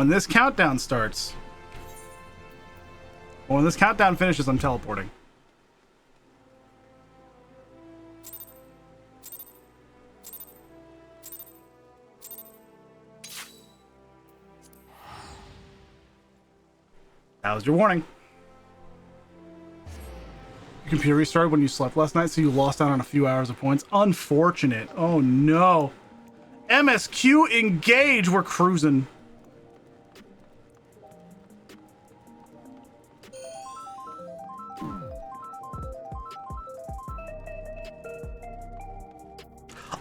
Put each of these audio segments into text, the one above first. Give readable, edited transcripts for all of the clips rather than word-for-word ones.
when this countdown starts. When this countdown finishes, I'm teleporting. That was your warning. Your computer restarted when you slept last night, so you lost out on a few hours of points. Unfortunate. Oh no. MSQ engage. We're cruising.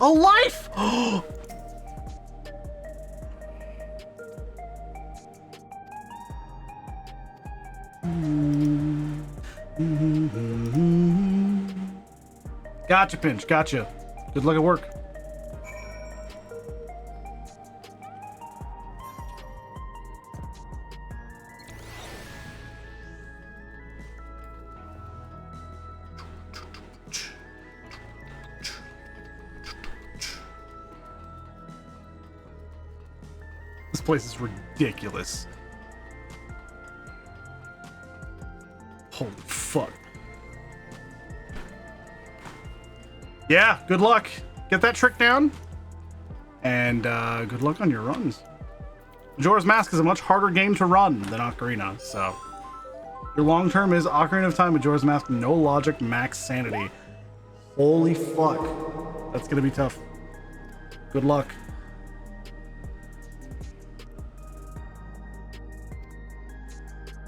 A life! Gotcha, Pinch. Gotcha. Good luck at work. This place is ridiculous. Holy fuck. Yeah, good luck. Get that trick down. And good luck on your runs. Majora's Mask is a much harder game to run than Ocarina, so. Your long term is Ocarina of Time, Majora's Mask, no logic, max sanity. Holy fuck. That's gonna be tough. Good luck.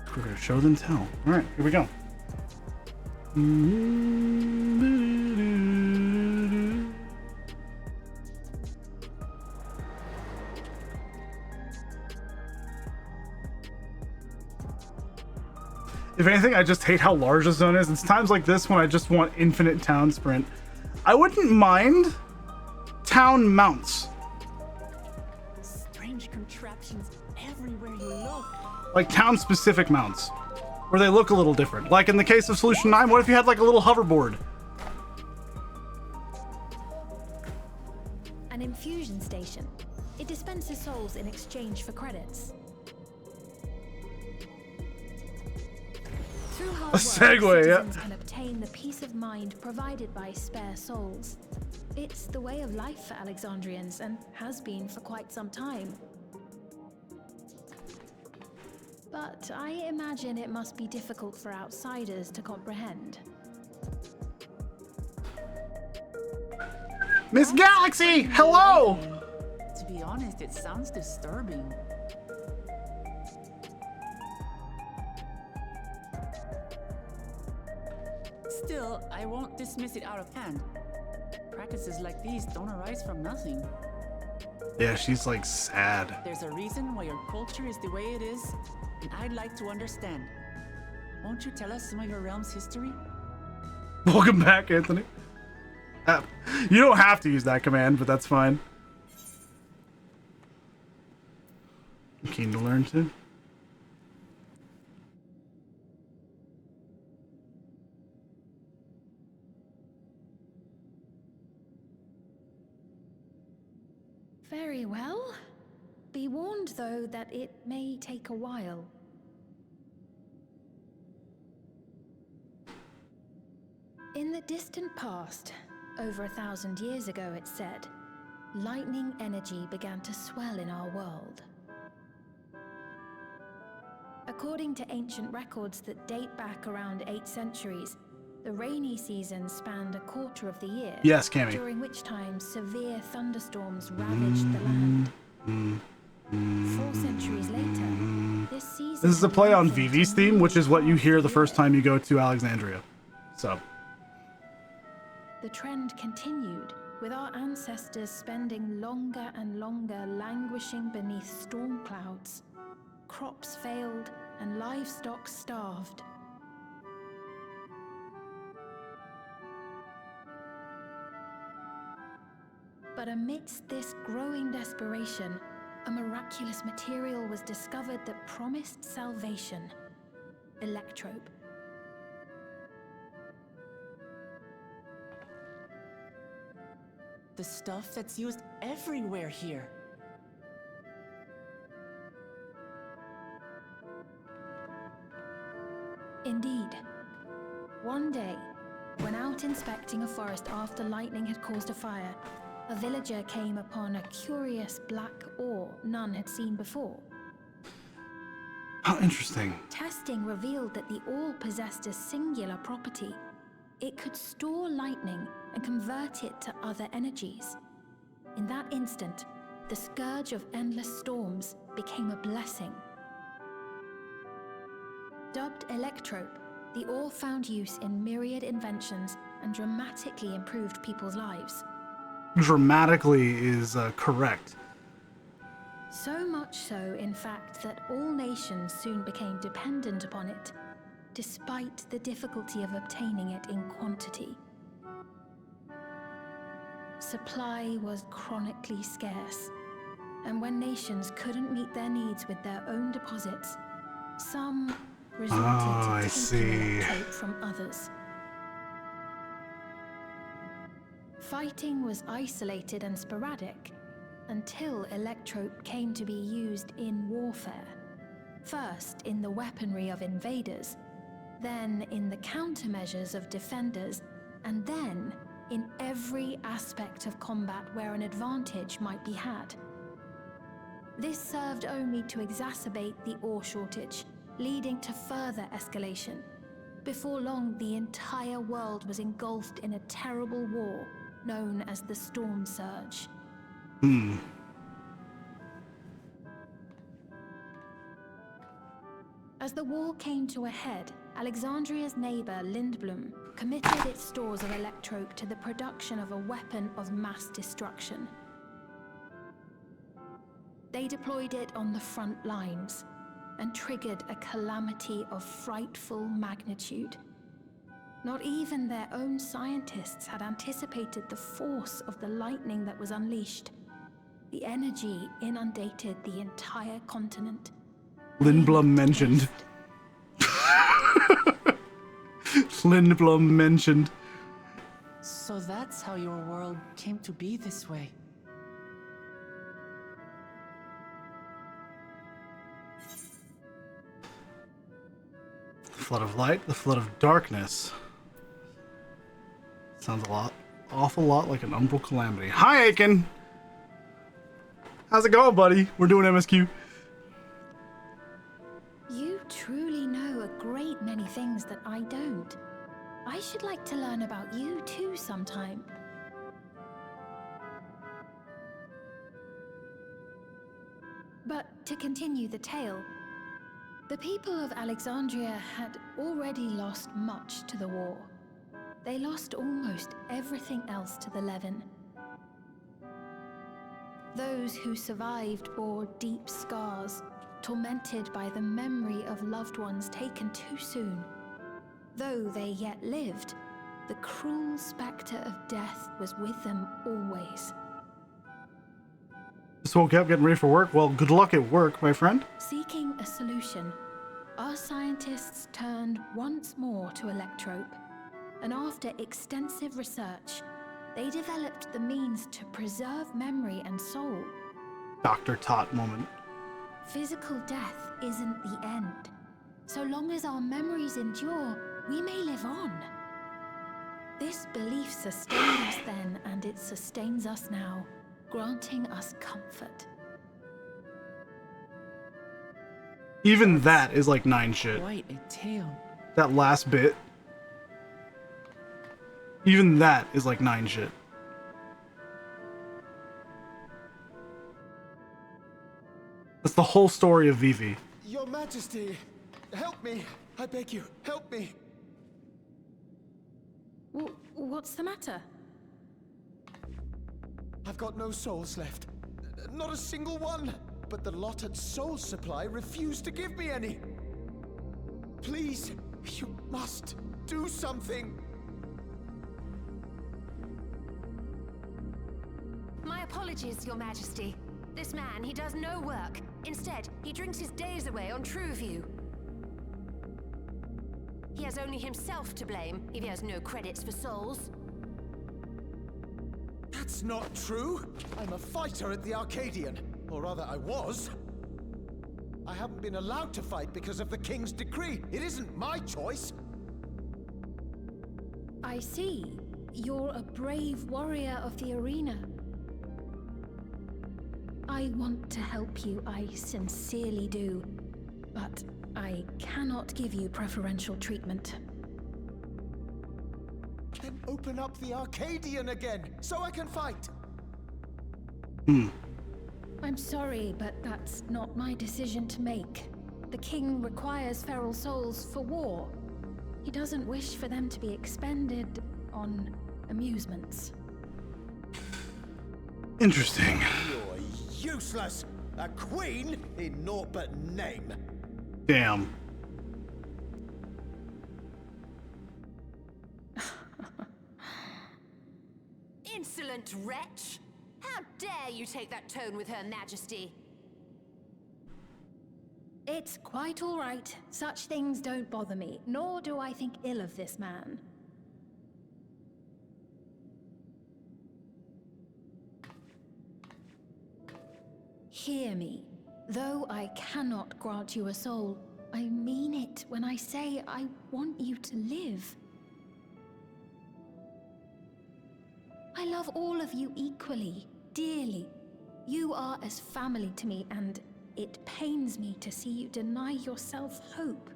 Quicker to show than tell. Alright, here we go. If anything, I just hate how large the zone is. It's times like this when I just want infinite town sprint. I wouldn't mind town mounts. Strange contraptions everywhere you look. Like town-specific mounts, where they look a little different. Like in the case of Solution 9, what if you had like a little hoverboard? An infusion station. It dispenses souls in exchange for credits. Through hard work, citizens can obtain the peace of mind provided by spare souls. It's the way of life for Alexandrians and has been for quite some time. But I imagine it must be difficult for outsiders to comprehend. Miss Galaxy, hello! To be honest, it sounds disturbing. Still, I won't dismiss it out of hand. Practices like these don't arise from nothing. Yeah, she's like sad. There's a reason why your culture is the way it is, and I'd like to understand. Won't you tell us some of your realm's history? Welcome back, Anthony. You don't have to use that command, but that's fine. I'm keen to learn too. Very well. Be warned, though, that it may take a while. In the distant past, over 1,000 years ago, it's said, lightning energy began to swell in our world. According to ancient records that date back around 8 centuries, the rainy season spanned a quarter of the year. Yes, Cammy. During which time severe thunderstorms ravaged the land. 4 centuries later, this season... This is a play on Vivi's theme, which is what you hear the first time you go to Alexandria. So... The trend continued, with our ancestors spending longer and longer languishing beneath storm clouds. Crops failed and livestock starved. But amidst this growing desperation, a miraculous material was discovered that promised salvation: electrope. The stuff that's used everywhere here. Indeed. One day, when out inspecting a forest after lightning had caused a fire, a villager came upon a curious black ore none had seen before. How interesting. Testing revealed that the ore possessed a singular property. It could store lightning and convert it to other energies. In that instant, the scourge of endless storms became a blessing. Dubbed electrope, the ore found use in myriad inventions and dramatically improved people's lives. Dramatically is correct. So much so, in fact, that all nations soon became dependent upon it, despite the difficulty of obtaining it in quantity. Supply was chronically scarce, and when nations couldn't meet their needs with their own deposits, some resorted to taking electrope from others. Fighting was isolated and sporadic until electrope came to be used in warfare. First in the weaponry of invaders, then in the countermeasures of defenders, and then in every aspect of combat where an advantage might be had. This served only to exacerbate the ore shortage, leading to further escalation. Before long, the entire world was engulfed in a terrible war known as the Storm Surge. As the war came to a head, Alexandria's neighbor, Lindblom, committed its stores of electrope to the production of a weapon of mass destruction. They deployed it on the front lines and triggered a calamity of frightful magnitude. Not even their own scientists had anticipated the force of the lightning that was unleashed. The energy inundated the entire continent. Lindblom mentioned. Lindblom mentioned. So that's how your world came to be this way. The flood of light, the flood of darkness. Sounds awful lot like an umbral calamity. Hi, Aiken! How's it going, buddy? We're doing MSQ. You truly know a great many things that I don't. I should like to learn about you too sometime. But to continue the tale, the people of Alexandria had already lost much to the war. They lost almost everything else to the Levin. Those who survived bore deep scars, tormented by the memory of loved ones taken too soon. Though they yet lived, the cruel specter of death was with them always. Just woke up getting ready for work. Well, good luck at work, my friend. Seeking a solution, our scientists turned once more to electrope, and after extensive research, they developed the means to preserve memory and soul. Dr. Tot moment. Physical death isn't the end. So long as our memories endure, we may live on. This belief sustained us then, and it sustains us now, granting us comfort. Even that is like 9 shit. Quite a tale. That last bit. Even that is like 9 shit. That's the whole story of Vivi. Your Majesty, help me. I beg you, help me. What's the matter? I've got no souls left. Not a single one. But the lot at Soul Supply refused to give me any. Please, you must do something. My apologies, Your Majesty. This man, he does no work. Instead, he drinks his days away on Trueview. He has only himself to blame if he has no credits for souls. That's not true. I'm a fighter at the Arcadian. Or rather, I was. I haven't been allowed to fight because of the king's decree. It isn't my choice. I see. You're a brave warrior of the arena. I want to help you, I sincerely do. But I cannot give you preferential treatment. Then open up the Arcadian again, so I can fight. I'm sorry, but that's not my decision to make. The king requires feral souls for war. He doesn't wish for them to be expended on amusements. Interesting. You're useless. A queen in naught but name. Damn. Insolent wretch! How dare you take that tone with Her Majesty? It's quite all right. Such things don't bother me, nor do I think ill of this man. Hear me. Though I cannot grant you a soul, I mean it when I say I want you to live. I love all of you equally, dearly. You are as family to me, and it pains me to see you deny yourself hope.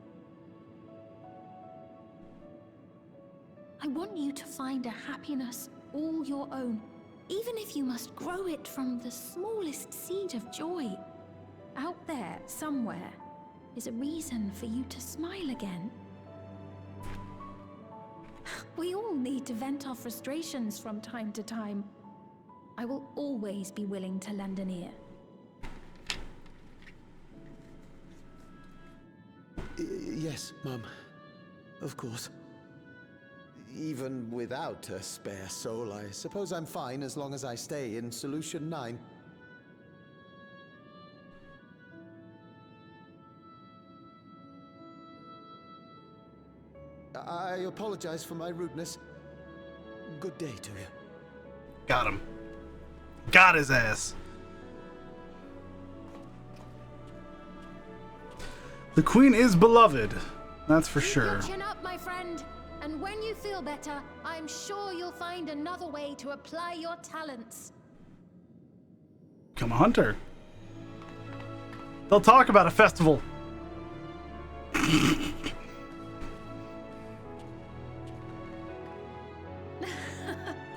I want you to find a happiness all your own, even if you must grow it from the smallest seed of joy. Out there, somewhere, is a reason for you to smile again. We all need to vent our frustrations from time to time. I will always be willing to lend an ear. Yes, Mum. Of course. Even without a spare soul, I suppose I'm fine as long as I stay in Solution 9. I apologize for my rudeness. Good day to you. Got him. Got his ass. The queen is beloved. That's for sure. Keep your chin up, my friend. And when you feel better, I'm sure you'll find another way to apply your talents. Become a hunter. They'll talk about a festival.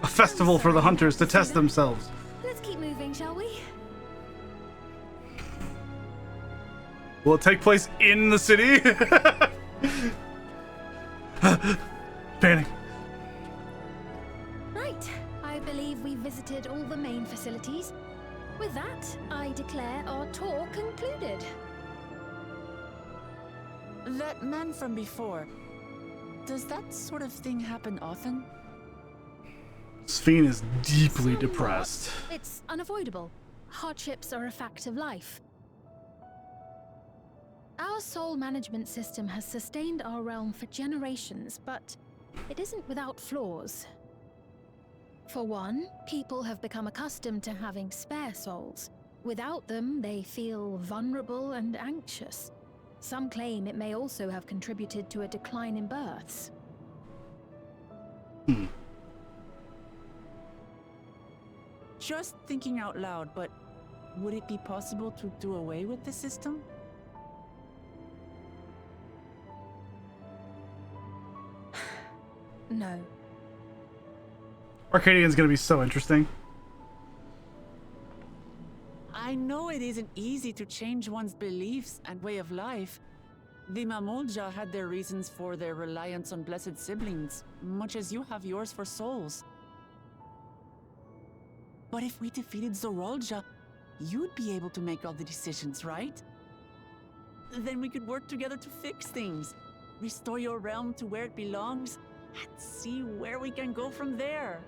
A festival for the hunters to test themselves. Let's keep moving, shall we? Will it take place in the city? Panic. Right. I believe we visited all the main facilities. With that, I declare our tour concluded. That man from before, does that sort of thing happen often? Sphene is deeply Somewhat. depressed. It's unavoidable. Hardships are a fact of life. Our soul management system has sustained our realm for generations, but it isn't without flaws. For one, people have become accustomed to having spare souls. Without them, they feel vulnerable and anxious. Some claim it may also have contributed to a decline in births. Just thinking out loud, but would it be possible to do away with the system? No. Arcadian's gonna be so interesting. I know it isn't easy to change one's beliefs and way of life. The Mamolja had their reasons for their reliance on blessed siblings, much as you have yours for souls. But if we defeated Zorolja, you'd be able to make all the decisions, right? Then we could work together to fix things, restore your realm to where it belongs, and see where we can go from there.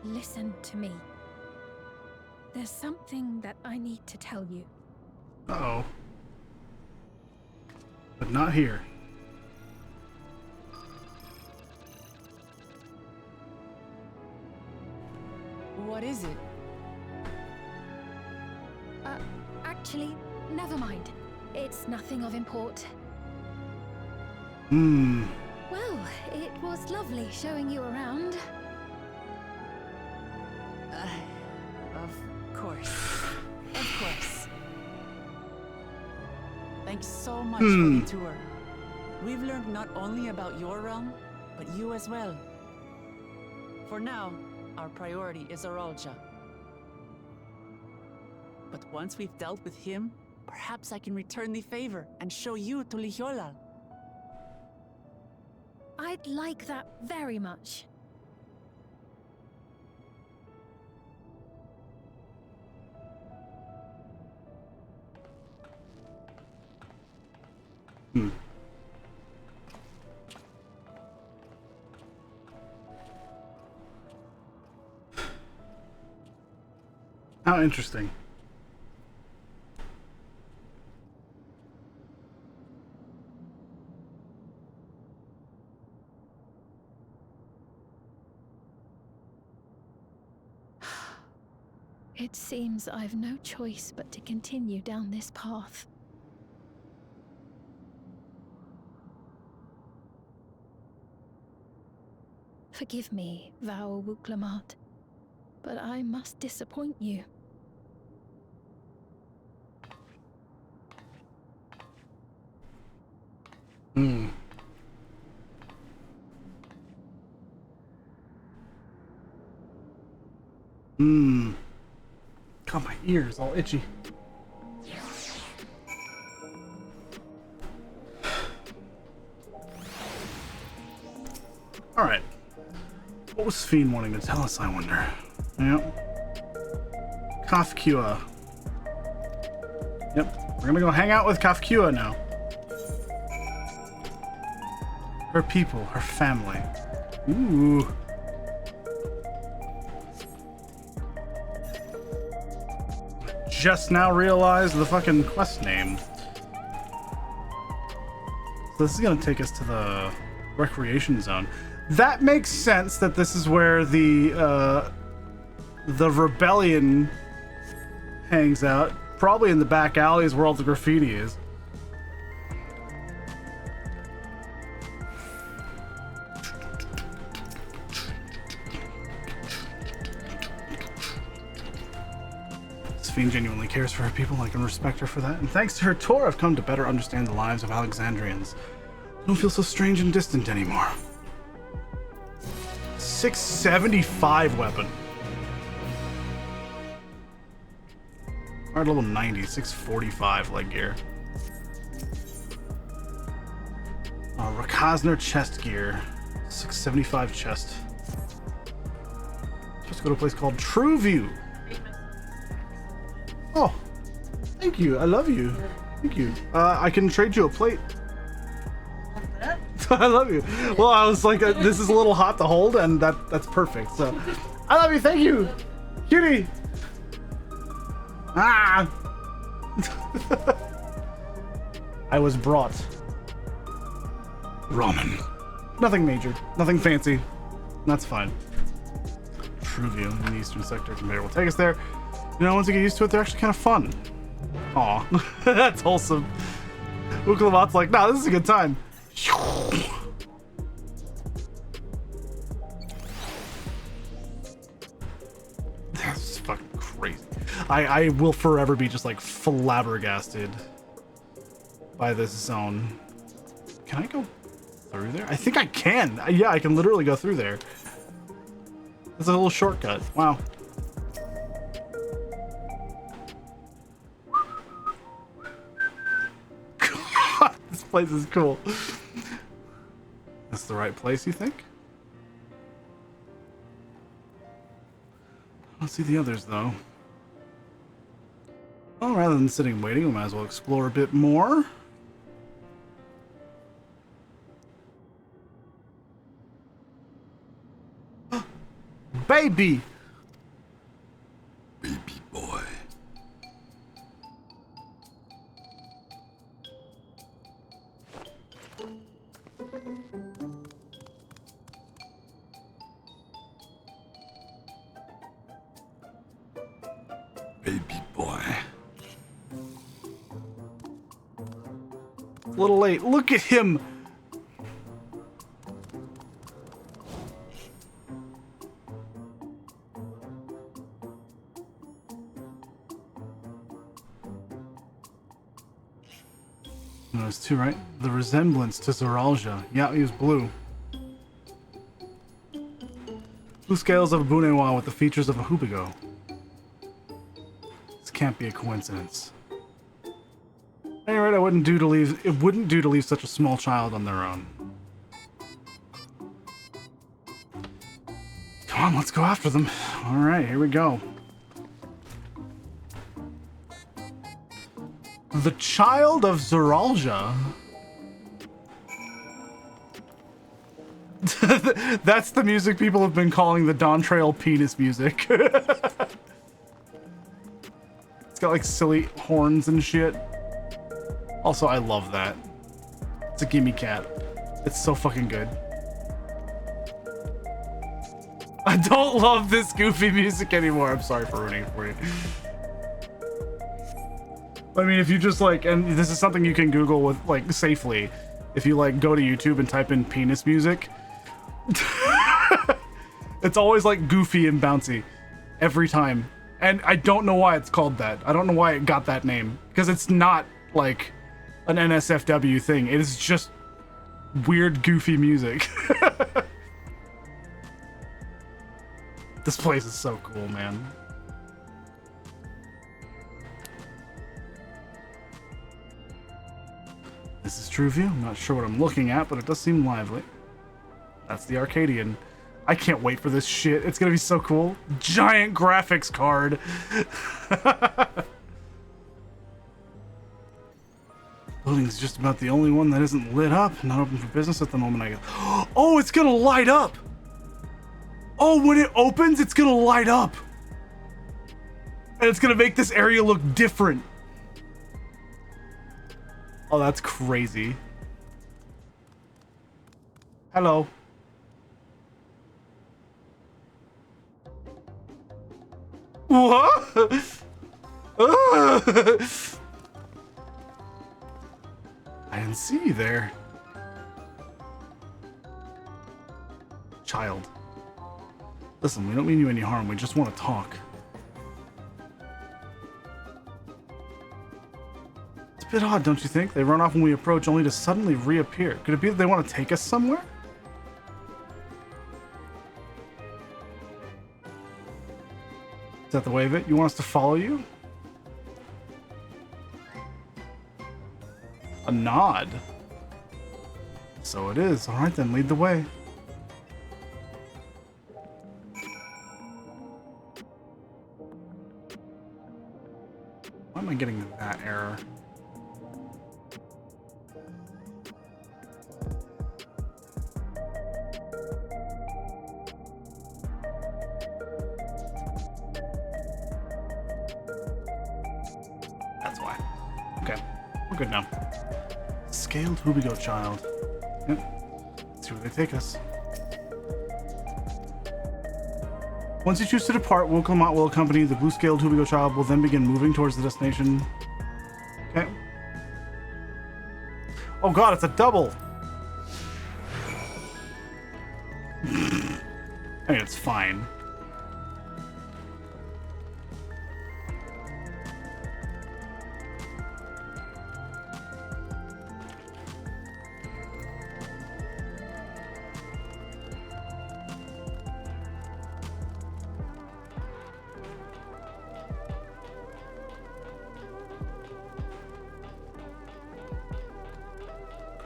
Listen to me. There's something that I need to tell you. Uh-oh. But not here. What is it? Actually, never mind. It's nothing of import. Hmm. Well, it was lovely showing you around. Of course. Of course. Thanks so much for the tour. We've learned not only about your realm, but you as well. For now, our priority is Aralja. But once we've dealt with him, perhaps I can return the favor and show you to Lihiolal. I'd like that very much. How interesting. It seems I've no choice but to continue down this path. Forgive me, Val Wuklamat, but I must disappoint you. Hmm. Hmm. God, my ears all itchy. All right. What was Fiend wanting to tell us, I wonder? Yep. Kafkua. Yep. We're gonna go hang out with Kafkua now. Her people, her family. Ooh. Just now realized the fucking quest name. So this is gonna take us to the recreation zone. That makes sense that this is where the rebellion hangs out. Probably in the back alleys where all the graffiti is. Fiend genuinely cares for her people. I can respect her for that. And thanks to her tour, I've come to better understand the lives of Alexandrians. I don't feel so strange and distant anymore. 675 weapon. Alright, level 90, 645 leg gear. Rakazner chest gear. 675 chest. Just go to a place called True View. Oh, thank you. I love you. Thank you. I can trade you a plate. I love you. Well, I was like, this is a little hot to hold, and that's perfect. So, I love you. Thank you, cutie. Ah. I was brought ramen. Nothing major. Nothing fancy. That's fine. True View in the eastern sector conveyor will take us there. You know, once you get used to it, they're actually kind of fun. Aw, that's wholesome. Uklamat's like, nah, this is a good time. That's fucking crazy. I will forever be just like flabbergasted by this zone. Can I go through there? I think I can. Yeah, I can literally go through there. It's a little shortcut. Wow. This place is cool. That's the right place, you think? I don't see the others, though. Well, rather than sitting waiting, we might as well explore a bit more. Baby! Baby boy. Baby boy. A little late. Look at him. No, it's two, right? The resemblance to Zoralja. Yeah, he was blue. Blue scales of a Bunewa with the features of a Hubigo. This can't be a coincidence. Anyway, it wouldn't do to leave such a small child on their own. Come on, let's go after them. All right, here we go. The child of Zoralja. That's the music people have been calling the Dawntrail penis music. It's got like silly horns and shit. Also, I love that. It's a gimme cat. It's so fucking good. I don't love this goofy music anymore. I'm sorry for ruining it for you. I mean, if you just like, and this is something you can Google with like safely. If you like go to YouTube and type in penis music, it's always like goofy and bouncy every time. And I don't know why it's called that. I don't know why it got that name, because it's not like an NSFW thing. It is just weird, goofy music. This place is so cool, man. This is true view. I'm not sure what I'm looking at, but it does seem lively. That's the Arcadian. I can't wait for this shit. It's gonna be so cool. Giant graphics card. Building's just about the only one that isn't lit up. Not open for business at the moment, I guess. Oh, it's gonna light up. Oh, when it opens, it's gonna light up. And it's gonna make this area look different. Oh, that's crazy. Hello. What? I didn't see you there. Child. Listen, we don't mean you any harm. We just want to talk. It's a bit odd, don't you think? They run off when we approach only to suddenly reappear. Could it be that they want to take us somewhere? Is that the way of it? You want us to follow you? A nod. So it is. All right, then, lead the way. Why am I getting that error? That's why. Okay, we're good now. Scaled Hubigo child. Yep. Let's see where they take us. Once you choose to depart, Wilclamot will accompany the blue-scaled Hubigo child. Will then begin moving towards the destination. Okay. Oh god, it's a double! I mean, it's fine.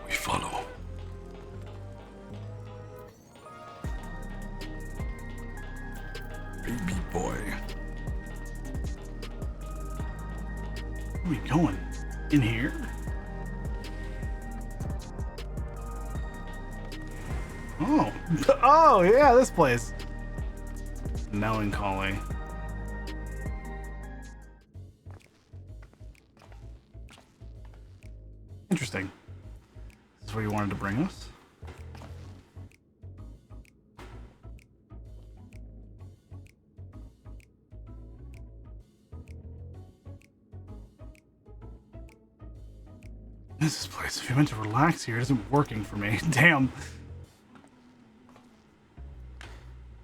Follow. Baby boy. Where are we going? In here? Oh. Oh, yeah, this place. Melancholy. Interesting. This is where you wanted to bring us? This place, if you meant to relax here, it isn't working for me. Damn.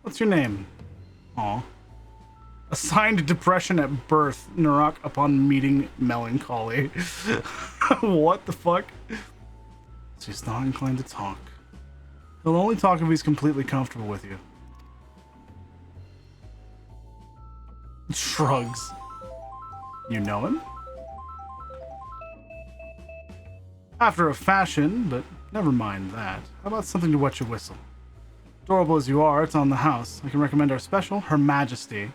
What's your name? Aw. Assigned depression at birth, Narok upon meeting melancholy. What the fuck? So he's not inclined to talk. He'll only talk if he's completely comfortable with you. Shrugs. You know him? After a fashion, but never mind that. How about something to wet your whistle? Adorable as you are, it's on the house. I can recommend our special, Her Majesty.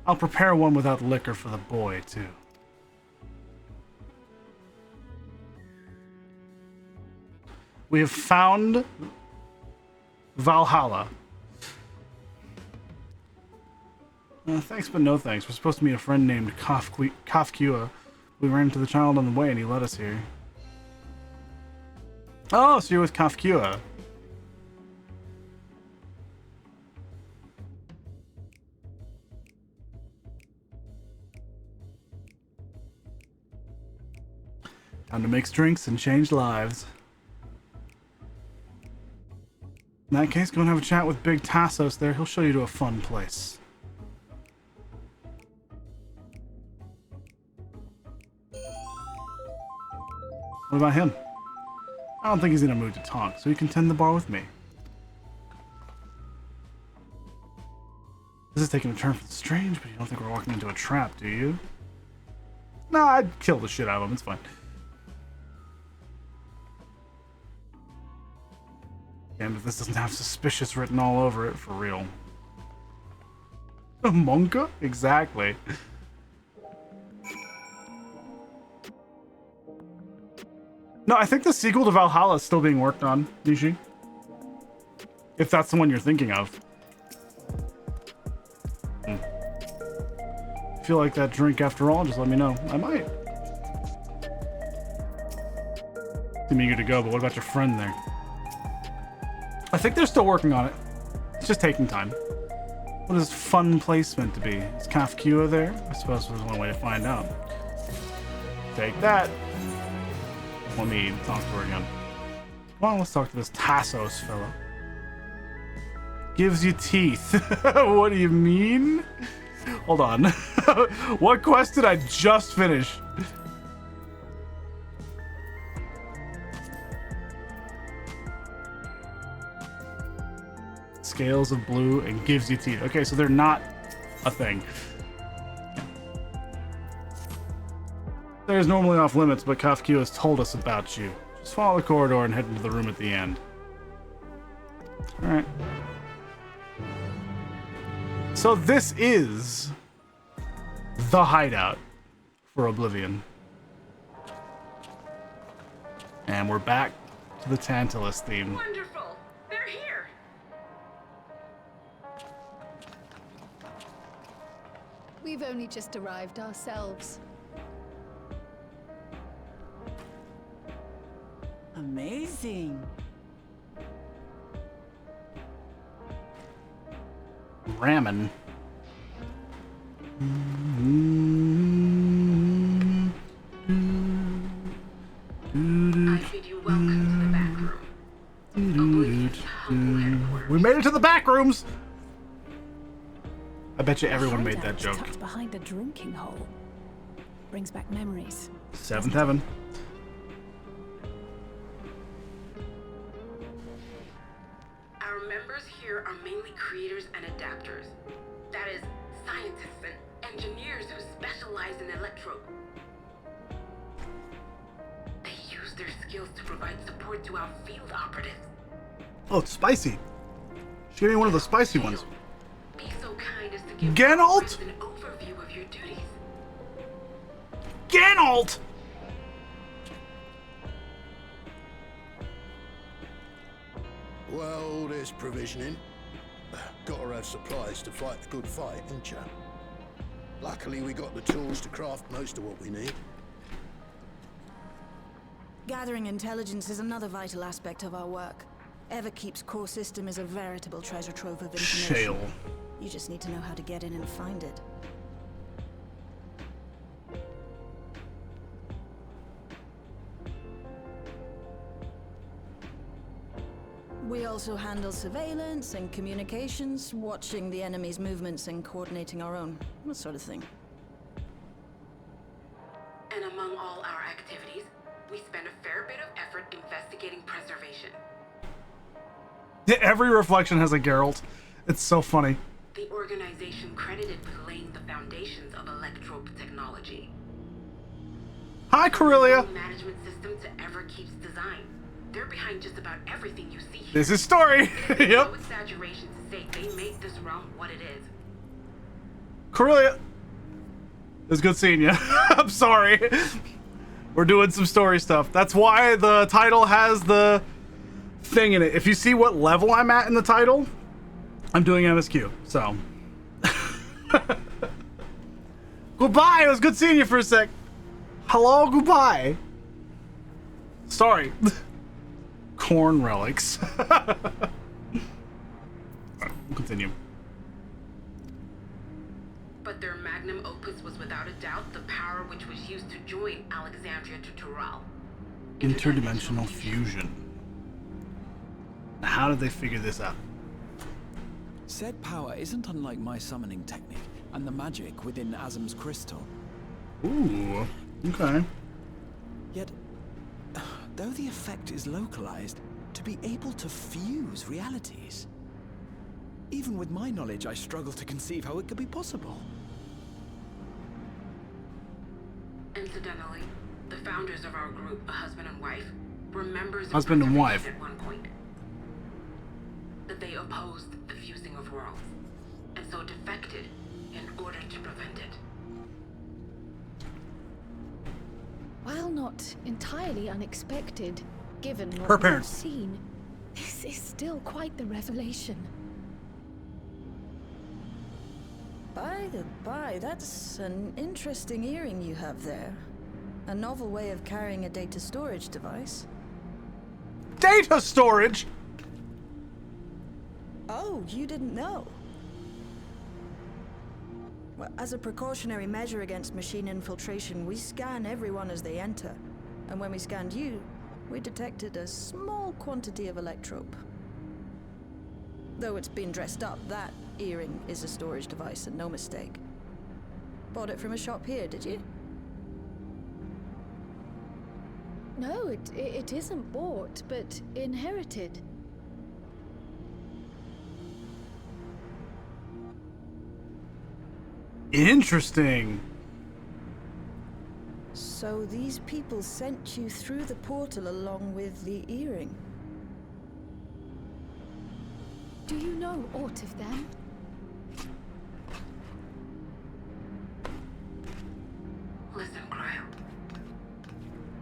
I'll prepare one without liquor for the boy, too. We have found Valhalla. Thanks, but no thanks. We're supposed to meet a friend named Kafkua. We ran into the child on the way and he led us here. Oh, so you're with Kafkua. Time to mix drinks and change lives. In that case, go and have a chat with Big Tassos there. He'll show you to a fun place. What about him? I don't think he's in a mood to talk, so he can tend the bar with me. This is taking a turn for the strange, but you don't think we're walking into a trap, do you? Nah, I'd kill the shit out of him. It's fine. Damn, if this doesn't have suspicious written all over it, for real. A monka? Exactly. No, I think the sequel to Valhalla is still being worked on, Nishi. If that's the one you're thinking of. If you like that drink after all, just let me know. I might. I'm eager to go, but what about your friend there? I think they're still working on it. It's just taking time. What is fun place meant to be? Is Kafkua there? I suppose there's one way to find out. Take that. Let me talk to her again. Well, let's talk to this Tassos fellow. Gives you teeth. What do you mean? Hold on. What quest did I just finish? Scales of blue and gives you teeth. Okay, so they're not a thing. There's normally off limits, but Kafkua has told us about you. Just follow the corridor and head into the room at the end. Alright. So this is the hideout for Oblivion. And we're back to the Tantalus theme. Wonderful! They're here! We've only just arrived ourselves. Amazing. Ramen. I bid you welcome to the back room. We made it to the back rooms! I bet you everyone made that joke. Tucked behind a drinking hole. Brings back memories. Seventh heaven. Our members here are mainly creators and adapters. That is, scientists and engineers who specialize in electro. They use their skills to provide support to our field operatives. Oh, it's spicy. She gave me one of the spicy ones. Be so kind as to give Geralt? an overview of your duties. Geralt! Well, there's provisioning. Gotta have supplies to fight the good fight, ain't ya? Luckily, we got the tools to craft most of what we need. Gathering intelligence is another vital aspect of our work. Everkeep's core system is a veritable treasure trove of information. Shale. You just need to know how to get in and find it. also handle surveillance and communications, watching the enemy's movements and coordinating our own. That sort of thing. And among all our activities, we spend a fair bit of effort investigating preservation. Yeah, every reflection has a Geralt. It's so funny. The organization credited with laying the foundations of electrope technology. Hi, Corellia. The management system to ever keeps design. They're behind just about everything you see here. This is story. Yep. No exaggeration to say they made this realm what it is. Corellia. It was good seeing you. I'm sorry. We're doing some story stuff. That's why the title has the thing in it. If you see what level I'm at in the title, I'm doing MSQ. So. Goodbye. It was good seeing you for a sec. Hello, goodbye. Sorry. Corn relics. Right, we'll continue. But their magnum opus was without a doubt the power which was used to join Alexandria to Tural. Interdimensional fusion. How did they figure this out? Said power isn't unlike my summoning technique and the magic within Azam's crystal. Ooh, okay. Yet, though the effect is localized, to be able to fuse realities. Even with my knowledge, I struggle to conceive how it could be possible. Incidentally, the founders of our group, a husband and wife, were members of Husband and wife. at one point. That they opposed the fusing of worlds, and so defected in order to prevent it. While not entirely unexpected, given what Her we've parents. seen, this is still quite the revelation. By the by, that's an interesting earring you have there. A novel way of carrying a data storage device. Data storage? Oh, you didn't know? Well, as a precautionary measure against machine infiltration, we scan everyone as they enter. And when we scanned you, we detected a small quantity of electrope. Though it's been dressed up, that earring is a storage device and no mistake. Bought it from a shop here, did you? No, it isn't bought, but inherited. Interesting. So these people sent you through the portal along with the earring? Do you know aught of them? Listen, Cryo.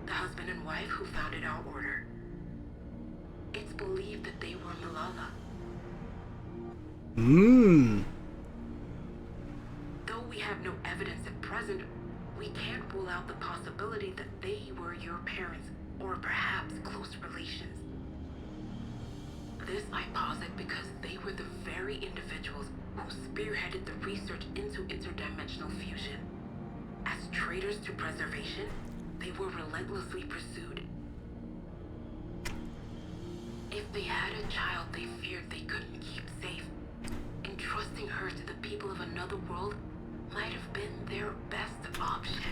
The husband and wife who founded our order. It's believed that they were Malala. Though we have no evidence at present, we can't rule out the possibility that they were your parents, or perhaps close relations. This I posit because they were the very individuals who spearheaded the research into interdimensional fusion. As traitors to preservation, they were relentlessly pursued. If they had a child they feared they couldn't keep safe, entrusting her to the people of another world might have been their best option.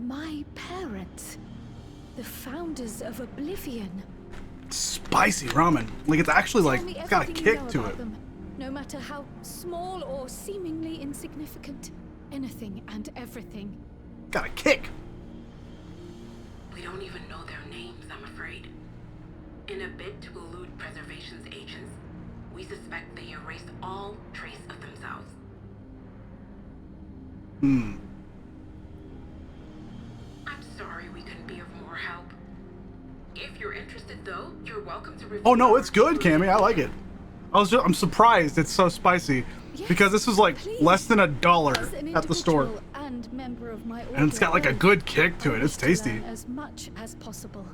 My parents, the founders of Oblivion. Spicy ramen. Like, it's actually like, Tell me it's got a everything you kick know to about it. them, no matter how small or seemingly insignificant. Anything and everything. Got a kick. We don't even know their names, I'm afraid. In a bid to elude preservation's agents, we suspect they erased all trace of themselves. I'm sorry we couldn't be of more help. If you're interested, though, you're welcome to review. Oh no, it's good, Cammy. I like it. I'm surprised it's so spicy. Yes, Because this was like please. less than $1 As an at the store. individual and member of my And it's got like a order, good kick to I it. It's wish to tasty. learn as much as possible.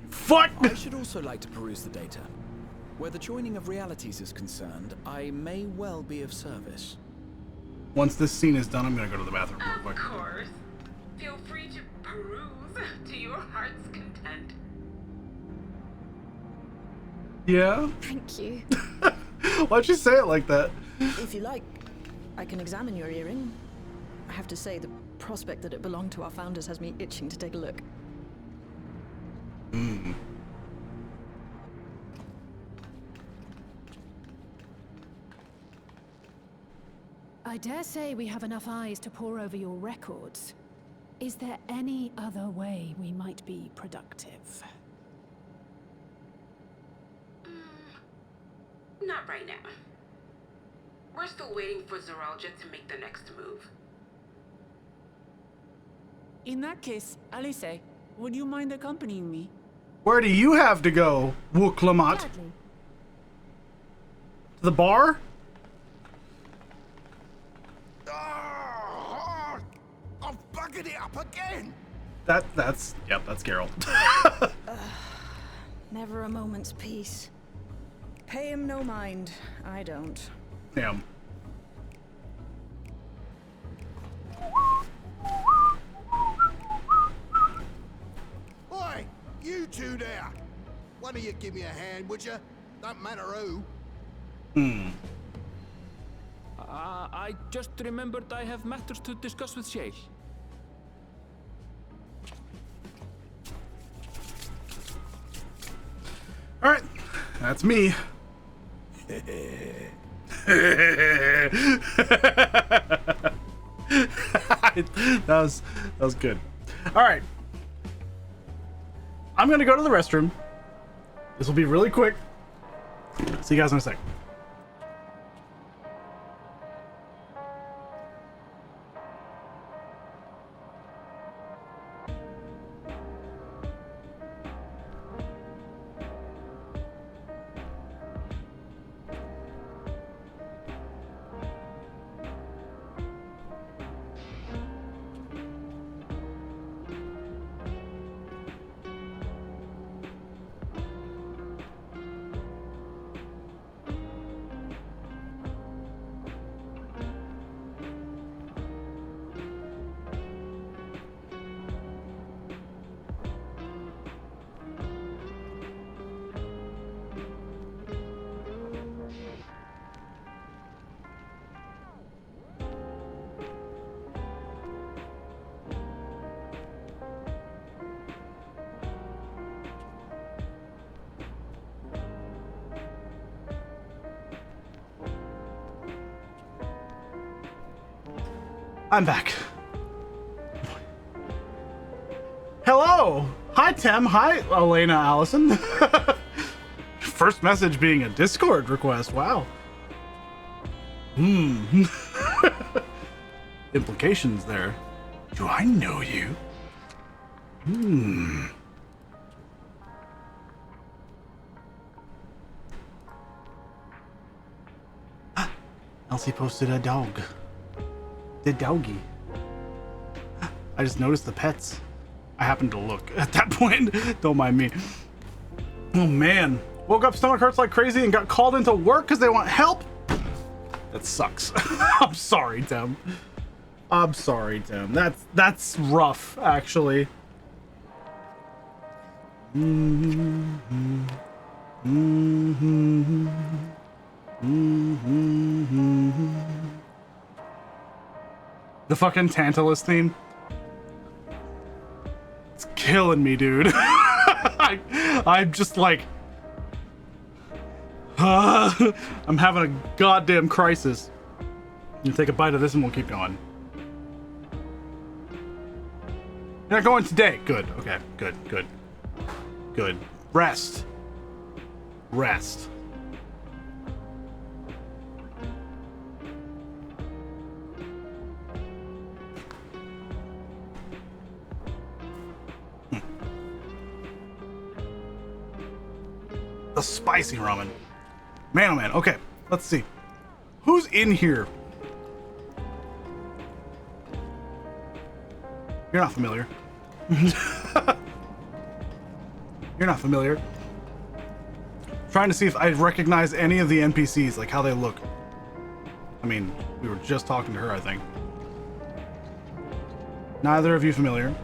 Fuck! I should also like to peruse the data. Where the joining of realities is concerned, I may well be of service. Once this scene is done, I'm gonna go to the bathroom real Of quick. course. Feel free to peruse to your heart's content. Yeah? Thank you. Why'd you say it like that? If you like, I can examine your earring. I have to say, the prospect that it belonged to our founders has me itching to take a look. I dare say we have enough eyes to pore over your records. Is there any other way we might be productive? Not right now. We're still waiting for Zoralja to make the next move. In that case, Alice, would you mind accompanying me? Where do you have to go, Wooklamat? To the bar? I've buggered it up again! That's Geralt. Never a moment's peace. Pay him no mind. I don't. Damn. Oi, you two there! One of you give me a hand, would you? Don't matter who. I just remembered I have matters to discuss with Shale. All right, that's me. that was good. All right, I'm gonna go to the restroom. This will be really quick. See you guys in a sec. I'm back. Hello! Hi, Tem. Hi, Elena Allison. First message being a Discord request. Wow. Implications there. Do I know you? Elsie posted a dog. The doggy. I just noticed the pets. I happened to look at that point. Don't mind me. Oh man. Woke up, stomach hurts like crazy, and got called into work because they want help? That sucks. I'm sorry, Tim. I'm sorry, Tim. That's rough, actually. The fucking Tantalus theme. It's killing me, dude. I'm just like... I'm having a goddamn crisis. You take a bite of this and we'll keep going. You're not going today. Good. Okay. Good. Good. Good. Rest. Rest. The spicy ramen. Man, oh man. Okay, let's see. Who's in here? You're not familiar. You're not familiar. Trying to see if I recognize any of the NPCs, like how they look. I mean, we were just talking to her, I think. Neither of you familiar.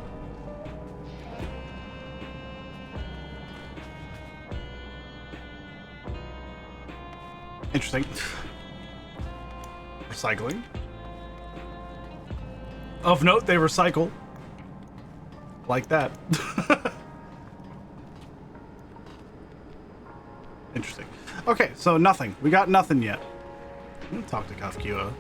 Interesting. Recycling. Of note, they recycle. Like that. Interesting. Okay, so nothing. We got nothing yet. I'm gonna talk to Kafkua.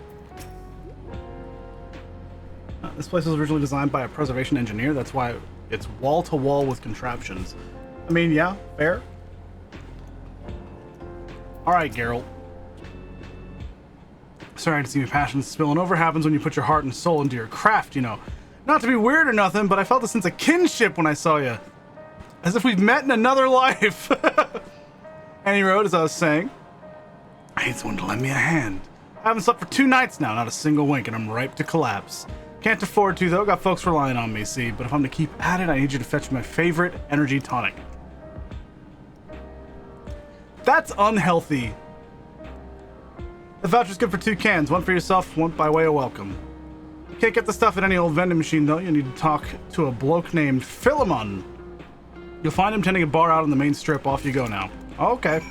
This place was originally designed by a preservation engineer. That's why it's wall to wall with contraptions. I mean, yeah, fair. All right, Geralt. Sorry to see your passion spilling over. Happens when you put your heart and soul into your craft, you know. Not to be weird or nothing, but I felt a sense of kinship when I saw you. As if we've met in another life. And he wrote, as I was saying, I need someone to lend me a hand. I haven't slept for 2 nights now, not a single wink, and I'm ripe to collapse. Can't afford to, though. Got folks relying on me, see. But if I'm to keep at it, I need you to fetch my favorite energy tonic. That's unhealthy. The voucher's good for 2 cans. One for yourself, one by way of welcome. Can't get the stuff at any old vending machine, though. You need to talk to a bloke named Philemon. You'll find him tending a bar out on the main strip. Off you go now. Okay.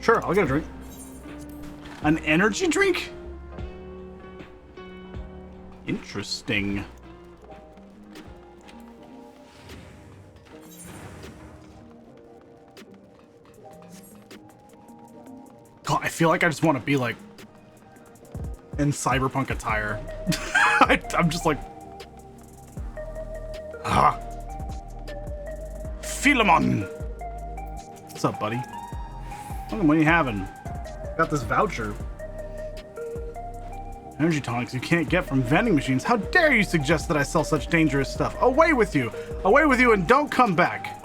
Sure, I'll get a drink. An energy drink? Interesting. God, I feel like I just want to be like in cyberpunk attire. I'm just like, Philemon. What's up, buddy? What are you having? Got this voucher. Energy tonics you can't get from vending machines. How dare you suggest that I sell such dangerous stuff? Away with you! Away with you and don't come back!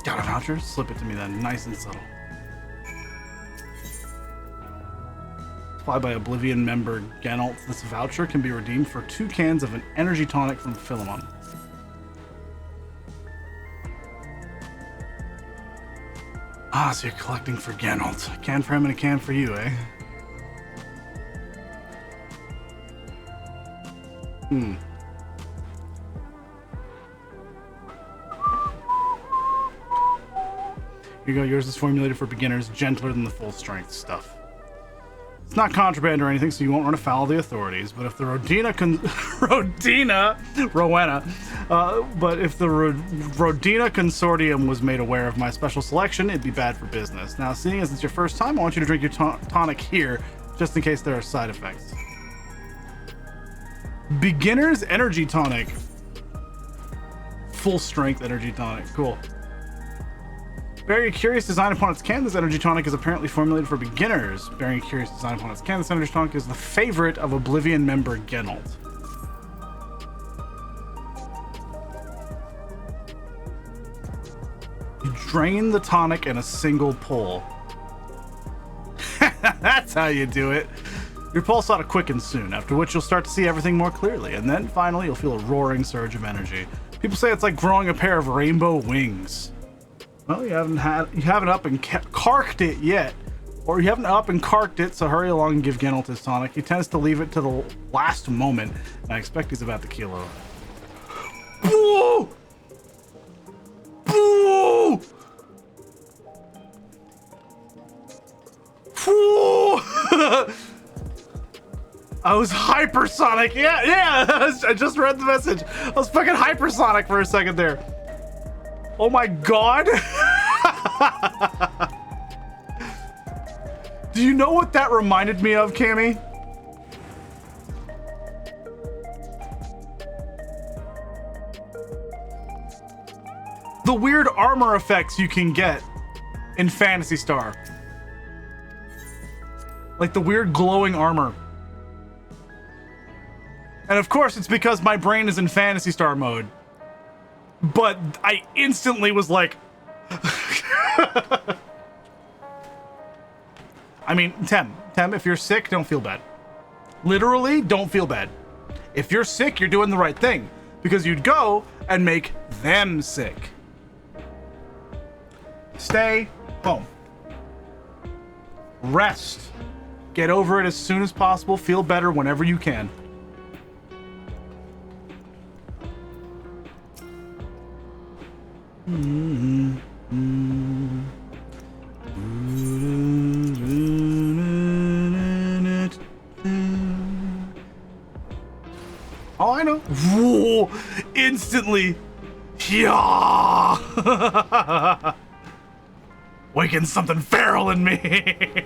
Got a voucher? Slip it to me then, nice and subtle. Supplied by Oblivion member Genalt, this voucher can be redeemed for 2 cans of an energy tonic from Philemon. Ah, so you're collecting for Genalt. A can for him and a can for you, eh? Here you go, yours is formulated for beginners, gentler than the full strength stuff. It's not contraband or anything, so you won't run afoul of the authorities, but if the Rodina Consortium was made aware of my special selection, it'd be bad for business. Now, seeing as it's your first time, I want you to drink your tonic here, just in case there are side effects. Beginner's energy tonic. Full strength energy tonic. Cool. Very curious design upon its can. This energy tonic is apparently formulated for beginners. Very curious design upon its can. This energy tonic is the favorite of Oblivion member Genalt. You drain the tonic in a single pull. That's how you do it. Your pulse ought to quicken soon, after which you'll start to see everything more clearly, and then finally you'll feel a roaring surge of energy. People say it's like growing a pair of rainbow wings. Well, you haven't up and carked it yet, or you haven't up and carked it, so hurry along and give Genalt his tonic. He tends to leave it to the last moment, and I expect he's about the kilo. Boo! Boo! Boo! I was hypersonic. Yeah. I just read the message. I was fucking hypersonic for a second there. Oh my god. Do you know what that reminded me of, Cammy? The weird armor effects you can get in Phantasy Star. Like the weird glowing armor. And of course, it's because my brain is in Phantasy Star mode. But I instantly was like... I mean, Tem, if you're sick, don't feel bad. Literally, don't feel bad. If you're sick, you're doing the right thing. Because you'd go and make them sick. Stay home. Rest. Get over it as soon as possible. Feel better whenever you can. Whoa! Instantly. Yeah! Waking something feral in me.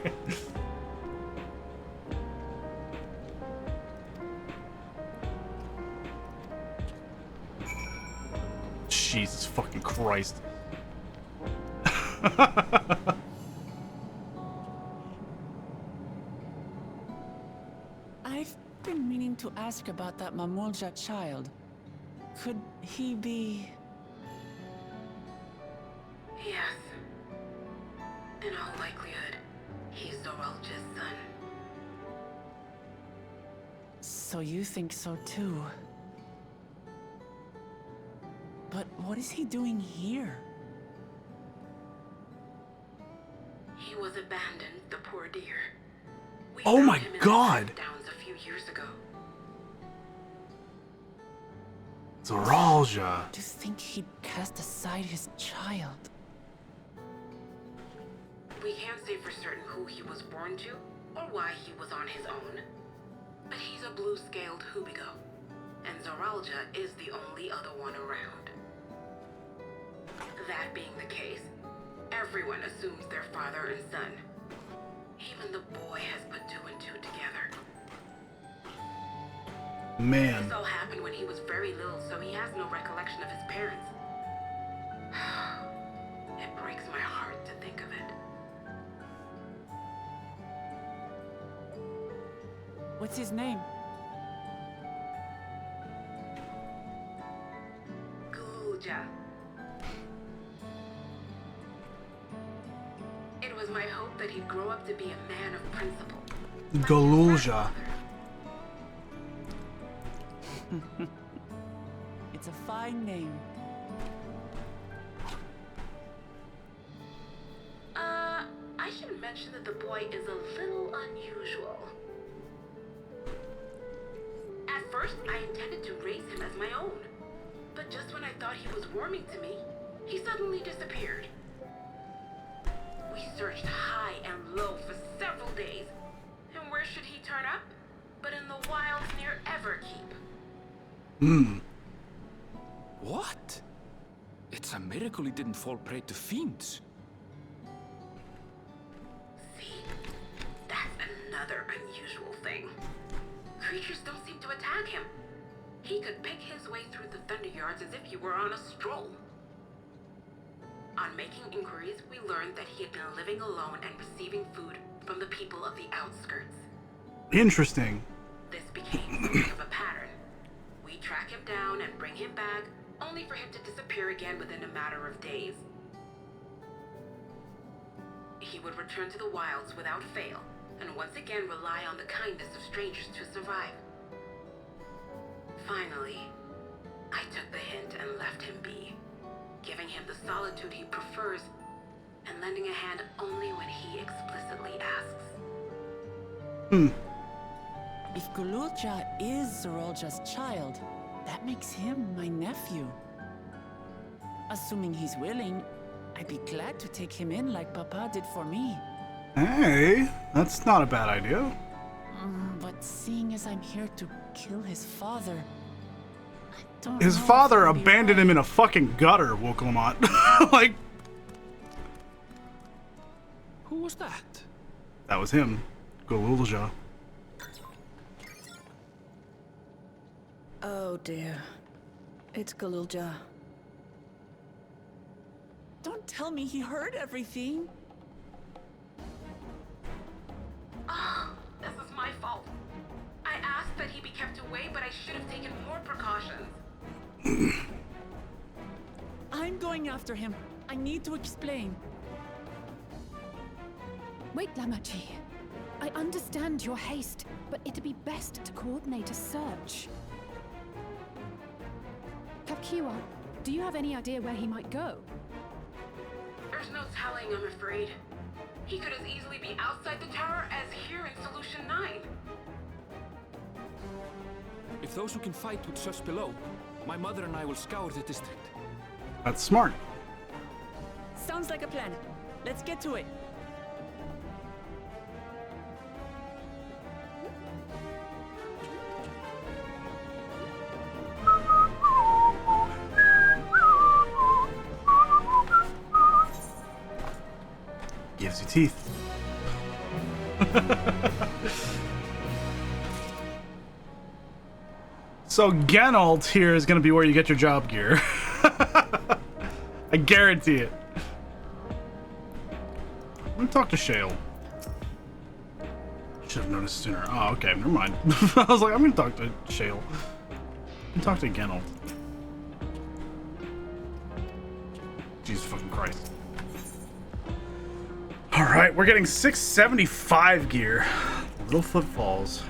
Jesus fucking Christ. I've been meaning to ask about that Mamulja child. Could he be... Yes. In all likelihood, he's Zoralja's son. So you think so too? But what is he doing here? He was abandoned, the poor dear. We Oh found my him in God. the Downs a few years ago. Zoralja. To think he'd cast aside his child. We can't say for certain who he was born to, or why he was on his own. But he's a blue-scaled Hubigo, and Zoralja is the only other one around. That being the case, everyone assumes they're father and son. Even the boy has put two and two together. Man. This all happened when he was very little, so he has no recollection of his parents. It breaks my heart to think of it. What's his name? Gulja. It was my hope that he'd grow up to be a man of principle. Galulja. It's a fine name. I should mention that the boy is a little unusual. At first, I intended to raise him as my own. But just when I thought he was warming to me, he suddenly disappeared. We searched high and low for several days. And where should he turn up? But in the wilds near Everkeep. What? It's a miracle he didn't fall prey to fiends. See? That's another unusual thing. Creatures don't seem to attack him. He could pick his way through the Thunder Yards as if he were on a stroll. On making inquiries, we learned that he had been living alone and receiving food from the people of the outskirts. Interesting. This became something of a pattern. We track him down and bring him back, only for him to disappear again within a matter of days. He would return to the wilds without fail, and once again rely on the kindness of strangers to survive. Finally, I took the hint and left him be, giving him the solitude he prefers, and lending a hand only when he explicitly asks. If Gululja is Zoralja's child, that makes him my nephew. Assuming he's willing, I'd be glad to take him in like Papa did for me. Hey, that's not a bad idea. But seeing as I'm here to kill his father, I don't His know if father it'll be abandoned right. him in a fucking gutter, Woklamat. Like, Who was that? that was him. Galulja. Oh dear. It's Galulja. Don't tell me he heard everything. Oh, this is my fault. I asked that he be kept away, but I should have taken more precautions. I'm going after him. I need to explain. Wait, Lamachi. I understand your haste, but it'd be best to coordinate a search. Kapkiwa, do you have any idea where he might go? There's no telling, I'm afraid. He could as easily be outside the tower as here in Solution 9. If those who can fight would search below, my mother and I will scour the district. That's smart. Sounds like a plan. Let's get to it. teeth. So Genalt here is going to be where you get your job gear. I guarantee it. I'm going to talk to Shale. Should have noticed sooner. Oh, okay, never mind. I was like, I'm going to talk to Shale. I'm going to talk to Genalt. Jesus fucking Christ. Alright, we're getting 675 gear. Little footfalls.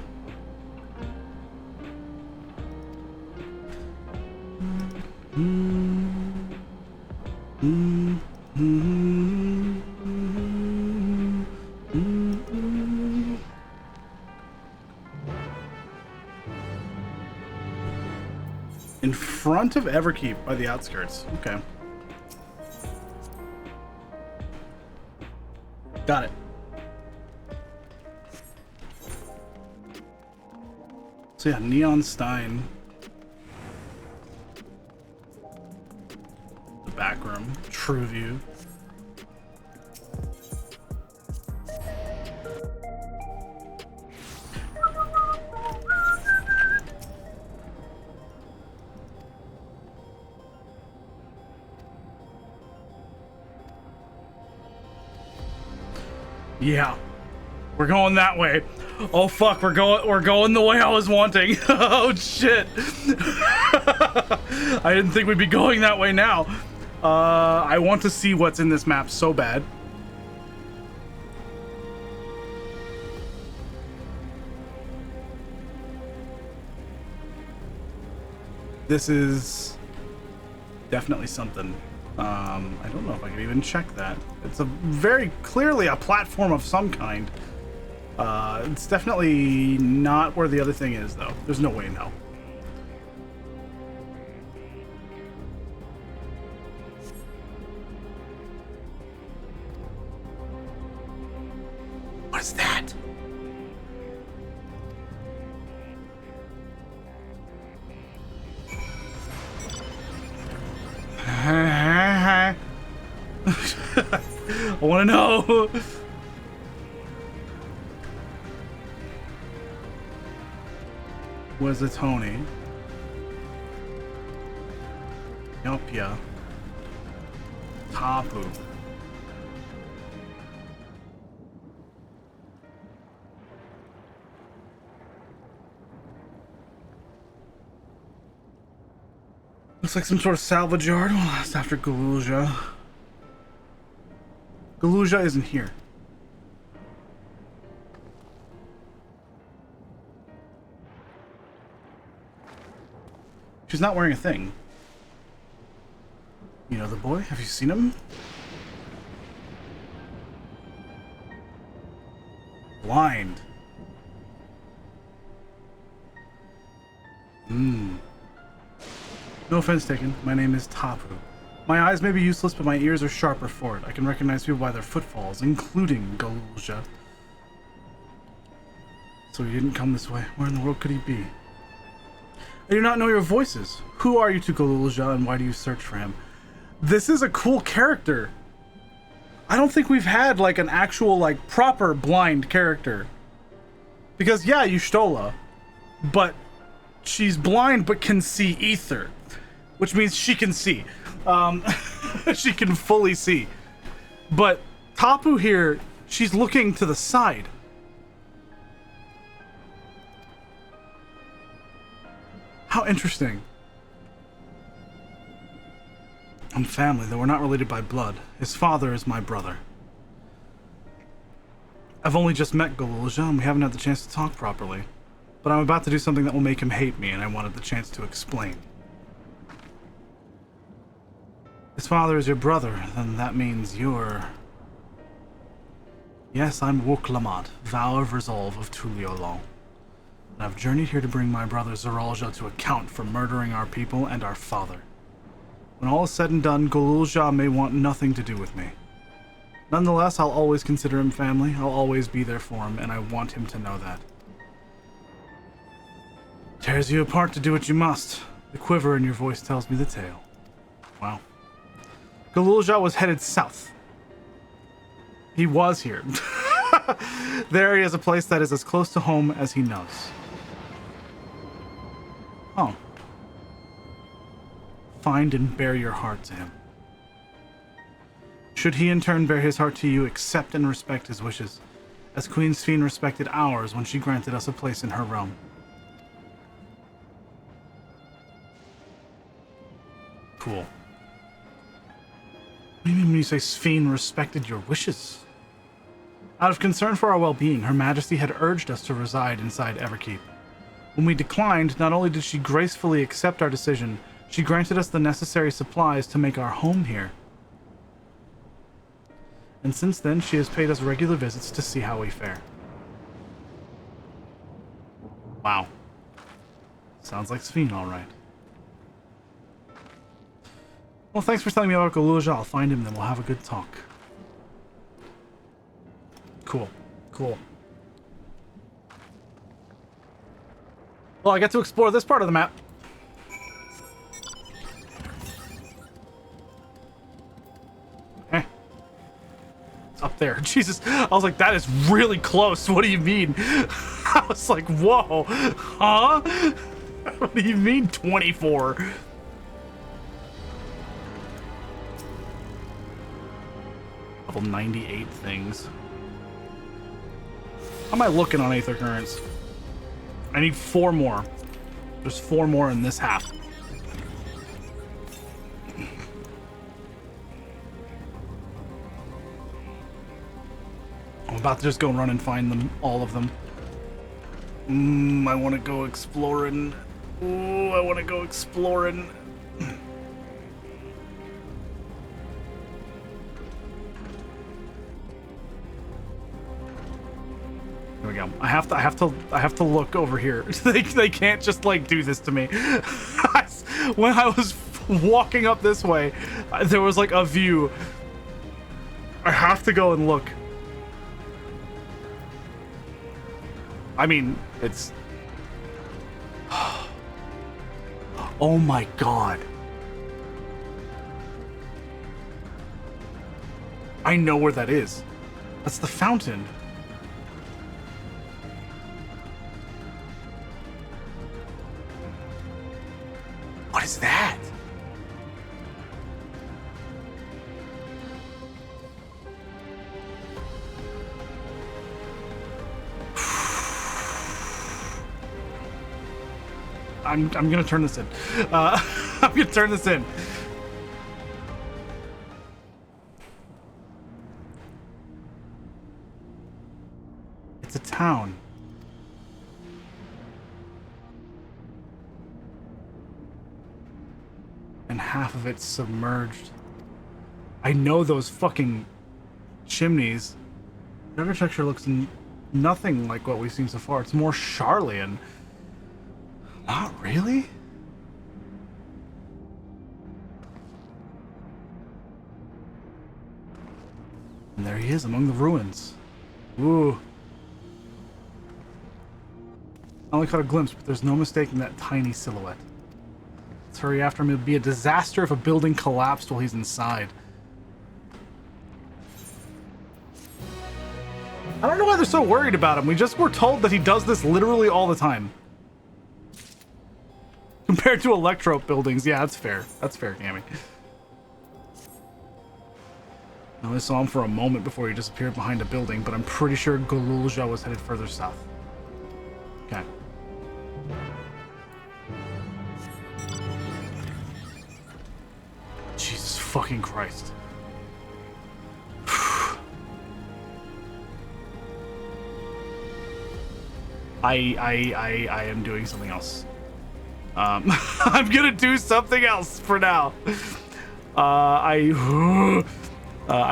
In front of Everkeep by the outskirts. Okay. Got it. So yeah, Neon Stein. The back room. True View. Yeah, we're going that way. Oh fuck, we're going the way I was wanting. Oh shit. I didn't think we'd be going that way now. I want to see what's in this map so bad. This is definitely something. I don't know if I can even check that. It's a very clearly a platform of some kind. It's definitely not where the other thing is, though. There's no way in hell. What is that? I want to know. Was it Tony? Yopia. Tapu. Looks like some sort of salvage yard. Well, that's after Galuzha. Galuzha isn't here. She's not wearing a thing. You know the boy? Have you seen him? Blind. No offense taken. My name is Tapu. My eyes may be useless, but my ears are sharper for it. I can recognize people by their footfalls, including Galuzha. So he didn't come this way. Where in the world could he be? I do not know your voices. Who are you to Galuzha, and why do you search for him? This is a cool character. I don't think we've had, like, an actual, like, proper blind character. Because, yeah, Y'shtola, but she's blind but can see ether. Which means she can see. She can fully see. But Tapu here, she's looking to the side. How interesting. I'm family, though we're not related by blood. His father is my brother. I've only just met Galuzha, and we haven't had the chance to talk properly. But I'm about to do something that will make him hate me, and I wanted the chance to explain. His father is your brother, then that means you're... Yes, I'm Wuk-Lamad, Vow of Resolve of Tuliolong. And I've journeyed here to bring my brother Zoralja to account for murdering our people and our father. When all is said and done, Galuzha may want nothing to do with me. Nonetheless, I'll always consider him family, I'll always be there for him, and I want him to know that. Tears you apart to do what you must. The quiver in your voice tells me the tale. Wow. Galuzha was headed south. He was here. There he has a place that is as close to home as he knows. Oh. Find and bear your heart to him. Should he in turn bear his heart to you, accept and respect his wishes, as Queen Sphene respected ours when she granted us a place in her realm. Cool. What do you mean when you say Sphene respected your wishes? Out of concern for our well-being, Her Majesty had urged us to reside inside Everkeep. When we declined, not only did she gracefully accept our decision, she granted us the necessary supplies to make our home here. And since then, she has paid us regular visits to see how we fare. Wow. Sounds like Sphene, all right. Well, thanks for telling me about Golulja. I'll find him, then we'll have a good talk. Cool. Cool. Well, I get to explore this part of the map. Eh. It's up there. Jesus. I was like, that is really close. What do you mean? I was like, whoa. Huh? What do you mean 24? Level 98 things. How am I looking on Aether Currents? I need 4 more. There's 4 more in this half. I'm about to just go run and find them, all of them. I want to go exploring. Ooh, I want to go exploring. There we go. I have to look over here. They can't just like do this to me. When I was walking up this way, there was like a view. I have to go and look. I mean, it's... Oh my god. I know where that is. That's the fountain. What is that? I'm gonna turn this in. I'm gonna turn this in. It's a town. And half of it's submerged. I know those fucking chimneys. The architecture looks nothing like what we've seen so far. It's more Charlian. Not really? And there he is among the ruins. Ooh. I only caught a glimpse, but there's no mistaking that tiny silhouette. Let's hurry after him. It would be a disaster if a building collapsed while he's inside. I don't know why they're so worried about him. We just were told that he does this literally all the time. Compared to Electrope buildings. Yeah, that's fair. That's fair, Cammy. I only saw him for a moment before he disappeared behind a building, but I'm pretty sure Golulja was headed further south. Okay. Jesus fucking Christ. I am doing something else. I'm gonna do something else for now. I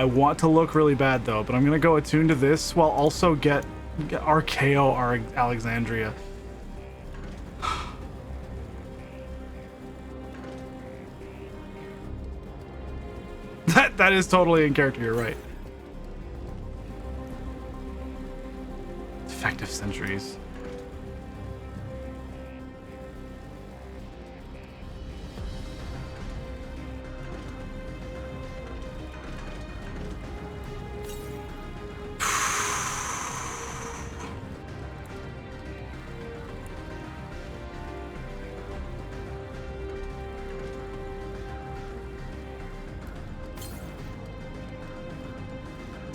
want to look really bad though, but I'm gonna go attune to this while also get Archaeo Alexandria. That is totally in character, you're right. Defective sentries.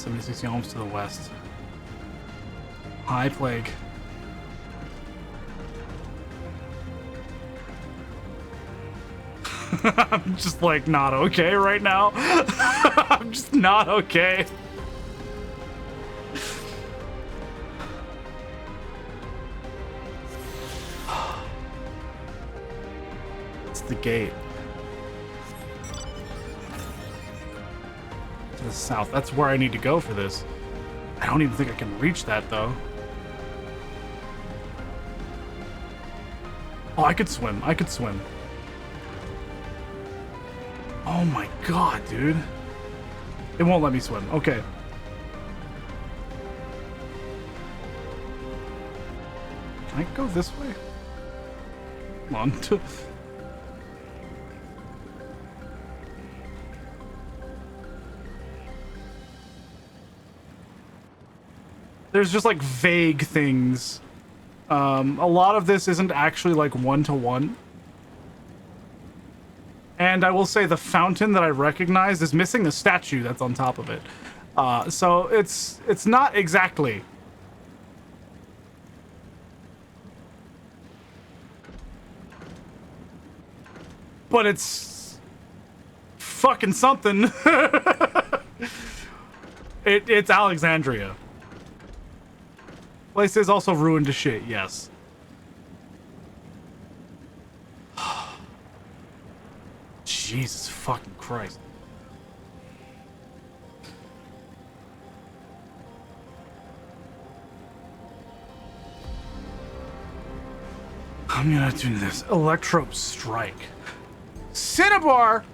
76 kilometers to the west. High plague. I'm just like not okay right now. I'm just not okay. It's the gate. To the south. That's where I need to go for this. I don't even think I can reach that though. Oh, I could swim. I could swim. Oh my god, dude. It won't let me swim. Okay. Can I go this way? Come on. There's just like vague things. A lot of this isn't actually like one-to-one. And I will say the fountain that I recognize is missing the statue that's on top of it. So it's not exactly. But it's fucking something. It's Alexandria. Place is also ruined to shit, yes. Jesus fucking Christ. I'm gonna do this. Electrope Strike. Cinnabar!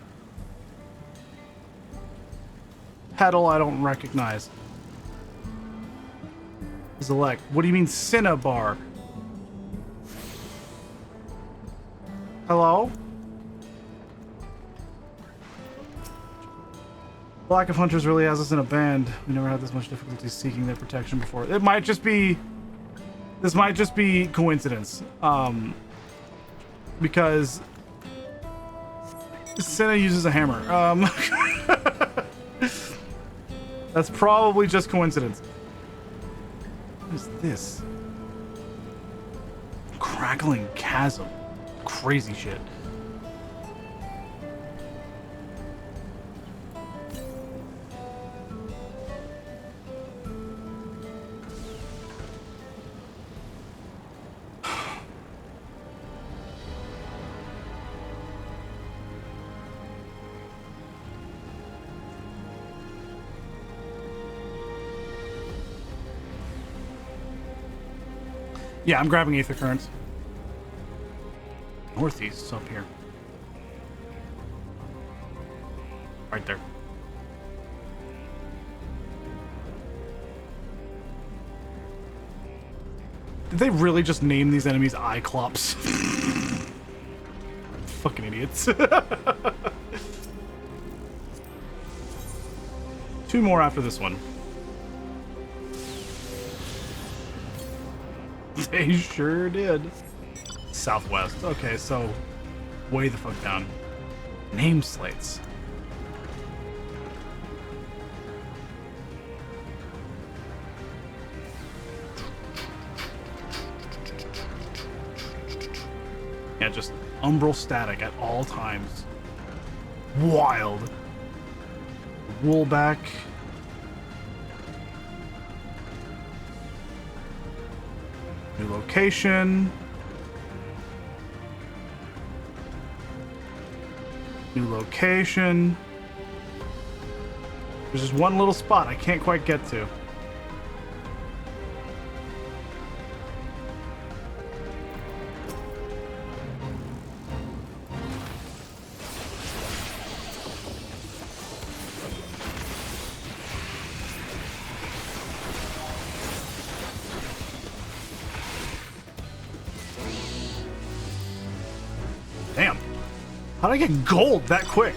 Pedal I don't recognize. Select. What do you mean Cinnabar? Hello? Black of Hunters really has us in a band. We never had this much difficulty seeking their protection before. It might just be... This might just be coincidence. Because... Cinna uses a hammer. That's probably just coincidence. What is this? Crackling chasm. Crazy shit. Yeah, I'm grabbing Aether Currents. Northeast up here. Right there. Did they really just name these enemies Iclops? Fucking idiots. 2 more after this one. They sure did. Southwest. Okay, so way the fuck down. Name slates. Yeah, just umbral static at all times. Wild. Woolback. New location. New location. There's just one little spot I can't quite get to. Damn. How'd I get gold that quick?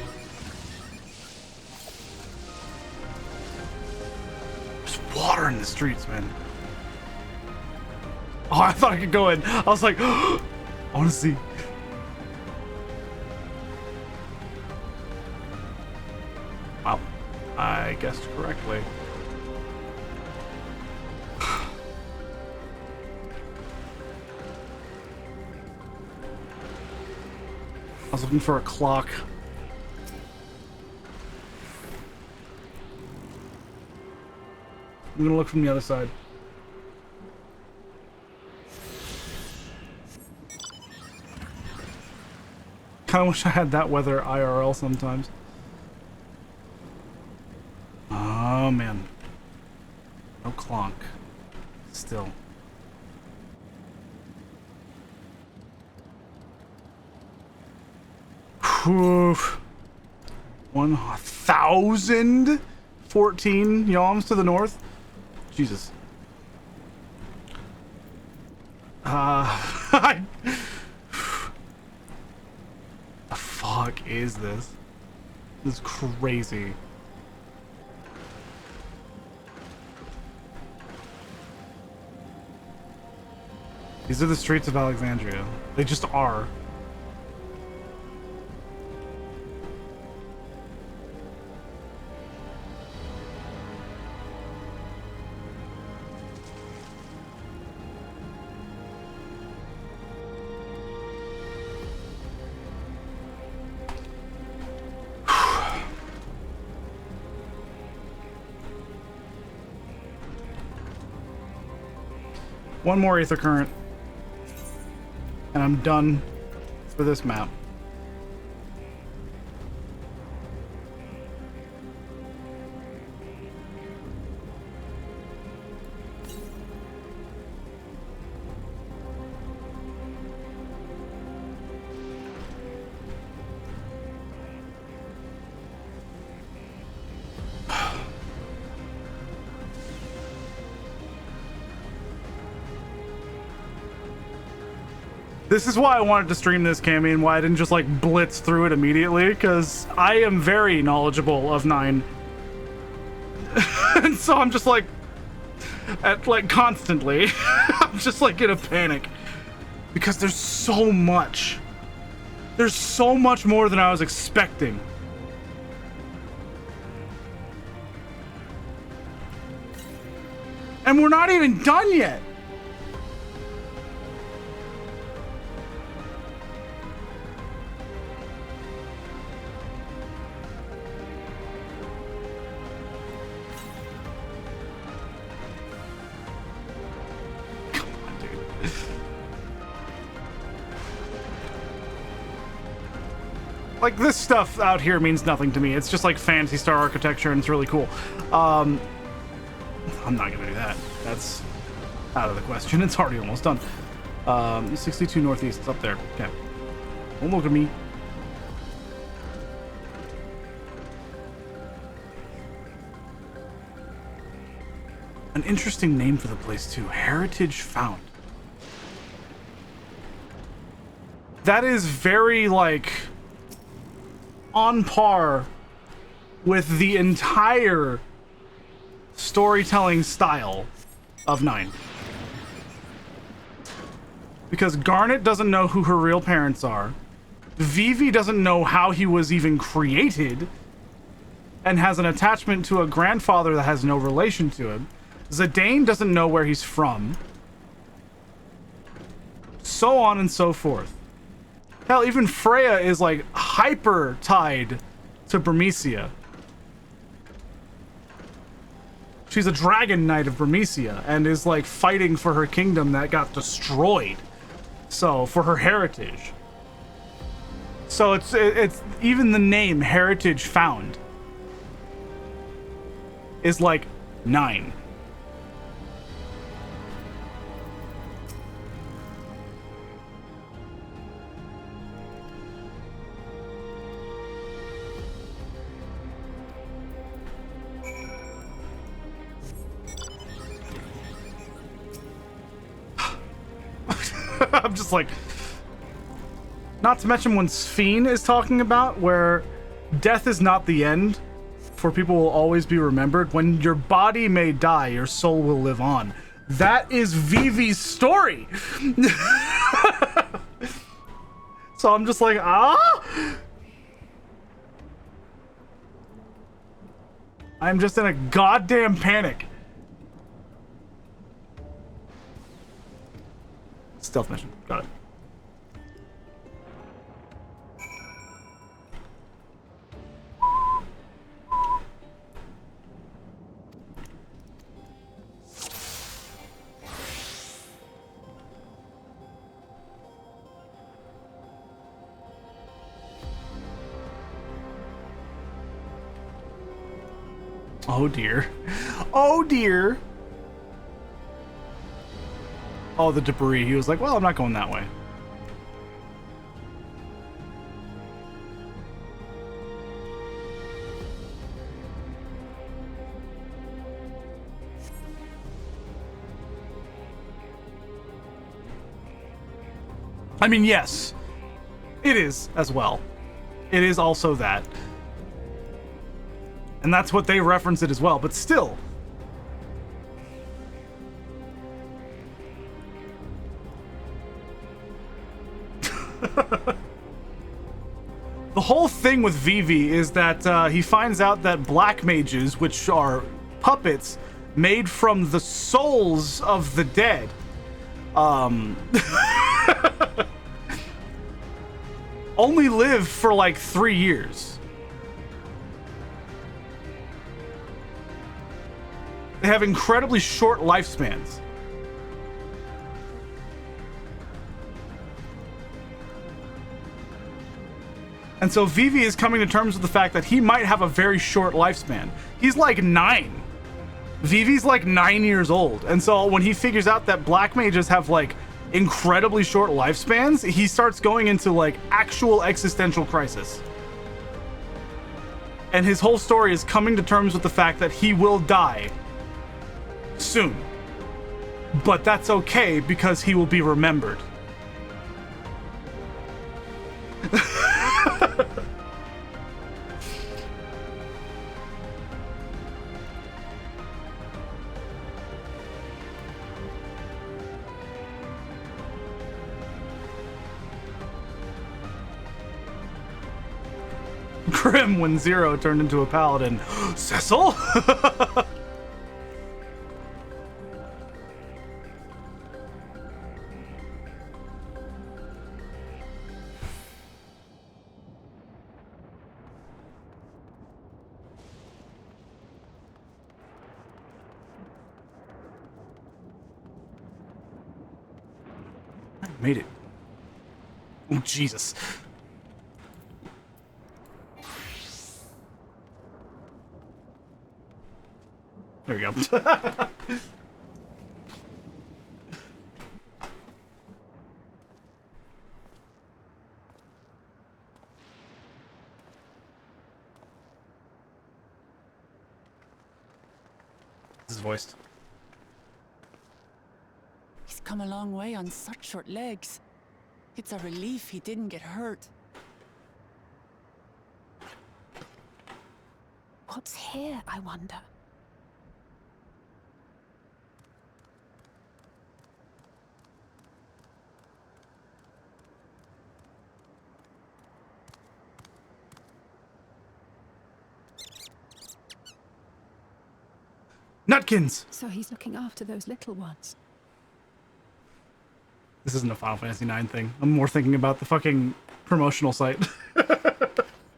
There's water in the streets, man. Oh, I thought I could go in. I was like, I want to see. Wow. I guessed correctly. was looking for a clock. I'm gonna look from the other side. Kinda wish I had that weather IRL sometimes. Oh man. No clonk. Still. Oof. 1,014 yalms to the north. Jesus. The fuck is this? This is crazy. These are the streets of Alexandria. They just are. One more ether current, and I'm done for this map. This is why I wanted to stream this, Cammy, and why I didn't just like blitz through it immediately, because I am very knowledgeable of 9. And so I'm just like, constantly, I'm just like in a panic. Because there's so much. There's so much more than I was expecting. And we're not even done yet. Like, this stuff out here means nothing to me. It's just like Phantasy Star architecture, and it's really cool. I'm not gonna do that. That's out of the question. It's already almost done. 62 Northeast is up there. Okay. Don't look at me. An interesting name for the place, too. Heritage Found. That is very, like, on par with the entire storytelling style of 9. Because Garnet doesn't know who her real parents are. Vivi doesn't know how he was even created and has an attachment to a grandfather that has no relation to him. Zidane doesn't know where he's from. So on and so forth. Hell, even Freya is like hyper tied to Burmecia. She's a dragon knight of Burmecia and is like fighting for her kingdom that got destroyed. So, for her heritage. So it's even the name Heritage Found is like 9. I'm just like, not to mention when Sphene is talking about where death is not the end, for people will always be remembered. When your body may die, your soul will live on. That is Vivi's story. So I'm just like, I'm just in a goddamn panic. Stealth mission. Got it. Oh dear. Oh dear. Oh, the debris. He was like, well, I'm not going that way. I mean, yes, it is as well. It is also that. And that's what they reference it as well, but still. The whole thing with Vivi is that he finds out that black mages, which are puppets made from the souls of the dead, only live for like 3 years. They have incredibly short lifespans. And so Vivi is coming to terms with the fact that he might have a very short lifespan. He's like 9. Vivi's like 9 years old. And so when he figures out that black mages have like incredibly short lifespans, he starts going into like actual existential crisis. And his whole story is coming to terms with the fact that he will die soon. But that's okay because he will be remembered. Grim when Zero turned into a paladin. Cecil? I made it. Oh, Jesus. There we go. This is voiced. He's come a long way on such short legs. It's a relief he didn't get hurt. What's here, I wonder? Nutkins! So he's looking after those little ones. This isn't a Final Fantasy IX thing. I'm more thinking about the fucking promotional site.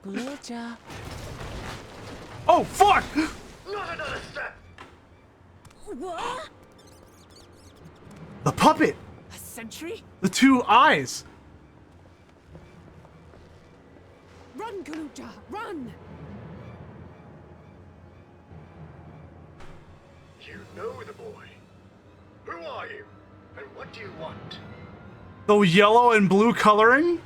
Gluja. Oh, fuck! Not another step! What? The puppet! A sentry? The 2 eyes! Run, Gluja, run! You know the boy. Who are you? And what do you want? The yellow and blue coloring?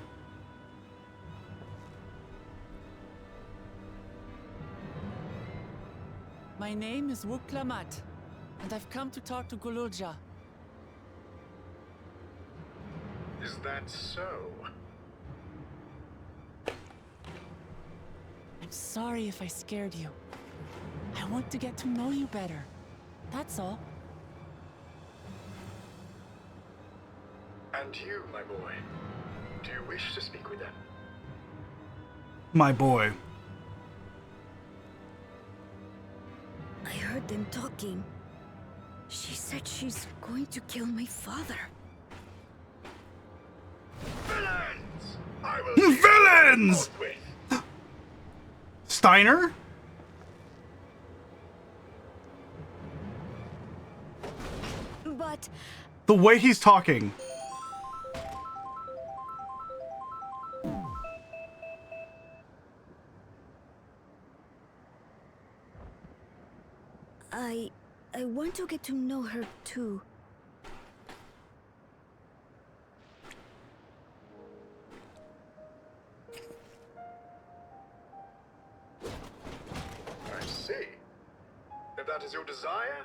My name is Wuklamat, and I've come to talk to Guluja. Is that so? I'm sorry if I scared you. I want to get to know you better. That's all. And you, my boy. Do you wish to speak with them? My boy. I heard them talking. She said she's going to kill my father. Villains! I will Villains! forthwith. Steiner? But The way he's talking. want to get to know her too. I see. If that is your desire,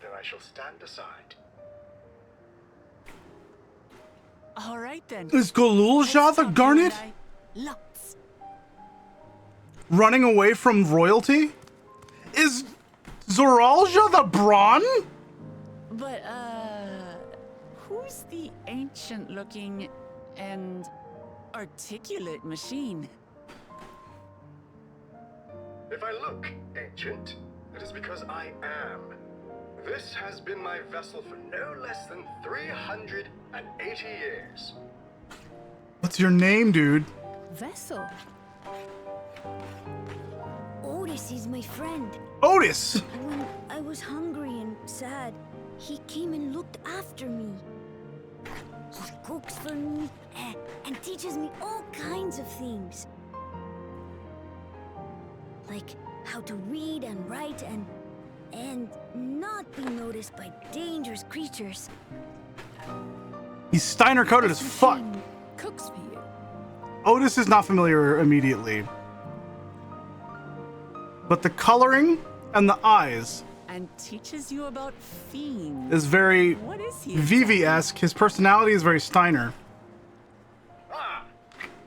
then I shall stand aside. All right then. Is Golulja the Garnet Lots. running away from royalty? Is Zoralja the Brawn? But, who's the ancient-looking and articulate machine? If I look ancient, it is because I am. This has been my vessel for no less than 380 years. What's your name, dude? Vessel? Otis is my friend. Otis! When I was hungry and sad, he came and looked after me. He cooks for me and teaches me all kinds of things. Like how to read and write and not be noticed by dangerous creatures. He's Steiner coded as fuck. Cooks for you. Otis is not familiar immediately. But the coloring and the eyes And teaches you about fiends. is very What is he? Vivi-esque. His personality is very Steiner. Ah,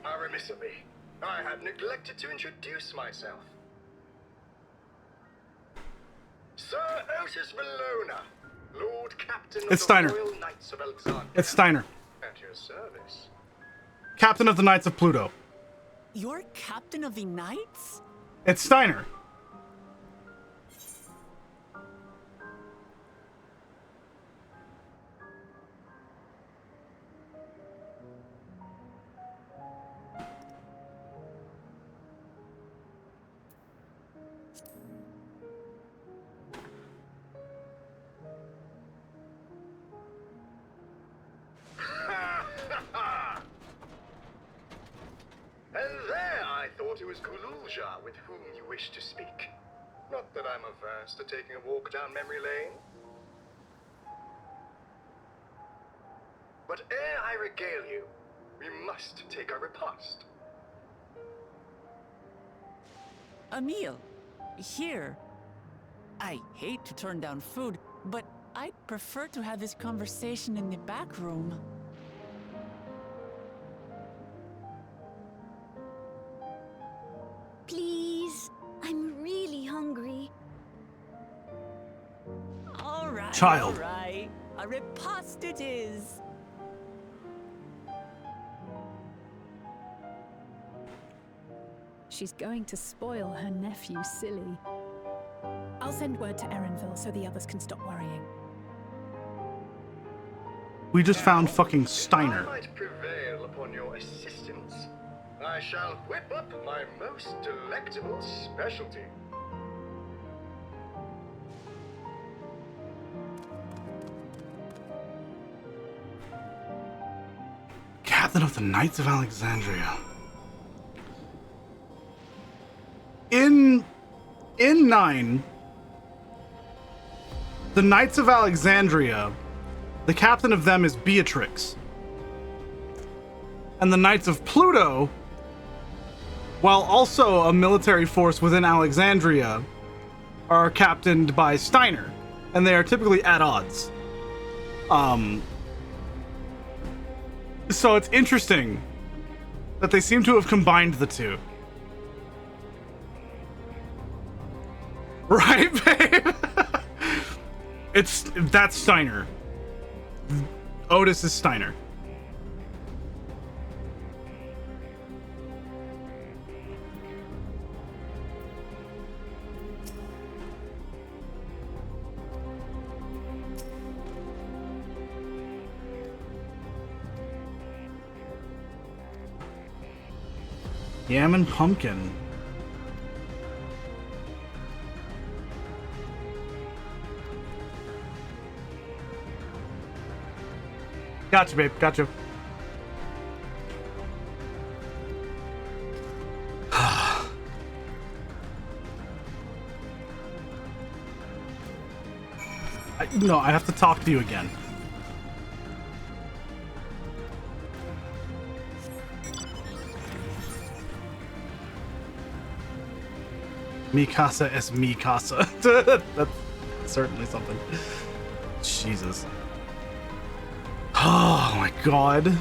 how remiss of me. I had neglected to introduce myself. Sir Otis Valona, Lord Captain of It's the Steiner. Royal Knights of Alexandria. It's Steiner. At your service. Captain of the Knights of Pluto. You're captain of the knights? It's Steiner. And there I thought it was Golulja with whom you wished to speak. Not that I'm averse to taking a walk down memory lane. But ere I regale you, we must take our repast. A meal. Here. I hate to turn down food, but I'd prefer to have this conversation in the back room. Please, I'm really hungry. All right. Child. All right. A repast it is. She's going to spoil her nephew silly. I'll send word to Erenville so the others can stop worrying. We just found fucking Steiner. If I might prevail upon your assistance, I shall whip up my most delectable specialty. Captain of the Knights of Alexandria. In 9, the Knights of Alexandria, the captain of them is Beatrix. And the Knights of Pluto, while also a military force within Alexandria, are captained by Steiner, and they are typically at odds. So it's interesting that they seem to have combined the two. Right, babe? That's Steiner. Otis is Steiner. Yam and pumpkin. Gotcha, babe. Gotcha. No, I have to talk to you again. Mi casa es mi casa. That's certainly something. Jesus. Oh my god.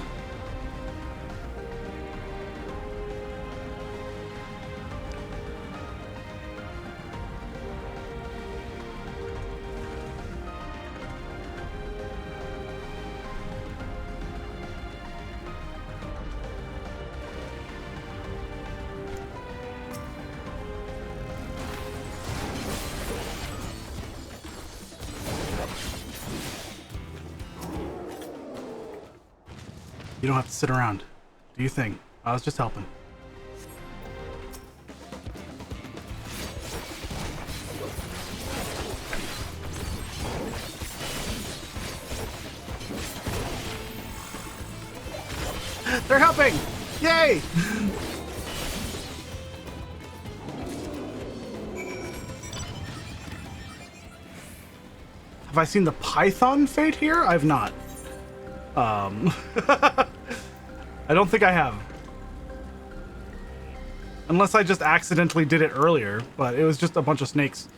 You don't have to sit around. Do you think? I was just helping. They're helping! Yay! Have I seen the Python fate here? I've not. I don't think I have. Unless I just accidentally did it earlier, but it was just a bunch of snakes.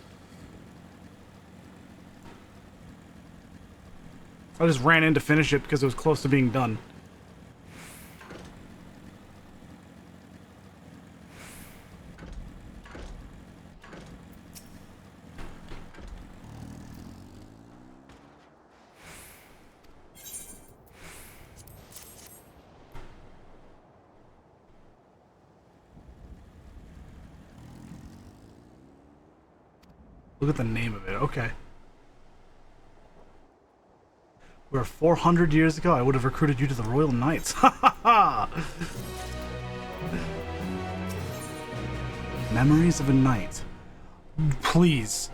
I just ran in to finish it because it was close to being done. Look at the name of it. Okay. Where 400 years ago, I would have recruited you to the Royal Knights. Ha ha ha! Memories of a Knight. Please.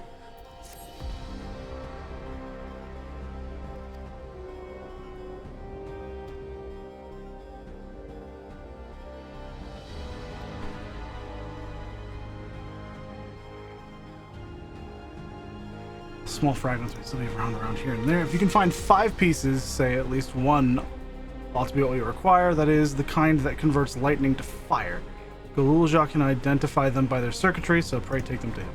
Small fragments may still be around here and there. If you can find 5 pieces, say at least one ought to be all you require. That is the kind that converts lightning to fire. Galulja can identify them by their circuitry, so pray take them to him.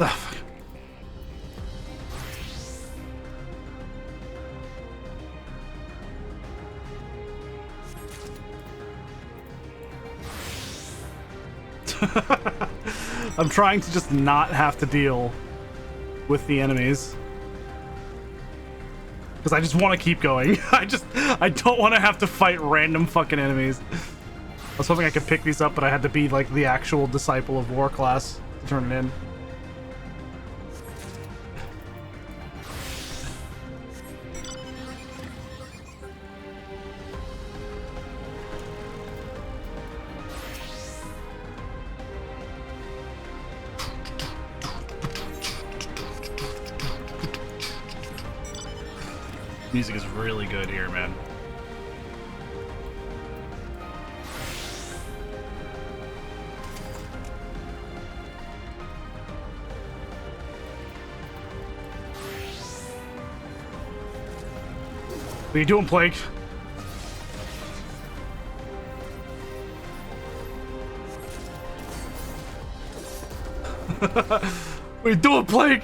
Ugh. I'm trying to just not have to deal with the enemies. Because I just want to keep going. I don't want to have to fight random fucking enemies. I was hoping I could pick these up, but I had to be like the actual Disciple of War class to turn it in. Music is really good here, man. What are you doing, Plague? What are you doing, Plague?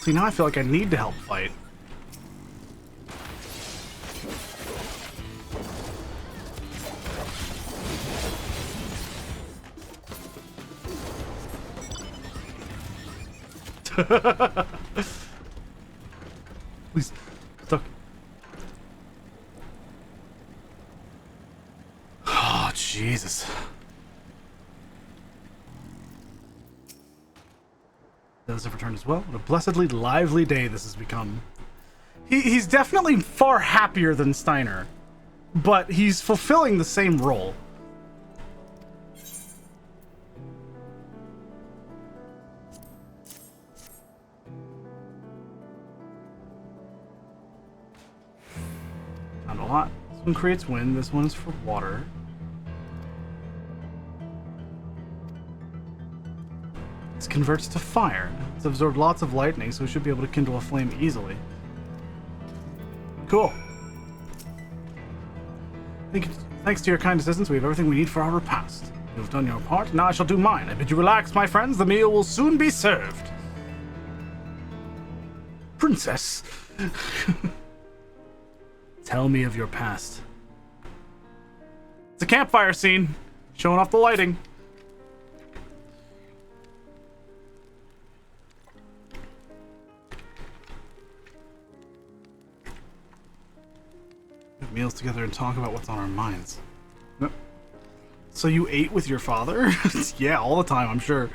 See, now I feel like I need to help fight. Please, stuck. Oh, Jesus. brothers have returned as well. What a blessedly lively day this has become. He's definitely far happier than Steiner, but he's fulfilling the same role. Not a lot. This one creates wind, this one is for water. This converts to fire. It's absorbed lots of lightning, so we should be able to kindle a flame easily. Cool. Thanks to your kind assistance, we have everything we need for our repast. You have done your part, now I shall do mine. I bid you relax, my friends. The meal will soon be served. Princess. Tell me of your past. It's a campfire scene, showing off the lighting. Have meals together and talk about what's on our minds. Nope. So you ate with your father? Yeah, all the time, I'm sure.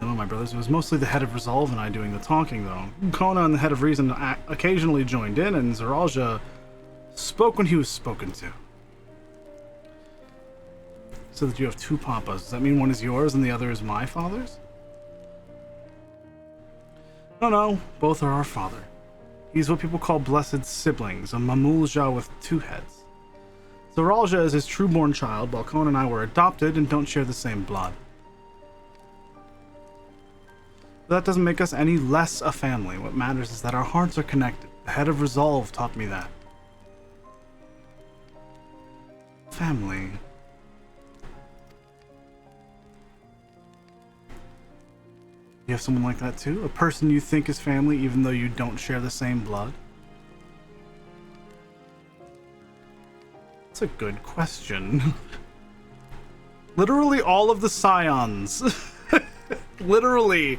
No, my brothers, it was mostly the head of Resolve and I doing the talking, though. Kona and the head of Reason occasionally joined in, and Zaralja spoke when he was spoken to. So that you have two papas. Does that mean one is yours and the other is my father's? No, both are our father. He's what people call blessed siblings, a Mamulja with two heads. Zaralja is his true-born child, while Kona and I were adopted and don't share the same blood. But that doesn't make us any less a family. What matters is that our hearts are connected. The head of Resolve taught me that. Family. You have someone like that too? A person you think is family even though you don't share the same blood? That's a good question. Literally all of the scions. Literally.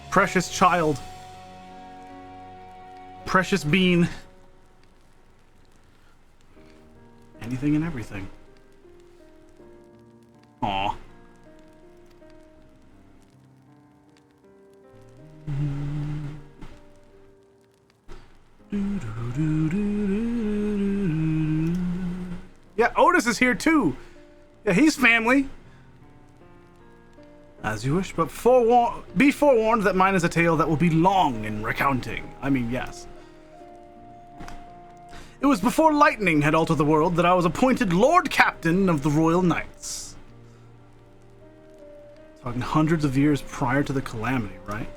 Precious child. Precious bean. Anything and everything. Aw. Yeah, Otis is here too. Yeah, he's family. As you wish, but be forewarned that mine is a tale that will be long in recounting. I mean, yes. It was before lightning had altered the world that I was appointed Lord Captain of the Royal Knights. Talking hundreds of years prior to the calamity, right?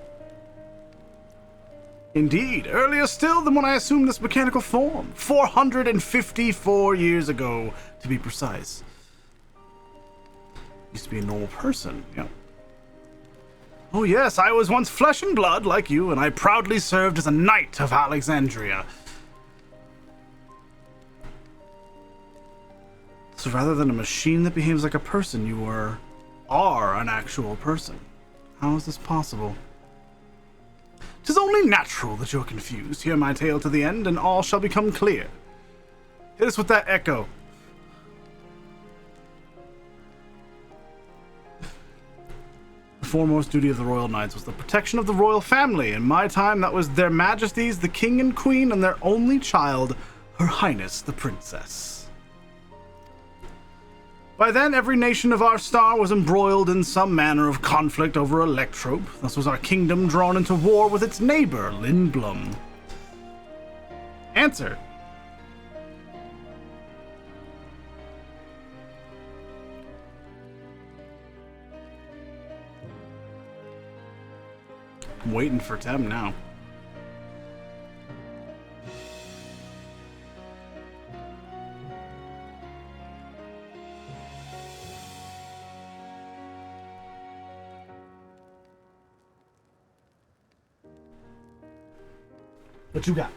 Indeed, earlier still than when I assumed this mechanical form. 454 years ago, to be precise. Used to be a normal person, yeah. Oh yes, I was once flesh and blood like you, and I proudly served as a knight of Alexandria. So rather than a machine that behaves like a person, you are an actual person. How is this possible? 'Tis only natural that you're confused. Hear my tale to the end, and all shall become clear. Hit us with that echo. The foremost duty of the Royal Knights was the protection of the royal family. In my time, that was their majesties, the king and queen, and their only child, Her Highness the Princess. By then, every nation of our star was embroiled in some manner of conflict over Electrope. Thus was our kingdom drawn into war with its neighbor, Lindblum. Answer. I'm waiting for Tem now. What you got?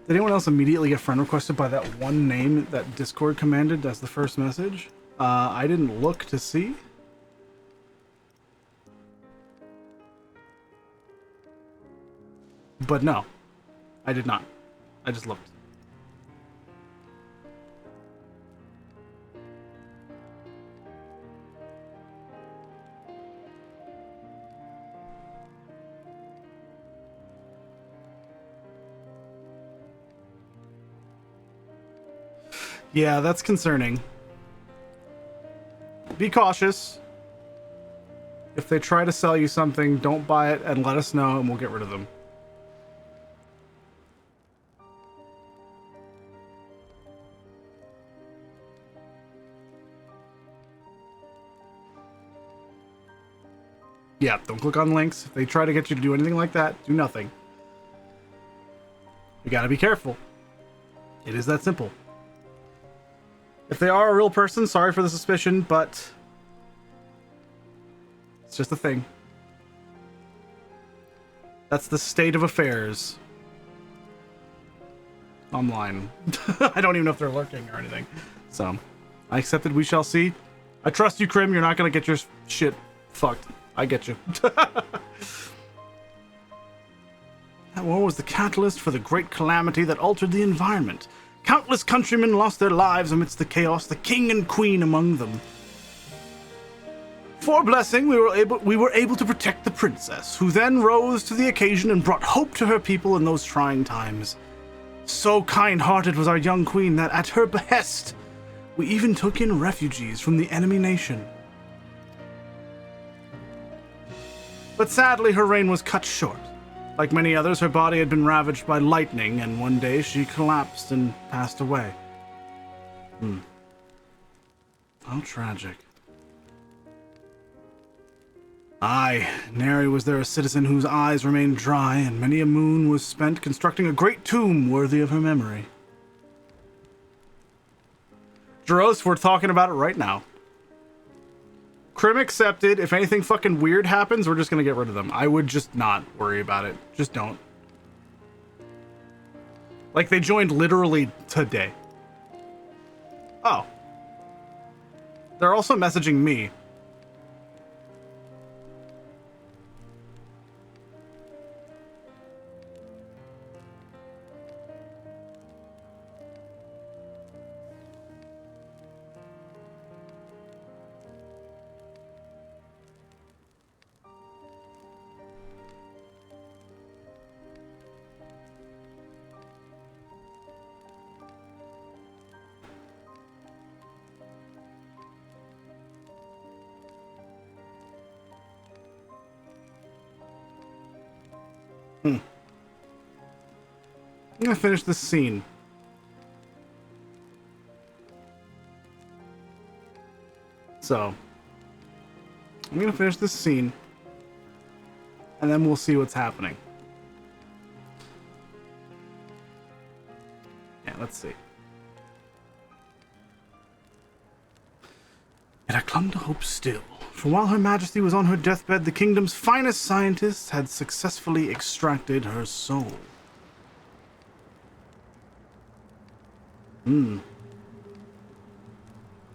Did anyone else immediately get friend requested by that one name that Discord commanded as the first message? I didn't look to see. But no, I did not. I just looked. Yeah, that's concerning. Be cautious. If they try to sell you something, don't buy it and let us know and we'll get rid of them. Yeah, don't click on links. If they try to get you to do anything like that, do nothing. You gotta be careful. It is that simple. If they are a real person, sorry for the suspicion, but it's just a thing. That's the state of affairs. Online. I don't even know if they're lurking or anything. So, I accepted, we shall see. I trust you, Krim. You're not gonna get your shit fucked. I get you. That war was the catalyst for the great calamity that altered the environment. Countless countrymen lost their lives amidst the chaos, the king and queen among them. For blessing, we were able to protect the princess, who then rose to the occasion and brought hope to her people in those trying times. So kind-hearted was our young queen that, at her behest, we even took in refugees from the enemy nation. But sadly, her reign was cut short. Like many others, her body had been ravaged by lightning, and one day she collapsed and passed away. How tragic. Aye, nary was there a citizen whose eyes remained dry, and many a moon was spent constructing a great tomb worthy of her memory. Jaros, we're talking about it right now. Krim accepted. If anything fucking weird happens, we're just gonna get rid of them. I would just not worry about it. Just don't. Like, they joined literally today. Oh. They're also messaging me. I'm gonna finish this scene. So, I'm gonna finish this scene, and then we'll see what's happening. Yeah, let's see. Yet I clung to hope still, for while Her Majesty was on her deathbed, the kingdom's finest scientists had successfully extracted her soul.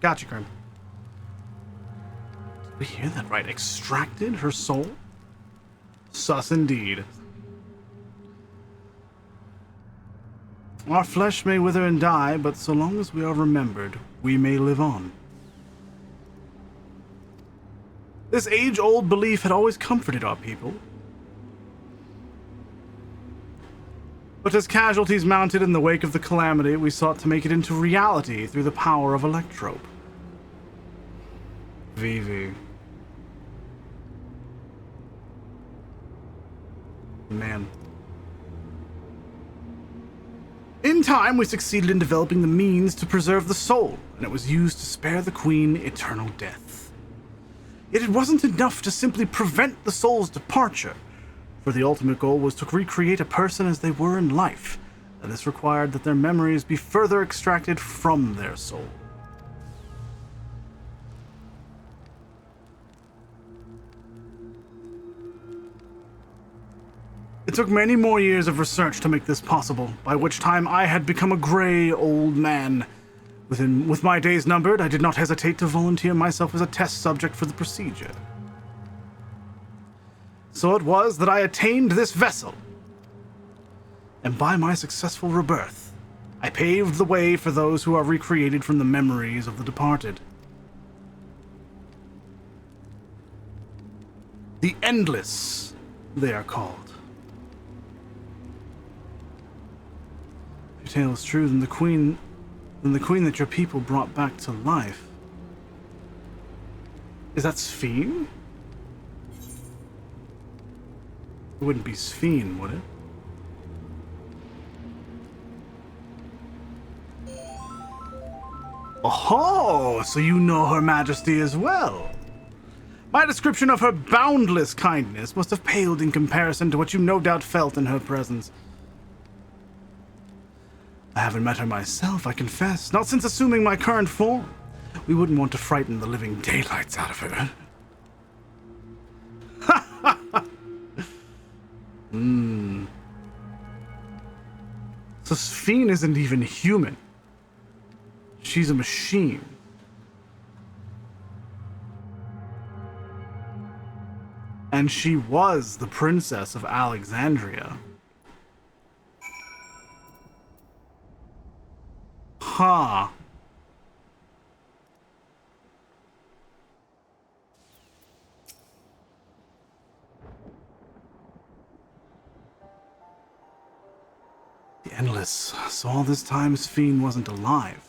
Gotcha, Krim. Did we hear that right? Extracted her soul? Sus indeed. Our flesh may wither and die, but so long as we are remembered, we may live on. This age-old belief had always comforted our people. But as casualties mounted in the wake of the calamity, we sought to make it into reality through the power of Electrope. VV. Man. In time, we succeeded in developing the means to preserve the soul, and it was used to spare the Queen eternal death. Yet it wasn't enough to simply prevent the soul's departure, for the ultimate goal was to recreate a person as they were in life, and this required that their memories be further extracted from their soul. It took many more years of research to make this possible, by which time I had become a gray old man. With my days numbered, I did not hesitate to volunteer myself as a test subject for the procedure. So it was that I attained this vessel. And by my successful rebirth, I paved the way for those who are recreated from the memories of the departed. The Endless, they are called. If your tale is true, then the queen that your people brought back to life. Is that Sphene? It wouldn't be Sphene, would it? Oh, so you know Her Majesty as well. My description of her boundless kindness must have paled in comparison to what you no doubt felt in her presence. I haven't met her myself, I confess, not since assuming my current form. We wouldn't want to frighten the living daylights out of her. So Sphene isn't even human. She's a machine. And she was the Princess of Alexandria. Huh. The Endless. So all this time Sphene wasn't alive.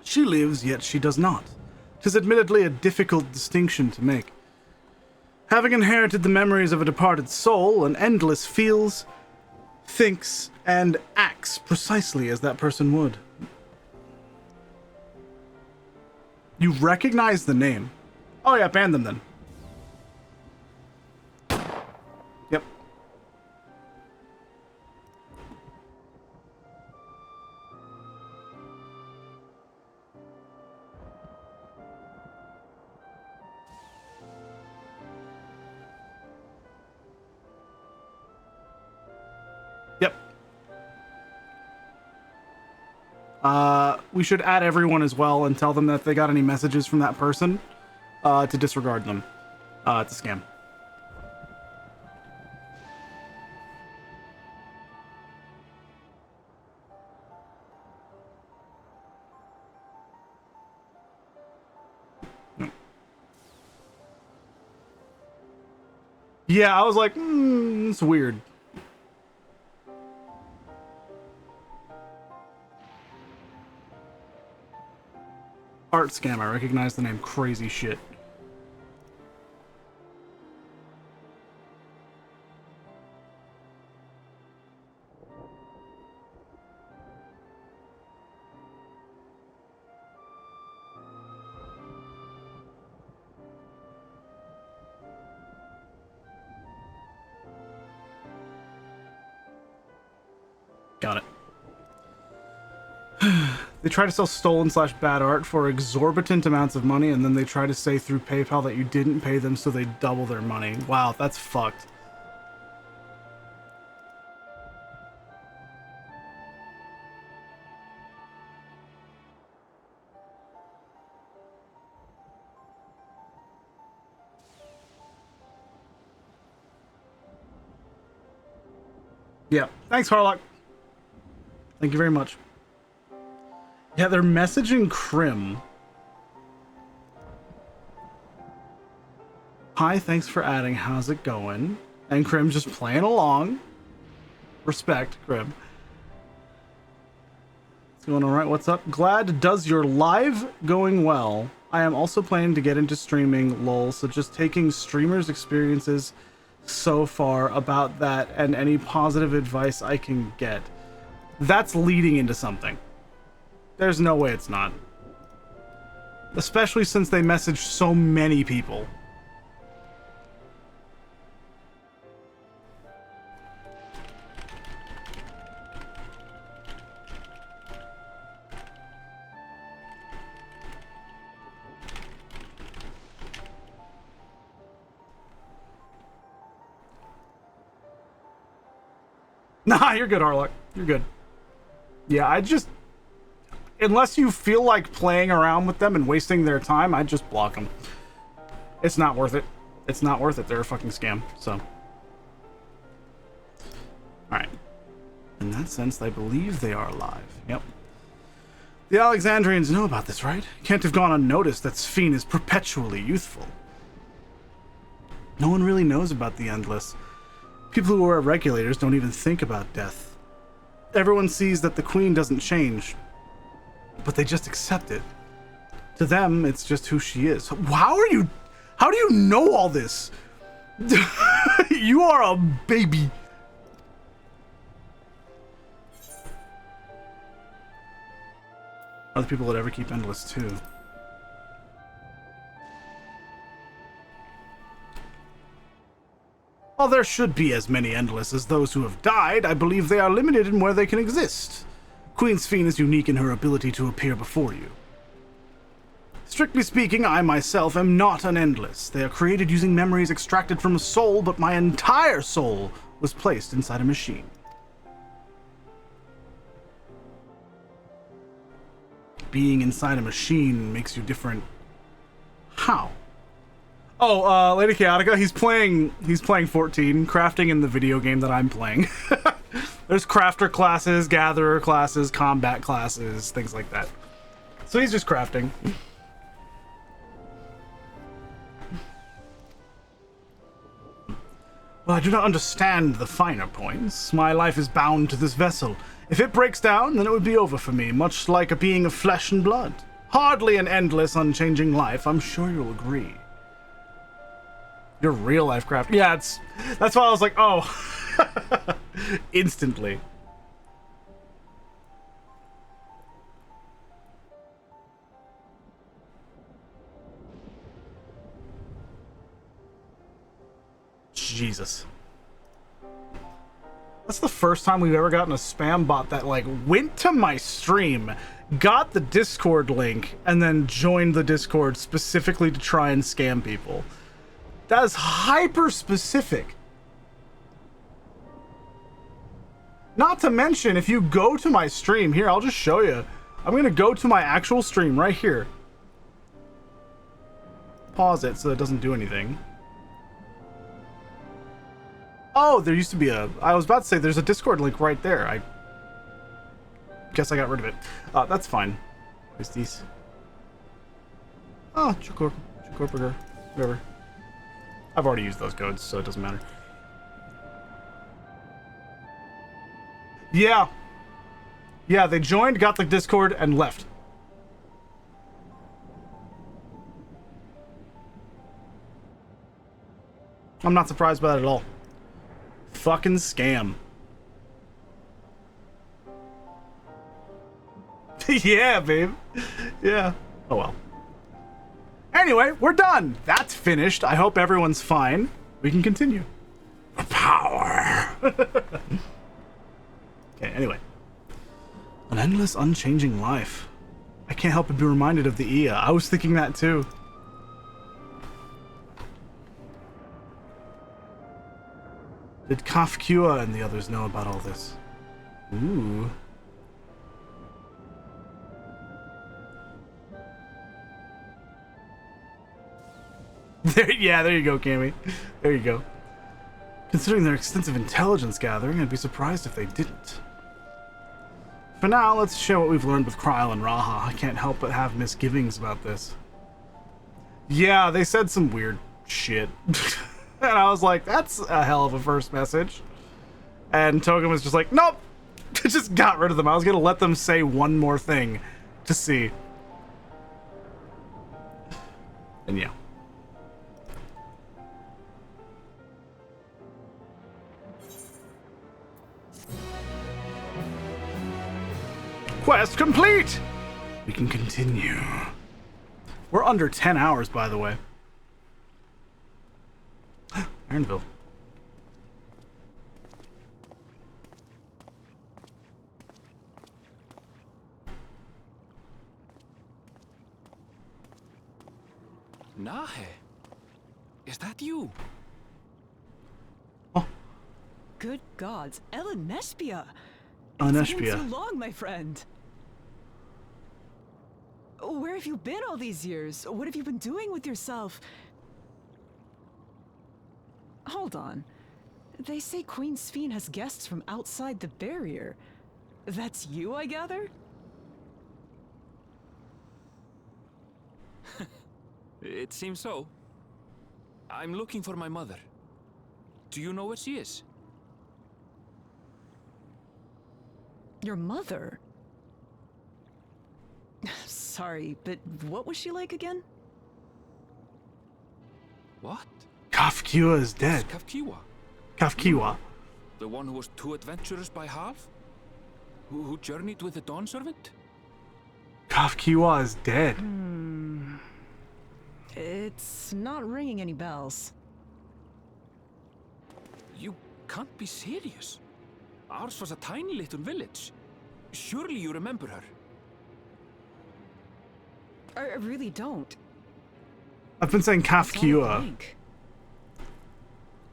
She lives, yet she does not. 'Tis admittedly a difficult distinction to make. Having inherited the memories of a departed soul, an Endless feels, thinks, and acts precisely as that person would. You recognize the name. Oh yeah, ban them then. Yep. Yep. We should add everyone as well and tell them that if they got any messages from that person, to disregard them. It's a scam. No. Yeah, I was like, it's weird. Art scam, I recognize the name. Crazy shit. Got it. They try to sell stolen/bad art for exorbitant amounts of money, and then they try to say through PayPal that you didn't pay them, so they double their money. Wow, that's fucked. Yeah, thanks, Harlock. Thank you very much. Yeah, they're messaging Krim. Hi, thanks for adding. How's it going? And Krim just playing along. Respect, Krim. It's going alright. What's up? Glad does your live going well. I am also planning to get into streaming, lol, so just taking streamers' experiences so far about that and any positive advice I can get. That's leading into something. There's no way it's not. Especially since they messaged so many people. Nah, you're good, Harlock. You're good. Yeah, I just... Unless you feel like playing around with them and wasting their time, I'd just block them. It's not worth it. It's not worth it. They're a fucking scam, so... Alright. In that sense, I believe they are alive. Yep. The Alexandrians know about this, right? Can't have gone unnoticed that Sphene is perpetually youthful. No one really knows about the Endless. People who are regulators don't even think about death. Everyone sees that the Queen doesn't change, but they just accept it. To them, it's just who she is. How do you know all this? You are a baby. Other people would ever keep Endless too. While there should be as many Endless as those who have died, I believe they are limited in where they can exist. Queen Sphene is unique in her ability to appear before you. Strictly speaking, I myself am not an Endless. They are created using memories extracted from a soul, but my entire soul was placed inside a machine. Being inside a machine makes you different. How? Oh, Lady Chaotica, he's playing 14, crafting in the video game that I'm playing. There's crafter classes, gatherer classes, combat classes, things like that. So he's just crafting. Well, I do not understand the finer points. My life is bound to this vessel. If it breaks down, then it would be over for me, much like a being of flesh and blood. Hardly an endless, unchanging life, I'm sure you'll agree. Your real life craft. Yeah, that's why I was like, oh. Instantly. Jesus. That's the first time we've ever gotten a spam bot that like went to my stream, got the Discord link, and then joined the Discord specifically to try and scam people. That is hyper specific. Not to mention, if you go to my stream, here, I'll just show you. I'm gonna go to my actual stream right here. Pause it so it doesn't do anything. Oh, there used to be I was about to say there's a Discord link right there. I guess I got rid of it. That's fine. What's these? Oh, Chukorpager, whatever. I've already used those codes, so it doesn't matter. Yeah. Yeah, they joined, got the Discord, and left. I'm not surprised by that at all. Fucking scam. Yeah, babe. Yeah. Oh well. Anyway, we're done. That's finished. I hope everyone's fine. We can continue. Power. Okay, anyway. An endless, unchanging life. I can't help but be reminded of the Ia. I was thinking that too. Did Kafkua and the others know about all this? Ooh. Yeah, there you go, Cammy. There you go. Considering their extensive intelligence gathering, I'd be surprised if they didn't. For now, let's share what we've learned with Kryl and Raha. I can't help but have misgivings about this. Yeah, they said some weird shit. And I was like, that's a hell of a first message. And Togen was just like, nope. Just got rid of them. I was going to let them say one more thing to see. And yeah. Quest complete! We can continue. We're under 10 hours, by the way. Ironville. Nahe, is that you? Oh. Good gods, Ellen Nespia! Nespia. It's been so long, my friend. Where have you been all these years? What have you been doing with yourself? Hold on. They say Queen Sphene has guests from outside the barrier. That's you, I gather? It seems so. I'm looking for my mother. Do you know where she is? Your mother? Sorry, but what was she like again? What? Kafkiwa is dead. Kafkiwa? Kafkiwa. The one who was too adventurous by half? Who journeyed with the Dawn Servant? Kafkiwa is dead. It's not ringing any bells. You can't be serious. Ours was a tiny little village. Surely you remember her. I really don't. I've been saying Kafkiwa. Blank.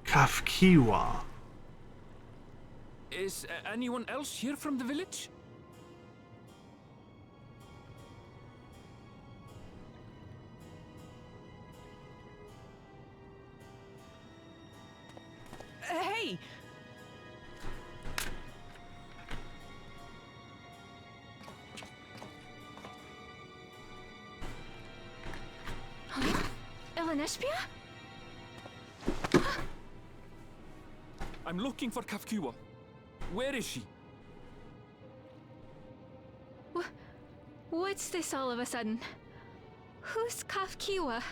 Kafkiwa. Is anyone else here from the village? Hey! Huh? Ellen Nespia? I'm looking for Kafkiwa. Where is she? What's this all of a sudden? Who's Kafkiwa?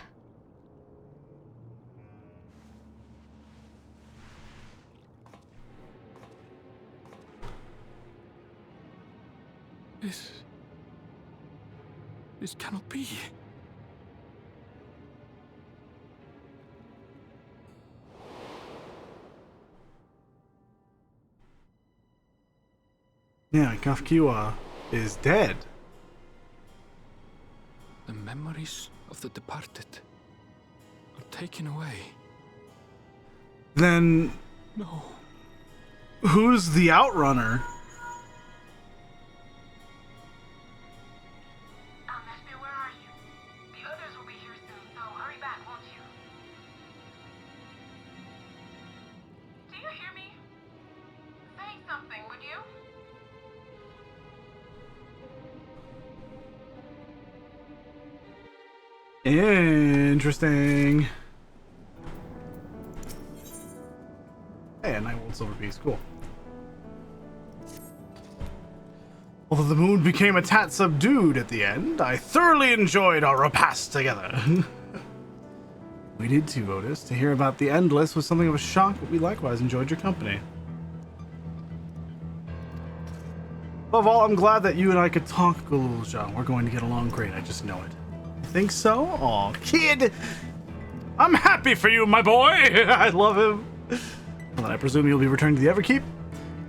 This cannot be. Yeah, Kafkiwa is dead. The memories of the departed are taken away. Then No. who's the outrunner? Nespia, where are you? The others will be here soon, so hurry back, won't you? Do you hear me? Say something, would you? Interesting. Hey, a night old silver piece. Cool. Although the mood became a tad subdued at the end, I thoroughly enjoyed our repast together. We did too, Otis. To hear about the Endless was something of a shock, but we likewise enjoyed your company. Above all, I'm glad that you and I could talk, Gulja. We're going to get along great, I just know it. Think so? Aw, kid! I'm happy for you, my boy! I love him. Well, then I presume you'll be returning to the Everkeep.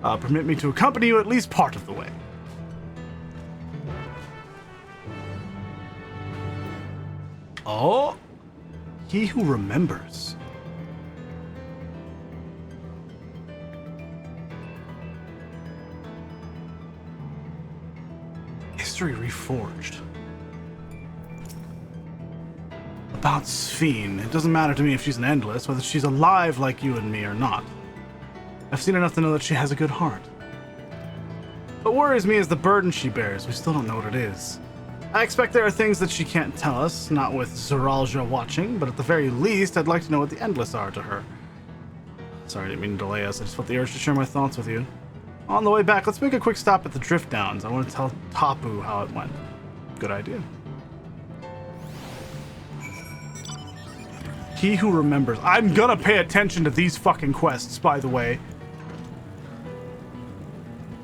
Permit me to accompany you at least part of the way. Oh! He who remembers. History reforged. About Sphene. It doesn't matter to me if she's an Endless, whether she's alive like you and me or not. I've seen enough to know that she has a good heart. What worries me is the burden she bears. We still don't know what it is. I expect there are things that she can't tell us, not with Zoralja watching, but at the very least, I'd like to know what the Endless are to her. Sorry, I didn't mean to delay us. I just felt the urge to share my thoughts with you. On the way back, let's make a quick stop at the Drift Downs. I want to tell Tapu how it went. Good idea. He who remembers. I'm gonna pay attention to these fucking quests, by the way.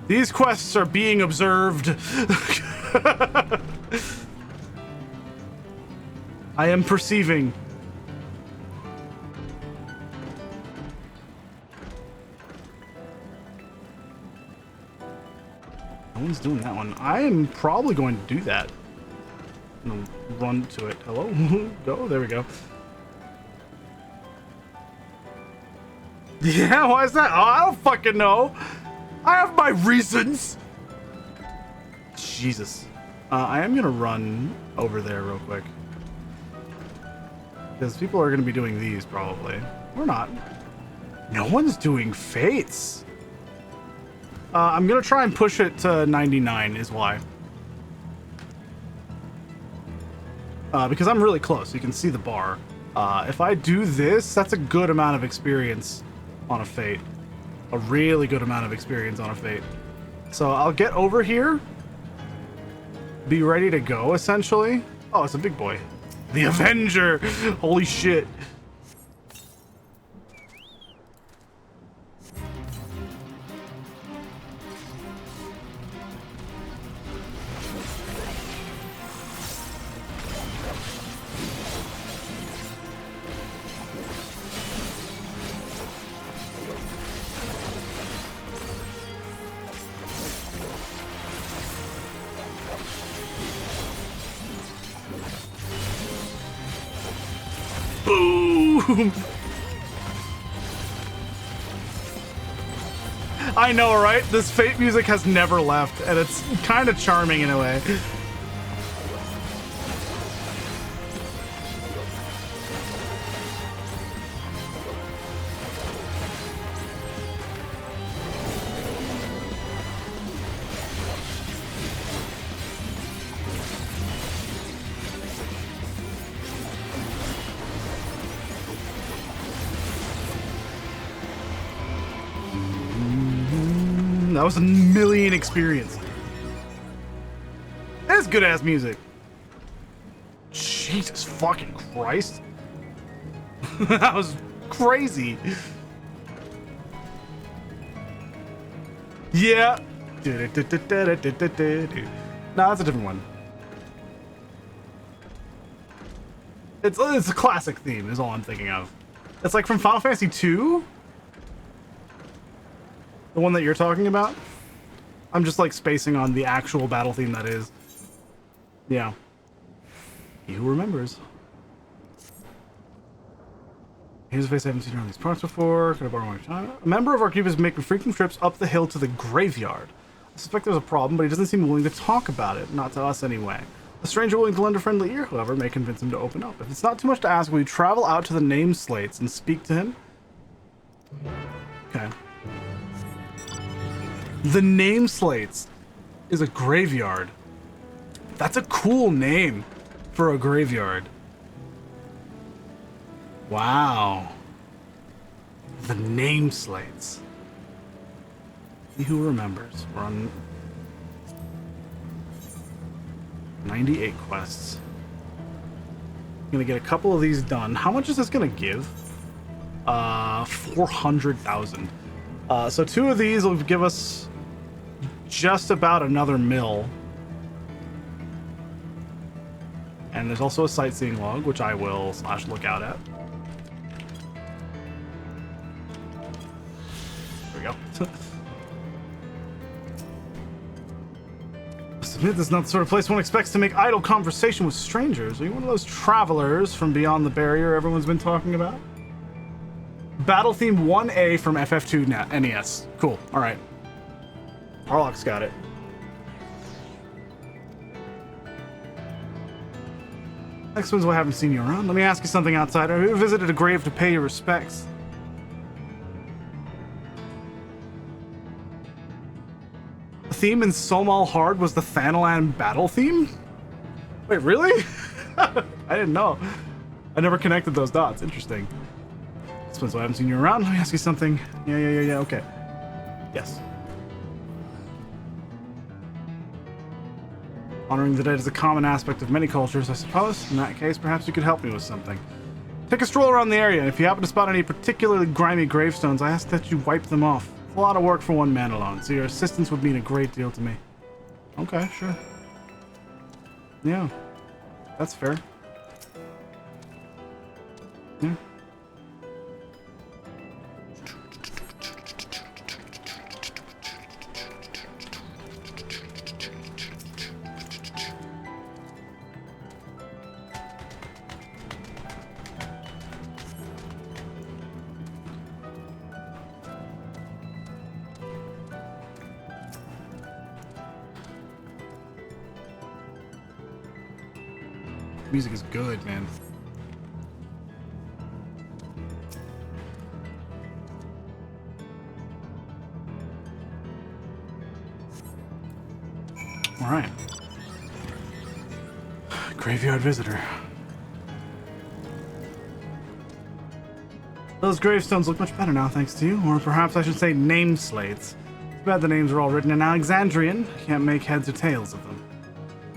These quests are being observed. I am perceiving. No one's doing that one. I am probably going to do that. I'm gonna run to it. Hello? Go. There we go. Yeah, why is that? Oh, I don't fucking know. I have my reasons. Jesus. I am gonna run over there real quick. Because people are gonna be doing these probably. Or not. No one's doing fates. I'm gonna try and push it to 99 is why. Because I'm really close. You can see the bar. If I do this, that's a good amount of experience on a fate. A really good amount of experience on a fate. So I'll get over here. Be ready to go, essentially. Oh, it's a big boy. The Avenger! Holy shit. Boom! I know, right? This Fate music has never left, and it's kind of charming in a way. That was a million experience. That's good ass music. Jesus fucking Christ. That was crazy. Yeah. No, that's a different one. It's a classic theme is all I'm thinking of. It's like from Final Fantasy 2. The one that you're talking about? I'm just like spacing on the actual battle theme that is. Yeah. He who remembers. Here's a face I haven't seen around these parts before. Could I borrow my time? A member of our group is making frequent trips up the hill to the graveyard. I suspect there's a problem, but he doesn't seem willing to talk about it. Not to us anyway. A stranger willing to lend a friendly ear, however, may convince him to open up. If it's not too much to ask, will you travel out to the name slates and speak to him? Okay. The Name Slates is a graveyard. That's a cool name for a graveyard. Wow. The Name Slates. He who remembers. We're on 98 quests. I'm gonna get a couple of these done. How much is this gonna give? 400,000. So 2 of these will give us just about another mill. And there's also a sightseeing log, which I will / look out at. There we go. Submit this is not the sort of place one expects to make idle conversation with strangers. Are you one of those travelers from beyond the barrier everyone's been talking about? Battle theme 1A from FF2 NES. Cool. All right. Harlock's got it. Next one's why I haven't seen you around. Let me ask you something, outsider. Have you visited a grave to pay your respects? The theme in Somal Hard was the Thanalan battle theme? Wait, really? I didn't know. I never connected those dots. Interesting. This one's why I haven't seen you around. Let me ask you something. Yeah, okay. Yes. Honoring the dead is a common aspect of many cultures, I suppose. In that case, perhaps you could help me with something. Take a stroll around the area, and if you happen to spot any particularly grimy gravestones, I ask that you wipe them off. It's a lot of work for one man alone, so your assistance would mean a great deal to me. Okay, sure. Yeah, that's fair. Yeah. Music is good, man. All right. Graveyard visitor. Those gravestones look much better now, thanks to you. Or perhaps I should say name slates. Too bad the names are all written in Alexandrian. Can't make heads or tails of them.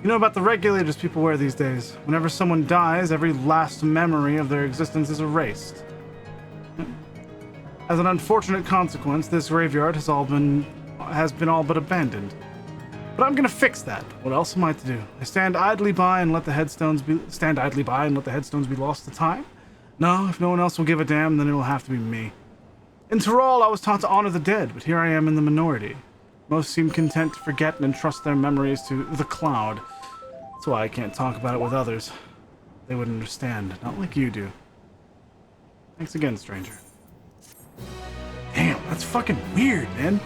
You know about the regulators people wear these days. Whenever someone dies, every last memory of their existence is erased. As an unfortunate consequence, this graveyard has been all but abandoned. But I'm gonna fix that. What else am I to do? I stand idly by and let the headstones be lost to time? No, if no one else will give a damn, then it'll have to be me. In Tyrol, I was taught to honor the dead, but here I am in the minority. Most seem content to forget and entrust their memories to the cloud. That's why I can't talk about it with others. They wouldn't understand, not like you do. Thanks again, stranger. Damn, that's fucking weird, man.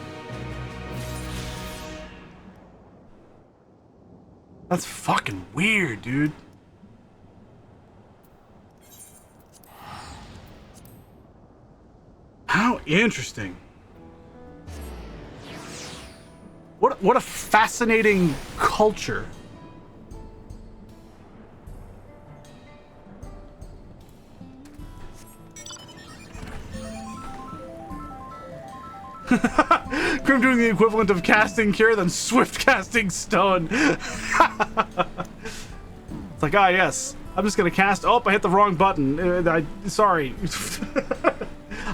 That's fucking weird, dude. How interesting. What a fascinating culture. Grim doing the equivalent of casting cure, then swift casting stone. It's like, ah, yes. I'm just gonna cast. Oh, I hit the wrong button. Sorry.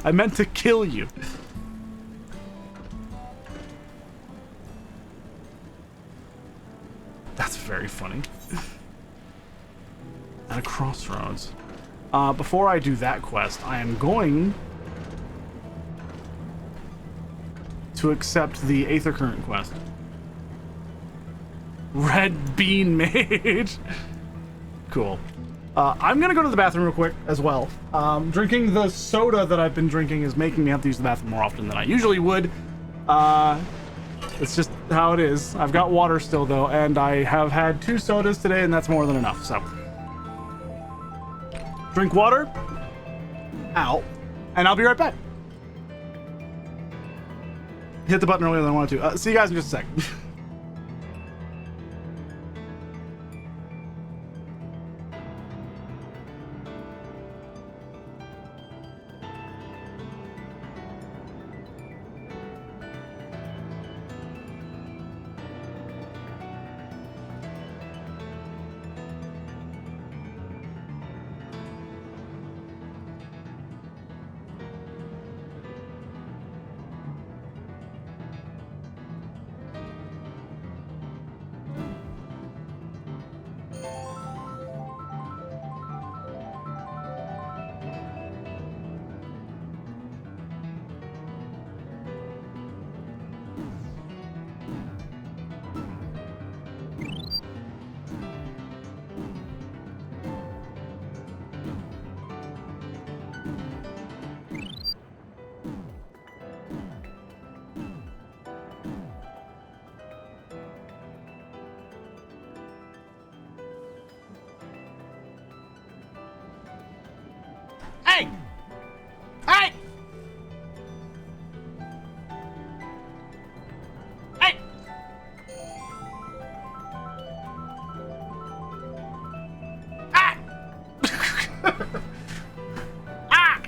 I meant to kill you. That's very funny. At a crossroads. Before I do that quest, I am going to accept the Aether Current quest. Red Bean Mage. Cool. I'm gonna go to the bathroom real quick as well. Drinking the soda that I've been drinking is making me have to use the bathroom more often than I usually would. It's just how it is. I've got water still though, and I have had 2 sodas today, and that's more than enough, so. Drink water. Ow. And I'll be right back. Hit the button earlier than I wanted to. See you guys in just a sec. Hey! Hey! Hey! Ah! Ah!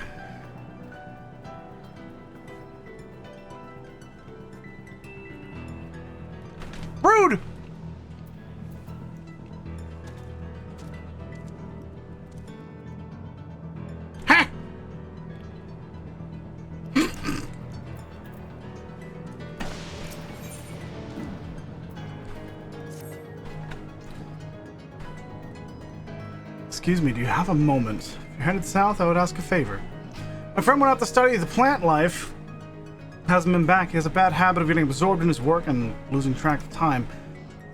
Rude! Excuse me, do you have a moment? If you're headed south, I would ask a favor. My friend went out to study the plant life. Hasn't been back. He has a bad habit of getting absorbed in his work and losing track of time.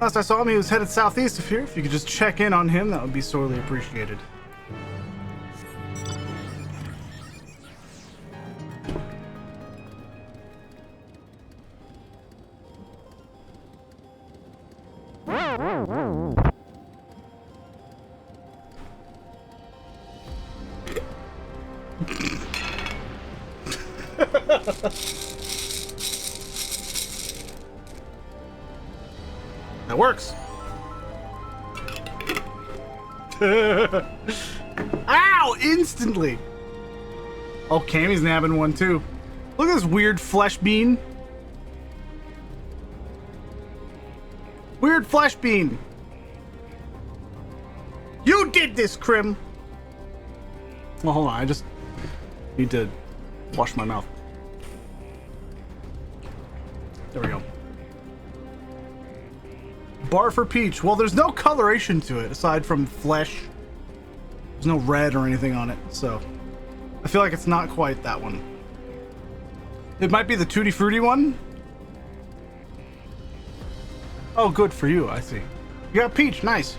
Last I saw him, he was headed southeast of here. If you could just check in on him, that would be sorely appreciated. That works. Ow! Instantly. Oh, Cammy's nabbing one too. Look at this weird flesh bean. Weird flesh bean. You did this, Krim. Well, hold on. I just need to wash my mouth. There we go. Bar for peach. Well, there's no coloration to it aside from flesh. There's no red or anything on it, so I feel like it's not quite that one. It might be the Tutti Frutti one. Oh, good for you. I see. You got peach. Nice.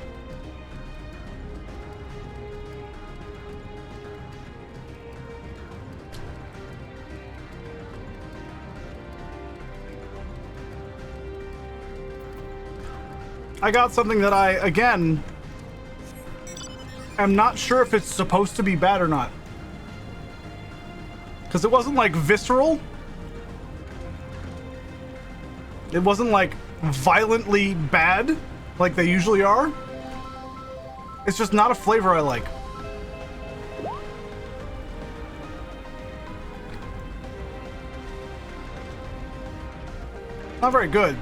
I got something that I, again, am not sure if it's supposed to be bad or not. Because it wasn't, like, visceral. It wasn't, like, violently bad, like they usually are. It's just not a flavor I like. Not very good.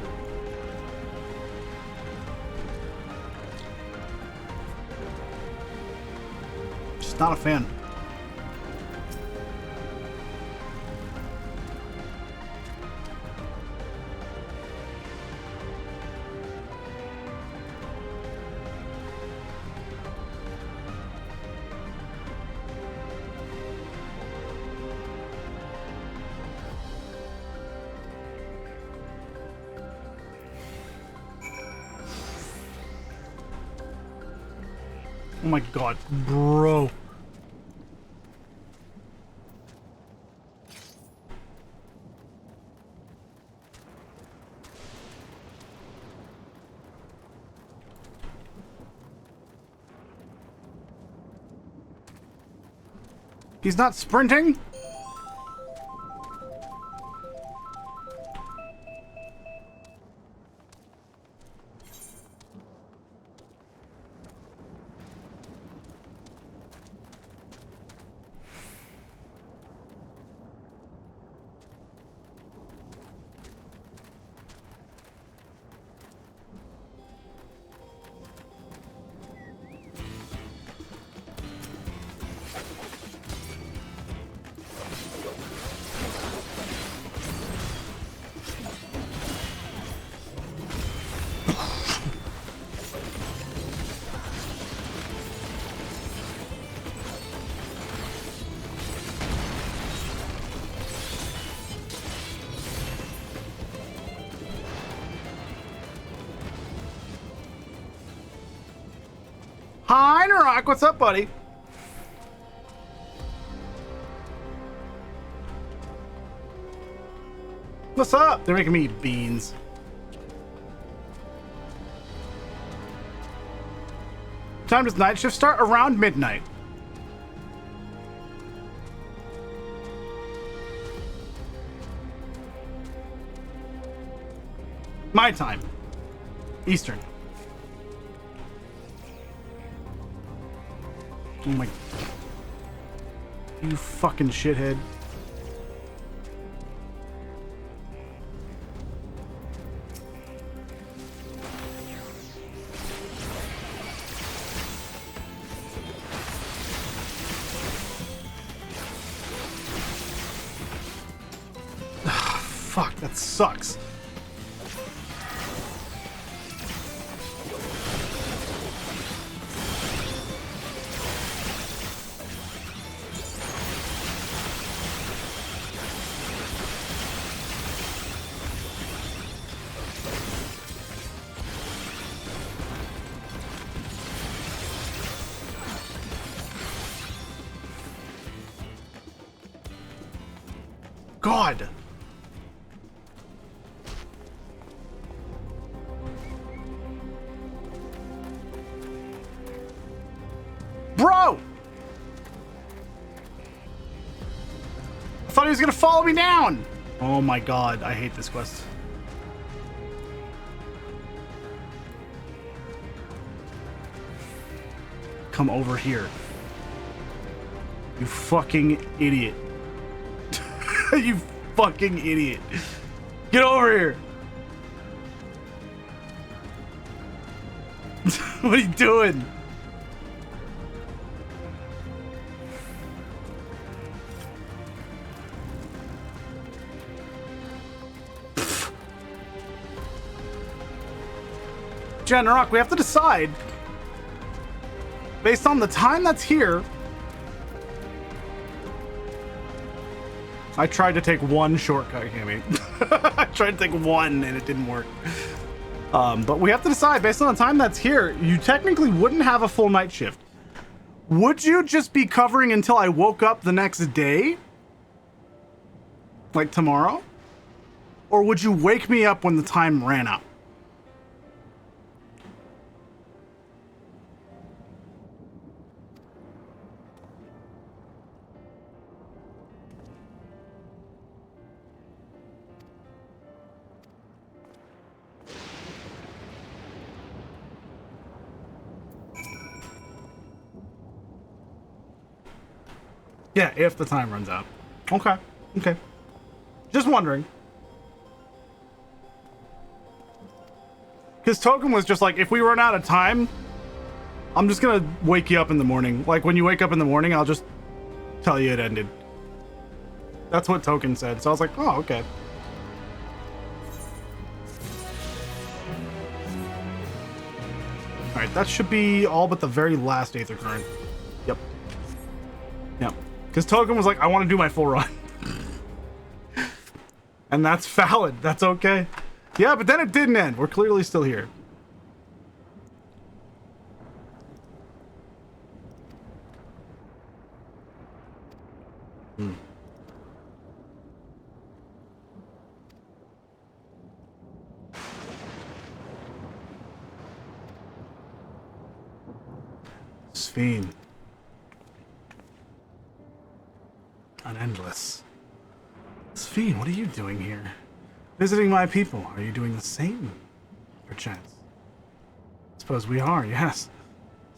Just not a fan. Oh my god, bro. He's not sprinting? Hi, Narok, what's up, buddy? What's up? They're making me eat beans. Time does night shift start? Around midnight. My time. Eastern. Oh my... You fucking shithead. Fuck, that sucks. God. Bro! I thought thought he was gonna follow me down. Oh my god, I hate this quest. Come over here. You fucking idiot. You fucking idiot. Get over here. What are you doing? Jen Rock, we have to decide based on the time that's here. I tried to take one shortcut, Cammy. I tried to take one and it didn't work. But we have to decide based on the time that's here. You technically wouldn't have a full night shift. Would you just be covering until I woke up the next day? Like tomorrow? Or would you wake me up when the time ran out? Yeah, if the time runs out. Okay. Okay. Just wondering. Because Token was just like, if we run out of time, I'm just gonna wake you up in the morning. Like, when you wake up in the morning, I'll just tell you it ended. That's what Token said. So I was like, oh, okay. Alright, that should be all but the very last Aether Current. Yep. Yep. Because Token was like, I want to do my full run. And that's valid. That's okay. Yeah, but then it didn't end. We're clearly still here. Sphene. An endless. Sphene, what are you doing here? Visiting my people. Are you doing the same? Perchance. Suppose we are, yes.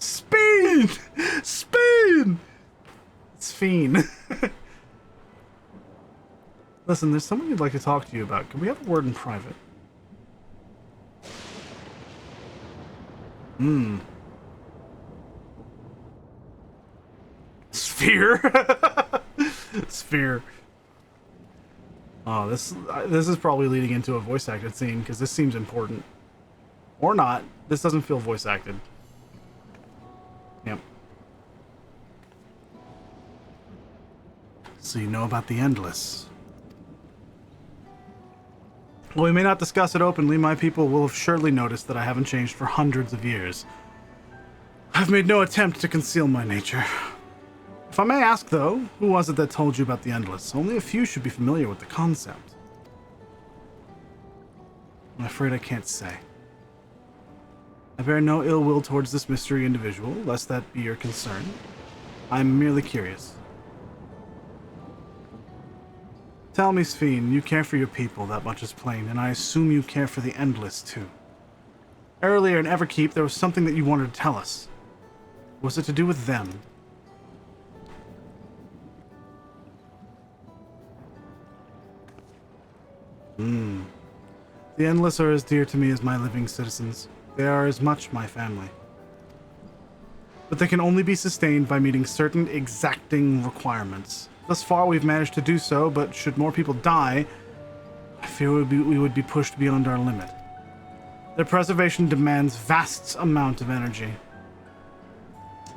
Sphene! Sphene! Sphene. Listen, there's someone you'd like to talk to you about. Can we have a word in private? Sphere. Sphere. Oh, this is probably leading into a voice acted scene because this seems important. Or not. This doesn't feel voice acted. Yep. So you know about the Endless. While we may not discuss it openly, my people will have surely noticed that I haven't changed for hundreds of years. I've made no attempt to conceal my nature. If I may ask, though, who was it that told you about the Endless? Only a few should be familiar with the concept. I'm afraid I can't say. I bear no ill will towards this mystery individual, lest that be your concern. I'm merely curious. Tell me, Sphene, you care for your people, that much is plain, and I assume you care for the Endless, too. Earlier in Everkeep, there was something that you wanted to tell us. Was it to do with them? The Endless are as dear to me as my living citizens. They are as much my family. But they can only be sustained by meeting certain exacting requirements. Thus far, we've managed to do so, but should more people die, I fear we would be pushed beyond our limit. Their preservation demands vast amount of energy.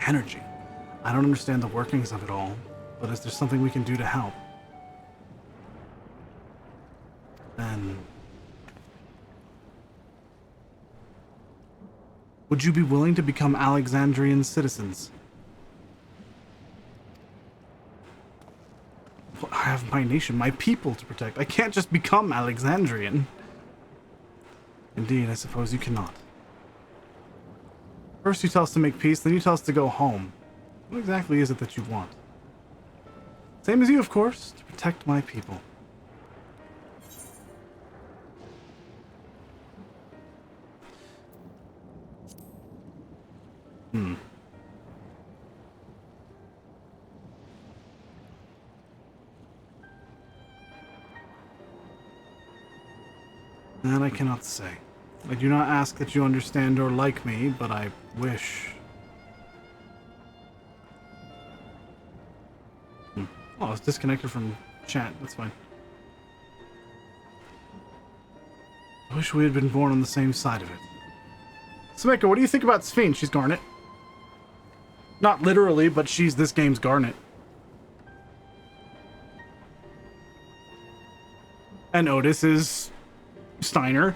Energy? I don't understand the workings of it all, but is there something we can do to help? Then... would you be willing to become Alexandrian citizens? Well, I have my nation, my people to protect. I can't just become Alexandrian. Indeed, I suppose you cannot. First you tell us to make peace, then you tell us to go home. What exactly is it that you want? Same as you, of course, to protect my people. That I cannot say. I do not ask that you understand or like me, but I wish. Oh, I was disconnected from chat. That's fine. I wish we had been born on the same side of it. Samika, what do you think about Sphene? She's Garnet. Not literally, but she's this game's Garnet. And Otis is Steiner.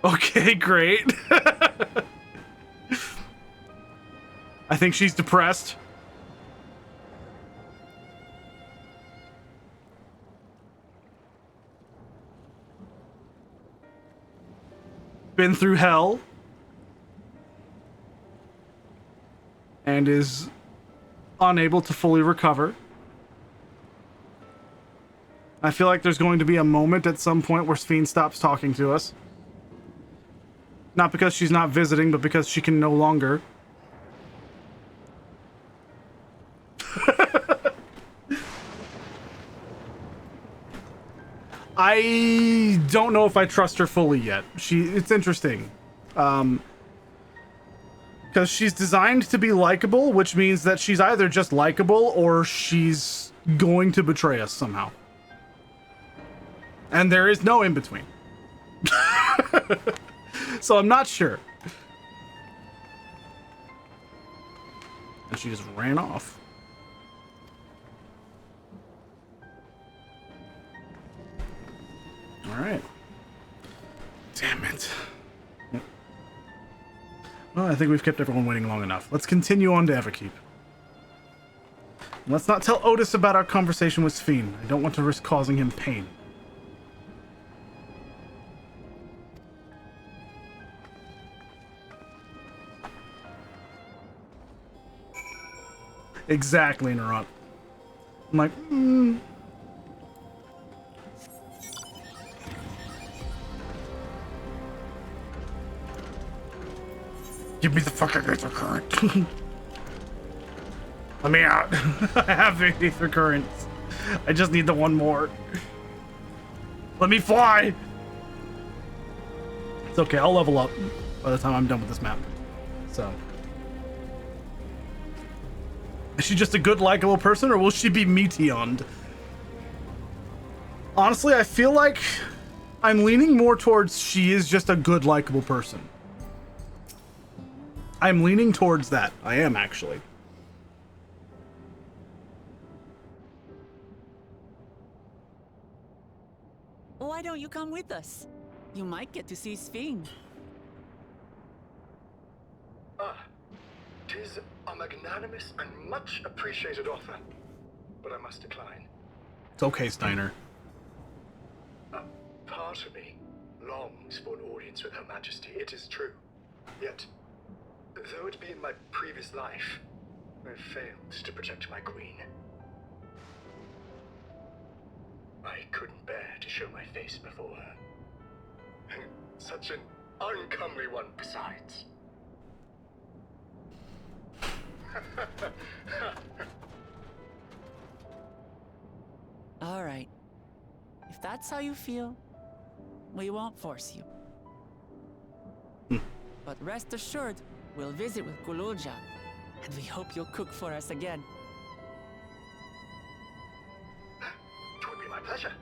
Okay, great. I think she's depressed. Been through hell. And is unable to fully recover. I feel like there's going to be a moment at some point where Sphene stops talking to us. Not because she's not visiting, but because she can no longer. I don't know if I trust her fully yet. It's interesting. Because she's designed to be likable, which means that she's either just likable or she's going to betray us somehow. And there is no in between. So I'm not sure. And she just ran off. Alright. Damn it. Yep. Well, I think we've kept everyone waiting long enough. Let's continue on to Everkeep. Let's not tell Otis about our conversation with Sphene. I don't want to risk causing him pain. Exactly, Narut. I'm like, Give me the fucking ether current. Let me out. I have ether currents. I just need the one more. Let me fly. It's okay, I'll level up by the time I'm done with this map. So. Is she just a good, likable person, or will she be Meteoned? Honestly, I feel like I'm leaning more towards she is just a good, likable person. I'm leaning towards that. I am, actually. Why don't you come with us? You might get to see Sphene. Tis a magnanimous and much appreciated offer, but I must decline. It's okay, Steiner. Part of me longs for an audience with Her Majesty, it is true. Yet, though it be in my previous life, I failed to protect my queen. I couldn't bear to show my face before her. And such an uncomely one besides. All right. If that's how you feel, we won't force you. But rest assured, we'll visit with Kululja, and we hope you'll cook for us again. It would be my pleasure.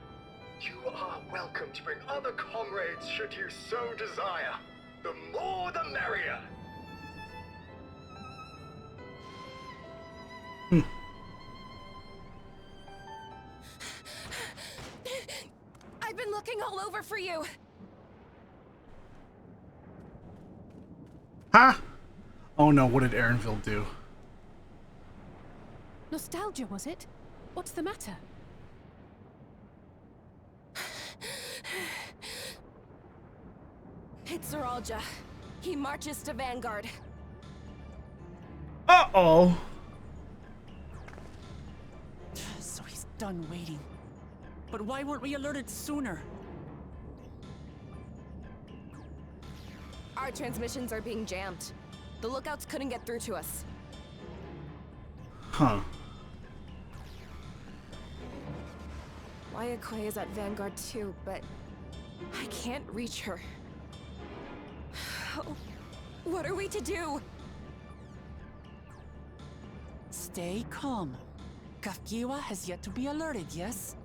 You are welcome to bring other comrades should you so desire. The more the merrier. I've been looking all over for you. Huh? Oh no, what did Erinville do? Nostalgia, was it? What's the matter? It's Zoralja. He marches to Vanguard. Uh-oh. So he's done waiting. But why weren't we alerted sooner? Our transmissions are being jammed. The lookouts couldn't get through to us. Huh. Wayakwe is at Vanguard too, but I can't reach her. What are we to do? Stay calm. Kafkiwa has yet to be alerted, yes?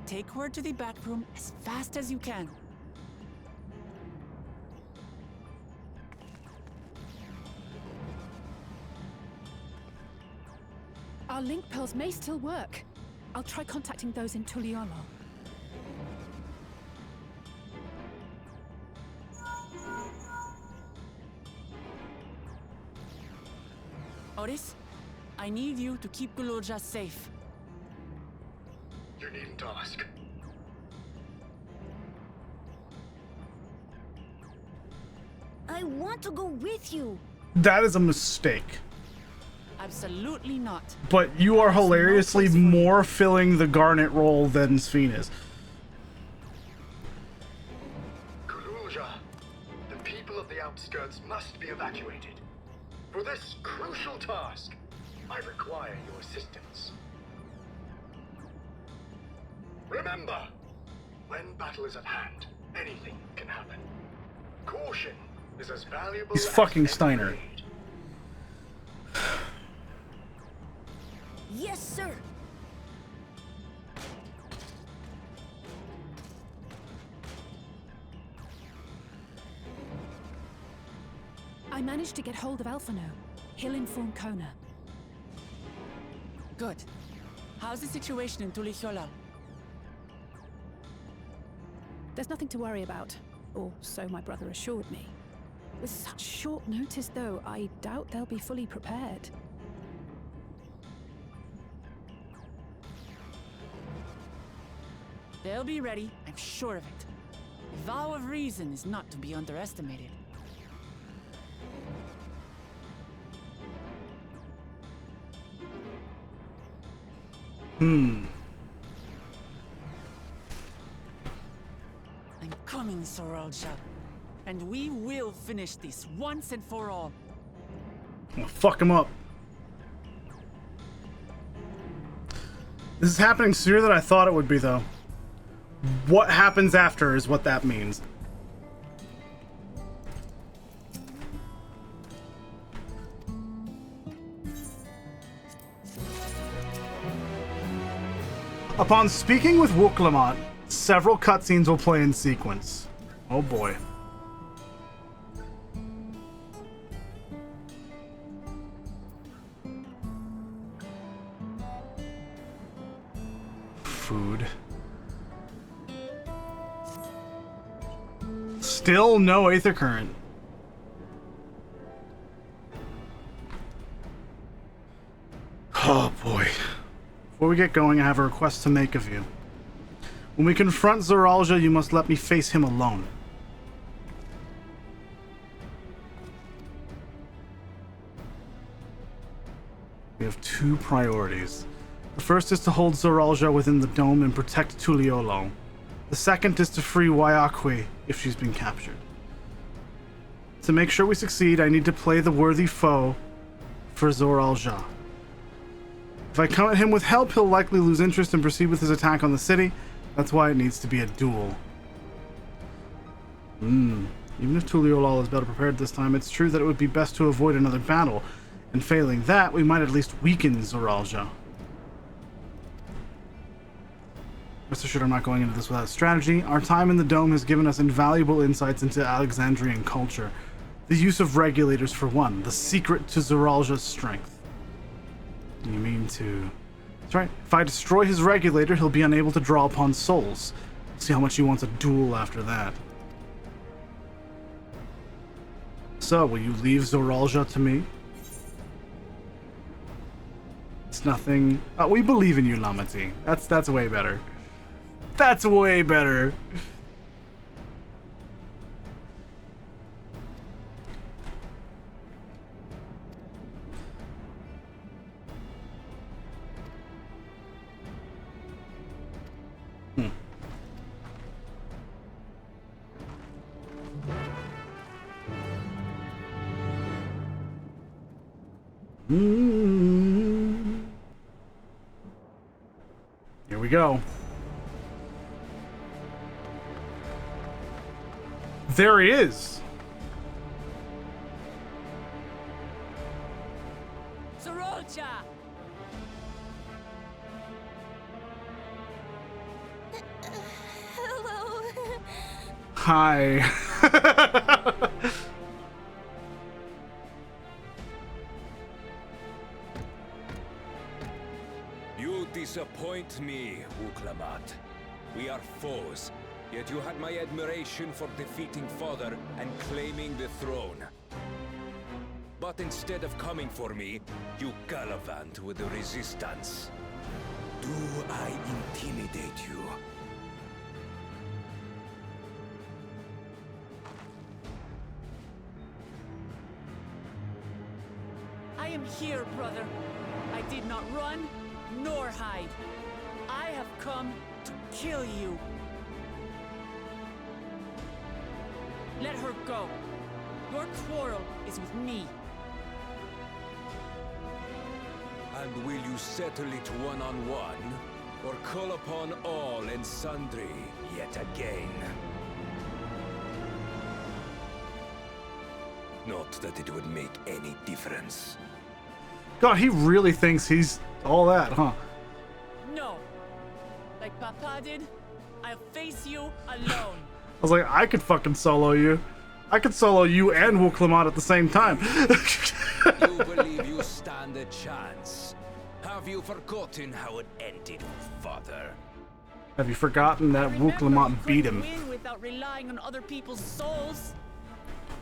Take her to the back room as fast as you can. Our link pearls may still work. I'll try contacting those in Tuliolo. Otis, I need you to keep Guloja safe. You needn't ask. I want to go with you. That is a mistake. Absolutely not. But you are hilariously more filling the Garnet role than Sphene is. Kululja, the people of the outskirts must be evacuated. For this crucial task, I require your assistance. Remember, when battle is at hand, anything can happen. Caution is as valuable He's as fucking Steiner. aid. Yes, sir. I managed to get hold of Alphano. He'll inform Kona. Good. How's the situation in Tulichola? There's nothing to worry about, or so my brother assured me. With such short notice, though, I doubt they'll be fully prepared. They'll be ready, I'm sure of it. The vow of reason is not to be underestimated. I'm coming, Zoralja. And we will finish this once and for all. I'm gonna fuck him up. This is happening sooner than I thought it would be, though. What happens after is what that means. Upon speaking with Wuklamont, several cutscenes will play in sequence. Oh boy. Food. Still no Aether Current. Oh boy. Before we get going, I have a request to make of you. When we confront Zoralja, you must let me face him alone. We have two priorities. The first is to hold Zoralja within the dome and protect Tuliolo. The second is to free Wayakwe if she's been captured. To make sure we succeed, I need to play the worthy foe for Zoralja. If I come at him with help, he'll likely lose interest and proceed with his attack on the city. That's why it needs to be a duel. Even if Tuliolal is better prepared this time, it's true that it would be best to avoid another battle. And failing that, we might at least weaken Zoralja. Rest assured, I'm not going into this without strategy. Our time in the dome has given us invaluable insights into Alexandrian culture. The use of regulators, for one, the secret to Zoralja's strength. You mean to... That's right. If I destroy his regulator, he'll be unable to draw upon souls. See how much he wants a duel after that. So, will you leave Zoralja to me? It's nothing... we believe in you, Lamati. That's way better. That's way better. Here we go. There he is. Sorolcha! Hello. Hi. You disappoint me, Wuklamat. We are foes, yet you had my admiration for defeating Father and claiming the throne. But instead of coming for me, you gallivant with the resistance. Do I intimidate you? I am here, brother. I did not run, nor hide. I have come to kill you. Let her go. Your quarrel is with me. And will you settle it one-on-one, or call upon all and sundry yet again? Not that it would make any difference. God, he really thinks he's all that, huh? No. Like Papa did, I'll face you alone. I was like, I could fucking solo you. I could solo you and Wuklamat at the same time. You believe you stand a chance? Have you forgotten how it ended, Father? Have you forgotten that Wuklamat beat him? Win without relying on other people's souls.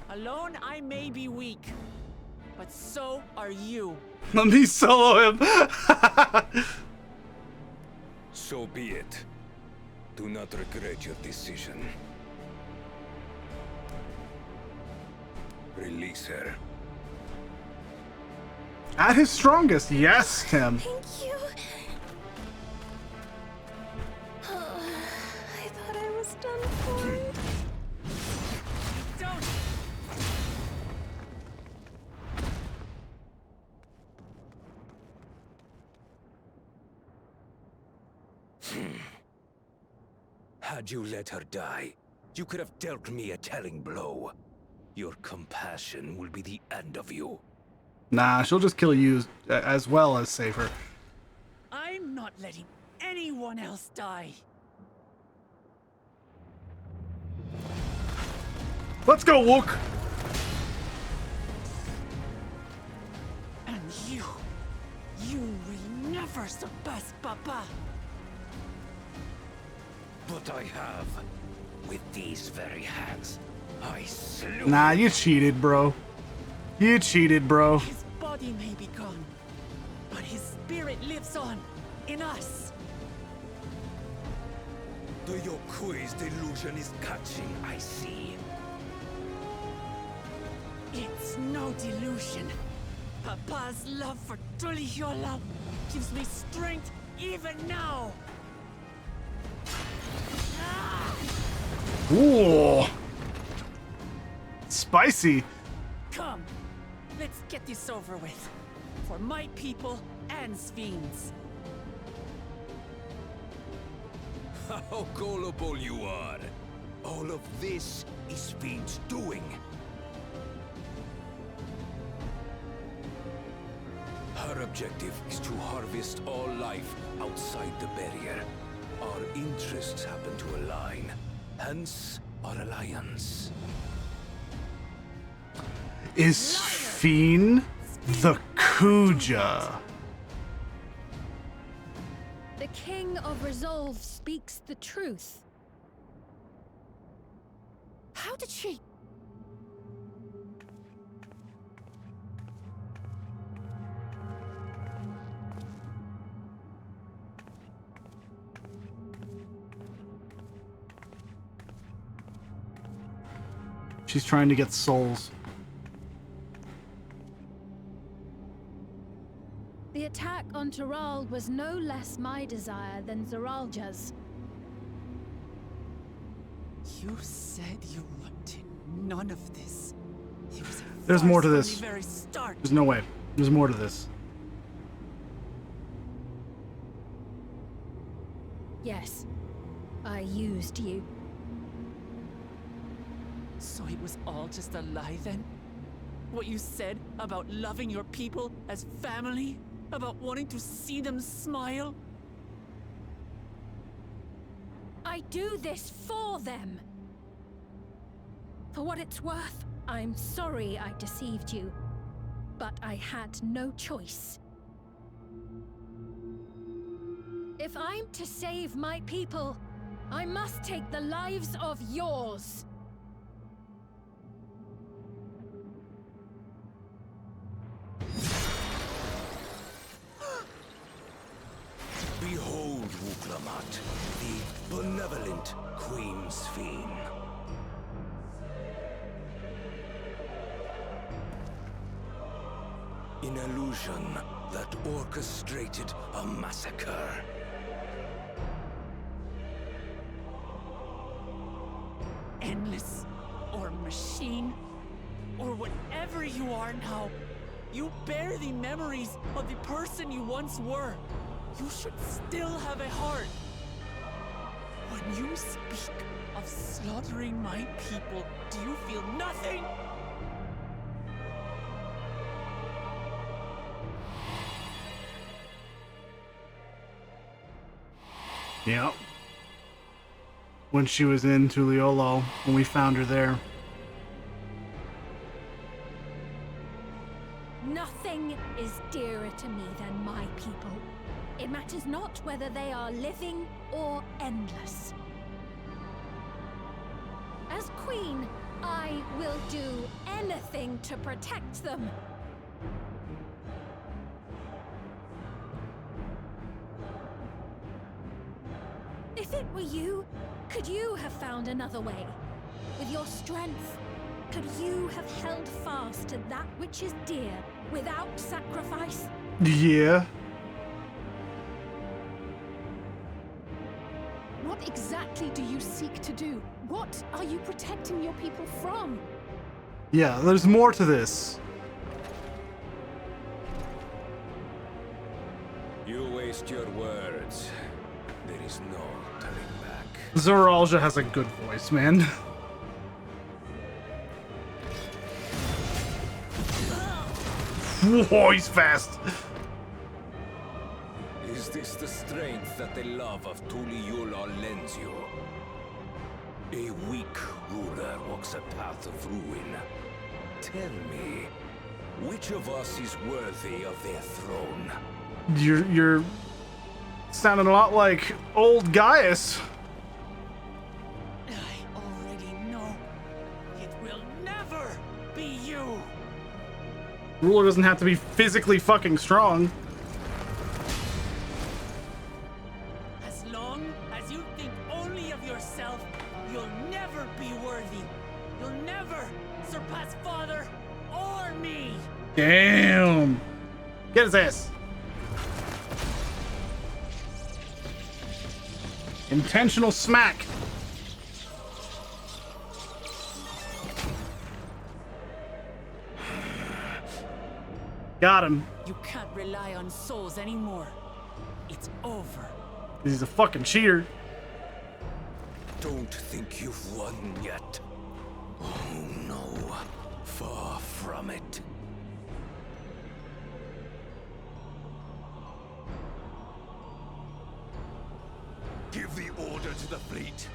Alone, I may be weak, but so are you. Let me solo him. So be it. Do not regret your decision. Release her. At his strongest, yes, Tim. Thank you. I thought I was done for. Don't. Had you let her die, you could have dealt me a telling blow. Your compassion will be the end of you. Nah, she'll just kill you as well as save her. I'm not letting anyone else die. Let's go, Wook. And you will never surpass Papa. But I have. With these very hands, I slew. Nah, you cheated, bro. You cheated, bro. His body may be gone, but his spirit lives on in us. The Yokui's delusion is catching, I see. It's no delusion. Papa's love for Tulihiola gives me strength even now. Ooh. Spicy. Come, let's get this over with. For my people and Sven's. How gullible you are. All of this is Fiend's doing. Her objective is to harvest all life outside the barrier. Our interests happen to align, hence our alliance. Is Fiend the Kuja? The King of Resolve speaks the truth. How did she... She's trying to get souls. The attack on Taral was no less my desire than Zoralja's. You said you wanted none of this. It was a There's more to farce this. from the very start. There's no way. There's more to this. Yes, I used you. So it was all just a lie then? What you said about loving your people as family? About wanting to see them smile? I do this for them. For what it's worth, I'm sorry I deceived you. But I had no choice. If I'm to save my people, I must take the lives of yours. Behold, Wuklamat, the benevolent Queen's Fiend. An illusion that orchestrated a massacre. Endless, or machine, or whatever you are now, you bear the memories of the person you once were. You should still have a heart. When you speak of slaughtering my people, do you feel nothing? Yeah. When she was in Tuliolo, when we found her there. Nothing is dearer to me than my people. It matters not whether they are living or endless. As queen, I will do anything to protect them. If it were you, could you have found another way? With your strength, could you have held fast to that which is dear without sacrifice? Yeah. What exactly do you seek to do? What are you protecting your people from? Yeah, there's more to this. You waste your words. There is no turning back. Zoralja has a good voice, man. Whoa, he's fast. Is this the strength that the love of Tuliyola lends you? A weak ruler walks a path of ruin. Tell me, which of us is worthy of their throne? You're sounding a lot like old Gaius. I already know. It will never be you. Ruler doesn't have to be physically fucking strong. As long as you think only of yourself, you'll never be worthy. You'll never surpass Father or me. Damn. Get his ass. Intentional smack. Got him. You can't rely on souls anymore. It's over. He's a fucking cheater. Don't think you've won yet. Oh no, far from it. Give the order to the fleet.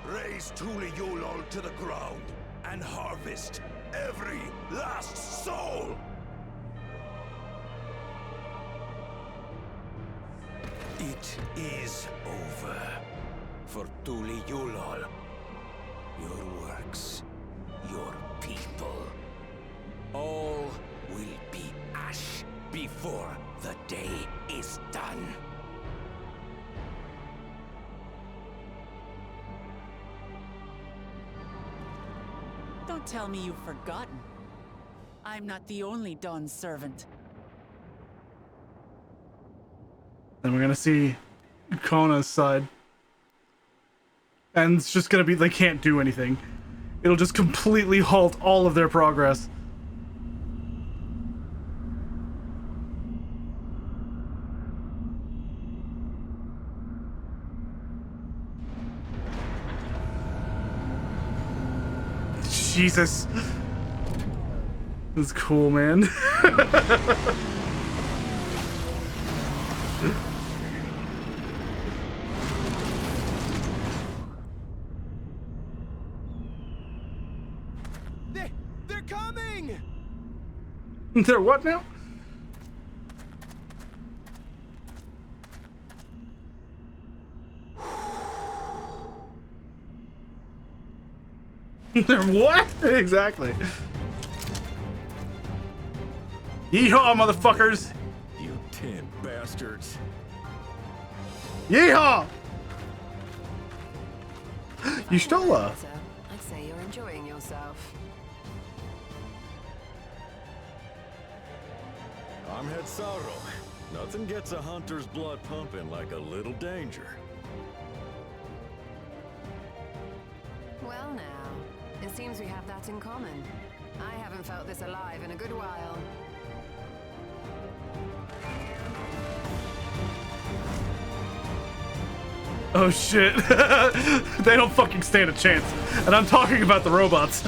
Raise Tuliyola to the ground and harvest every last soul! It is over for Tuliyola. Your works, your people, all will be ash before the day is done. Don't tell me you've forgotten. I'm not the only Dawn's servant. Then we're gonna see Kona's side. And it's just gonna be, they can't do anything. It'll just completely halt all of their progress. Jesus. That's cool, man. They're coming! They're what now? They're what? Exactly. Yeehaw, motherfuckers! You tin bastards. Yeehaw! You stole a... I'd say you're enjoying yourself. I'm Head Sorrow. Nothing gets a hunter's blood pumping like a little danger. Well now, it seems we have that in common. I haven't felt this alive in a good while. Oh shit. They don't fucking stand a chance. And I'm talking about the robots.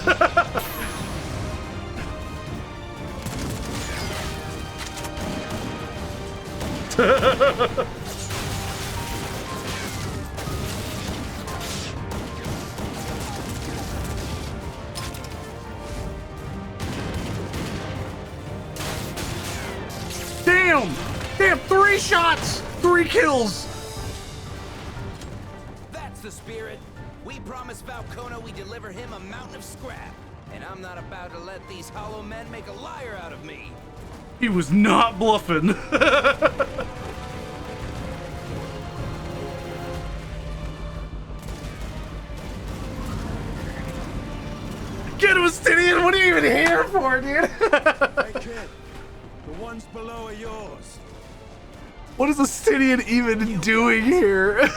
Damn! Damn, 3 shots! 3 kills! That's the spirit. We promised Falcone we deliver him a mountain of scrap. And I'm not about to let these hollow men make a liar out of me. He was not bluffing. Get him, Stidian! What are you even here for, dude? Hey kid, the ones below are yours. What is the Stidian even doing here?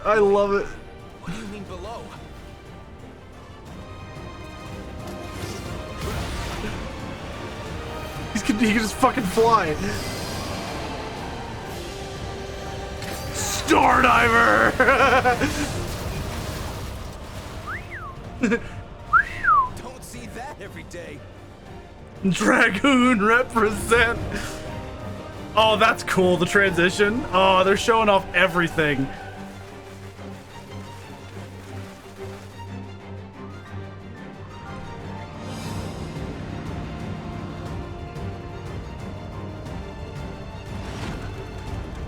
I love it. What do you mean below? He can just fucking fly. Star Diver! Don't see that every day. Dragoon represent. Oh, that's cool, the transition. Oh, they're showing off everything.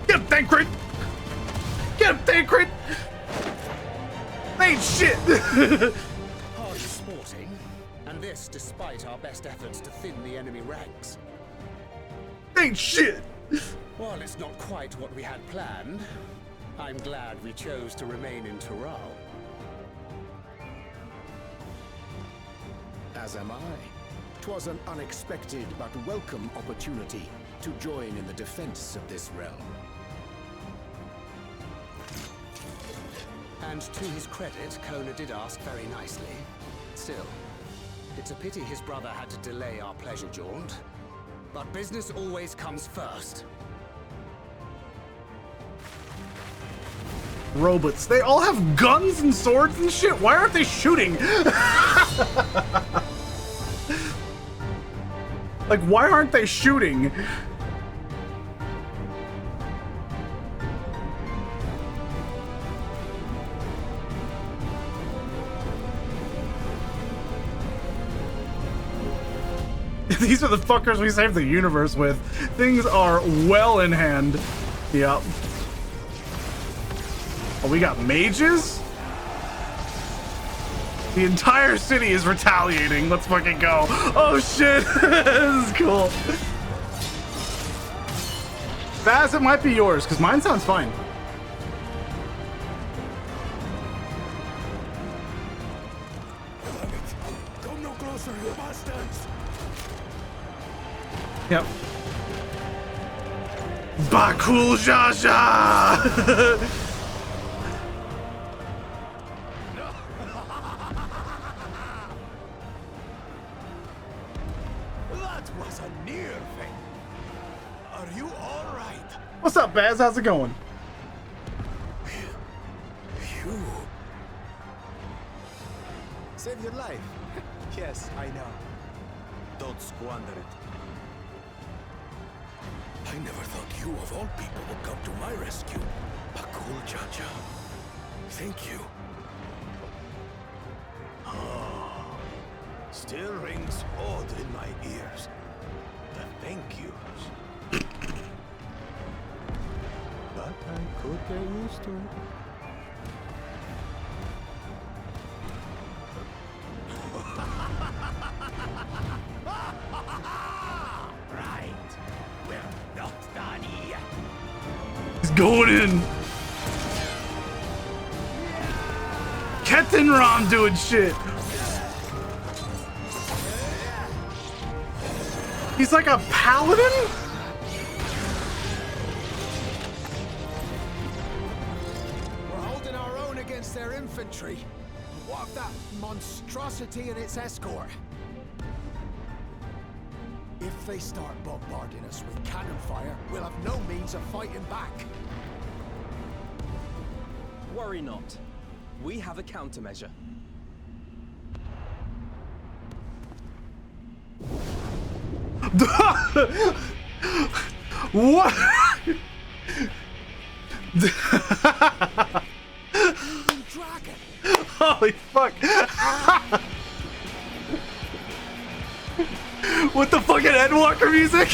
Get him, Thancred! Get him, Thancred! They ain't shit! Hardly sporting, and this despite our best efforts to thin the enemy ranks. Ain't shit! While it's not quite what we had planned, I'm glad we chose to remain in Tural. As am I. 'Twas an unexpected but welcome opportunity to join in the defense of this realm. And to his credit, Kona did ask very nicely. Still, it's a pity his brother had to delay our pleasure jaunt. But business always comes first. Robots. They all have guns and swords and shit. Why aren't they shooting? Like, why aren't they shooting? These are the fuckers we saved the universe with. Things are well in hand. Yep. Oh, we got mages? The entire city is retaliating. Let's fucking go. Oh shit. This is cool. Baz, it might be yours, because mine sounds fine. Come no closer, you bastards. Yep. Bakul Jaja! That was a near thing. Are you all right? What's up, Baz? How's it going? you. Save your life. Yes, I know. Don't squander it. I never thought you, of all people, would come to my rescue. Bakul Jaja. Thank you. Ah, still rings odd in my ears. The thank yous. But I could get used to it. Right. We're not done yet. He's going in. Kettenram doing shit. He's like a paladin? We're holding our own against their infantry. What of that monstrosity and its escort? If they start bombarding us with cannon fire, we'll have no means of fighting back. Worry not. We have a countermeasure. What? Holy fuck. What the fucking Endwalker music?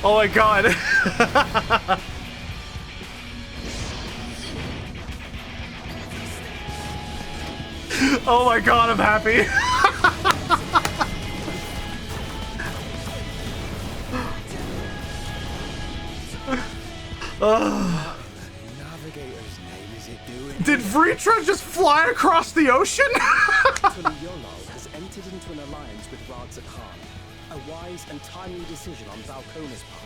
Oh my god. Oh my god, I'm happy. Navigator's name is it doing? Did Vritra just fly across the ocean? Tuliyollal has entered into an alliance with Radzat Khan. A wise and timely decision on Valkona's part.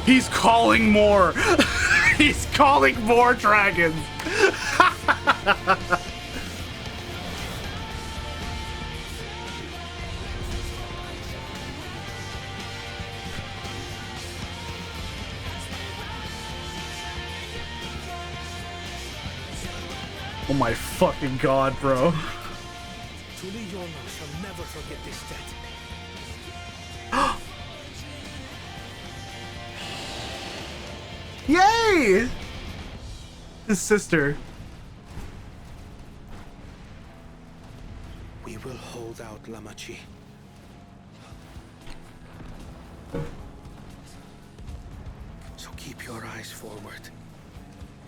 He's calling more. He's calling more dragons. Oh my fucking god, bro. Tuliyollal shall never forget this debt. Yay! His sister. We will hold out, Lamachi. So keep your eyes forward.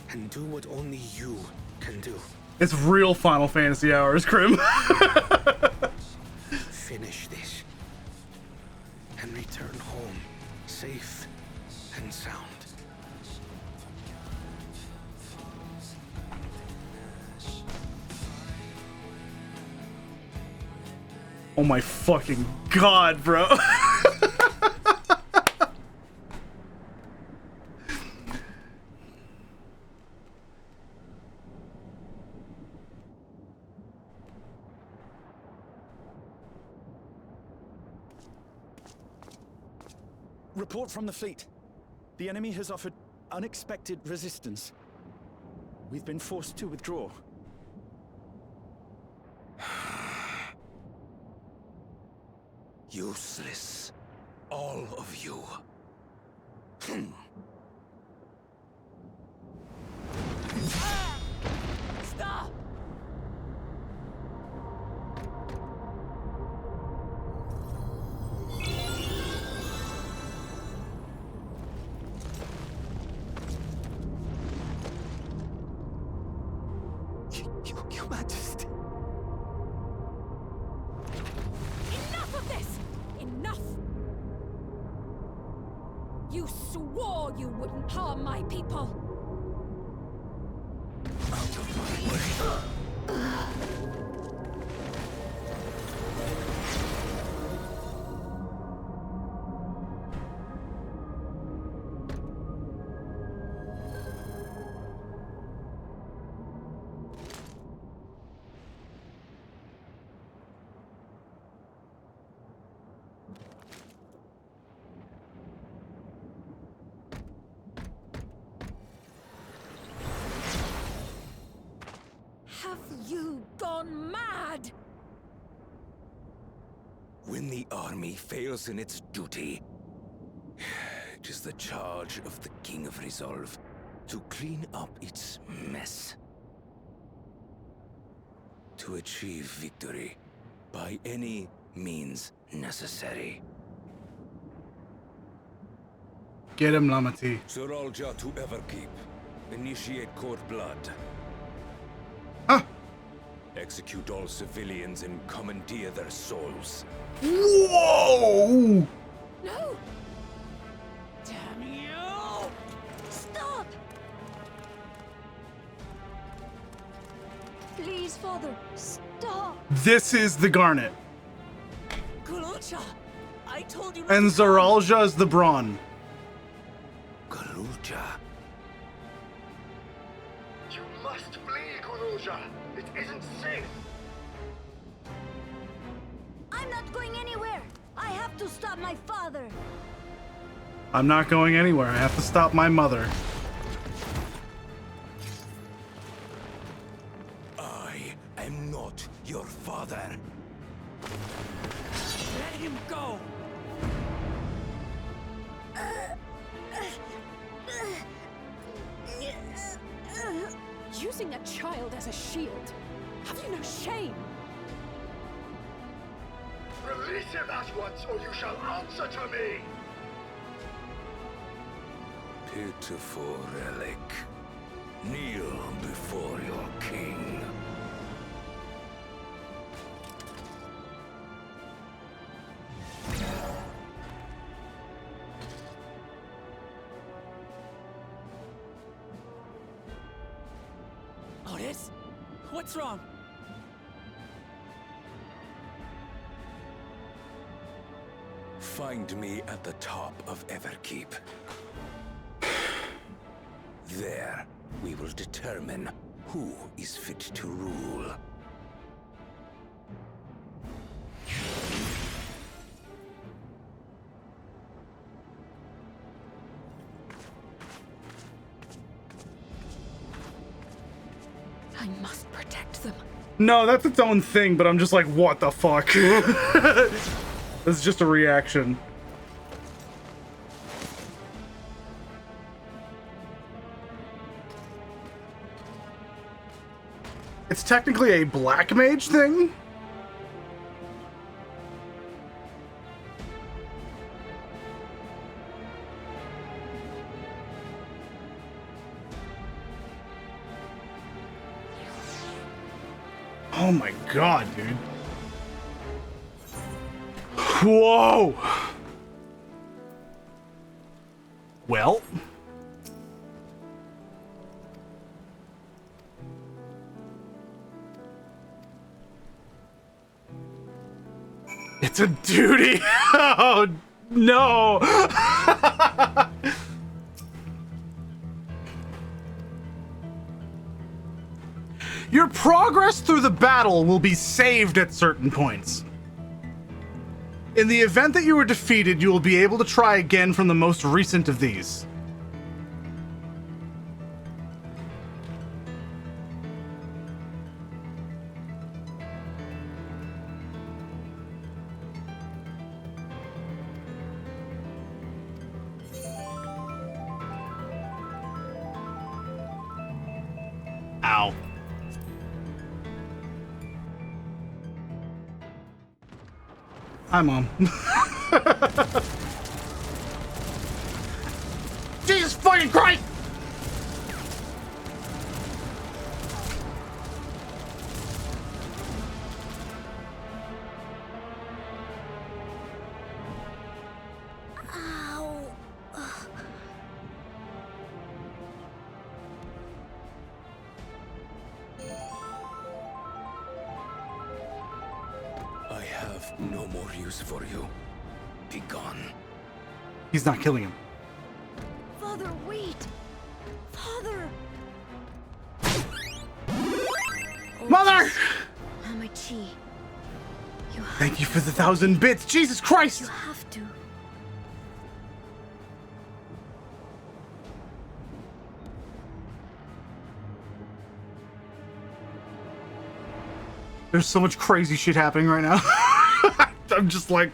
And do what only you can do. It's real Final Fantasy hours, Krim. Finish this. And return home, safe and sound. Oh my fucking god, bro. Report from the fleet. The enemy has offered unexpected resistance. We've been forced to withdraw. Useless. All of you. Stop! Your Majesty. Enough of this! Enough! You swore you wouldn't harm my people! Out of my way. When the army fails in its duty, it is the charge of the King of Resolve to clean up its mess. To achieve victory by any means necessary. Get him, Lamati. Zoralja to Everkeep. Initiate court blood. Huh. Execute all civilians and commandeer their souls. Whoa! No! Damn you! Stop! Please, Father, stop! This is the Garnet. Galucha! I told you. And Zoralja is the Brawn. Galucha. You must flee, Guruja. It isn't safe. I'm not going anywhere. I have to stop my father. I'm not going anywhere. I have to stop my mother. I am not your father. Let him go! Using a child as a shield. Have you no shame? Release him at once, or you shall answer to me! Pitiful relic. Kneel before your king. Otis? What's wrong? Find me at the top of Everkeep. There, we will determine who is fit to rule. I must protect them. No, that's its own thing, but I'm just like, what the fuck? This is just a reaction. It's technically a black mage thing? Oh my god, dude. Whoa! Well. It's a duty! Oh, no! Your progress through the battle will be saved at certain points. In the event that you are defeated, you will be able to try again from the most recent of these. Ow. Hi, Mom. Jesus fucking Christ! Ow. I have no more use for you. Be gone. He's not killing him. Father, wait! Father! Mother! Hamachi. Thank you for the 1,000 bits. Jesus Christ! You have to. There's so much crazy shit happening right now. I'm just like...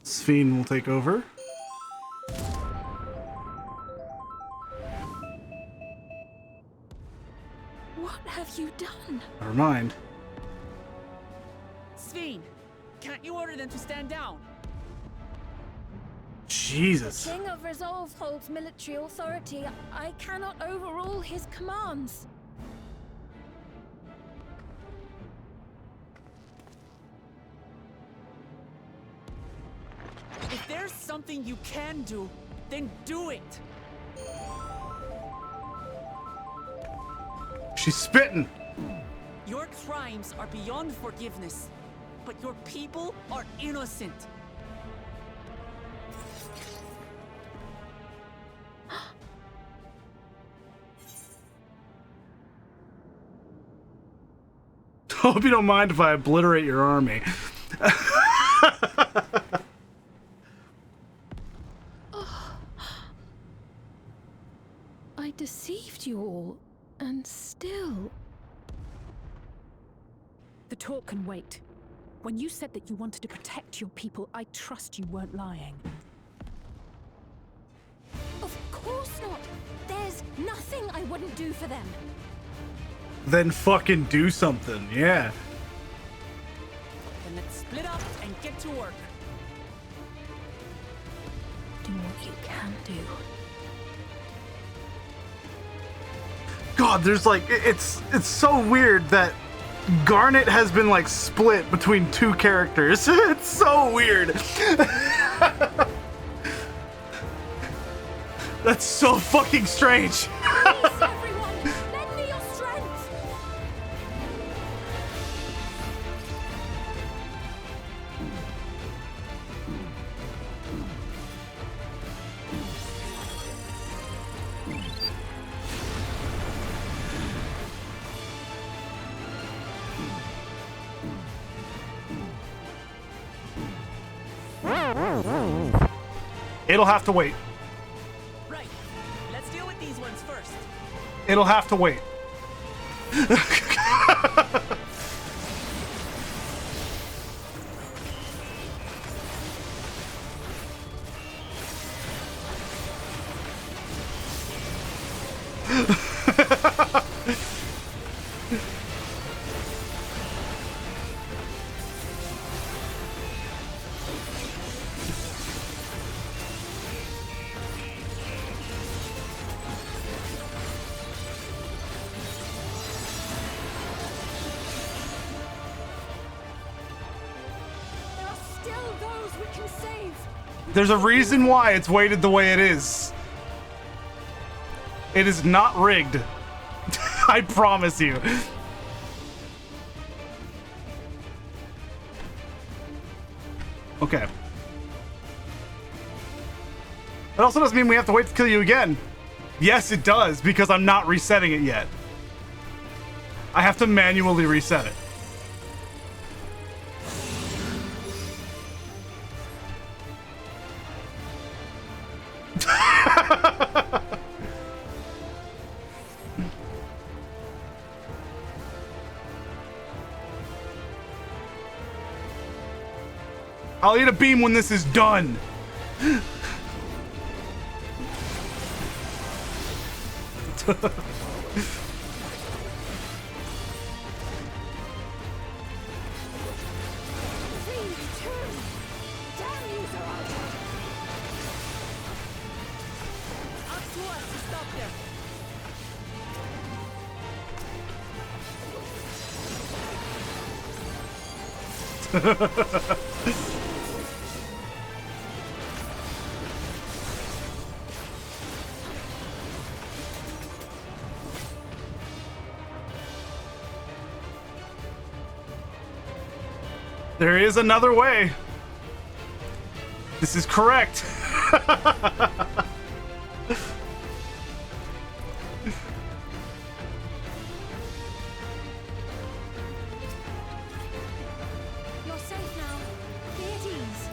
Sphene will take over. What have you done? Never mind. Sphene, can't you order them to stand down? Jesus. The King of Resolve holds military authority. I cannot overrule his commands. If there's something you can do, then do it. She's spitting. Your crimes are beyond forgiveness, but your people are innocent. Hope you don't mind if I obliterate your army. I deceived you all, and still... The talk can wait. When you said that you wanted to protect your people, I trust you weren't lying. Of course not! There's nothing I wouldn't do for them! Then fucking do something, yeah. Then let's split up and get to work. Do what you can do. God, there's like, it's so weird that Garnet has been like split between two characters. It's so weird. That's so fucking strange. Please, everyone, lend me your strength! It'll have to wait. Right. Let's deal with these ones first. It'll have to wait. There's a reason why it's weighted the way it is. It is not rigged. I promise you. Okay. That also doesn't mean we have to wait to kill you again. Yes, it does, because I'm not resetting it yet. I have to manually reset it. I'll eat a beam when this is done. There is another way. This is correct. You're safe now. Be at ease.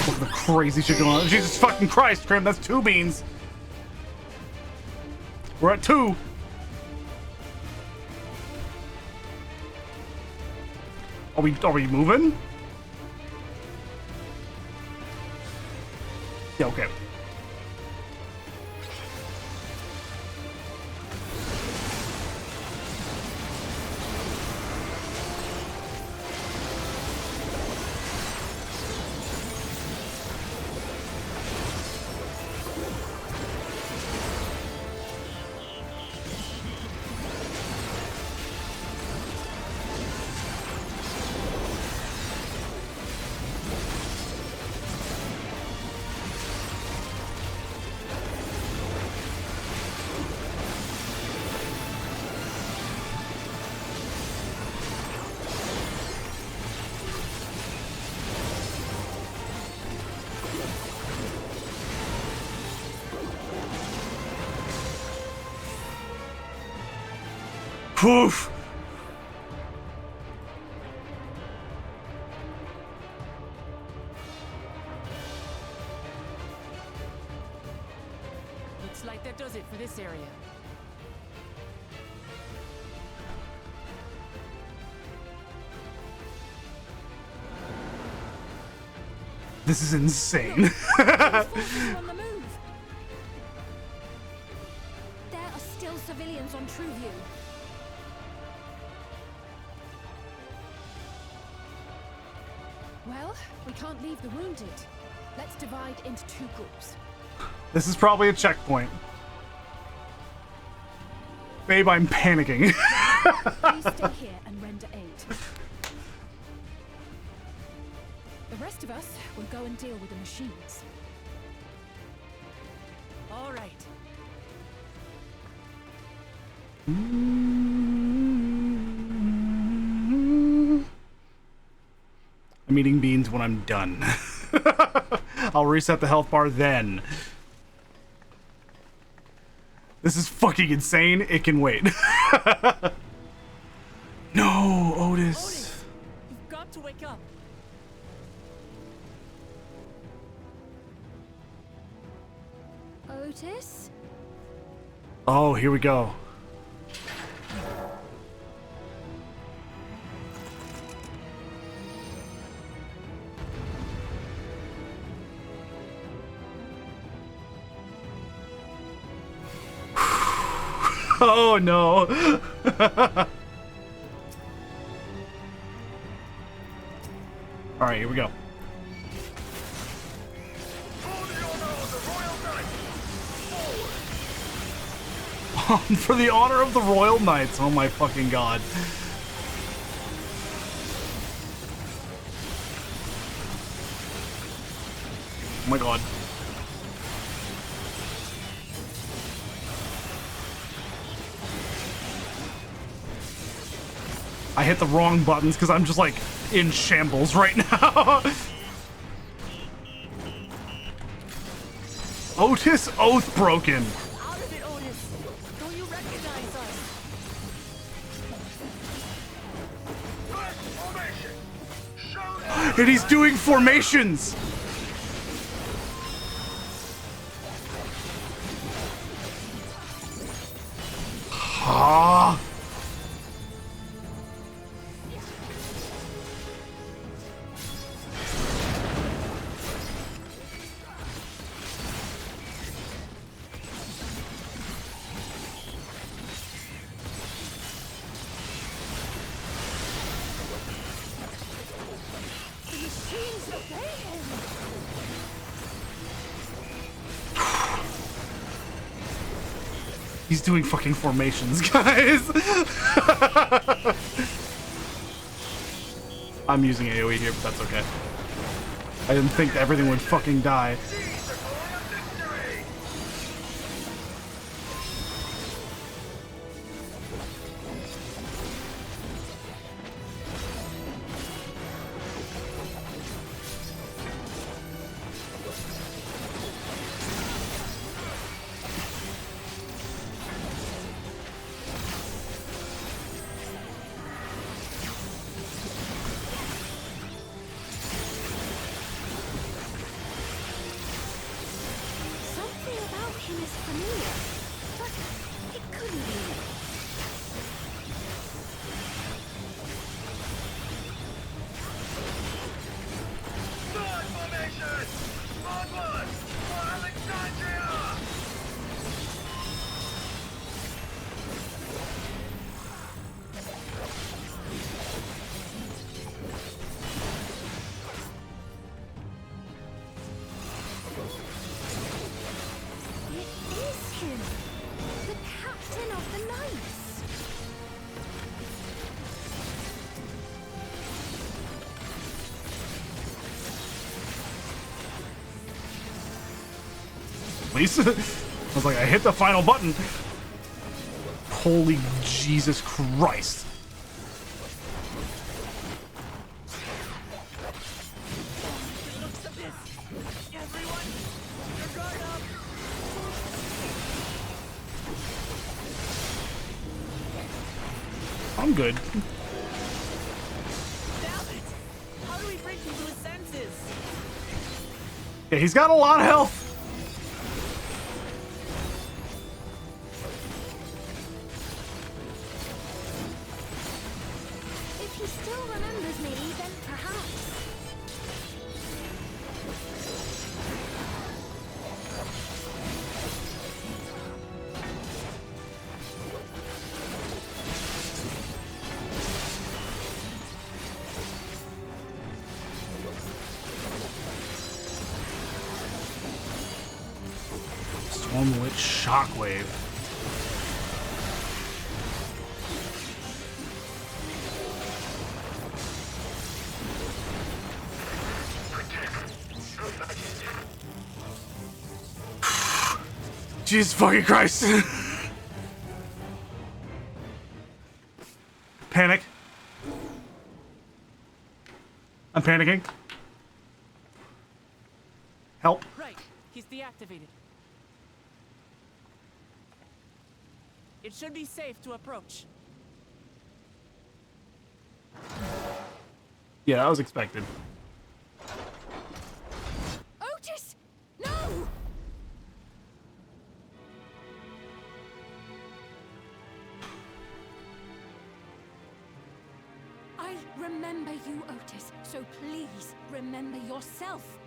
Look at the crazy shit going on. Jesus fucking Christ, Trim, that's 2 beans. We're at 2. Are we moving? Yeah, okay. Poof! Looks like that does it for this area. This is insane. On the move. There are still civilians on TrueView. Well, we can't leave the wounded. Let's divide into 2 groups. This is probably a checkpoint. Babe, I'm panicking. Please stay here and render aid. The rest of us will go and deal with the machines. All right. I'm eating beans when I'm done. I'll reset the health bar then. This is fucking insane. It can wait. No, Otis. You've got to wake up. Otis? Oh, here we go. Oh no. All right, here we go. For the honor of the Royal Knights. Oh my fucking god. Oh my god. I hit the wrong buttons because I'm just like in shambles right now. Otis Oath broken. Out of it, Otis. Don't you recognize us? And he's doing formations. Ah. He's doing fucking formations, guys. I'm using AoE here, but that's okay. I didn't think that everything would fucking die. name is familiar, but it couldn't be. Sword formation! Onward! For Alexandria! It is him! The captain of the knights! Please. I was like, I hit the final button. Holy Jesus Christ. I'm good. Damn it! How do we bring him to his senses? Yeah, he's got a lot of health. If he still remembers me, then perhaps. Stormwitch Shockwave. Jesus fucking Christ. Panic. I'm panicking. Help. Right, he's deactivated. It should be safe to approach. Yeah, that was expected. Otis! No! I remember you, Otis, so please remember yourself.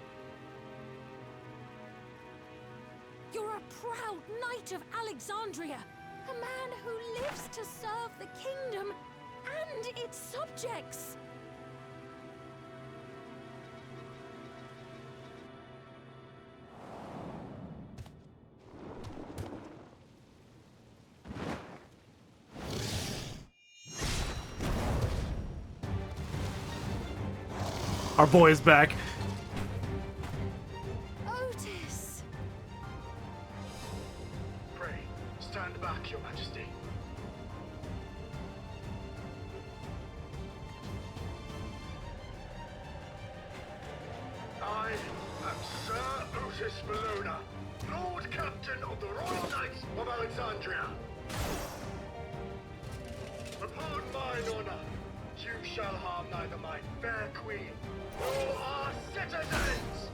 You're a proud knight of Alexandria, a man who lives to serve the kingdom and its subjects. Our boy is back. Otis! Pray, stand back, Your Majesty. I am Sir Otis Bologna, Lord Captain of the Royal Knights of Alexandria. Upon mine honor, you shall harm neither my fair queen nor our citizens.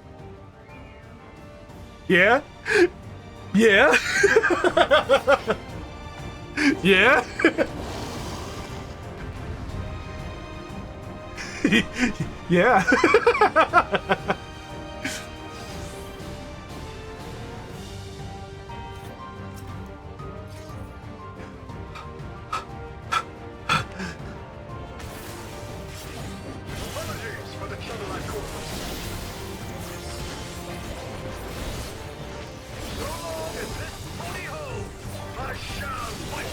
Yeah? Yeah? Yeah? Yeah. Apologies for the trouble I caused. So long as this body holds, I shall fight.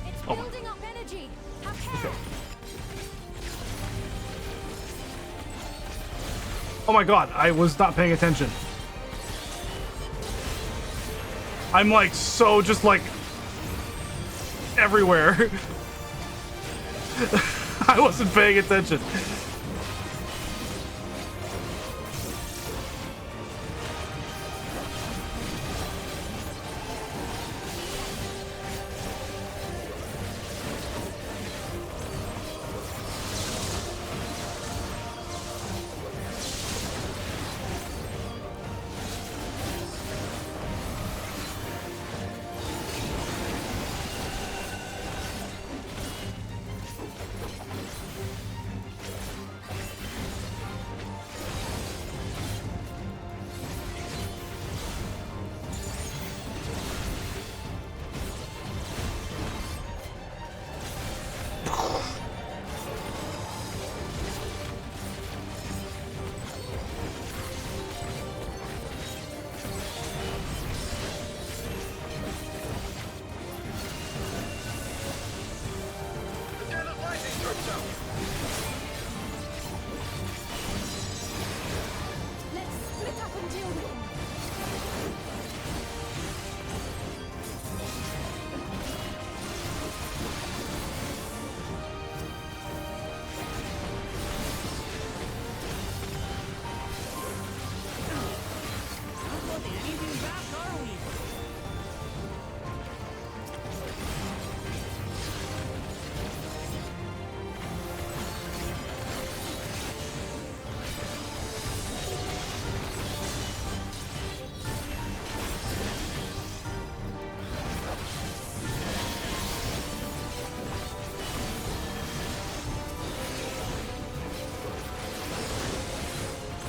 It's Oh my- building up energy. Have care. Oh my god, I was not paying attention. I'm like so just like everywhere. I wasn't paying attention.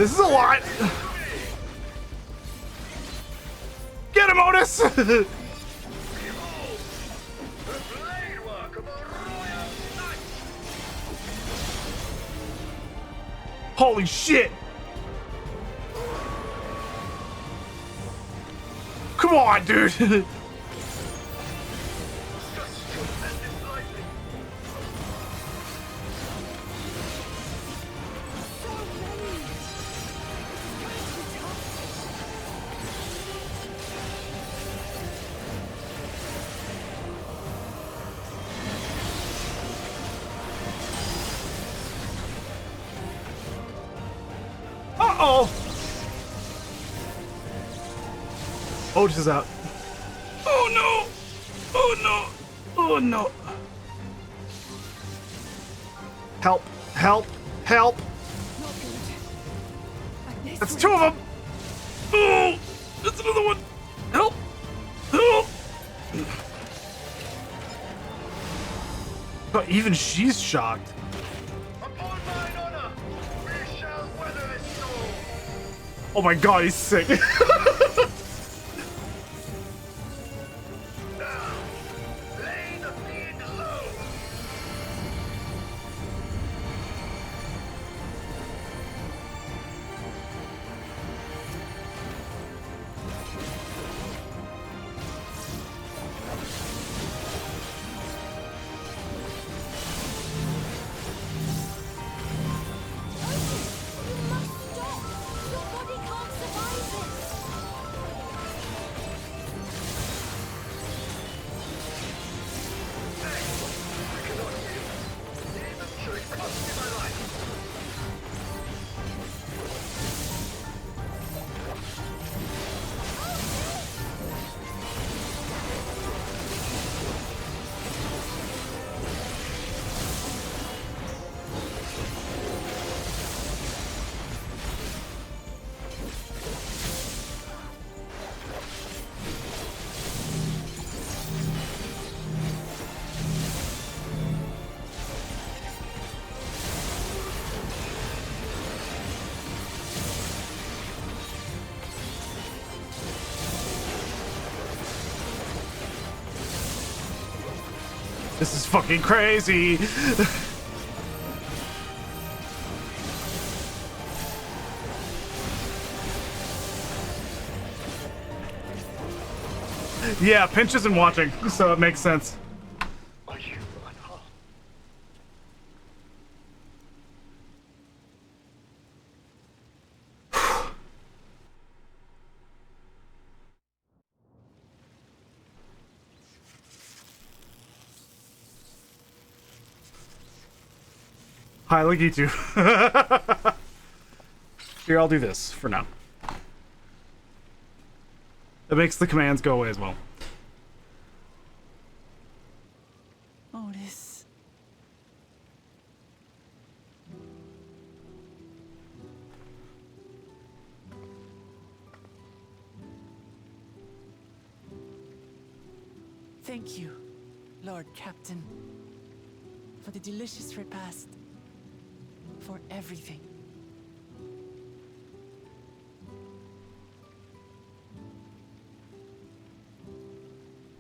This is a lot. Get him, Otis! Holy shit! Come on, dude! Uh-oh! Otis is out. Oh no! Oh no! Oh no! Help! Help! Help! That's two of them! Oh! That's another one! Help! Help! Oh, even she's shocked. Oh my god, he's sick. This is fucking crazy. Yeah, Pinch isn't watching, so it makes sense. Are you unharmed? Hi, look at you two. Here, I'll do this for now. It makes the commands go away as well. Otis. Thank you, Lord Captain, for the delicious repast, for everything.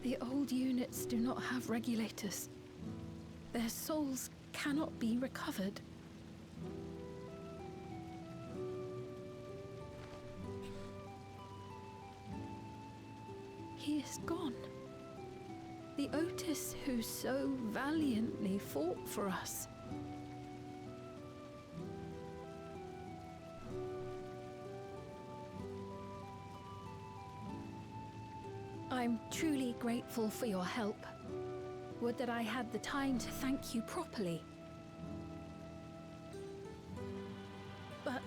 The old units do not have regulators. Their souls cannot be recovered. He is gone. The Otis who so valiantly fought for us. I'm truly grateful for your help. Would that I had the time to thank you properly. But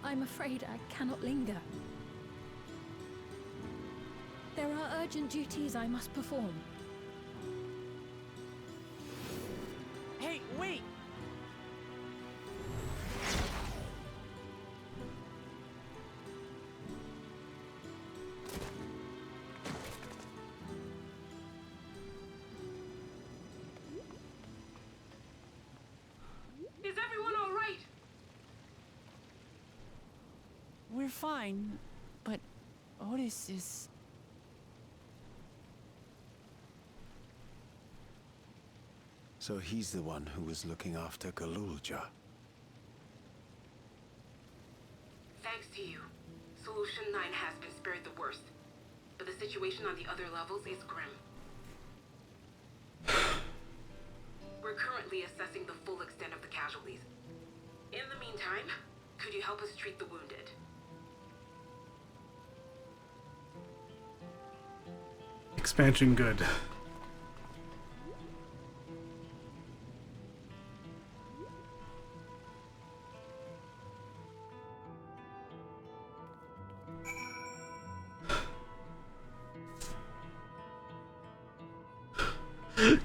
I'm afraid I cannot linger. There are urgent duties I must perform. Hey, wait! Is everyone all right? We're fine, but Otis is... So he's the one who was looking after Galulja. Thanks to you, Solution 9 has been spared the worst, but the situation on the other levels is grim. We're currently assessing the full extent of the casualties. In the meantime, could you help us treat the wounded? Expansion good.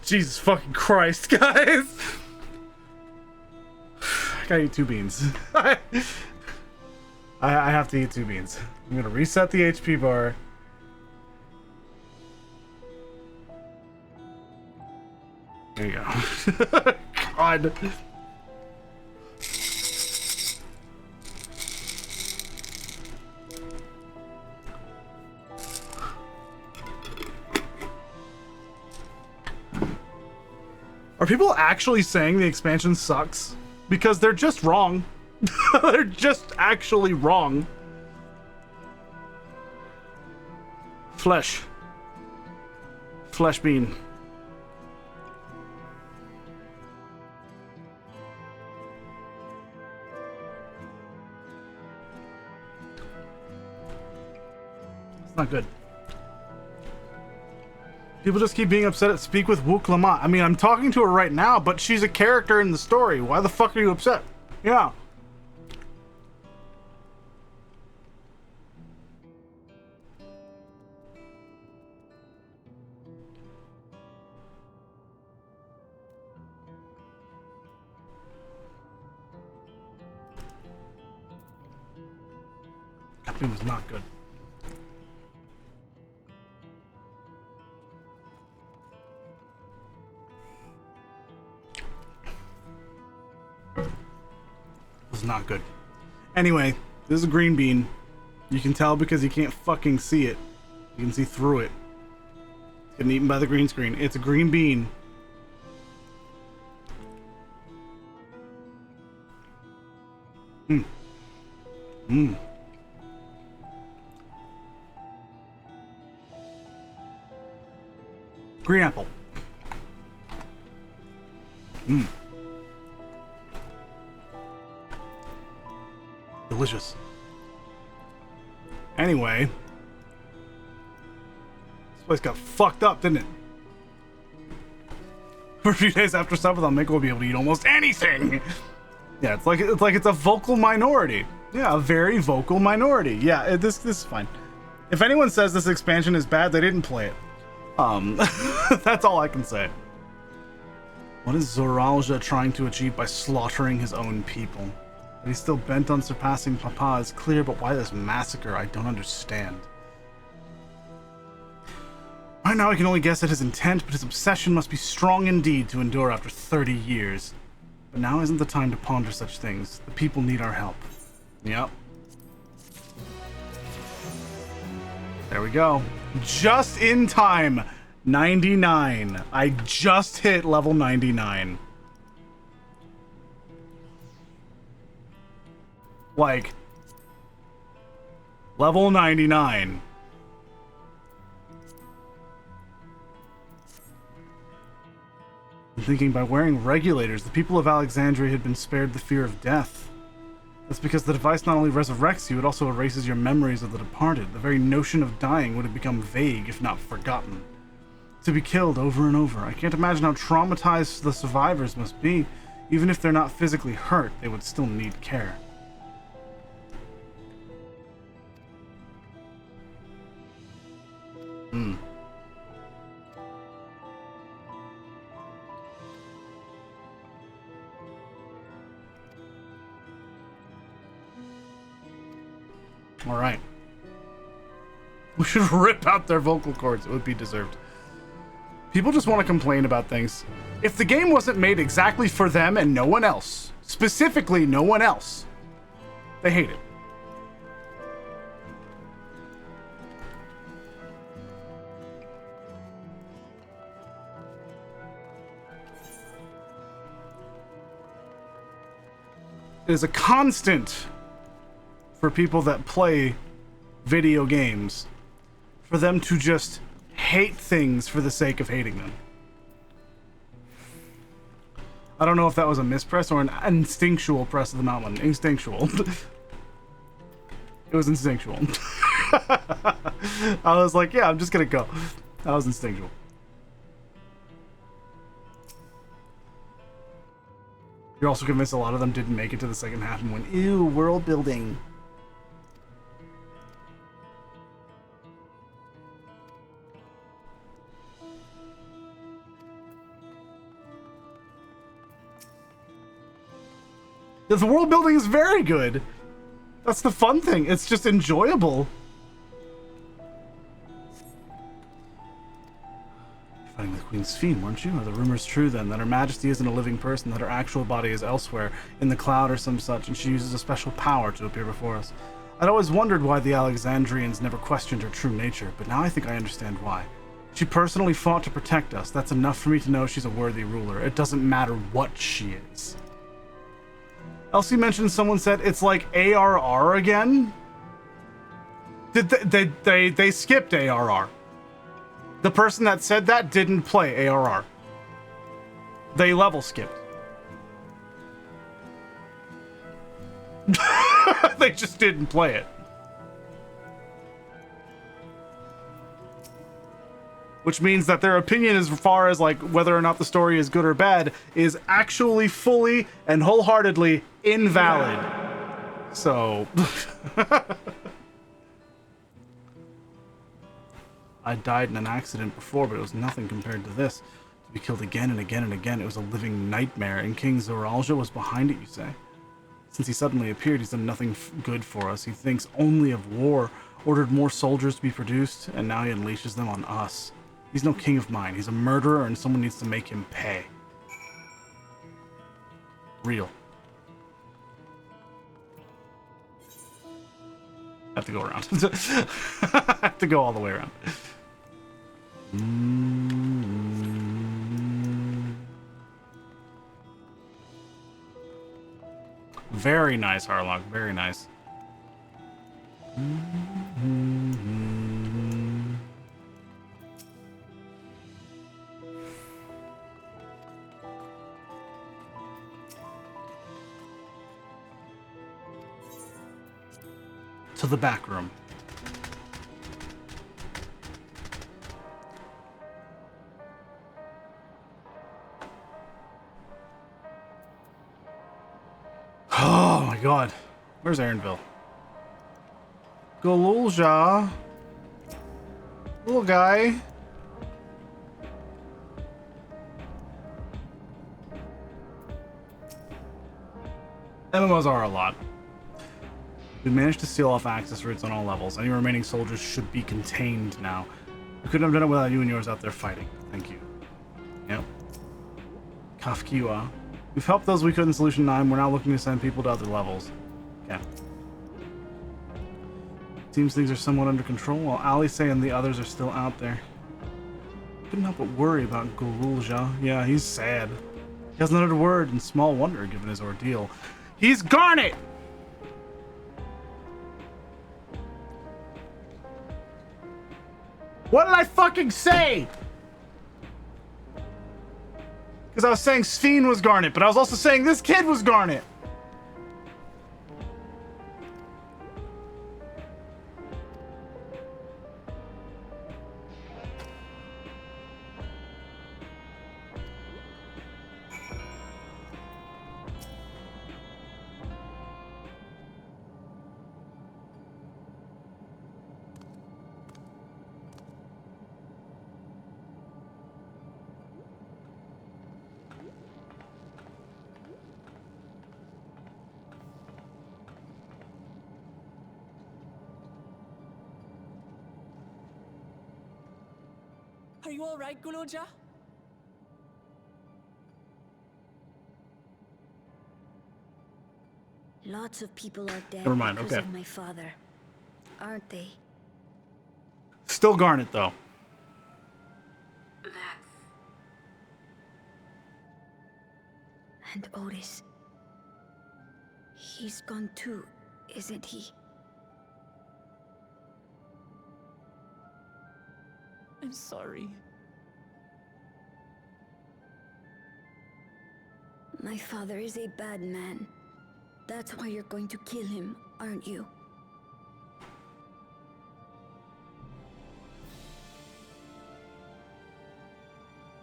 Jesus fucking Christ, guys! I gotta eat 2 beans. I have to eat 2 beans. I'm gonna reset the HP bar. There you go. God. Are people actually saying the expansion sucks? Because they're just wrong. They're just actually wrong. Flesh. Flesh bean. It's not good. People just keep being upset at Speak with Wook Lamont. I mean, I'm talking to her right now, but she's a character in the story. Why the fuck are you upset? Yeah. That thing was not good. Was not good. Anyway, this is a green bean. You can tell because you can't fucking see it. You can see through it. It's getting eaten by the green screen. It's a green bean. Green apple. Delicious. Anyway, this place got fucked up, didn't it? For a few days after subathon, Miko will be able to eat almost anything. Yeah, it's like it's a vocal minority. Yeah, a very vocal minority. Yeah, this is fine. If anyone says this expansion is bad, they didn't play it. That's all I can say. What is Zoralja trying to achieve by slaughtering his own people? That he's still bent on surpassing Papa is clear, but why this massacre? I don't understand. Right now I can only guess at his intent, but his obsession must be strong indeed to endure after 30 years. But now isn't the time to ponder such things. The people need our help. Yep. There we go. Just in time. 99. I just hit level 99. Like, level 99. I'm thinking by wearing regulators, the people of Alexandria had been spared the fear of death. That's because the device not only resurrects you, it also erases your memories of the departed. The very notion of dying would have become vague, if not forgotten. To be killed over and over. I can't imagine how traumatized the survivors must be. Even if they're not physically hurt, they would still need care. All right. We should rip out their vocal cords. It would be deserved. People just want to complain about things. If the game wasn't made exactly for them and no one else, specifically no one else, they hate it. is a constant for people that play video games, for them to just hate things for the sake of hating them. I don't know if that was a mispress or an instinctual press of the mount button. Instinctual. It was instinctual. I was like, yeah, I'm just gonna go. That was instinctual. You're also convinced a lot of them didn't make it to the second half and went, ew, world building. The world building is very good. That's the fun thing. It's just enjoyable. Fighting the Queen's Fiend, weren't you? Are the rumors true then, that Her Majesty isn't a living person, that her actual body is elsewhere, in the cloud or some such, and she uses a special power to appear before us? I'd always wondered why the Alexandrians never questioned her true nature, but now I think I understand why. She personally fought to protect us. That's enough for me to know she's a worthy ruler. It doesn't matter what she is. Elsie mentioned someone said it's like ARR again. They skipped ARR. The person that said that didn't play ARR. They level skipped. They just didn't play it. Which means that their opinion as far as like whether or not the story is good or bad is actually fully and wholeheartedly invalid. So I died in an accident before, but it was nothing compared to this. To be killed again and again and again, it was a living nightmare, and King Zoralja was behind it, you say? Since he suddenly appeared, he's done nothing good for us. He thinks only of war, ordered more soldiers to be produced, and now he unleashes them on us. He's no king of mine. He's a murderer, and someone needs to make him pay. Real. I have to go around. I have to go all the way around. Very nice, Harlock. Very nice. To the back room. Oh my god. Where's Aaronville? Golulja. Little guy. MMOs are a lot. We managed to seal off access routes on all levels. Any remaining soldiers should be contained now. We couldn't have done it without you and yours out there fighting. Thank you. Yep. Kafkiwa. We've helped those we could in Solution 9. We're now looking to send people to other levels. Okay. Seems things are somewhat under control, while Alice and the others are still out there. Couldn't help but worry about Golulja. Yeah, he's sad. He hasn't uttered a word, and small wonder given his ordeal. He's Garnet! What did I fucking say? Because I was saying Sphene was Garnet, but I was also saying this kid was Garnet. Are you all right, Golulja? Lots of people are dead Never mind, because okay. of my father, aren't they? Still Garnet, though. And Otis. He's gone too, isn't he? I'm sorry. My father is a bad man. That's why you're going to kill him, aren't you?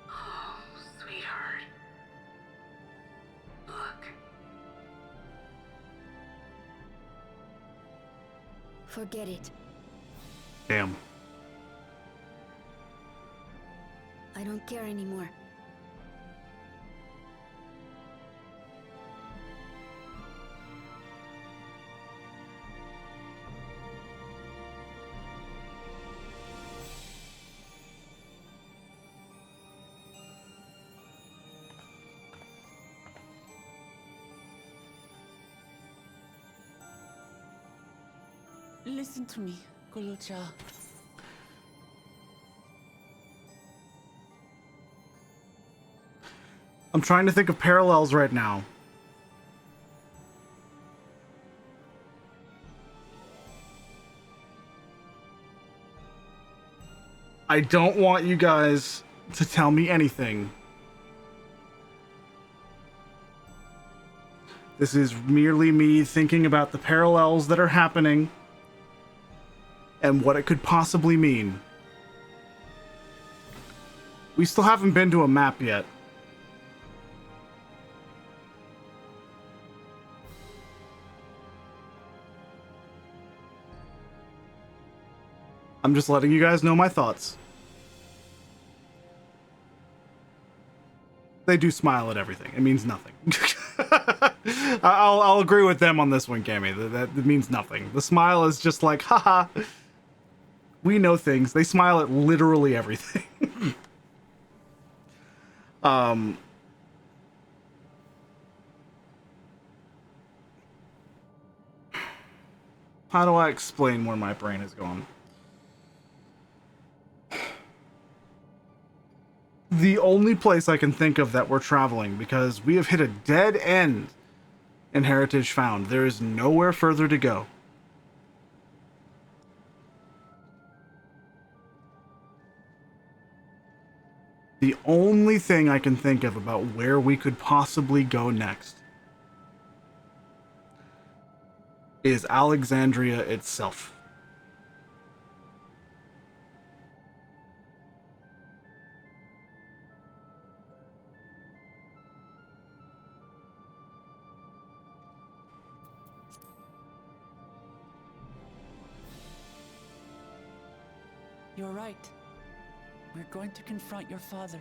Oh, sweetheart. Look. Forget it. Damn. I don't care anymore. Listen to me, Kolocha. I'm trying to think of parallels right now. I don't want you guys to tell me anything. This is merely me thinking about the parallels that are happening and what it could possibly mean. We still haven't been to a map yet. I'm just letting you guys know my thoughts. They do smile at everything. It means nothing. I'll agree with them on this one, Cammy. That means nothing. The smile is just like, haha. We know things. They smile at literally everything. How do I explain where my brain is going? The only place I can think of that we're traveling, because we have hit a dead end in Heritage Found. There is nowhere further to go. The only thing I can think of about where we could possibly go next is Alexandria itself. You're right. We're going to confront your father.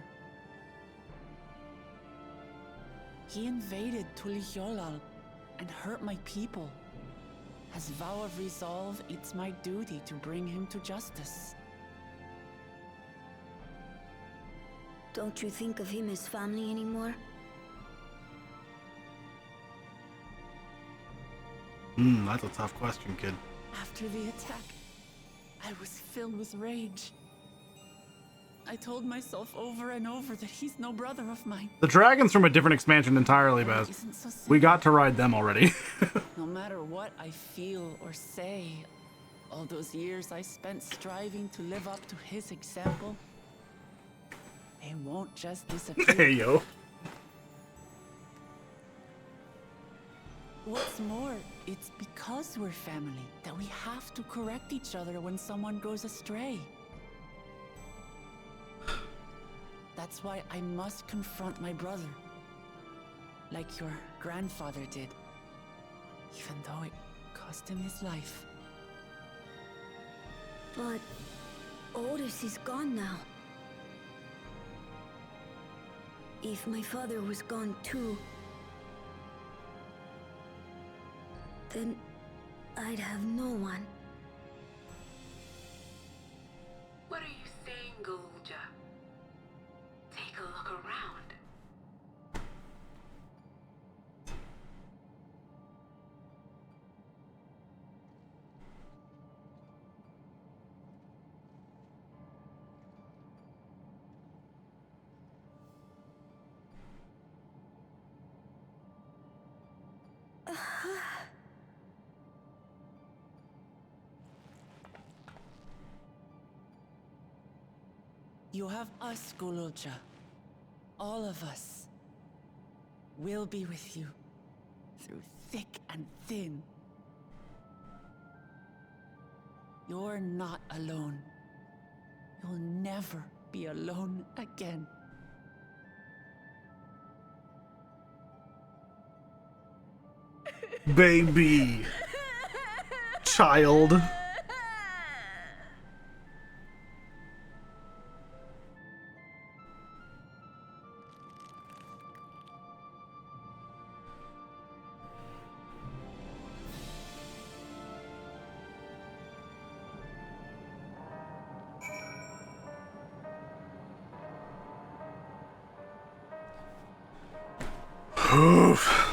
He invaded Tulihyolal and hurt my people. As vow of resolve, it's my duty to bring him to justice. Don't you think of him as family anymore? That's a tough question, kid. After the attack, I was filled with rage. I told myself over and over that he's no brother of mine. The dragons from a different expansion entirely, Baz. We got to ride them already. No matter what I feel or say, all those years I spent striving to live up to his example, they won't just disappear. Hey, yo. What's more, it's because we're family that we have to correct each other when someone goes astray. That's why I must confront my brother, like your grandfather did, even though it cost him his life. But Otis is gone now. If my father was gone too, then I'd have no one. What are you saying, Golja? Take a look around. You have us, Gololja. All of us. We'll be with you. Through thick and thin. You're not alone. You'll never be alone again. Baby. Child. Oof.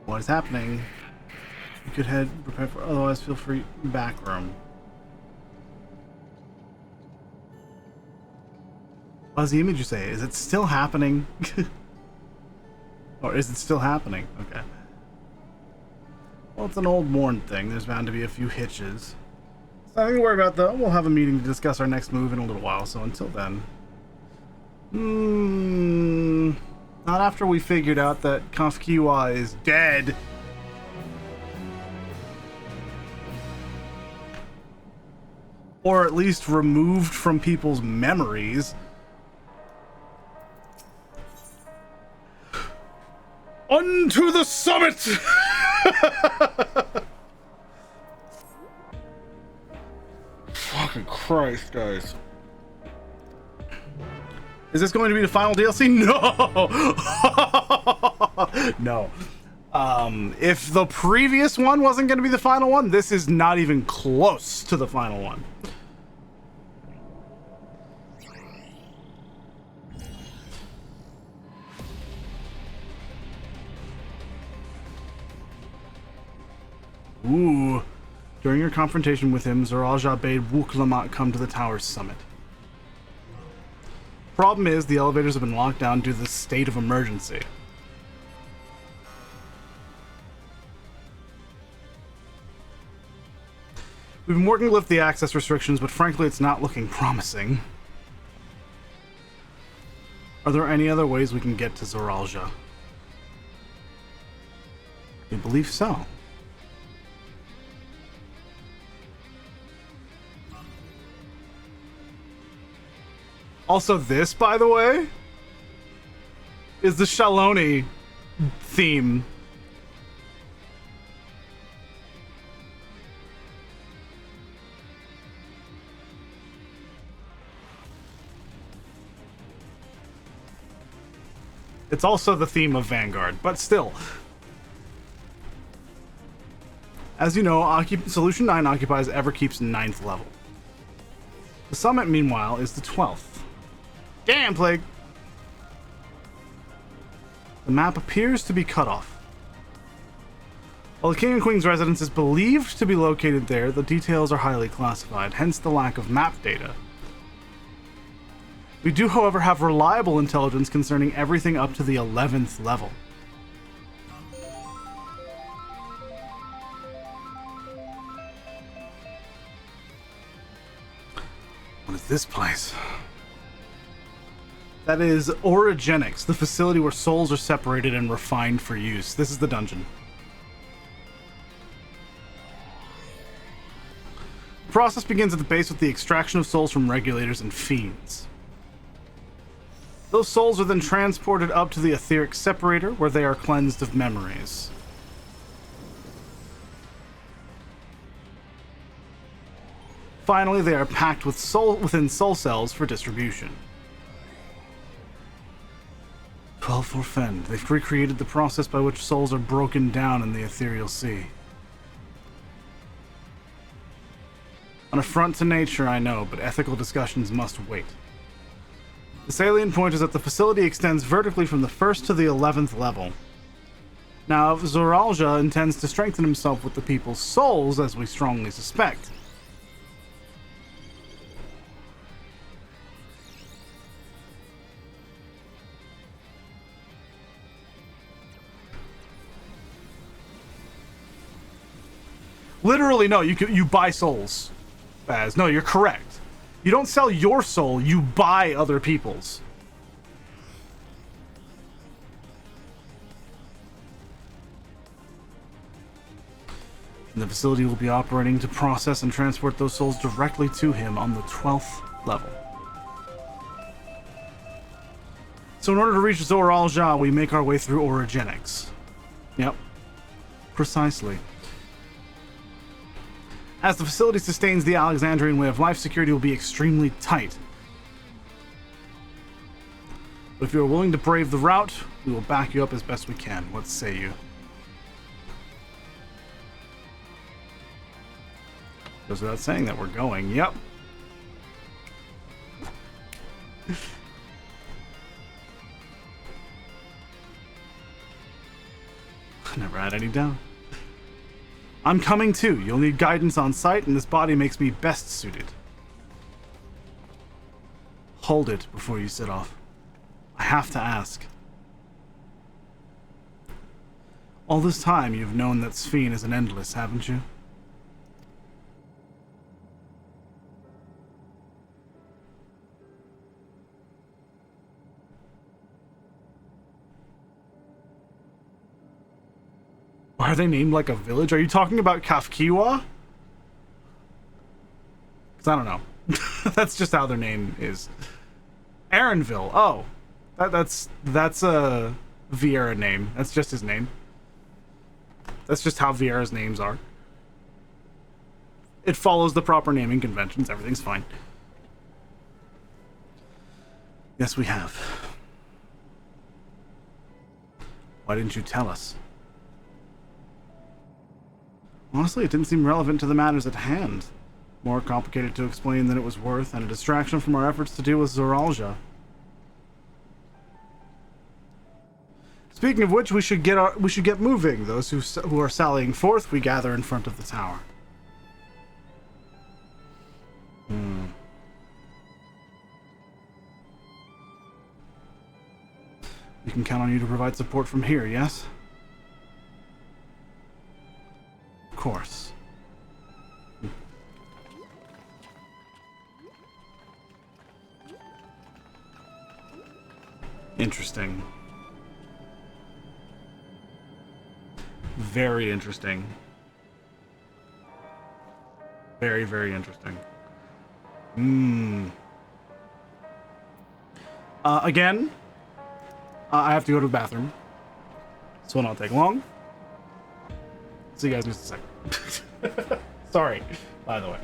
What is happening? You could head prepare for, otherwise feel free. Back room. What does the image you say? Is it still happening? Or is it still happening? Okay. Well, it's an old worn thing. There's bound to be a few hitches. Nothing to worry about though. We'll have a meeting to discuss our next move in a little while, so until then. Not after we figured out that Kafkiwa is dead. Or at least removed from people's memories. Unto the summit! Fucking Christ, guys. Is this going to be the final DLC? No! No. If the previous one wasn't going to be the final one, this is not even close to the final one. Ooh. During your confrontation with him, Zoraja bade Wuk-Lamat come to the tower's summit. Problem is, the elevators have been locked down due to the state of emergency. We've been working to lift the access restrictions, but frankly, it's not looking promising. Are there any other ways we can get to Zoraja? We believe so. Also, this, by the way, is the Shaloni theme. It's also the theme of Vanguard, but still. As you know, Solution 9 occupies Everkeep's 9th level. The summit, meanwhile, is the 12th. Damn, Plague! The map appears to be cut off. While the King and Queen's residence is believed to be located there, the details are highly classified, hence the lack of map data. We do, however, have reliable intelligence concerning everything up to the 11th level. What is this place? That is Origenics, the facility where souls are separated and refined for use. This is the dungeon. The process begins at the base with the extraction of souls from regulators and fiends. Those souls are then transported up to the etheric separator, where they are cleansed of memories. Finally, they are packed within soul cells for distribution. 12 for Fend. They've recreated the process by which souls are broken down in the ethereal sea. An affront to nature, I know, but ethical discussions must wait. The salient point is that the facility extends vertically from the 1st to the 11th level. Now, if Zoralja intends to strengthen himself with the people's souls, as we strongly suspect, literally, no, you buy souls. Baz, no, you're correct. You don't sell your soul, you buy other people's. And the facility will be operating to process and transport those souls directly to him on the 12th level. So in order to reach Zoralja, we make our way through orogenics. Yep. Precisely. As the facility sustains the Alexandrian way of life, security will be extremely tight. But if you are willing to brave the route, we will back you up as best we can. What say you? Goes without saying that we're going. Yep. Never had any doubt. I'm coming too. You'll need guidance on site, and this body makes me best suited. Hold it before you set off. I have to ask. All this time, you've known that Sphene is an endless, haven't you? Are they named like a village? Are you talking about Kafkiwa? Because I don't know. That's just how their name is. Aaronville. Oh. That's a Vieira name. That's just his name. That's just how Vieira's names are. It follows the proper naming conventions. Everything's fine. Yes, we have. Why didn't you tell us? Honestly, it didn't seem relevant to the matters at hand. More complicated to explain than it was worth, and a distraction from our efforts to deal with Zoralja. Speaking of which, we should get moving. Those who are sallying forth, we gather in front of the tower. We can count on you to provide support from here, yes? Of course. Interesting. Very interesting. Very, very interesting. Again, I have to go to the bathroom. So it'll not take long. See you guys in just a second. Sorry, by the way.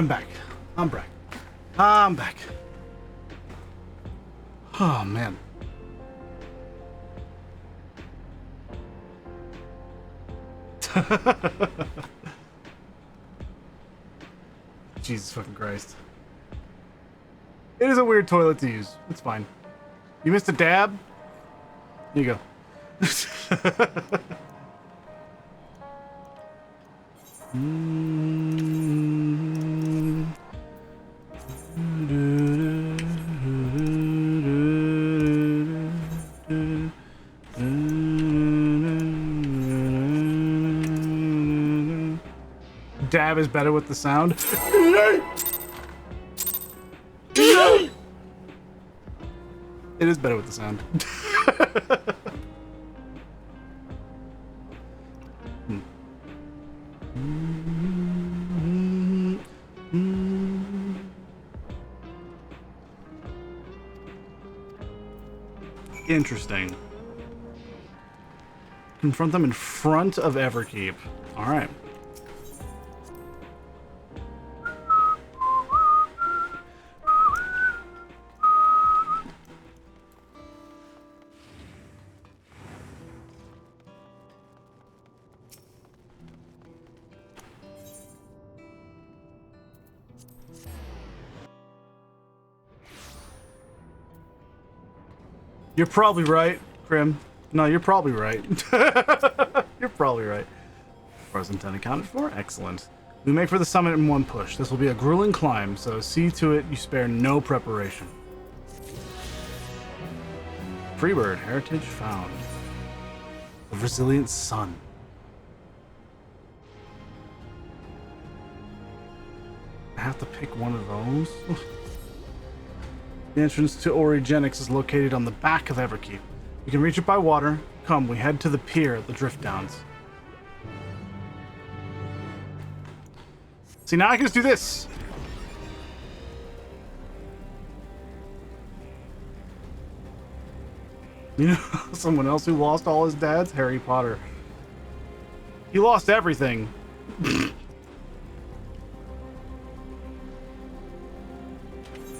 I'm back. I'm back. I'm back. Oh, man. Jesus fucking Christ. It is a weird toilet to use. It's fine. You missed a dab? Here you go. Dab is better with the sound. It is better with the sound. Interesting. Confront them in front of Everkeep. All right. You're probably right, Krim. No, you're probably right. You're probably right. Frozen 10 accounted for. Excellent. We make for the summit in one push. This will be a grueling climb, so see to it you spare no preparation. Freebird, heritage found. A resilient sun. I have to pick one of those. The entrance to Origenics is located on the back of Everkeep. You can reach it by water. Come, we head to the pier at the Drift Downs. See, now I can just do this. You know, someone else who lost all his dads? Harry Potter. He lost everything.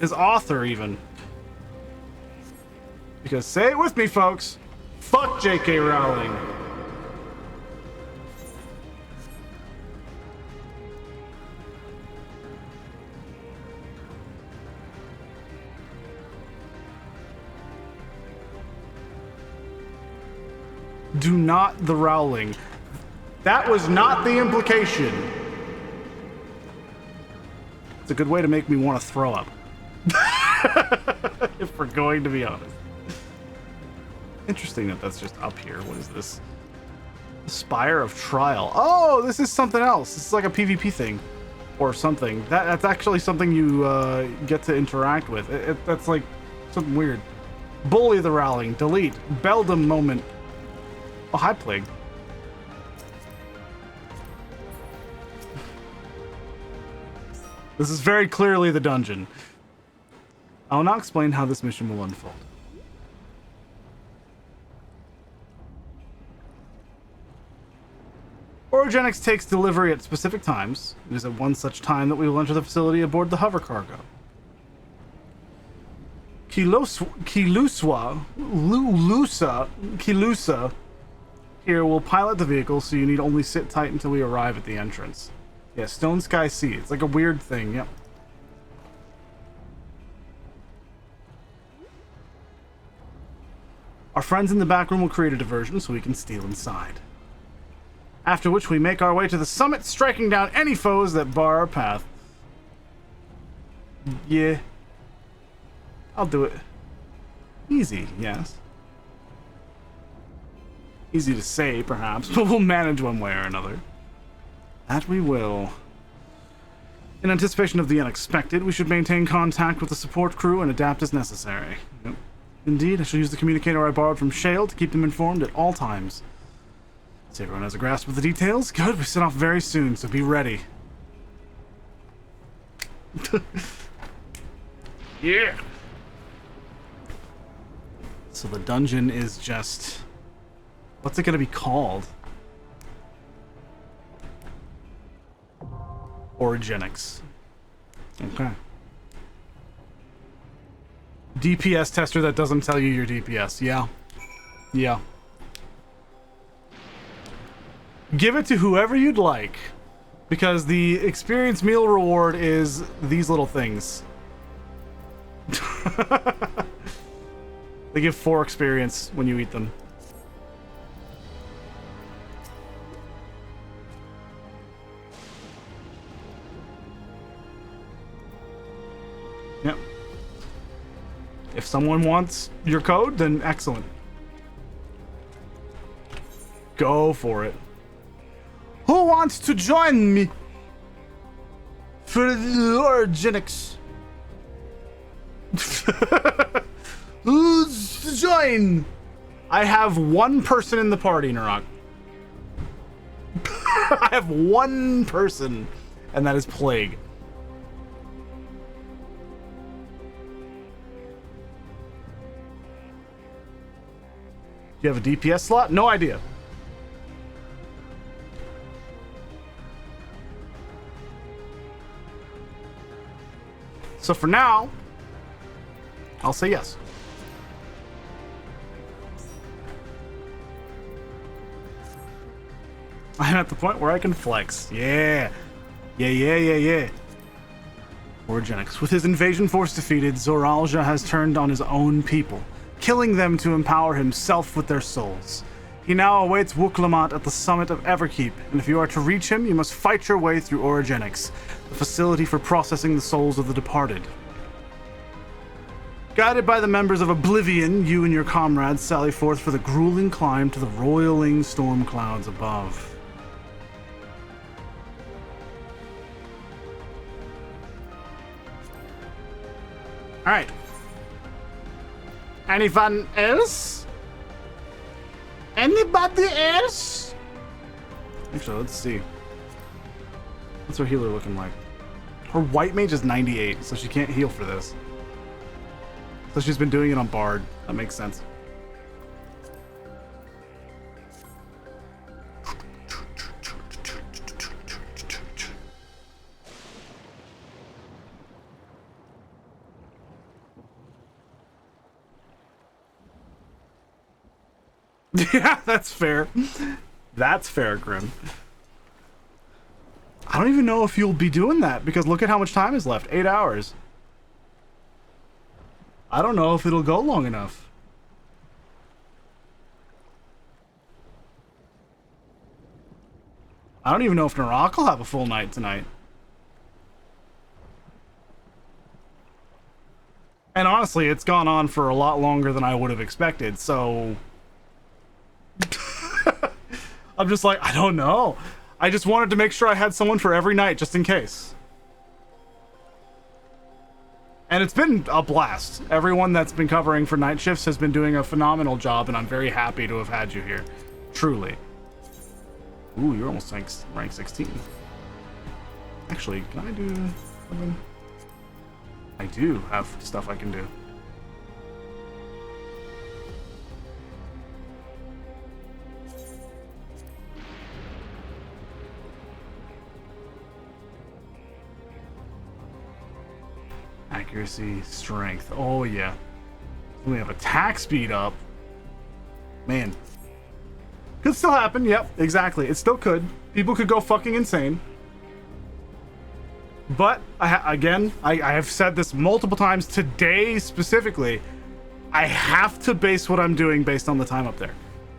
His author, even. Because, say it with me, folks. Fuck J.K. Rowling. Do not the Rowling. That was not the implication. It's a good way to make me want to throw up. If we're going to be honest. Interesting that that's just up here. What is this? Spire of Trial. Oh, this is something else. This is like a PvP thing. Or something. That's actually something you get to interact with. That's like something weird. Bully the Rowling. Delete. Beldam moment. Oh, hi, Plague. This is very clearly the dungeon. I will now explain how this mission will unfold. Origenics takes delivery at specific times. It is at one such time that we will enter the facility aboard the hover cargo. Kilusa here will pilot the vehicle, so you need only sit tight until we arrive at the entrance. Yeah, Stone Sky Sea. It's like a weird thing, yep. Our friends in the back room will create a diversion so we can steal inside. After which we make our way to the summit, striking down any foes that bar our path. Yeah. I'll do it. Easy, yes. Easy to say, perhaps, but we'll manage one way or another. That we will. In anticipation of the unexpected, we should maintain contact with the support crew and adapt as necessary. Yep. Indeed, I shall use the communicator I borrowed from Shale to keep them informed at all times. So everyone has a grasp of the details? Good, we set off very soon, so be ready. Yeah! So the dungeon is just... What's it gonna be called? Origenics. Okay. DPS tester that doesn't tell you your DPS. Yeah. Yeah. Give it to whoever you'd like, because the experience meal reward is these little things. They give 4 experience when you eat them. Yep. If someone wants your code, then excellent. Go for it. Who wants to join me for the Origenics? Who's to join? I have one person in the party, Narok. I have one person, and that is Plague. Do you have a DPS slot? No idea. So for now, I'll say yes. I'm at the point where I can flex. Yeah. Yeah. Origenics. With his invasion force defeated, Zoralja has turned on his own people, killing them to empower himself with their souls. He now awaits Wuklamant at the summit of Everkeep, and if you are to reach him, you must fight your way through Origenics, the facility for processing the souls of the departed. Guided by the members of Oblivion, you and your comrades sally forth for the grueling climb to the roiling storm clouds above. Alright. Anyone else? Anybody else? Actually, let's see. What's her healer looking like? Her white mage is 98, so she can't heal for this. So she's been doing it on Bard. That makes sense. Yeah, that's fair. That's fair, Grim. I don't even know if you'll be doing that, because look at how much time is left. 8 hours. I don't know if it'll go long enough. I don't even know if Narok will have a full night tonight. And honestly, it's gone on for a lot longer than I would have expected, so... I'm just like, I don't know. I just wanted to make sure I had someone for every night, just in case. And it's been a blast. Everyone that's been covering for night shifts has been doing a phenomenal job, and I'm very happy to have had you here. Truly. Ooh, you're almost rank 16. Actually, can I do something? I do have stuff I can do. Accuracy, strength. Oh, yeah. We have attack speed up. Man. Could still happen. Yep, exactly. It still could. People could go fucking insane. But, I have said this multiple times today specifically. I have to base what I'm doing based on the time up there.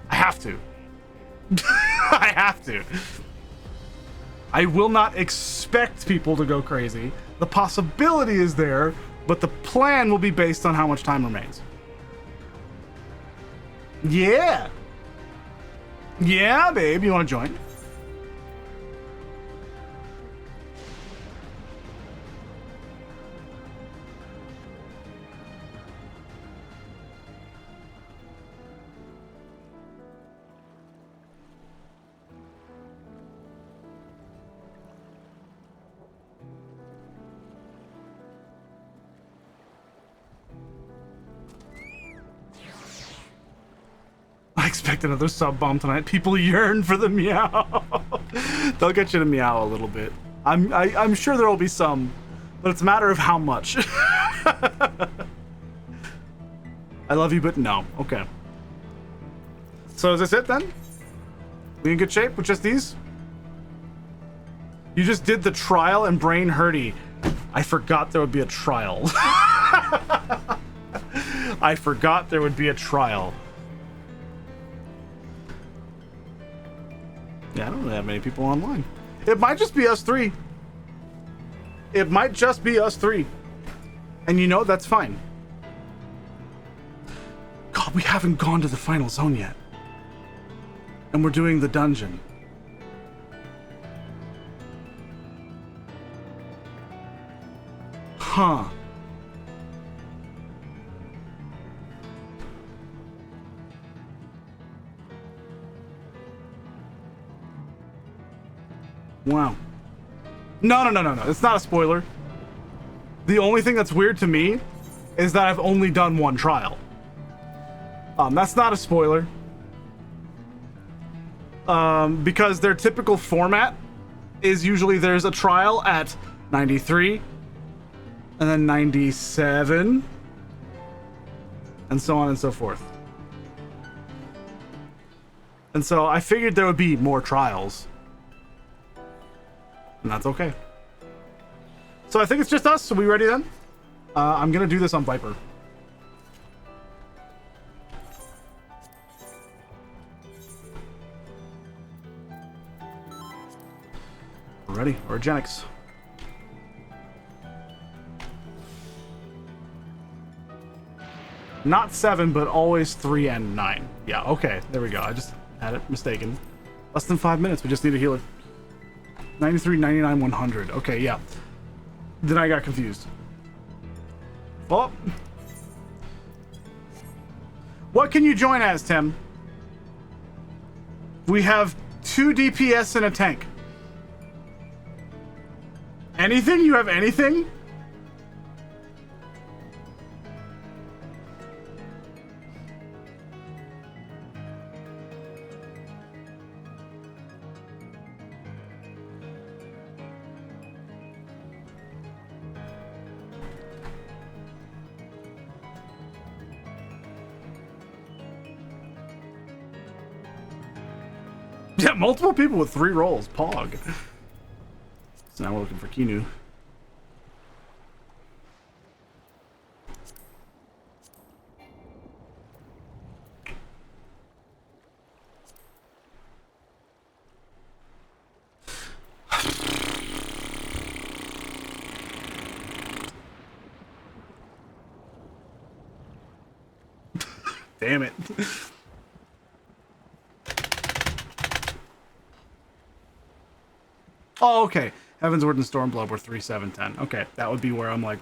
I have to. I have to. I will not expect people to go crazy. The possibility is there, but the plan will be based on how much time remains. Yeah. Yeah, babe, you want to join? I expect another sub bomb tonight. People yearn for the meow. They'll get you to meow a little bit. I'm sure there will be some, But it's a matter of how much. I love you, but no. Okay. So is this it then? We in good shape with just these? You just did the trial and brain hurty. I forgot there would be a trial. I forgot there would be a trial. Yeah, I don't really have many people online. It might just be us three. It might just be us three. And you know, that's fine. God, we haven't gone to the final zone yet. And we're doing the dungeon. Huh. Wow. No. It's not a spoiler. The only thing that's weird to me is that I've only done one trial. That's not a spoiler. Because their typical format is usually there's a trial at 93 and then 97 and so on and so forth. And so I figured there would be more trials. And that's okay. So I think it's just us. So we ready then? I'm gonna do this on Viper. Ready? Orogenics. Not 7, but always 3 and 9. Yeah, okay. There we go. I just had it mistaken. Less than 5 minutes. We just need a healer. 93, 99, 100. Okay, yeah. Then I got confused. Oh. What can you join as, Tim? We have 2 DPS and a tank. Anything? You have anything? Yeah, multiple people with 3 rolls. Pog. So now we're looking for Kinu. Damn it. Oh, okay. Heaven's Word and Stormblood were 3, 7, 10. Okay, that would be where I'm like...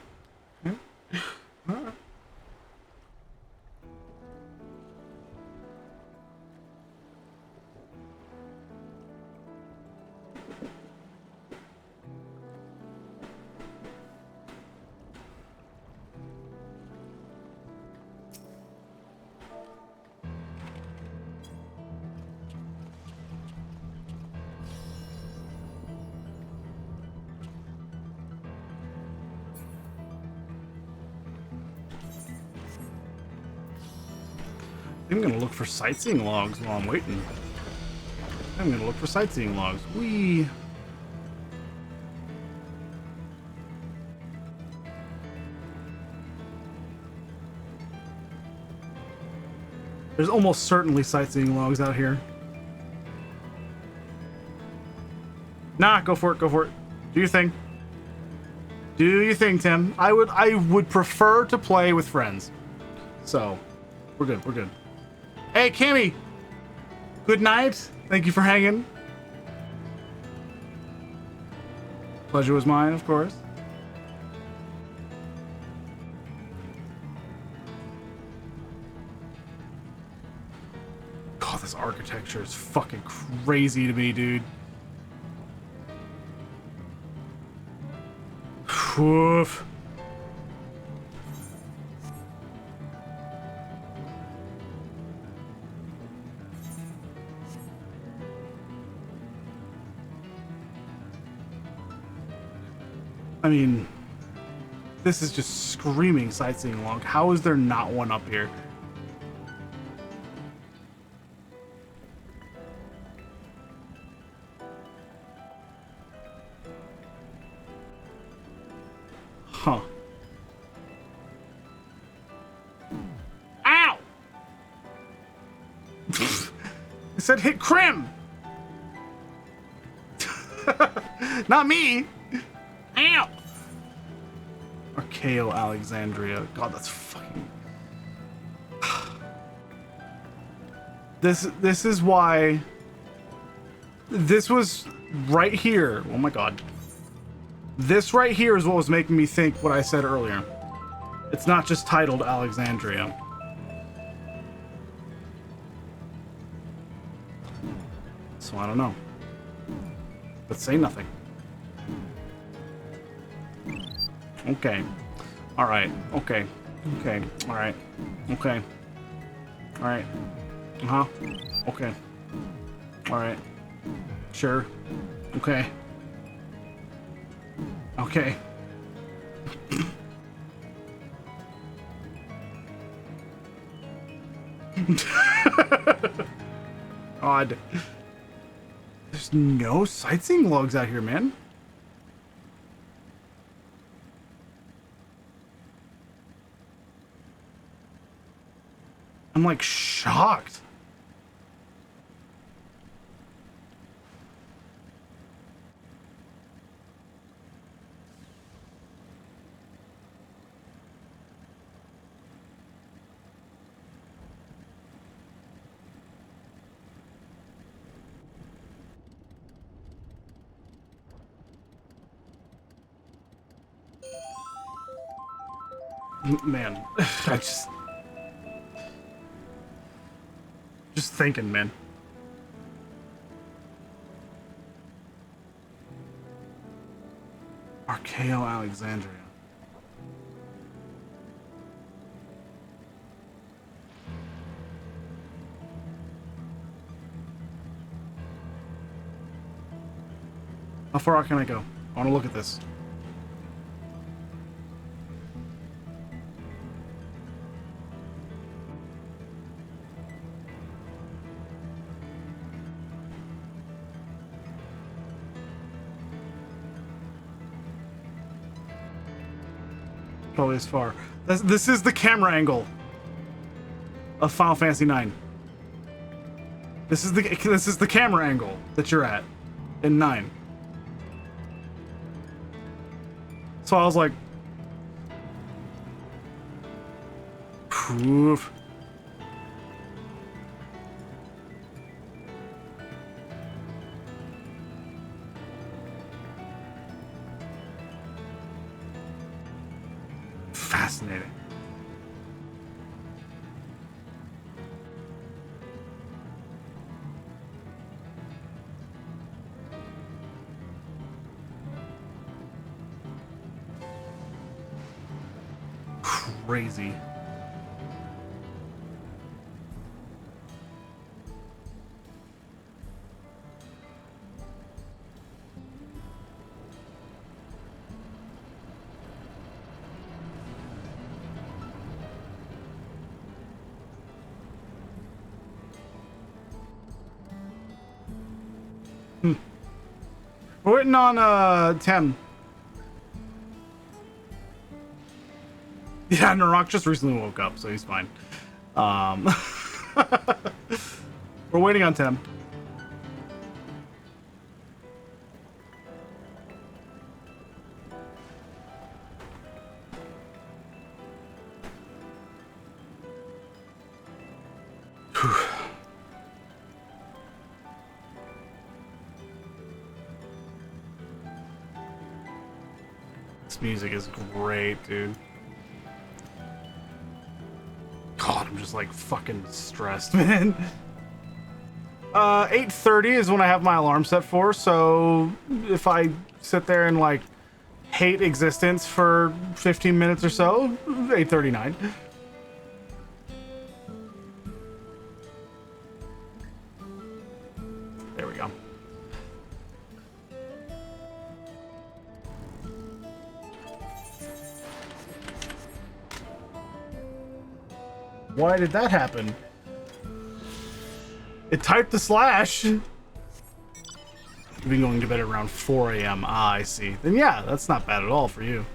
I'm gonna look for sightseeing logs while I'm waiting. I'm gonna look for sightseeing logs. Whee! There's almost certainly sightseeing logs out here. Nah, go for it, go for it. Do your thing. Do your thing, Tim. I would prefer to play with friends. So, we're good, we're good. Hey, Cammy! Good night. Thank you for hanging. Pleasure was mine, of course. God, this architecture is fucking crazy to me, dude. Woof. I mean, This is just screaming sightseeing log. How is there not one up here? Huh. Ow! It said hit Crim! Not me! Ow! Archeo Alexandria. God, that's fucking... This is why... This was right here. Oh my god. This right here is what was making me think what I said earlier. It's not just titled Alexandria. So I don't know. But say nothing. Okay. Alright. Okay. Okay. Alright. Okay. Alright. Uh-huh. Okay. Alright. Sure. Okay. Okay. God. There's no sightseeing logs out here, man. I'm like shocked. Man, I just thinking, man. Archeo Alexandria. How far out can I go? I want to look at this. Probably as far. This is the camera angle of Final Fantasy IX. This is the camera angle that you're at in 9. So I was like, poof. Fascinating. Crazy. We're waiting on Tem. Yeah, Narok just recently woke up, so he's fine. We're waiting on Tem. This music is great, dude. God, I'm just like fucking stressed, man. 8:30 is when I have my alarm set for, so if I sit there and like hate existence for 15 minutes or so, 8:39. There we go. Why did that happen? It typed the slash. You've been going to bed at around 4 a.m. Ah, I see. Then yeah, that's not bad at all for you.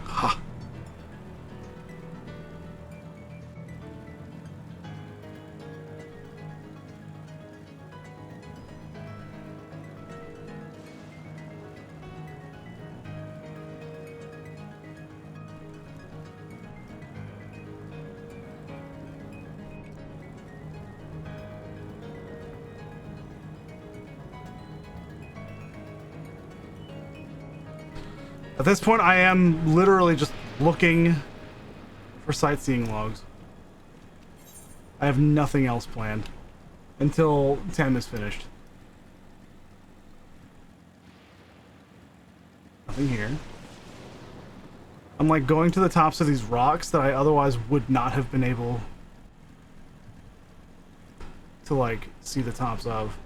Ha. At this point, I am literally just looking for sightseeing logs. I have nothing else planned until Tem is finished. Nothing here. I'm like going to the tops of these rocks that I otherwise would not have been able to like see the tops of.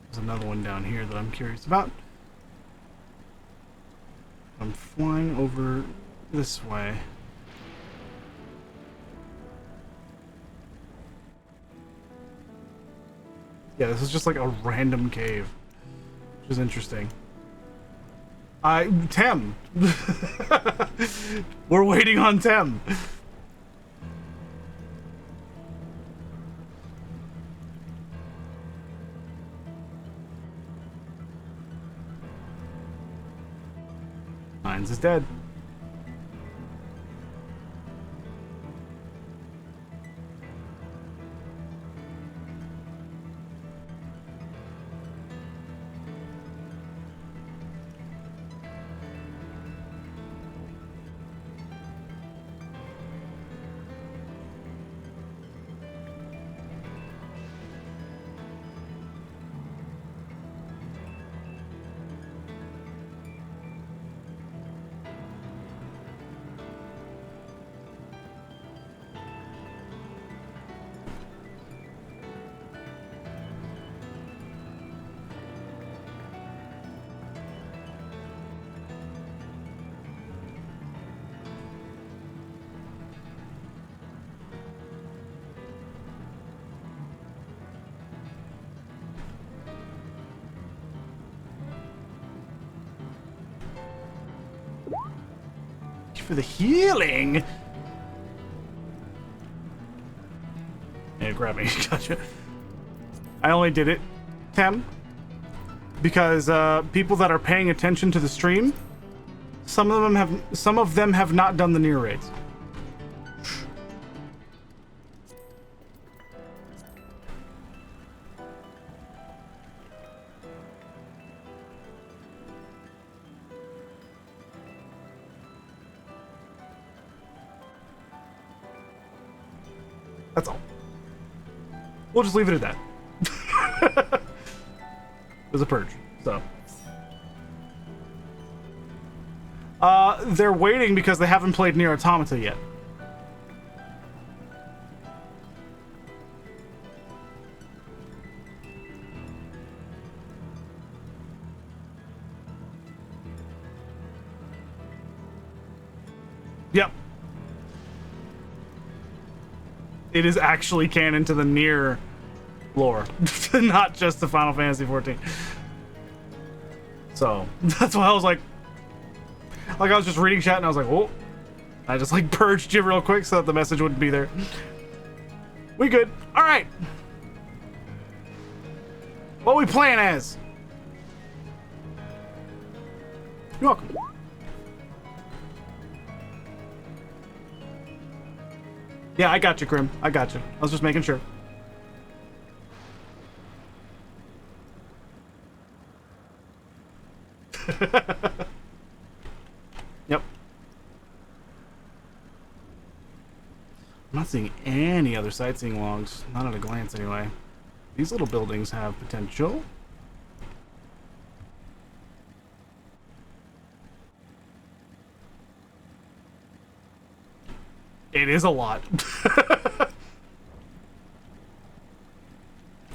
There's another one down here that I'm curious about. I'm flying over this way. Yeah, this is just like a random cave, which is interesting. Tem. We're waiting on Tem. Mines is dead. For the healing. Yeah, grab me. Gotcha. I only did it, Tem, because people that are paying attention to the stream, some of them have not done the near raids. That's all. We'll just leave it at that. There's a purge, so. They're waiting because they haven't played Nier Automata yet. Yep. It is actually canon to the Nier lore, not just the Final Fantasy XIV. So that's why I was like I was just reading chat and I was like, whoa. I just like purged you real quick so that the message wouldn't be there. We good. All right. What we playing as? You're welcome. Yeah, I got you, Grim. I got you. I was just making sure. Yep. I'm not seeing any other sightseeing logs. Not at a glance, anyway. These little buildings have potential. It is a lot.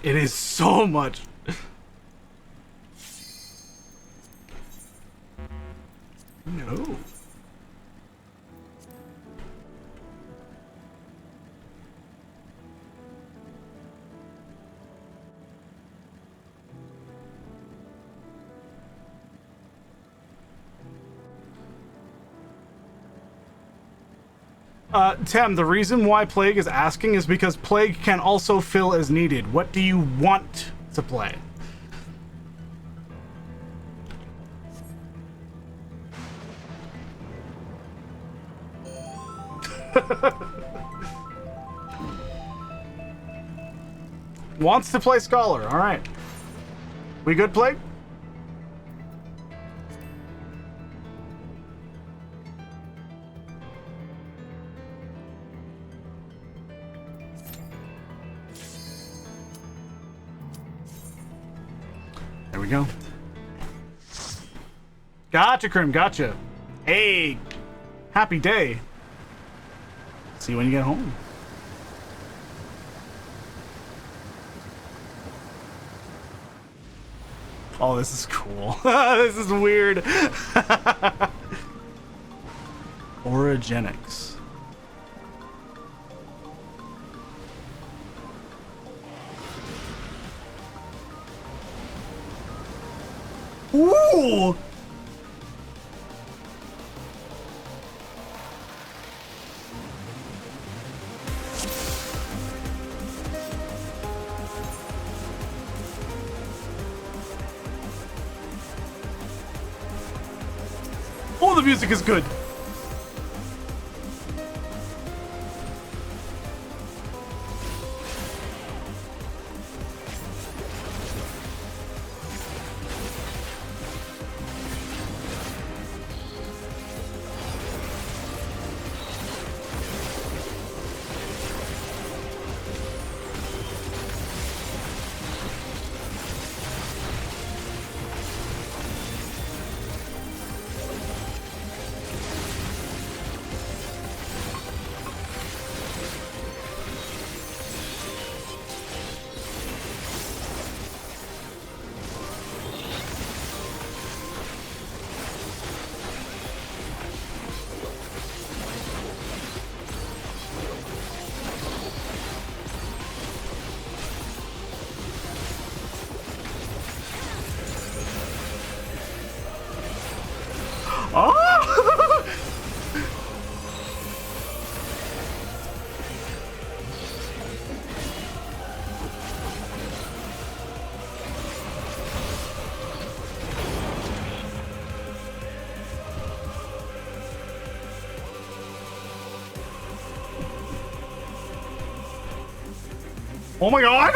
It is so much. No. Tem, the reason why Plague is asking is because Plague can also fill as needed. What do you want to play? Wants to play Scholar. All right. We good, Plague? There we go. Gotcha, Krim. Gotcha. Hey, happy day. See you when you get home. Oh, this is cool. This is weird. Orogenics. Ooh! Oh, the music is good. Oh! Oh my god!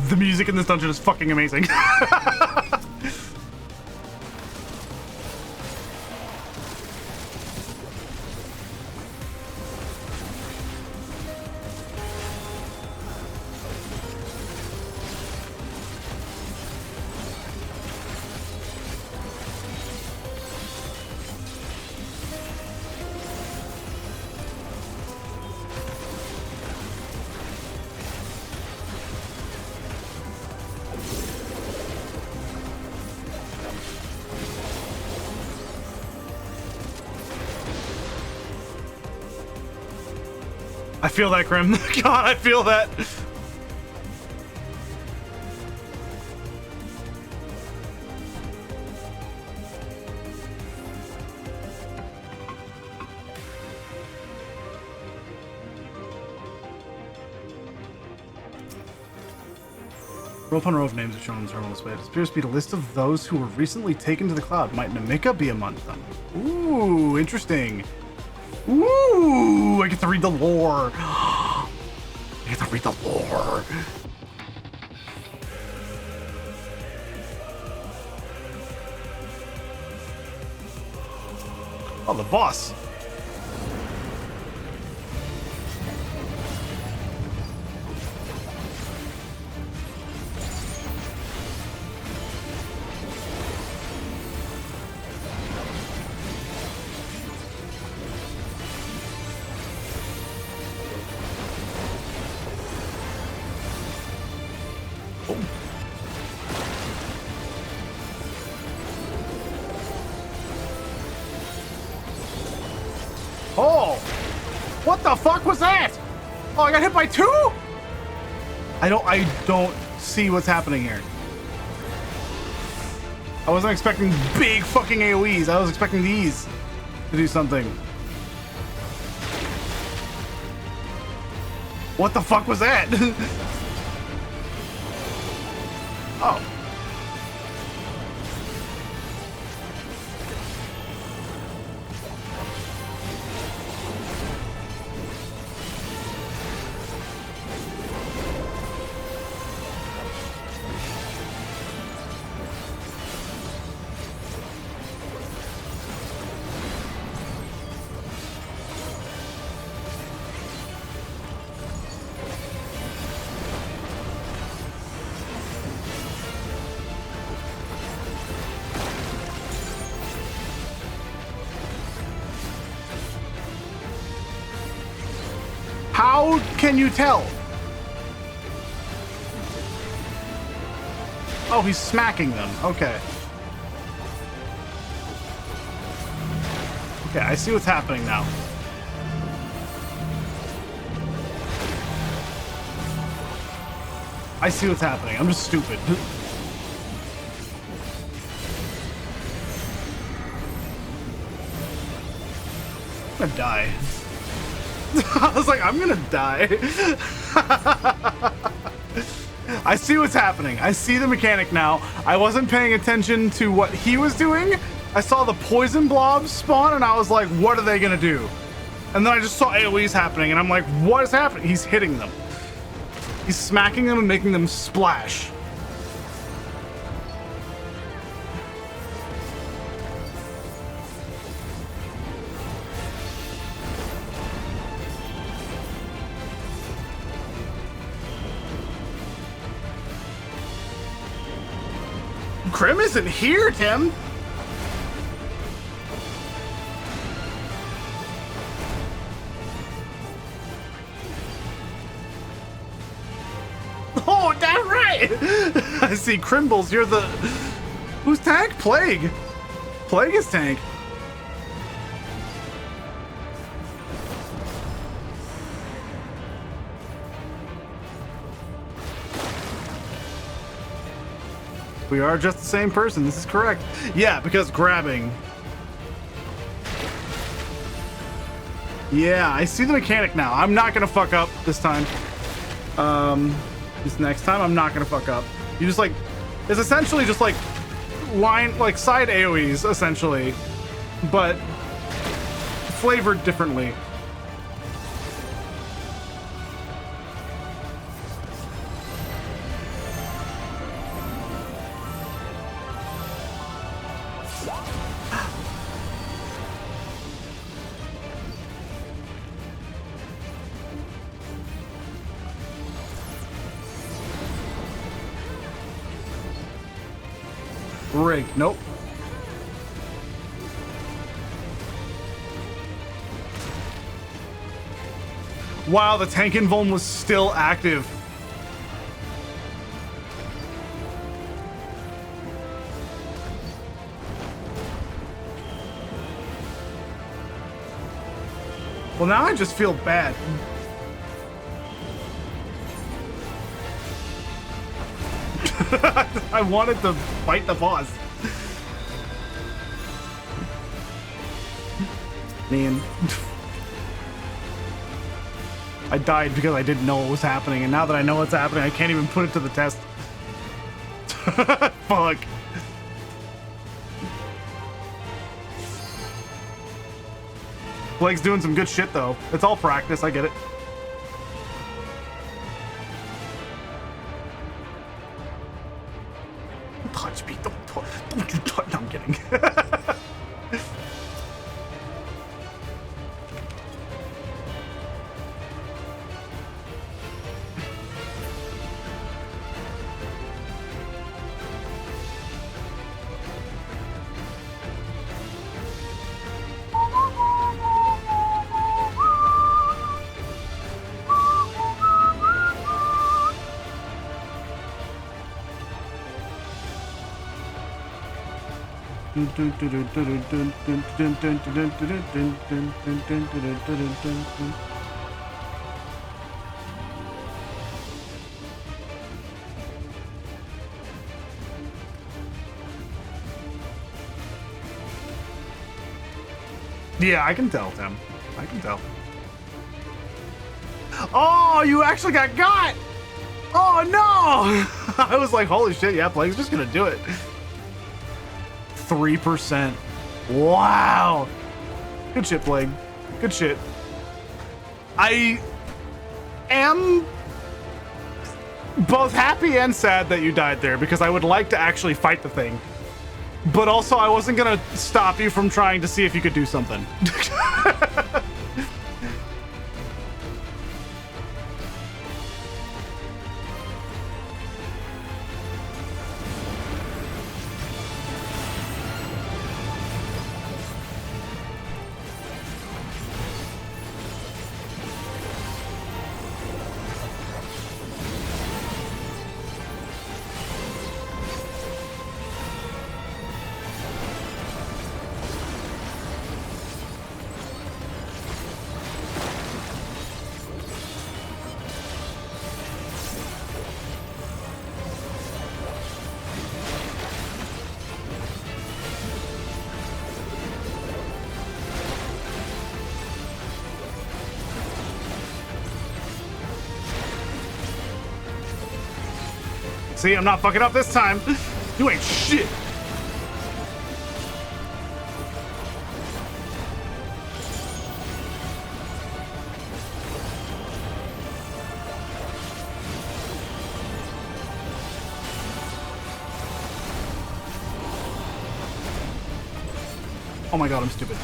The music in this dungeon is fucking amazing. I feel that, Grim. God, I feel that. Row upon row of names are shown on the terminal display. It appears to be the list of those who were recently taken to the cloud. Might Namika be among them? Ooh, interesting. Ooh, I get to read the lore. I get to read the lore. Oh, the boss. Oh, what the fuck was that? Oh, I got hit by 2? I don't see what's happening here. I wasn't expecting big fucking AoEs. I was expecting these to do something. What the fuck was that? Oh. How can you tell? Oh, he's smacking them. Okay. Okay, I see what's happening now. I see what's happening. I'm just stupid. I'm gonna die. I was like, I'm gonna die. I see what's happening. I see the mechanic now. I wasn't paying attention to what he was doing. I saw the poison blobs spawn and I was like, what are they gonna do? And then I just saw AoEs happening and I'm like, what is happening? He's hitting them. He's smacking them and making them splash. Krim isn't here, Tim. Oh, damn right. I see Crimbles. You're the... Who's tank? Plague. Plague is tank. We are just the same person. This is correct. Yeah, because grabbing. Yeah, I see the mechanic now. I'm not gonna fuck up this time. This next time, I'm not gonna fuck up. You just like, it's essentially just like line, like side AoEs, essentially, but flavored differently. Rig. Nope. Wow, the tank invuln was still active. Well, now I just feel bad. I wanted to fight the boss. Man. I died because I didn't know what was happening, and now that I know what's happening, I can't even put it to the test. Fuck. Blake's doing some good shit, though. It's all practice, I get it. Don't touch me, don't you touch. No, I'm kidding. Yeah, I can tell, Tim. I can tell. Oh, you actually got! Oh no! I was like, holy shit, yeah, Plague's just gonna do it. 3%. Wow. Good shit, Plague. Good shit. I am both happy and sad that you died there because I would like to actually fight the thing. But also, I wasn't gonna stop you from trying to see if you could do something. See, I'm not fucking up this time. You ain't shit. Oh my god, I'm stupid.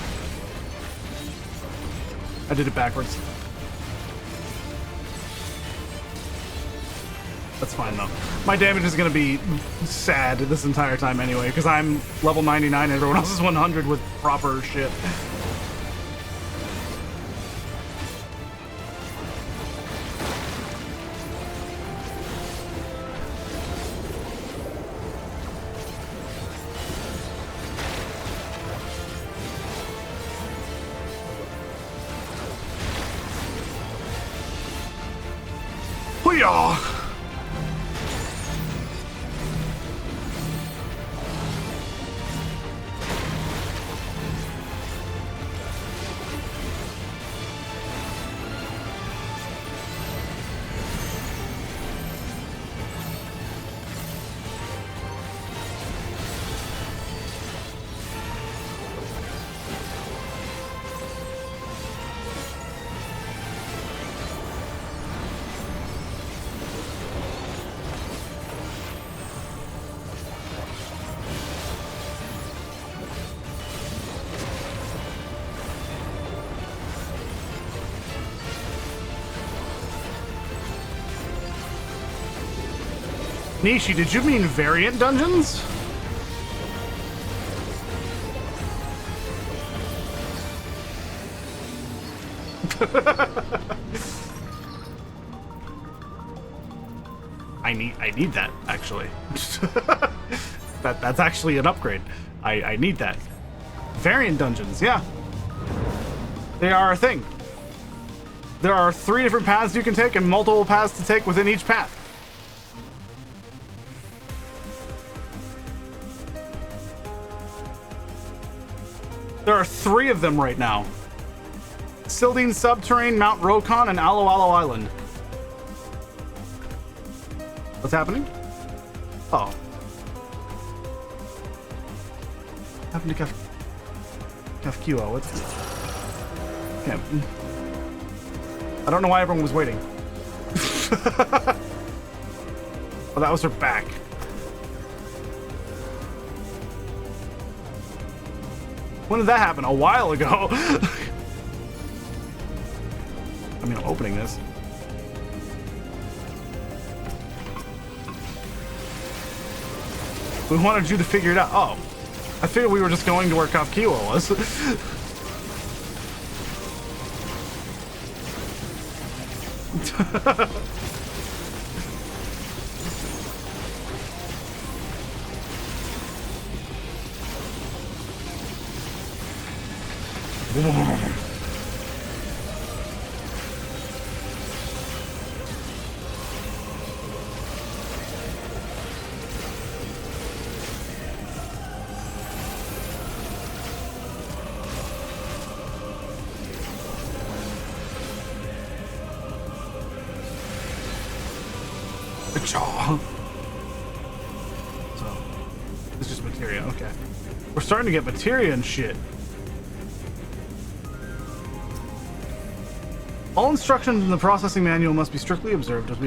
I did it backwards. That's fine though. My damage is gonna be sad this entire time anyway, because I'm level 99 and everyone else is 100 with proper shit. Hoo-yah! Nishi, did you mean variant dungeons? I need that actually. That's actually an upgrade. I need that. Variant dungeons, yeah. They are a thing. There are 3 different paths you can take and multiple paths to take within each path. There are 3 of them right now. Sildine Subterrane, Mount Rokon, and Alo Alo Island. What's happening? Oh. What happened to Kafkiwa? What's... Okay. I don't know why everyone was waiting. Oh, that was her back. When did that happen? A while ago. I mean, I'm opening this. We wanted you to figure it out. Oh. I figured we were just going to where Kafkiwa was. So, it's just materia, okay. We're starting to get materia and shit. All instructions in the processing manual must be strictly observed as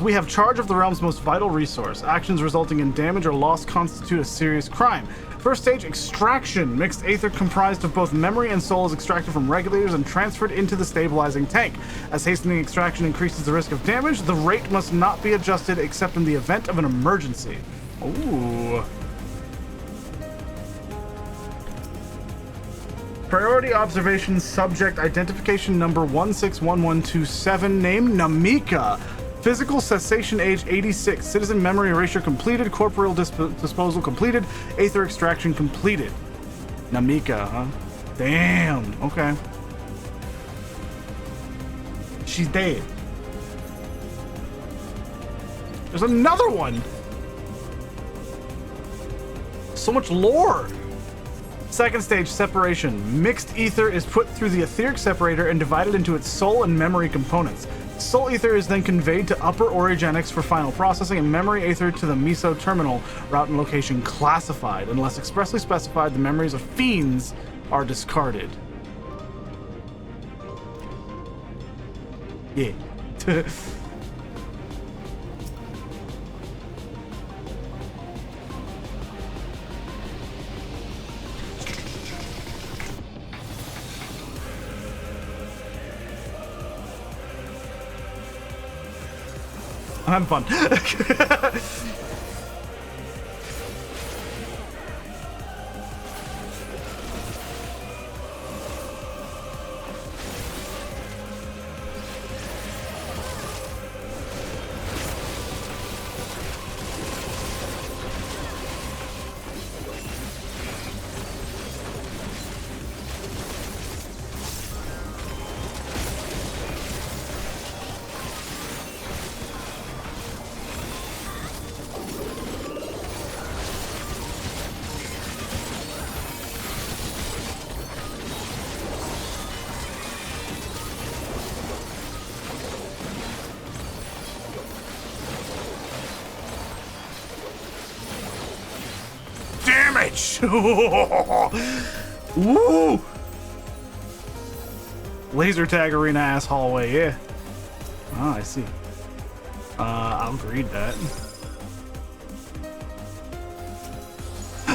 we have charge of the realm's most vital resource. Actions resulting in damage or loss constitute a serious crime. First stage, extraction. Mixed aether comprised of both memory and soul is extracted from regulators and transferred into the stabilizing tank. As hastening extraction increases the risk of damage, the rate must not be adjusted except in the event of an emergency. Ooh. Priority observation subject identification number 161127, name Namika. Physical cessation age 86. Citizen memory erasure completed. Corporeal disposal completed. Aether extraction completed. Namika, huh? Damn. Okay. She's dead. There's another one. So much lore. Second stage, separation. Mixed ether is put through the etheric separator and divided into its soul and memory components. Soul ether is then conveyed to upper orogenics for final processing, and memory ether to the meso terminal, route and location classified. Unless expressly specified, the memories of fiends are discarded. Yeah. I'm having fun. Damage! Woo! Laser tag arena ass hallway, yeah. Ah, I see. I'll read that.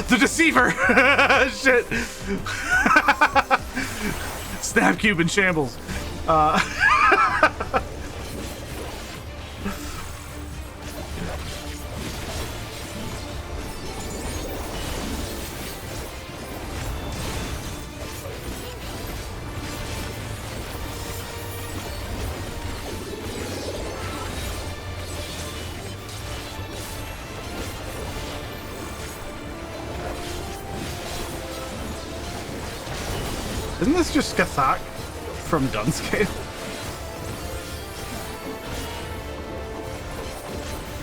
The Deceiver! Shit! Snap cube in shambles. Isn't this just Skathak from Dunscape?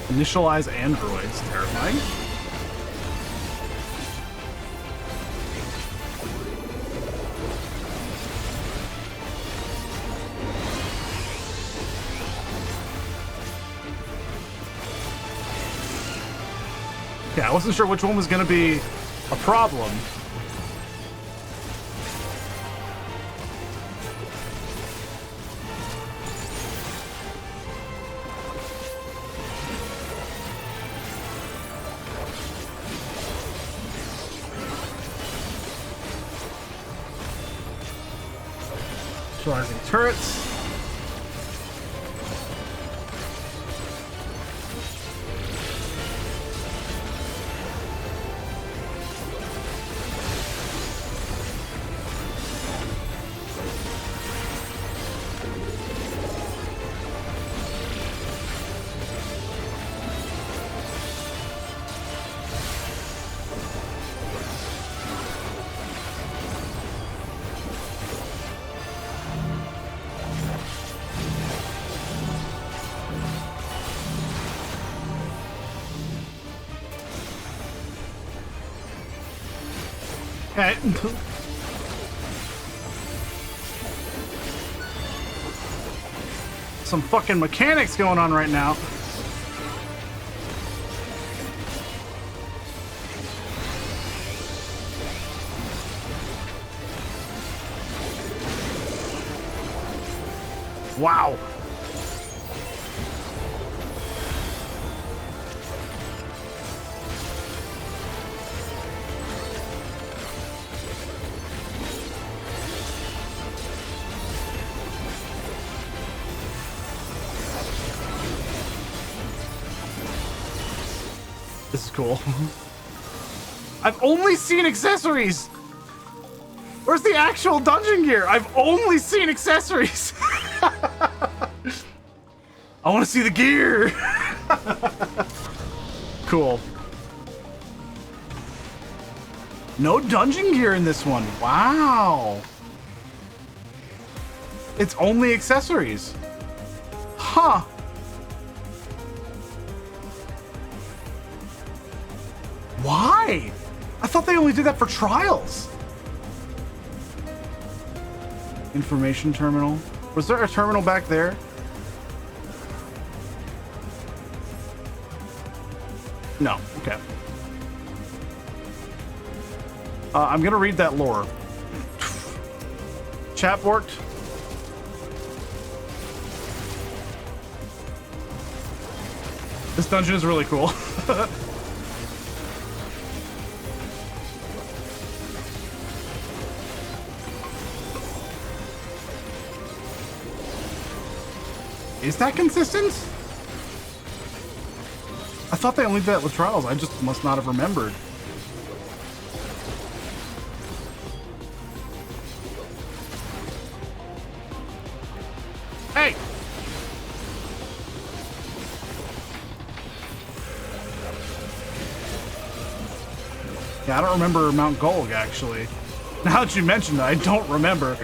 Initialize androids, terrifying. Yeah, I wasn't sure which one was going to be a problem. Rising turrets. Okay. Some fucking mechanics going on right now. Wow. This is cool. I've only seen accessories. Where's the actual dungeon gear? I've only seen accessories. I want to see the gear. Cool. No dungeon gear in this one. Wow. It's only accessories. Huh. Why? I thought they only did that for trials. Information terminal. Was there a terminal back there? No. Okay. I'm gonna read that lore. Chat worked. This dungeon is really cool. Is that consistent? I thought they only did that with trials. I just must not have remembered. Hey! Yeah, I don't remember Mount Golg, actually. Now that you mentioned it, I don't remember.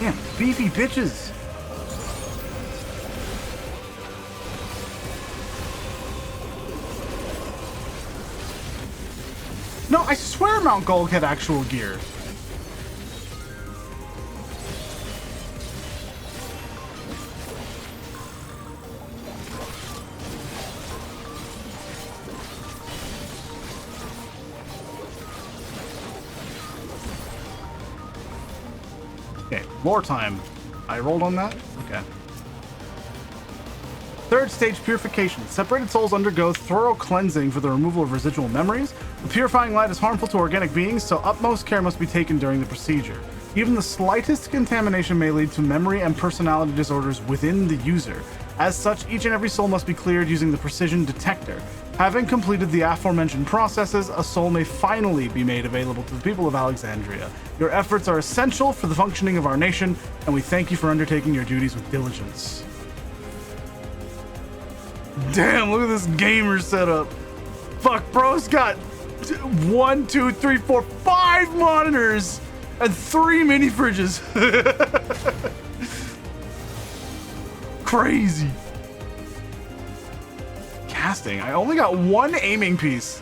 Damn, beefy bitches. No, I swear Mount Golg had actual gear. Okay, lore time. I rolled on that? Okay. Third stage purification. Separated souls undergo thorough cleansing for the removal of residual memories. The purifying light is harmful to organic beings, so utmost care must be taken during the procedure. Even the slightest contamination may lead to memory and personality disorders within the user. As such, each and every soul must be cleared using the precision detector. Having completed the aforementioned processes, a soul may finally be made available to the people of Alexandria. Your efforts are essential for the functioning of our nation, and we thank you for undertaking your duties with diligence. Damn, look at this gamer setup. Fuck, bro's got 1, 2, 3, 4, 5 monitors and 3 mini fridges. Crazy. Casting. I only got 1 aiming piece.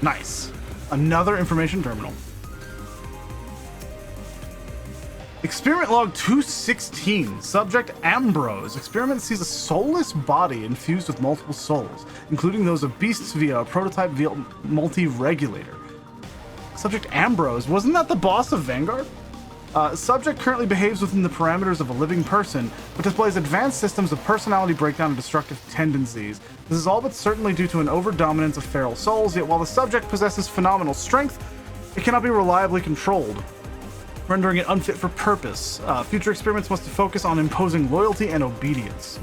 Nice. Another information terminal. Experiment log 216. Subject Ambrose. Experiment sees a soulless body infused with multiple souls, including those of beasts via a prototype multi-regulator. Subject Ambrose. Wasn't that the boss of Vanguard? Subject currently behaves within the parameters of a living person, but displays advanced systems of personality breakdown and destructive tendencies. This is all but certainly due to an overdominance of feral souls, yet while the subject possesses phenomenal strength, it cannot be reliably controlled, rendering it unfit for purpose. Future experiments must focus on imposing loyalty and obedience.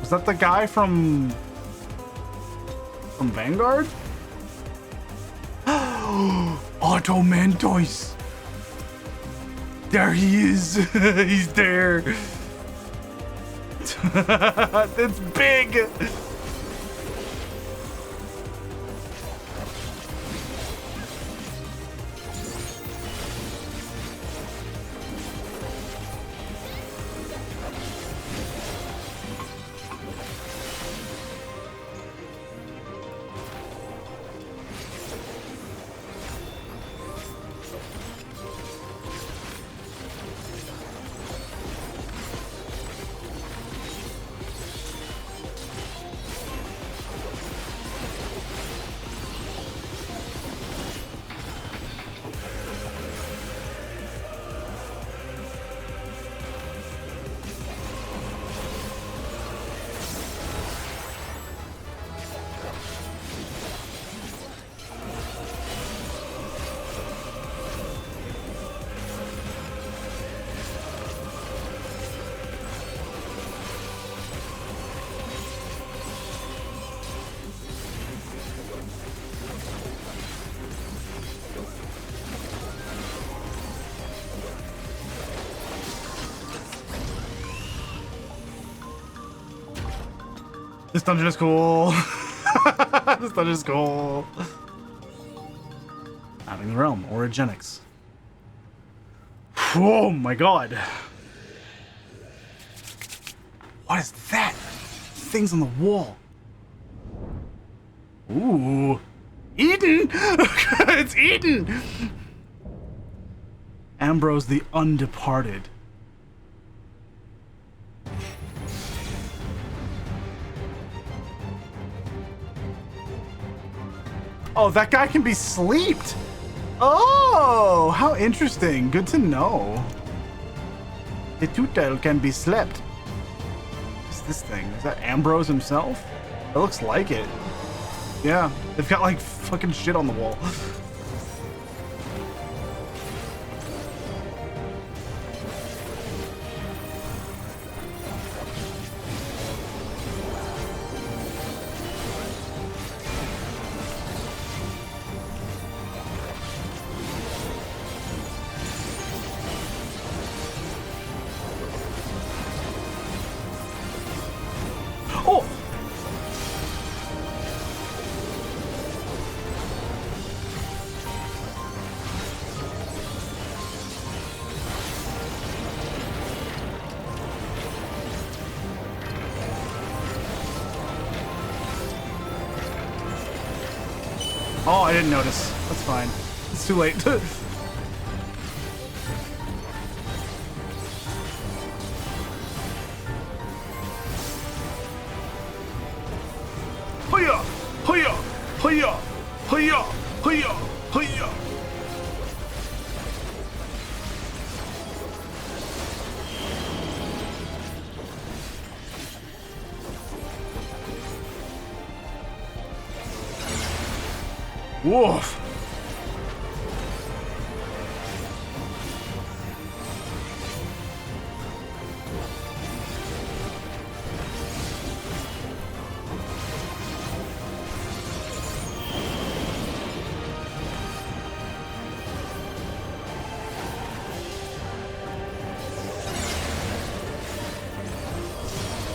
Was that the guy from Vanguard? Automantois! There he is! He's there! That's big! This dungeon is cool. This dungeon is cool. Having the realm, orogenics. Oh my god. What is that? Things on the wall. Ooh. Eden! It's Eden! Ambrose the Undeparted. Oh, that guy can be sleeped. Oh, how interesting. Good to know. The Tutel can be slept. What's this thing? Is that Ambrose himself? It looks like it. Yeah, they've got like fucking shit on the wall. Oh, I didn't notice. That's fine. It's too late. Hoya! Hoya! Hoya! Hoya! Hoya! Hoya! Woof!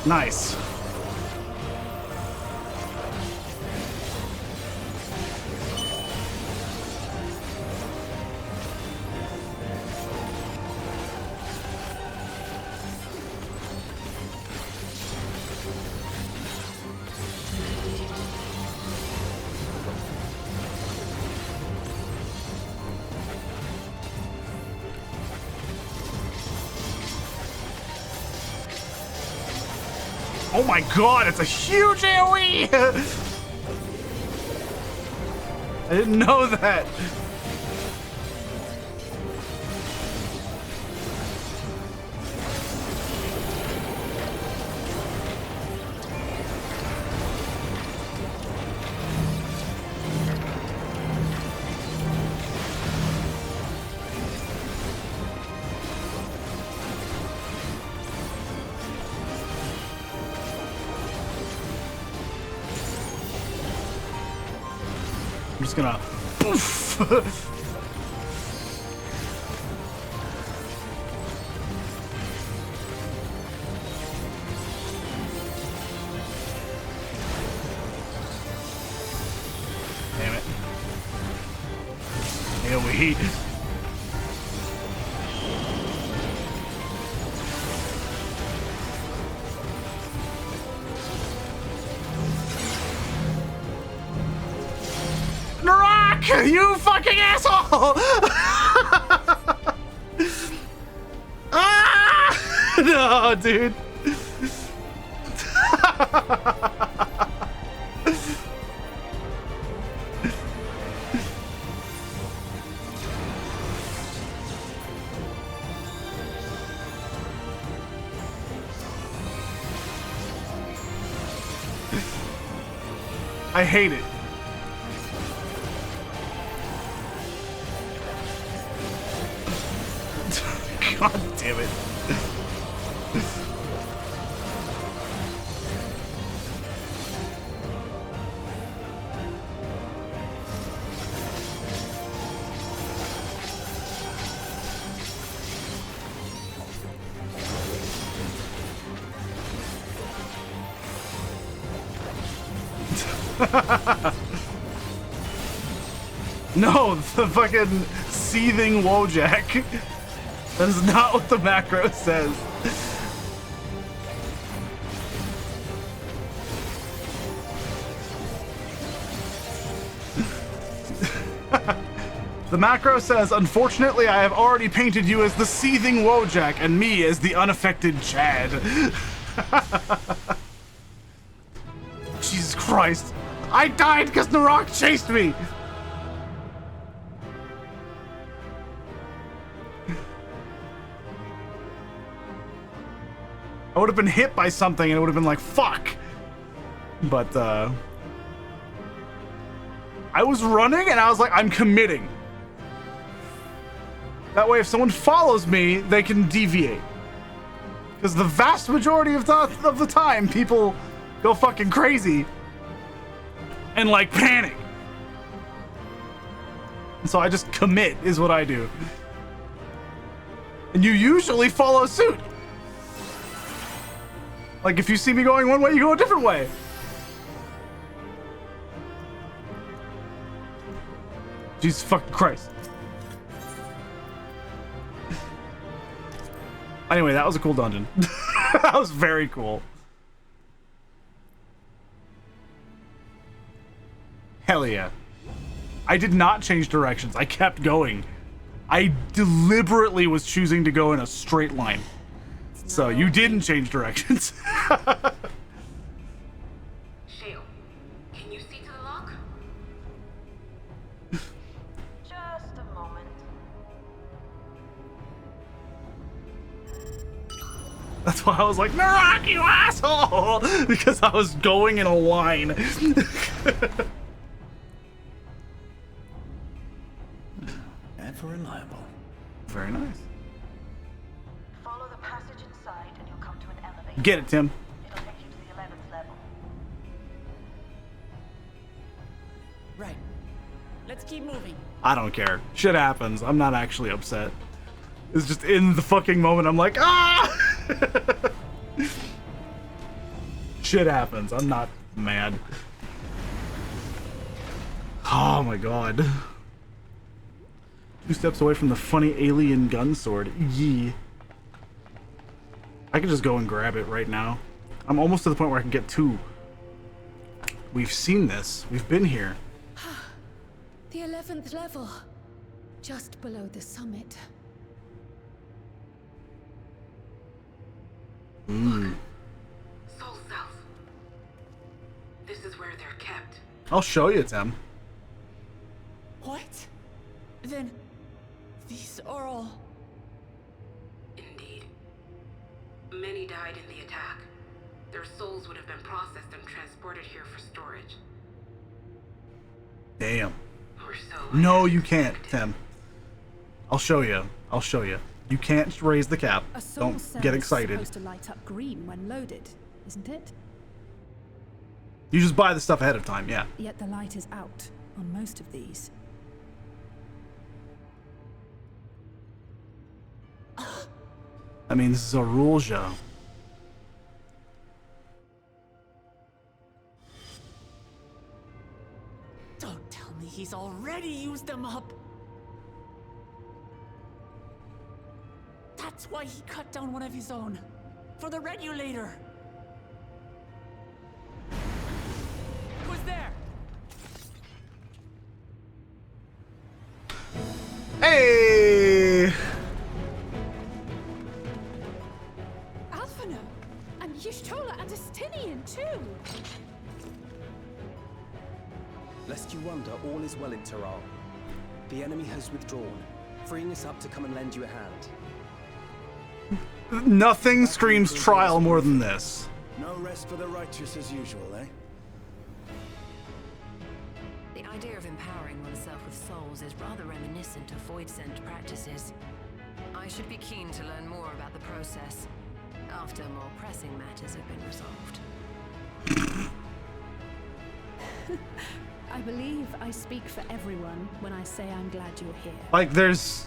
Nice. Oh my god, it's a huge AoE! I didn't know that. I'm just gonna. Oof. Damn it. AoE. Narak! You fucking asshole! Ah! No, dude. I hate it. God damn it. No, the fucking seething Wojak. That is not what the macro says. The macro says, unfortunately, I have already painted you as the seething Wojak and me as the unaffected Chad. Jesus Christ. I died because Narak chased me. I would have been hit by something and it would have been like, fuck. But, I was running and I was like, I'm committing. That way, if someone follows me, they can deviate. Because the vast majority of the time, people go fucking crazy and like panic. And so I just commit is what I do. And you usually follow suit. Like, if you see me going one way, you go a different way. Jesus fucking Christ. Anyway, that was a cool dungeon. That was very cool. Hell yeah. I did not change directions. I kept going. I deliberately was choosing to go in a straight line. So you didn't change directions. Shale, can you see to the lock? Just a moment. That's why I was like, Narak, you asshole! Because I was going in a line. Ever reliable. Very nice. Follow the passage inside and you'll come to an elevator. Get it, Tim. It'll take you to the 11th level. Right. Let's keep moving. I don't care. Shit happens. I'm not actually upset. It's just in the fucking moment, I'm like, ah! Shit happens. I'm not mad. Oh my god. 2 steps away from the funny alien gun sword. Yee. I can just go and grab it right now. I'm almost to the point where I can get 2. We've seen this. We've been here. The 11th level. Just below the summit. Mm. Soul cells. This is where they're kept. I'll show you, Tim. What? Then these are all... Indeed. Many died in the attack. Their souls would have been processed and transported here for storage. Damn. Or so. No, you can't, Tim. I'll show you. I'll show you. You can't raise the cap. A soul Don't cell get is excited. supposed to light up green when loaded, isn't it? You just buy the stuff ahead of time, yeah. Yet the light is out. on most of these. That means Zorulja. Don't tell me he's already used them up. That's why he cut down one of his own. For the regulator. Who's there? Hey! Alphina! And Y'shtola and Estinian too! Lest you wonder, all is well in Tehran. The enemy has withdrawn, freeing us up to come and lend you a hand. Nothing screams trial more than this. No rest for the righteous as usual, eh? The idea of empowering oneself with souls is rather reminiscent of void-sent practices. I should be keen to learn more about the process, after more pressing matters have been resolved. I believe I speak for everyone when I say I'm glad you're here. Like, there's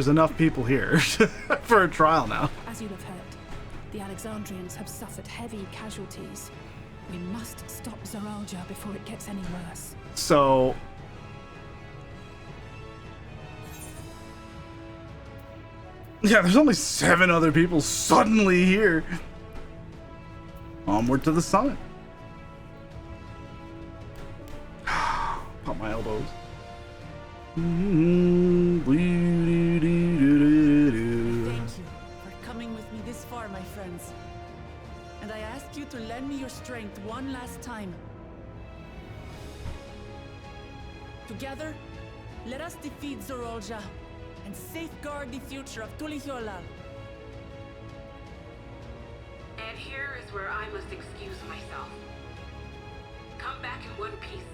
enough people here for a trial now. As you'll have heard, the Alexandrians have suffered heavy casualties. We must stop Zorulja before it gets any worse. So... yeah, there's only 7 other people suddenly here. Onward to the summit. Pop my elbows. Thank you for coming with me this far, my friends. And I ask you to lend me your strength one last time. Together, let us defeat Zorulja and safeguard the future of Tuliyollal. And here is where I must excuse myself. Come back in one piece.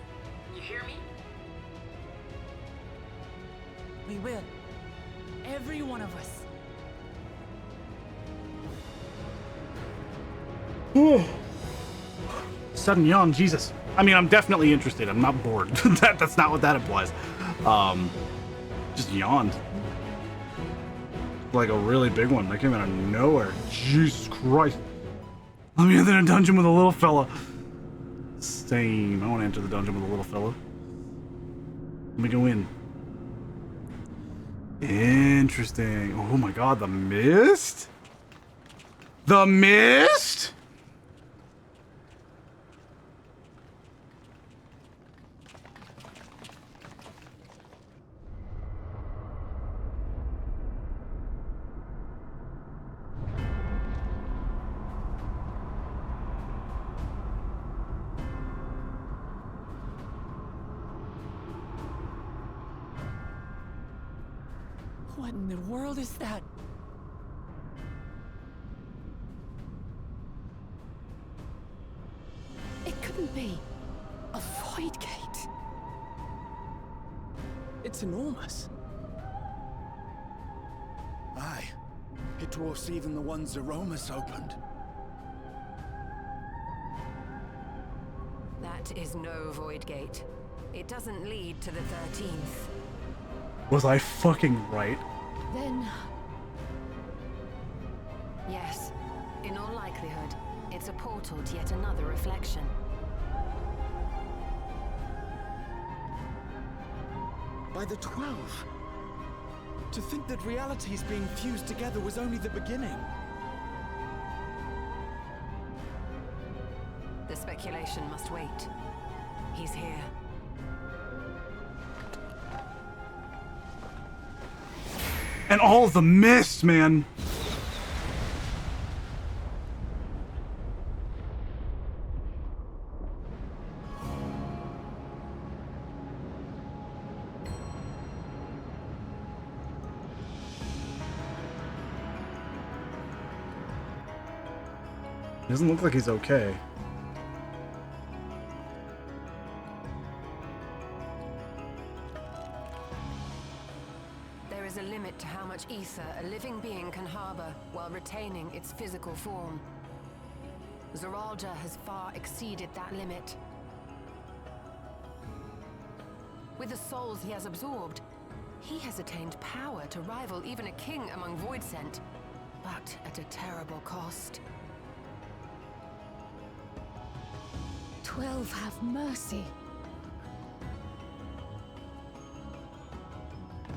You hear me? We will. Every one of us. Sudden yawn, Jesus. I mean, I'm definitely interested. I'm not bored. That's not what that implies. Just yawned. Like a really big one. That came out of nowhere. Jesus Christ. Let me enter a dungeon with a little fella. Same. I want to enter the dungeon with a little fella. Let me go in. Interesting. Oh my god, the mist? The mist? What in the world is that? It couldn't be a void gate. It's enormous. Aye. It dwarfs even the one Zeromus opened. That is no void gate. It doesn't lead to the 13th. Was I fucking right? Then... yes. In all likelihood, it's a portal to yet another reflection. By the 12. To think that realities being fused together was only the beginning. The speculation must wait. He's here. And all the mist, man. He doesn't look like he's okay. There is a limit to how much ether a living being can harbor while retaining its physical form. Zorulja has far exceeded that limit. With the souls he has absorbed, he has attained power to rival even a king among Voidsent, but at a terrible cost. 12 have mercy.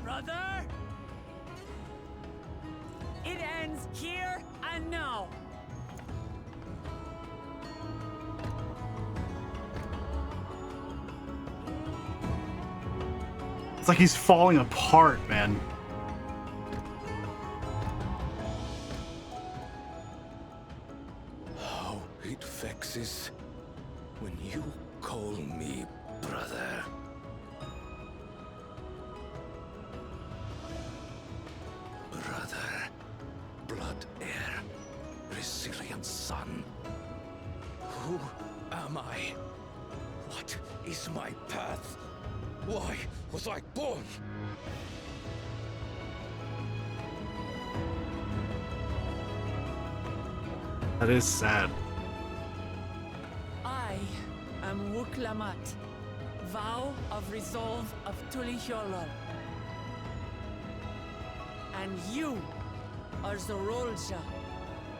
Brother! It ends here and now. It's like he's falling apart, man. How it vexes when you call me brother. Brother, blood heir, resilient son. Who am I? What is my path? Why was I born? That is sad. I am Wuklamat, vow of resolve of Tulihyolol. And you are Zorolja,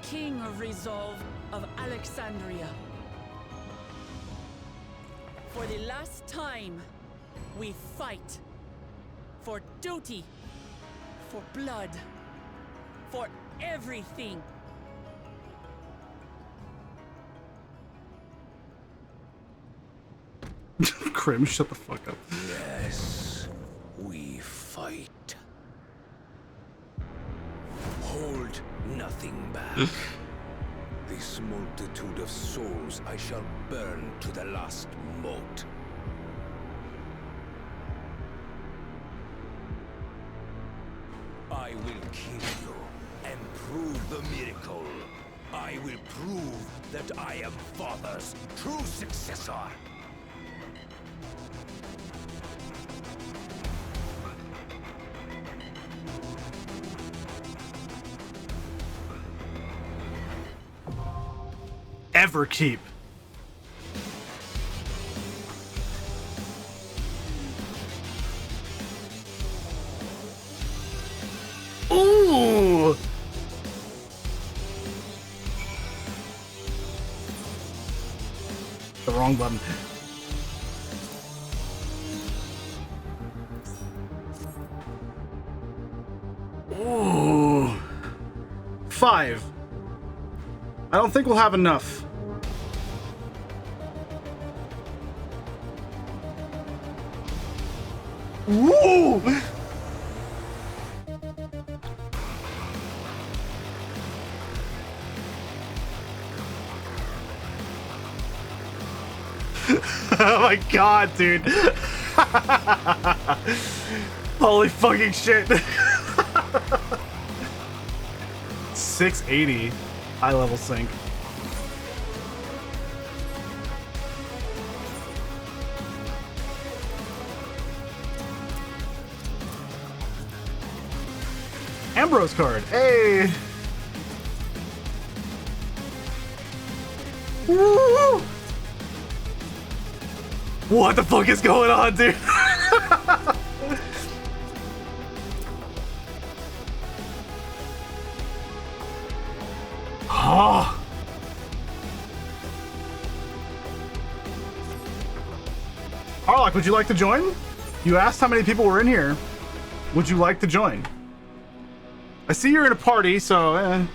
king of resolve of Alexandria. For the last time, we fight. For duty. For blood. For everything. Krim, shut the fuck up. Yes, we fight. Hold nothing back. This multitude of souls I shall burn to the last mote. I will kill you and prove the miracle. I will prove that I am Father's true successor. Everkeep. Ooh. The wrong button. Ooh. 5. I don't think we'll have enough. Woo! Oh my god, dude. Holy fucking shit. 680 high level sync. Ambrose card. Hey. Woo! What the fuck is going on, dude? Oh. Harlock, would you like to join? You asked how many people were in here. Would you like to join? I see you're in a party, so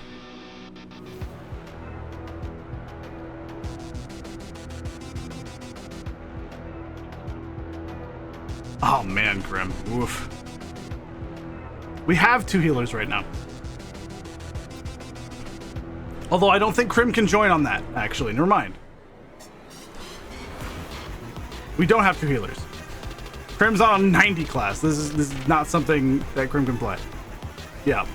Oh man, Grim. Oof. We have 2 healers right now. Although I don't think Krim can join on that, actually. Never mind. We don't have 2 healers. Krim's on a 90 class. This is not something that Krim can play. Yeah.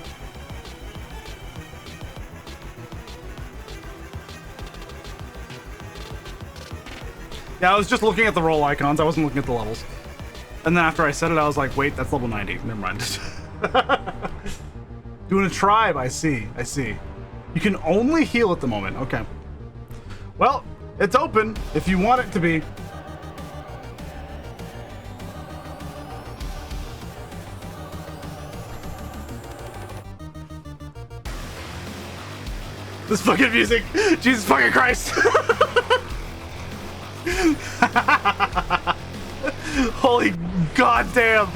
Yeah, I was just looking at the role icons. I wasn't looking at the levels. And then after I said it, I was like, wait, that's level 90. Never mind. Doing a tribe, I see. I see. You can only heal at the moment. Okay. Well, it's open if you want it to be. This fucking music. Jesus fucking Christ. Holy goddamn.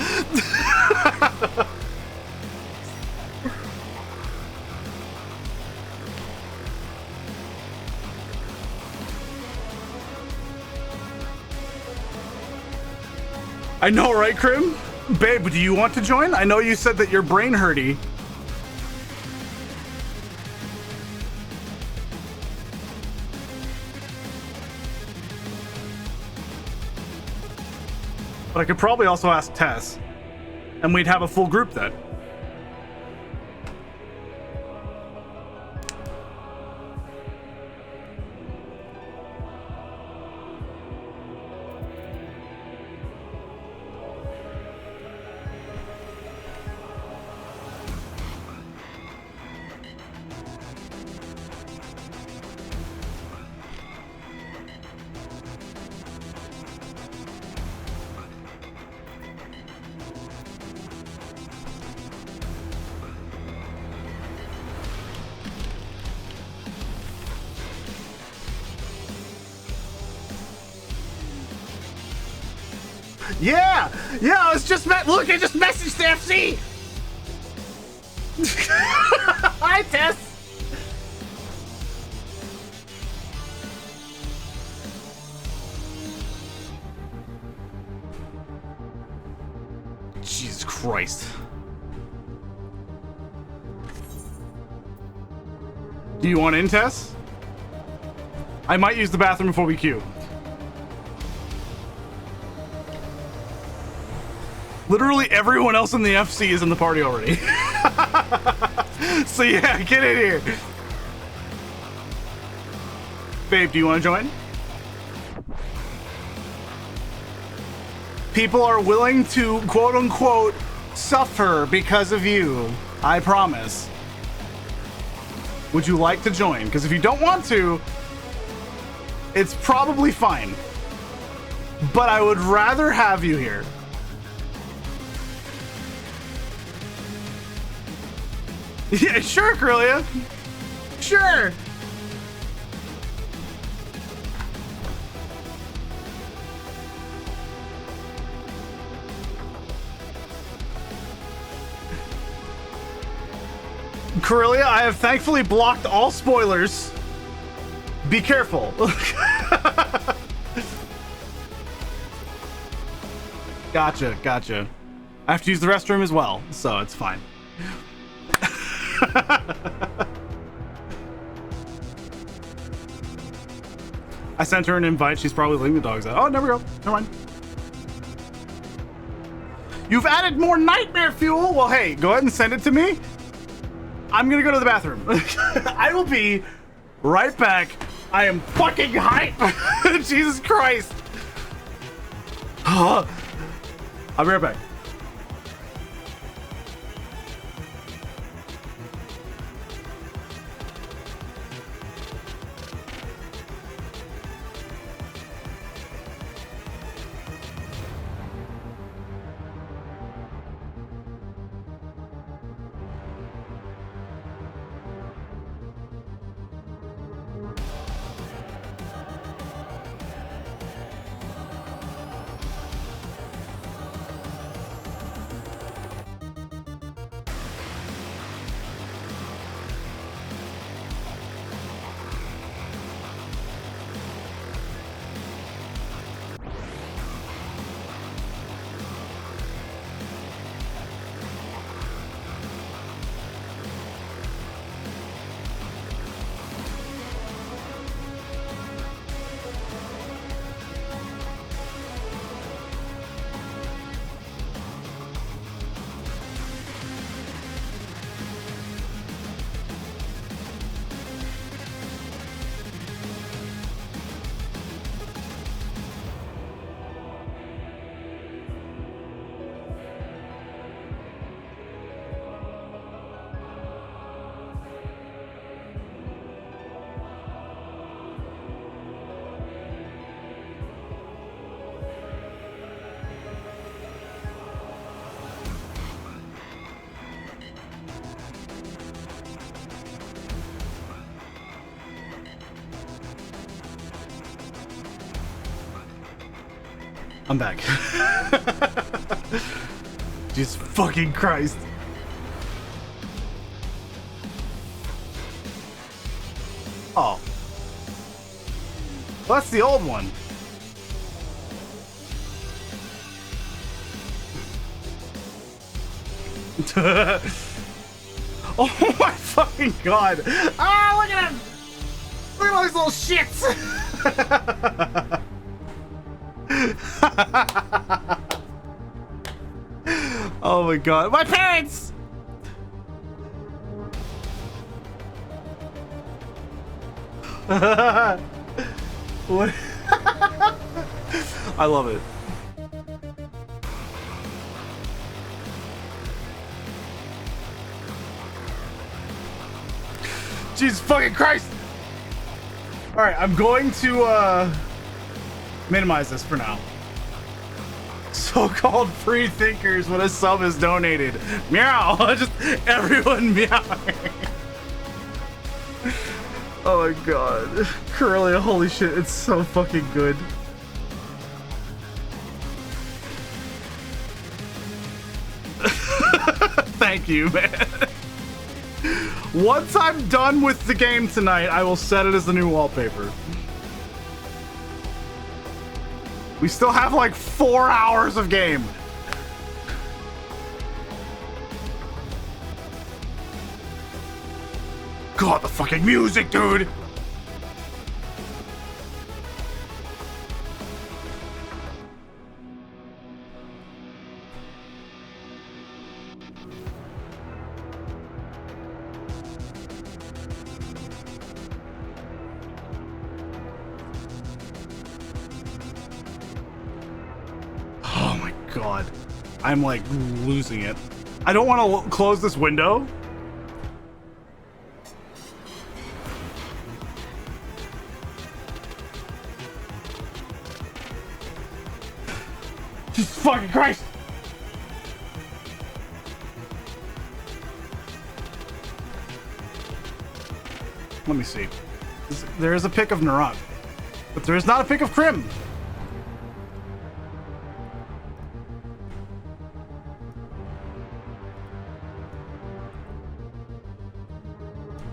I know, right, Krim? Babe, do you want to join? I know you said that you're brain hurty. But I could probably also ask Tess, and we'd have a full group then. Yeah, I was just look, I just messaged the FC. Hi, Tess. Jesus Christ. Do you want in, Tess? I might use the bathroom before we queue. Literally everyone else in the FC is in the party already. So yeah, get in here. Babe, do you want to join? People are willing to, quote unquote, suffer because of you. I promise. Would you like to join? Because if you don't want to, it's probably fine. But I would rather have you here. Yeah, sure, Corellia. Sure. Corellia, I have thankfully blocked all spoilers. Be careful. Gotcha. I have to use the restroom as well, so it's fine. I sent her an invite. She's probably letting the dogs out. Oh, never go. Never mind. You've added more nightmare fuel. Well, hey, go ahead and send it to me. I'm gonna go to the bathroom. I will be right back. I am fucking hype. Jesus Christ. I'll be right back. I'm back. Jesus fucking Christ. Oh. Well, that's the old one. Oh my fucking god. Ah, look at him! Look at all these little shits! Oh my god. My parents! What? I love it. Jesus fucking Christ! Alright, I'm going to minimize this for now. So-called free thinkers when a sub is donated. Meow! Just everyone meowing. Oh my god. Corellia, holy shit, it's so fucking good. Thank you, man. Once I'm done with the game tonight, I will set it as the new wallpaper. We still have like 4 hours of game. God, the fucking music, dude! Oh my god. I'm like losing it. I don't want to close this window. Jesus fucking Christ! Let me see. There is a pic of Narok, but there is not a pic of Krim.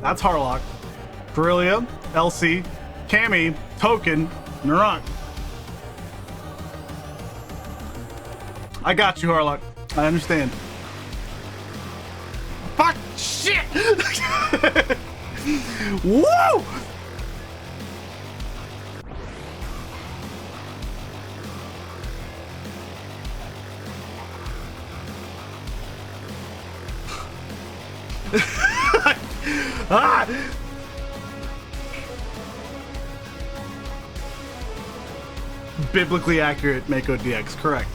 That's Harlock, Corellia, Elsie, Cammy, Token, Narok. I got you, Harlock. I understand. Fuck! Shit! Woo! Ah! Biblically accurate Mako DX, correct.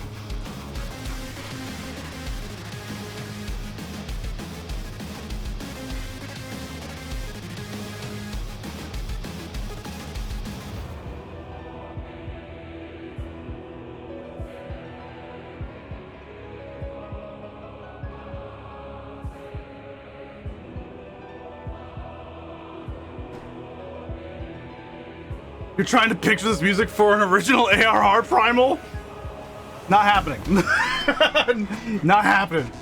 You're trying to picture this music for an original ARR Primal? Not happening. Not happening.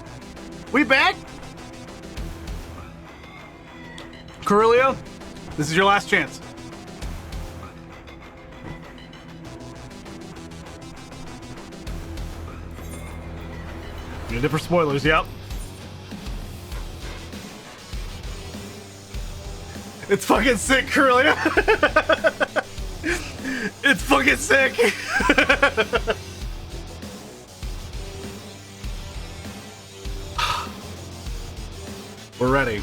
We back? Corellia, this is your last chance. You did it for spoilers, yep. It's fucking sick, Corellia. It's fucking sick. We're ready.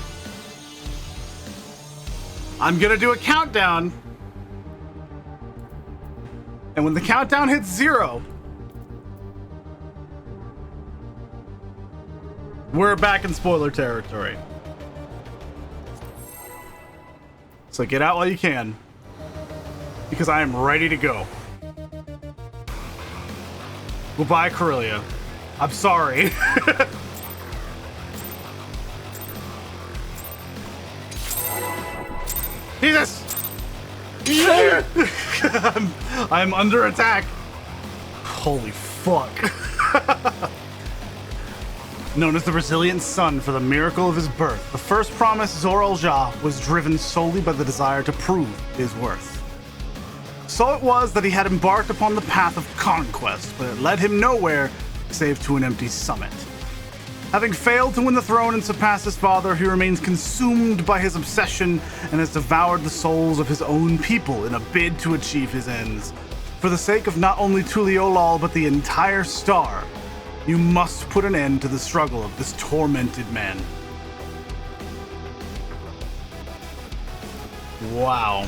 I'm gonna do a countdown. And when the countdown hits 0, we're back in spoiler territory. So get out while you can, because I am ready to go. Goodbye, Corellia. I'm sorry. Jesus! I'm under attack. Holy fuck. Known as the resilient son for the miracle of his birth, the first promise Zor-el-Ja was driven solely by the desire to prove his worth. So it was that he had embarked upon the path of conquest, but it led him nowhere save to an empty summit. Having failed to win the throne and surpass his father, he remains consumed by his obsession and has devoured the souls of his own people in a bid to achieve his ends. For the sake of not only Tuliolal, but the entire star, you must put an end to the struggle of this tormented man. Wow.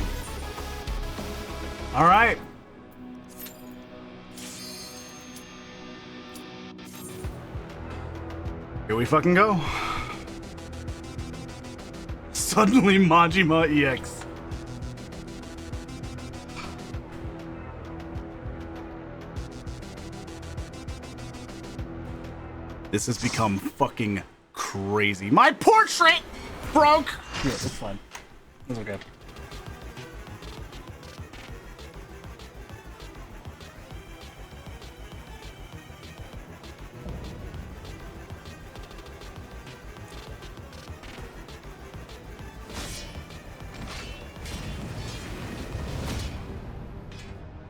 All right. Here we fucking go. Suddenly Majima EX. This has become fucking crazy. My portrait broke! Yeah, it's fine. It's okay.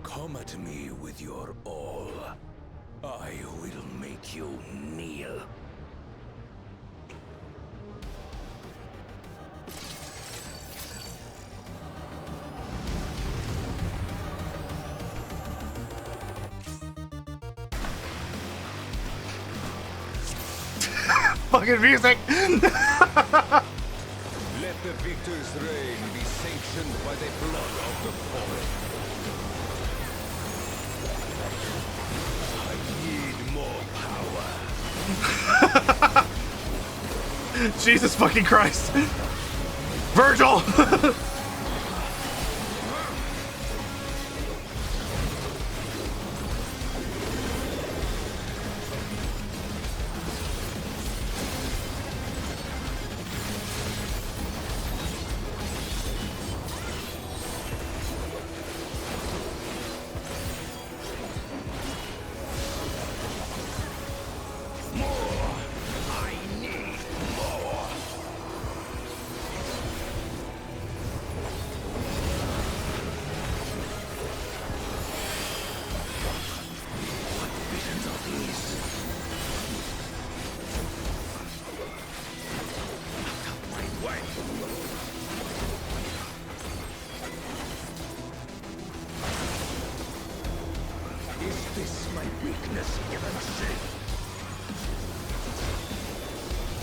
Come at me with your all. I will make you kneel. Fucking music! Let the victor's reign be sanctioned by the blood of the fallen. Jesus fucking Christ. Virgil!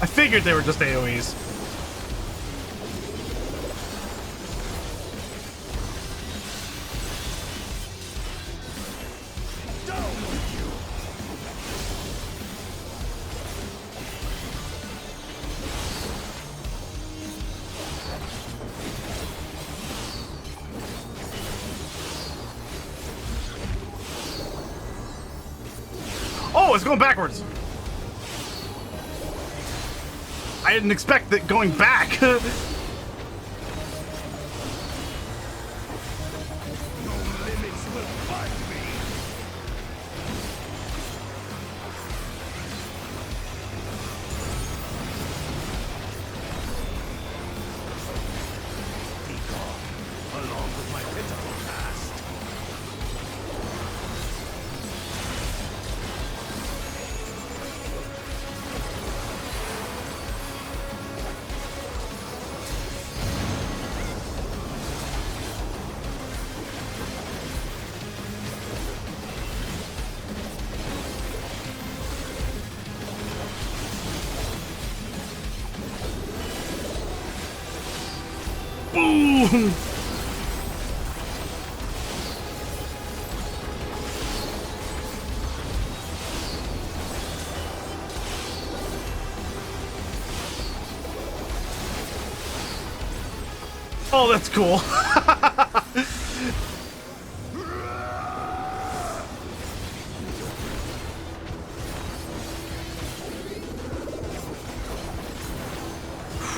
I figured they were just AoEs. Oh, it's going backwards. I didn't expect that going back. Boom! Oh, that's cool.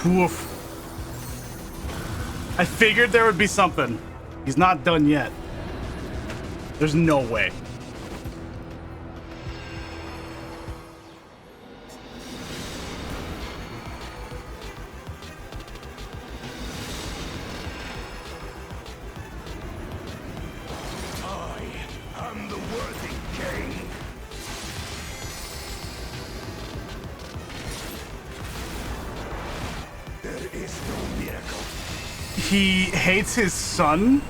Woof. I figured there would be something. He's not done yet. There's no way. he hates his son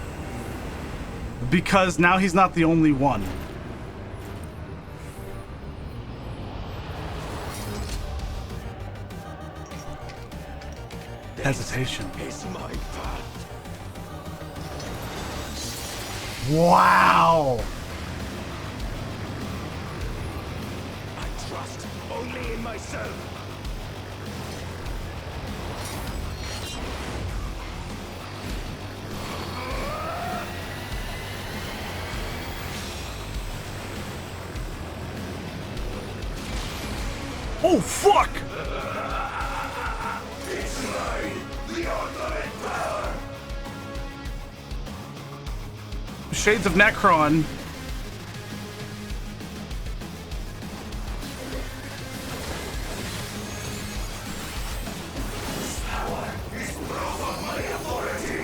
because now he's not the only one. Hesitation. Is my path. Wow. I trust only in myself. Oh, fuck! It's mine, the ultimate power. Shades of Necron. This power is proof of my authority.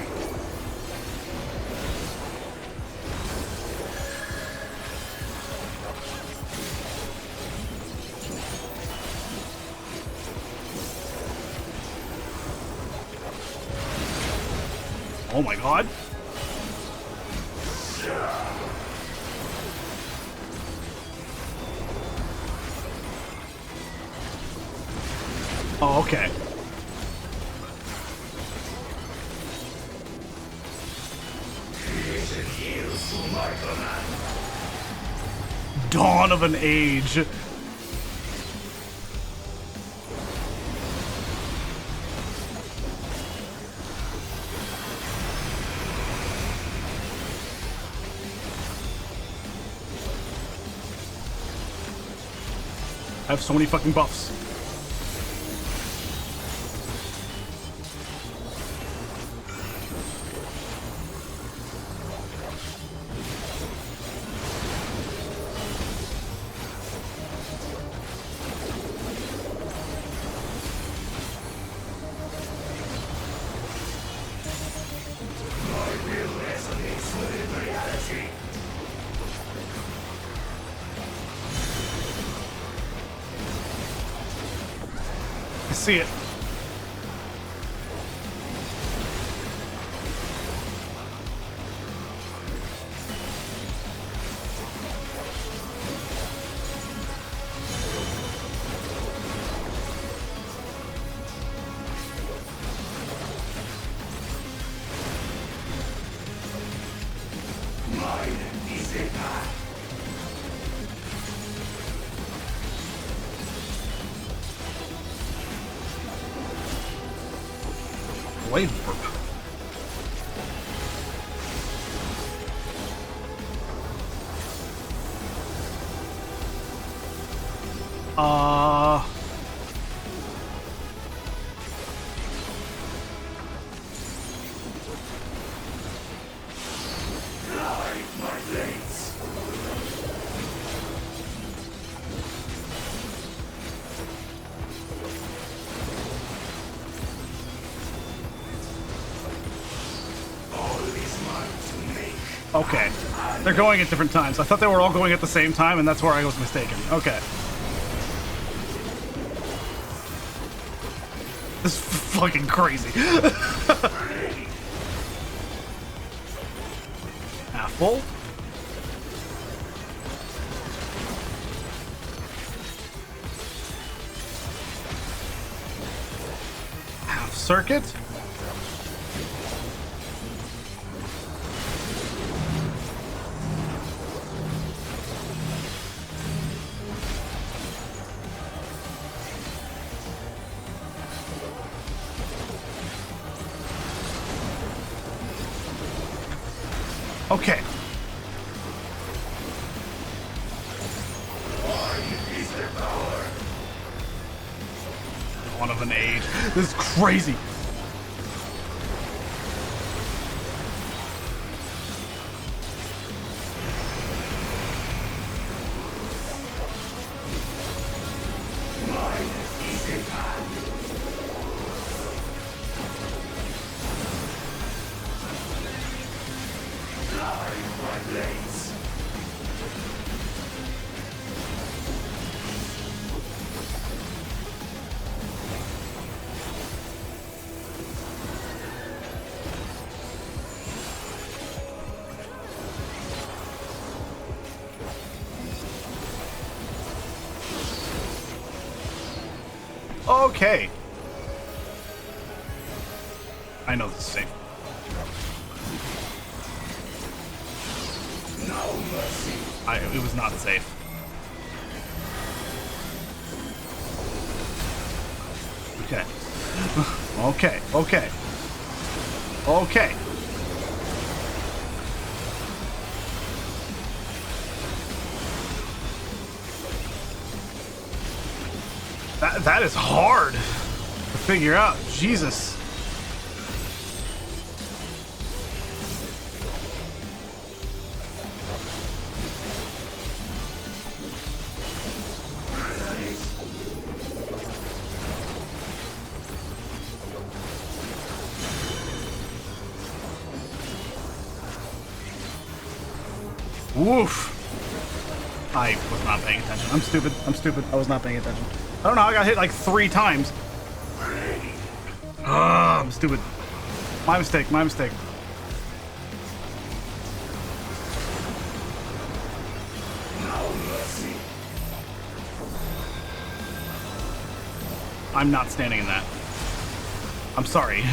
Oh my god. Oh, okay. Dawn of an age. I have so many fucking buffs. I see it. Mine is a path. Blade warp. Light my blades. All is mine to make. Okay. They're going at different times. I thought they were all going at the same time, and that's where I was mistaken. Okay. This is fucking crazy. Half full. Half circuit. Okay. Is the power. One of an age. This is crazy. Mine is a path. Light my blades. Okay. I know this is safe. No mercy. It was not safe. Okay. Okay. Okay. Okay. That is hard to figure out. Jesus. Woof. I was not paying attention. I'm stupid. I'm stupid. I was not paying attention. I don't know how I got hit like 3 times. I'm stupid. My mistake. My mistake. No mercy. I'm not standing in that. I'm sorry.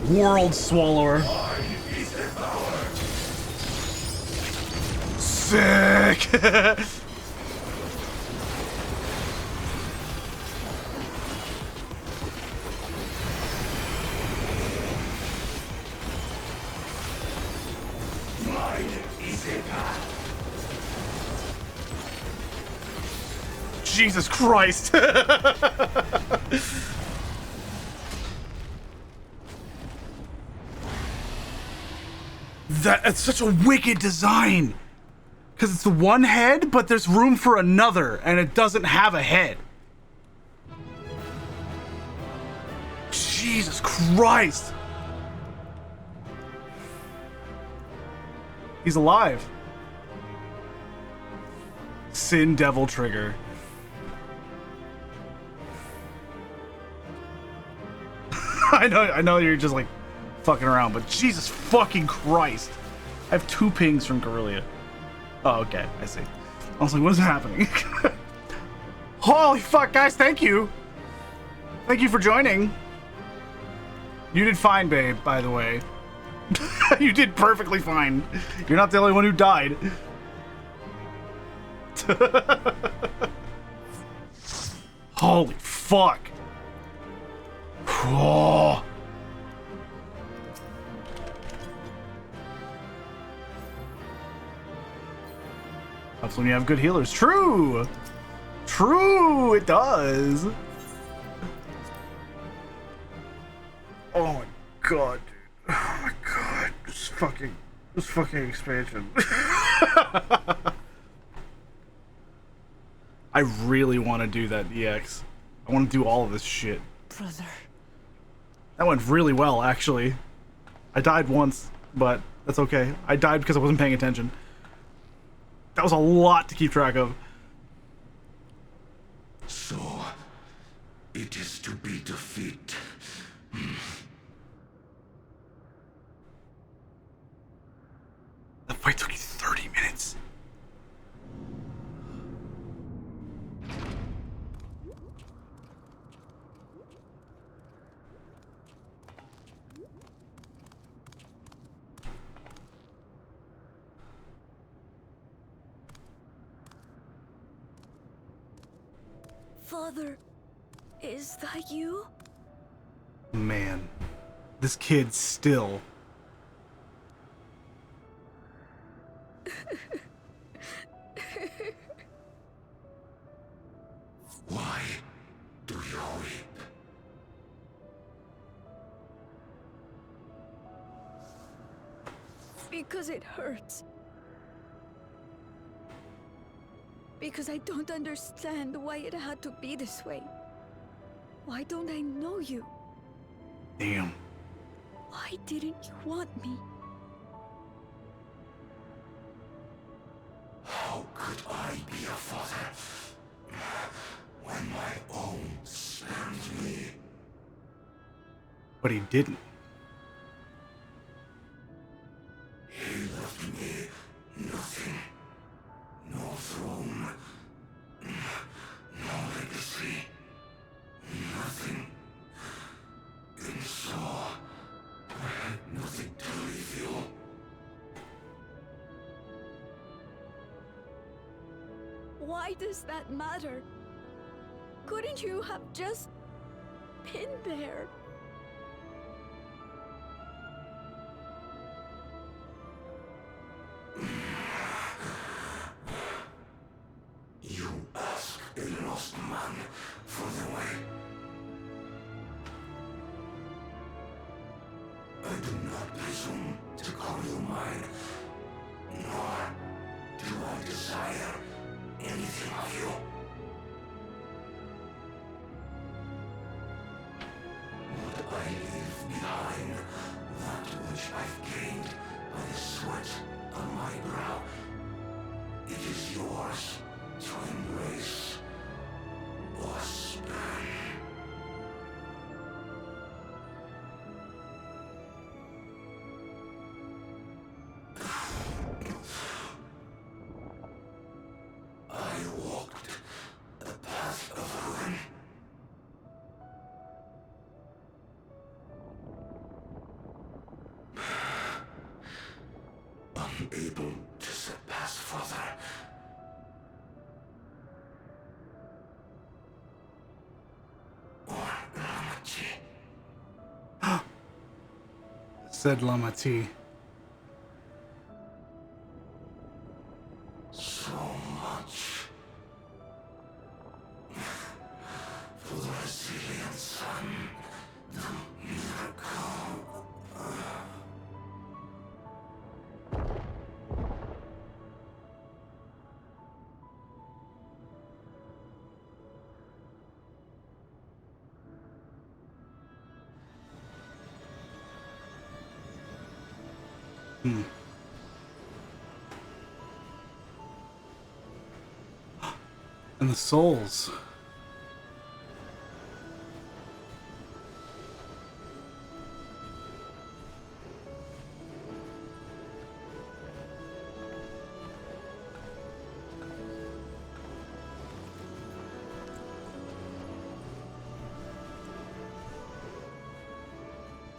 World Swallower. Sick. Jesus Christ. That's such a wicked design. Because it's the one head, but there's room for another, and it doesn't have a head. Jesus Christ. He's alive. Sin Devil Trigger. I know you're just like fucking around, but Jesus fucking Christ. I have 2 pings from Guerrilla. Oh, okay, I see. I was like, what is happening? Holy fuck, guys, thank you. Thank you for joining. You did fine, babe, by the way. You did perfectly fine. You're not the only one who died. Holy fuck. Oh. Helps when you have good healers. True! True, it does. Oh my god, dude. Oh my god. This fucking expansion. I really want to do that EX. I want to do all of this shit. Brother. That went really well, actually. I died once, but that's okay. I died because I wasn't paying attention. That was a lot to keep track of. So, it is to be defeated. That fight took you 30 minutes. Father, is that you? Man, this kid still. Why do you weep? Because it hurts. Because I don't understand why it had to be this way. Why don't I know you? Damn. Why didn't you want me? How could I be a father when my own spurned me? But he didn't. He left me nothing. No throne. No legacy. Nothing. And so, I had nothing to reveal. Why does that matter? Couldn't you have just been there? You ask a lost man for the way. I do not presume to call you mine, nor do I desire anything of you. Would I leave behind that which I've gained by the sweat on my brow? It is yours to embrace or spurn. I walked the path of ruin. Unable to surpass further. Or Lamati. Said Lamati. So much for the resilient sun, the miracle. And the souls.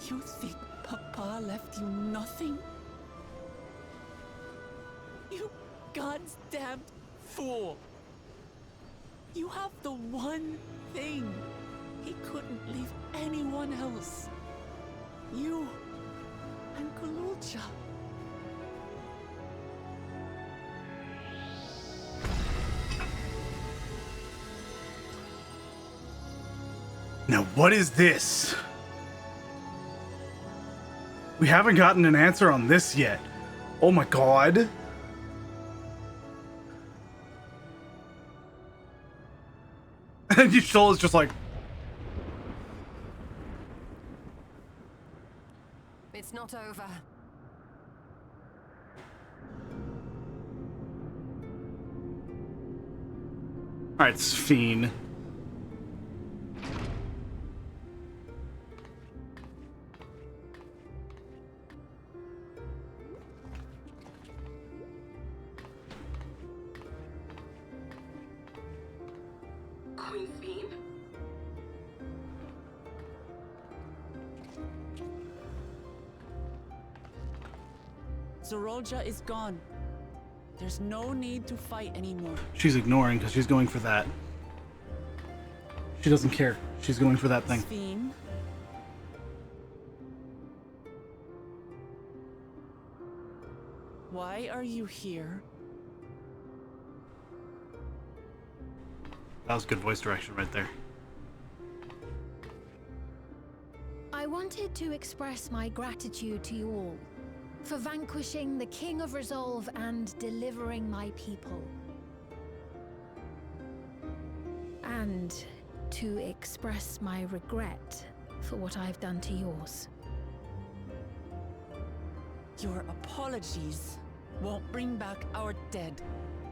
You think Papa left you nothing? You God's damned fool! You have the one thing he couldn't leave anyone else. You and Kululcha. Now what is this? We haven't gotten an answer on this yet. Oh my god. And your soul is just like... It's not over. Alright, Sphene. Queen Sphene? Zorolja is gone. There's no need to fight anymore. She's ignoring because she's going for that. She doesn't care. She's going for that thing. Sphene, Why are you here? That was good voice direction right there. I wanted to express my gratitude to you all for vanquishing the King of Resolve and delivering my people. And to express my regret for what I've done to yours. Your apologies won't bring back our dead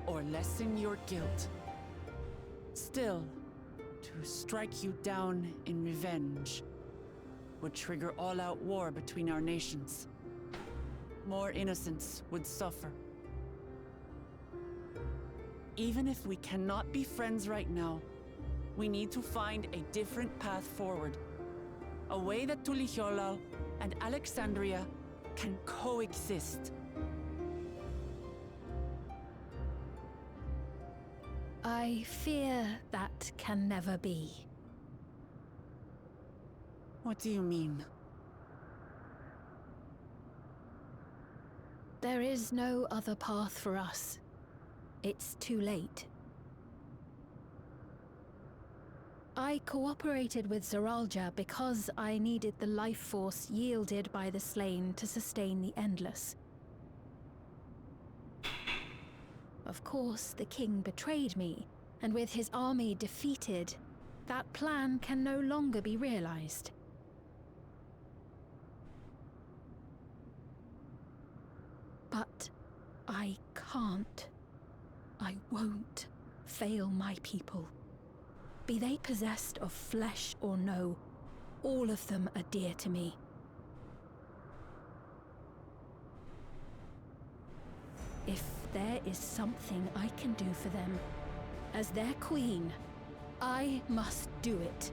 or lessen your guilt. Still, to strike you down in revenge would trigger all-out war between our nations. More innocents would suffer. Even if we cannot be friends right now, we need to find a different path forward. A way that Tuliholal and Alexandria can coexist. I fear that can never be. What do you mean? There is no other path for us. It's too late. I cooperated with Zoralja because I needed the life force yielded by the slain to sustain the Endless. Of course, the king betrayed me, and with his army defeated, that plan can no longer be realized. But I can't. I won't fail my people. Be they possessed of flesh or no, all of them are dear to me. If there is something I can do for them, as their queen, I must do it.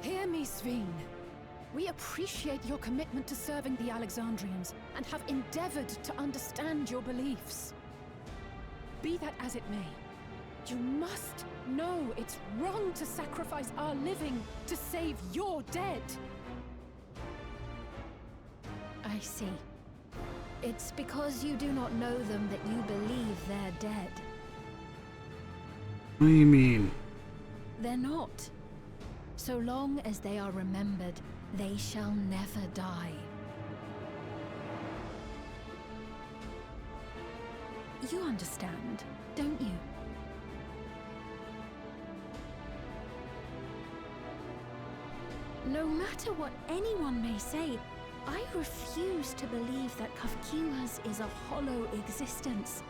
Hear me, Sveen. We appreciate your commitment to serving the Alexandrians and have endeavored to understand your beliefs. Be that as it may, you must know it's wrong to sacrifice our living to save your dead. I see. It's because you do not know them that you believe they're dead. What do you mean? They're not. So long as they are remembered, they shall never die. You understand, don't you? No matter what anyone may say, I refuse to believe that Kafkiwas is a hollow existence.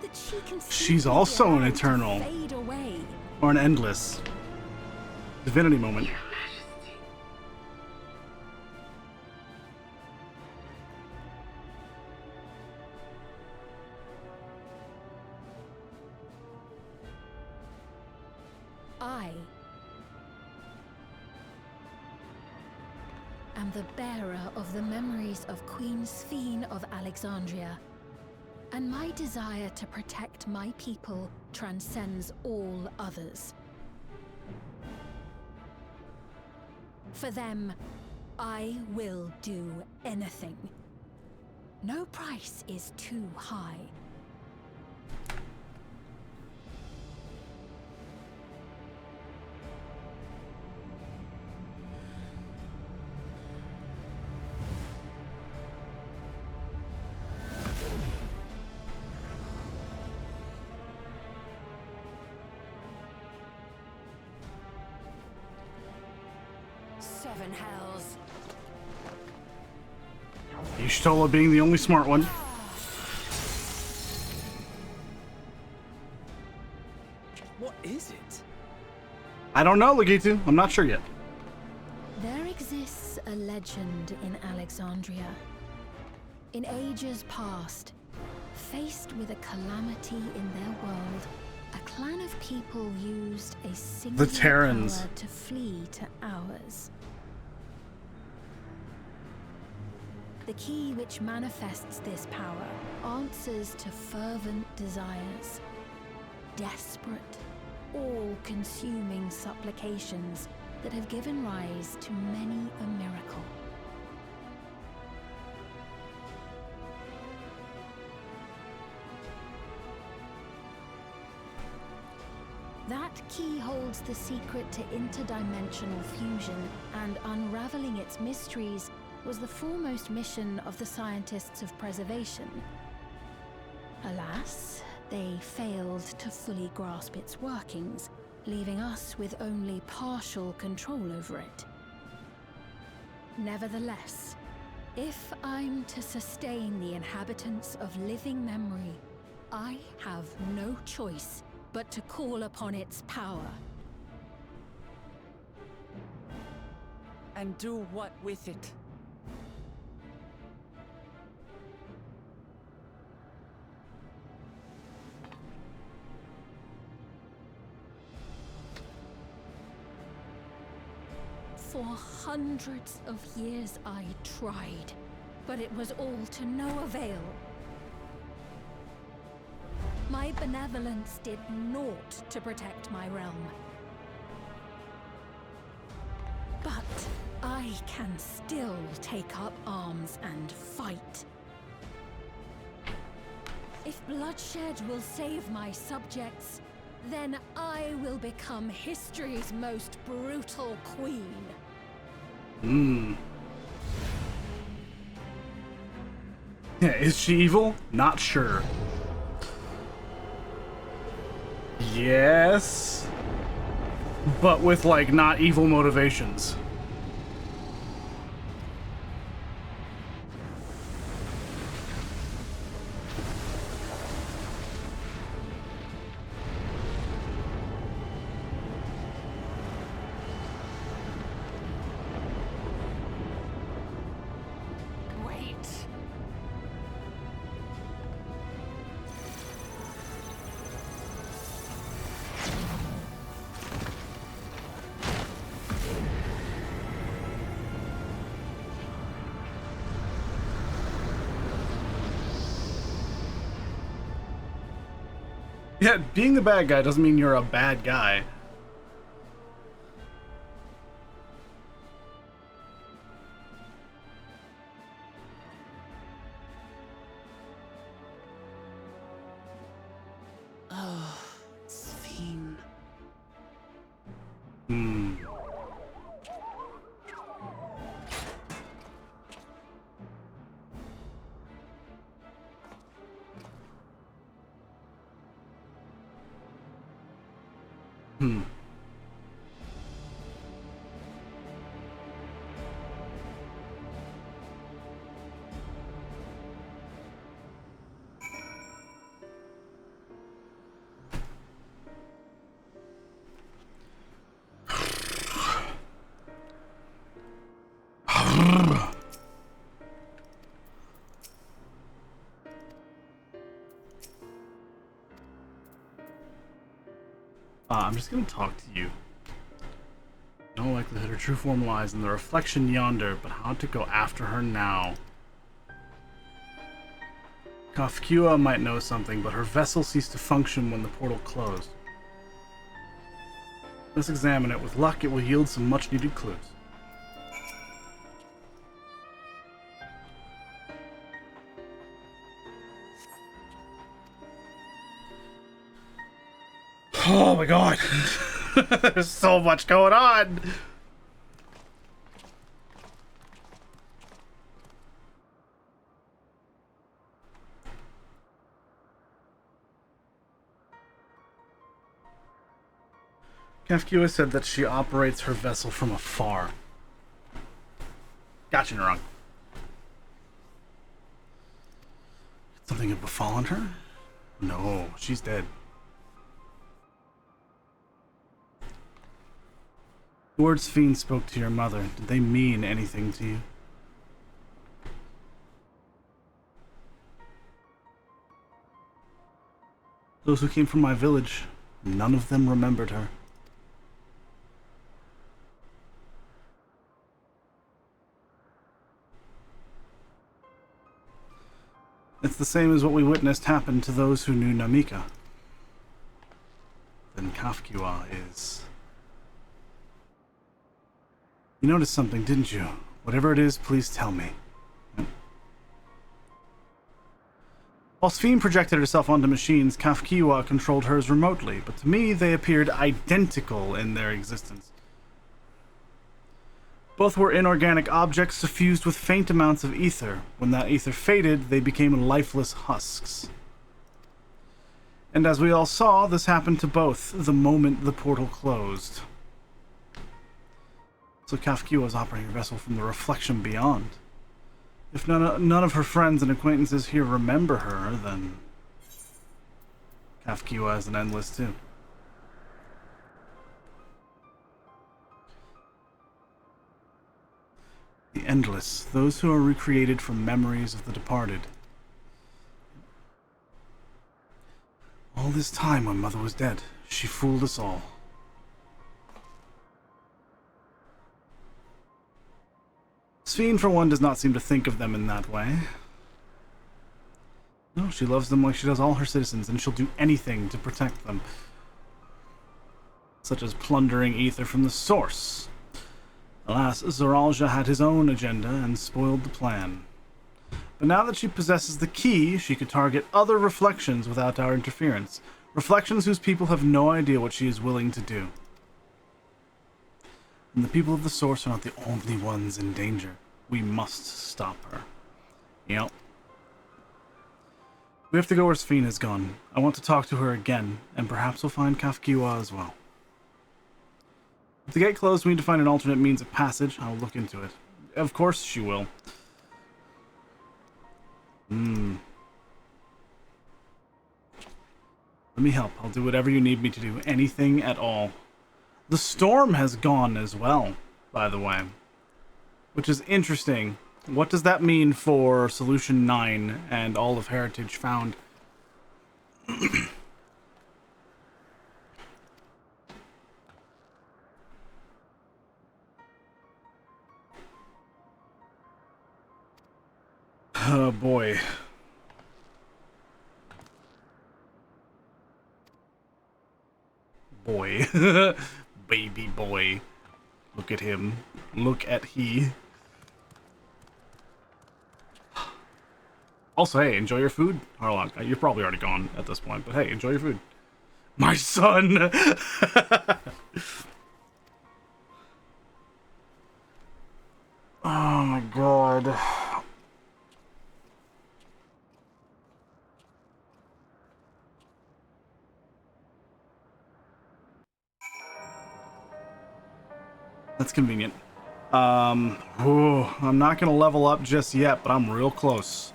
That she can She's also an eternal. fade away. Or an endless. Divinity moment. I am the bearer of the memories of Queen Sveen of Alexandria, and my desire to protect my people transcends all others. For them, I will do anything. No price is too high. Seven hells. Y'shtola being the only smart one. What is it? I don't know, Legitu. I'm not sure yet. There exists a legend in Alexandria. In ages past, faced with a calamity in their world, a clan of people used a single Terrans. power to flee to ours. The key which manifests this power answers to fervent desires. Desperate, all-consuming supplications that have given rise to many a miracle. That key holds the secret to interdimensional fusion, and unraveling its mysteries was the foremost mission of the scientists of preservation. Alas, they failed to fully grasp its workings, leaving us with only partial control over it. Nevertheless, if I'm to sustain the inhabitants of living memory, I have no choice but to call upon its power. And do what with it? For hundreds of years I tried, but it was all to no avail. My benevolence did naught to protect my realm. But I can still take up arms and fight. If bloodshed will save my subjects, then I will become history's most brutal queen. Yeah, is she evil? Not sure. Yes. But with, like, not evil motivations. Yeah, being the bad guy doesn't mean you're a bad guy. Oh, Sphene. I'm just gonna talk to you. No likelihood her true form lies in the reflection yonder, but how to go after her now? Kafkua might know something, but her vessel ceased to function when the portal closed. Let's examine it. With luck, it will yield some much-needed clues. Oh my god. There's so much going on. Kafkua said that she operates her vessel from afar. Gotcha, wrong. Something had befallen her? No, she's dead. The words Fiend spoke to your mother, did they mean anything to you? Those who came from my village, none of them remembered her. It's the same as what we witnessed happen to those who knew Namika. Then Kafkiwa is... You noticed something, didn't you? Whatever it is, please tell me. While Sphene projected herself onto machines, Kafkiwa controlled hers remotely, but to me they appeared identical in their existence. Both were inorganic objects suffused with faint amounts of ether. When that ether faded, they became lifeless husks. And as we all saw, this happened to both the moment the portal closed. So Kafkiwa was operating a vessel from the reflection beyond. If none of her friends and acquaintances here remember her, then Kafkiwa is an endless too. The endless, those who are recreated from memories of the departed. All this time when Mother was dead, she fooled us all. Sphene, for one, does not seem to think of them in that way. No, she loves them like she does all her citizens, and she'll do anything to protect them. Such as plundering ether from the source. Alas, Zoralja had his own agenda and spoiled the plan. But now that she possesses the key, she could target other reflections without our interference. Reflections whose people have no idea what she is willing to do. And the people of the source are not the only ones in danger. We must stop her. Yep. We have to go where Sphene has gone. I want to talk to her again, and perhaps we'll find Kafkiwa as well. If the gate closed, we need to find an alternate means of passage. I will look into it. Of course she will. Let me help. I'll do whatever you need me to do. Anything at all. The storm has gone as well, by the way. Which is interesting. What does that mean for Solution 9 and all of Heritage found? Oh boy. Boy. Baby boy. Look at him. Look at he. Also, hey, enjoy your food. Harlock, you're probably already gone at this point, but hey, enjoy your food. My son! Oh my god. That's convenient. I'm not gonna level up just yet, but I'm real close.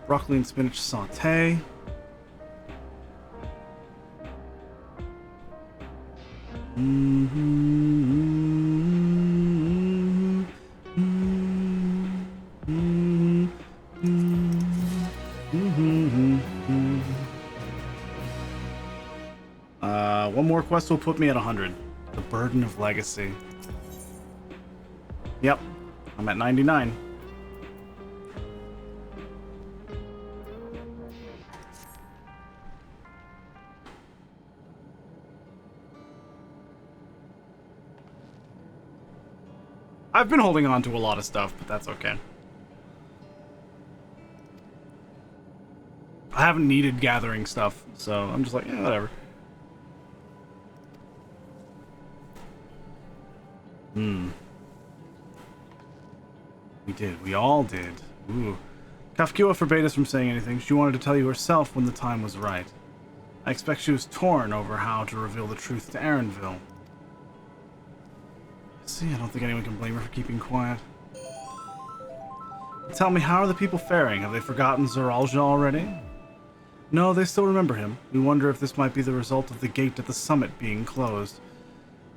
Broccoli and spinach sauté. One more quest will put me at 100. The Burden of Legacy. Yep, I'm at 99. I've been holding on to a lot of stuff, but that's okay. I haven't needed gathering stuff, so I'm just like, yeah, whatever. We did. We all did. Ooh. Kafkiwa forbade us from saying anything. She wanted to tell you herself when the time was right. I expect she was torn over how to reveal the truth to Erenville. See, I don't think anyone can blame her for keeping quiet. Tell me, how are the people faring? Have they forgotten Zoralja already? No, they still remember him. We wonder if this might be the result of the gate at the summit being closed.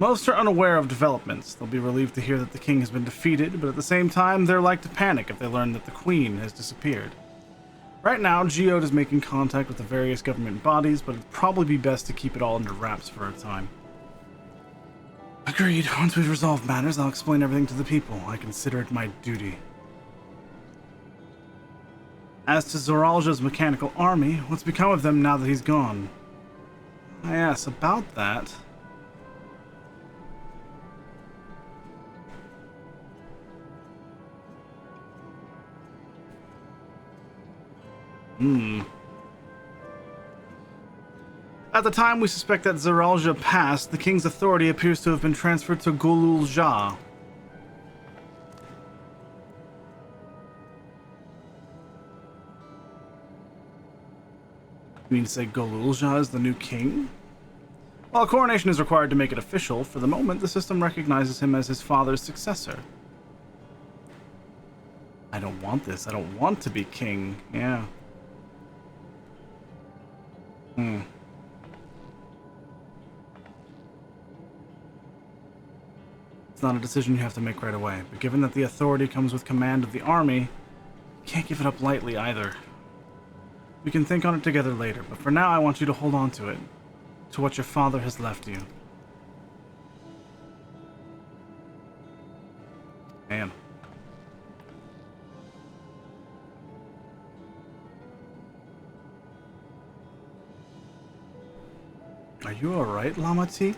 Most are unaware of developments. They'll be relieved to hear that the king has been defeated, but at the same time, they're like to panic if they learn that the queen has disappeared. Right now, Geode is making contact with the various government bodies, but it'd probably be best to keep it all under wraps for a time. Agreed. Once we've resolved matters, I'll explain everything to the people. I consider it my duty. As to Zoralja's mechanical army, what's become of them now that he's gone? Yes, about that. At the time we suspect that Zoralja passed, the king's authority appears to have been transferred to Golulja. You mean to say Golulja is the new king? While coronation is required to make it official, for the moment the system recognizes him as his father's successor. I don't want this. I don't want to be king. Yeah. It's not a decision you have to make right away, but given that the authority comes with command of the army, you can't give it up lightly either. We can think on it together later, but for now I want you to hold on to it, to what your father has left you. Man. Are you alright, Lama T?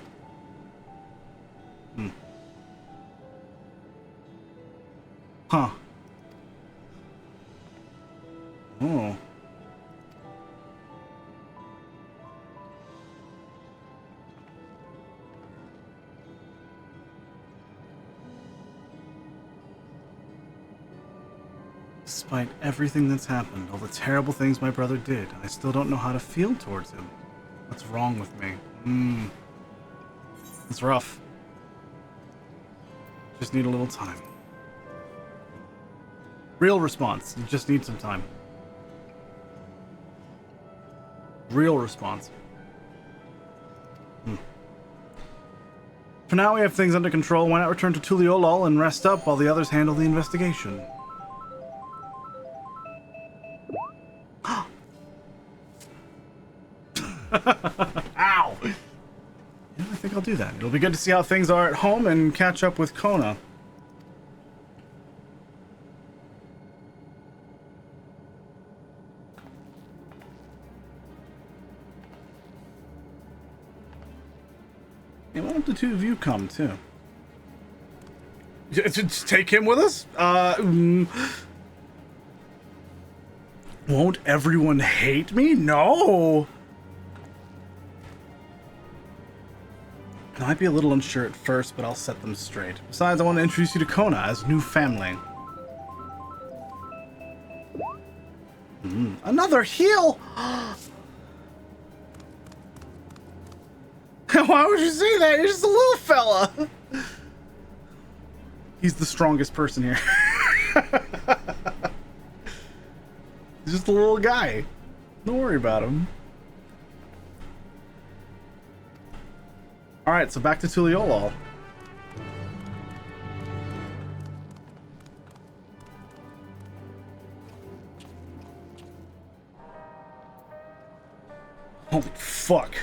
Huh. Oh. Despite everything that's happened, all the terrible things my brother did, I still don't know how to feel towards him. What's wrong with me? It's rough. Just need a little time. Real response. You just need some time. Real response. For now, we have things under control. Why not return to Tuliolol and rest up while the others handle the investigation? Ow! Yeah, I think I'll do that. It'll be good to see how things are at home and catch up with Kona. Yeah, why don't the two of you come, too? Just take him with us? Won't everyone hate me? No! I might be a little unsure at first, but I'll set them straight. Besides, I want to introduce you to Kona as new family. Another heal! Why would you say that? You're just a little fella! He's the strongest person here. He's just a little guy. Don't worry about him. Alright, so back to Tuliolol. Holy fuck.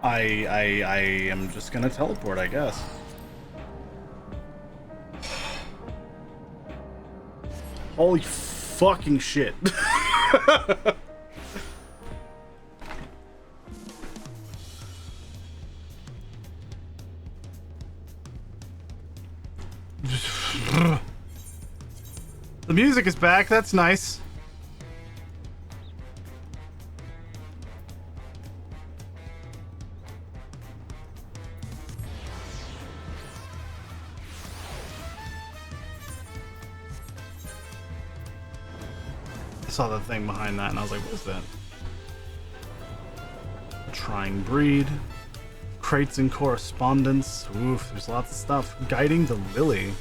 I am just gonna teleport, I guess. Holy fucking shit. The music is back, that's nice. I saw the thing behind that and I was like, what is that? Trying breed. Crates and correspondence. Oof, there's lots of stuff. Guiding the Lily.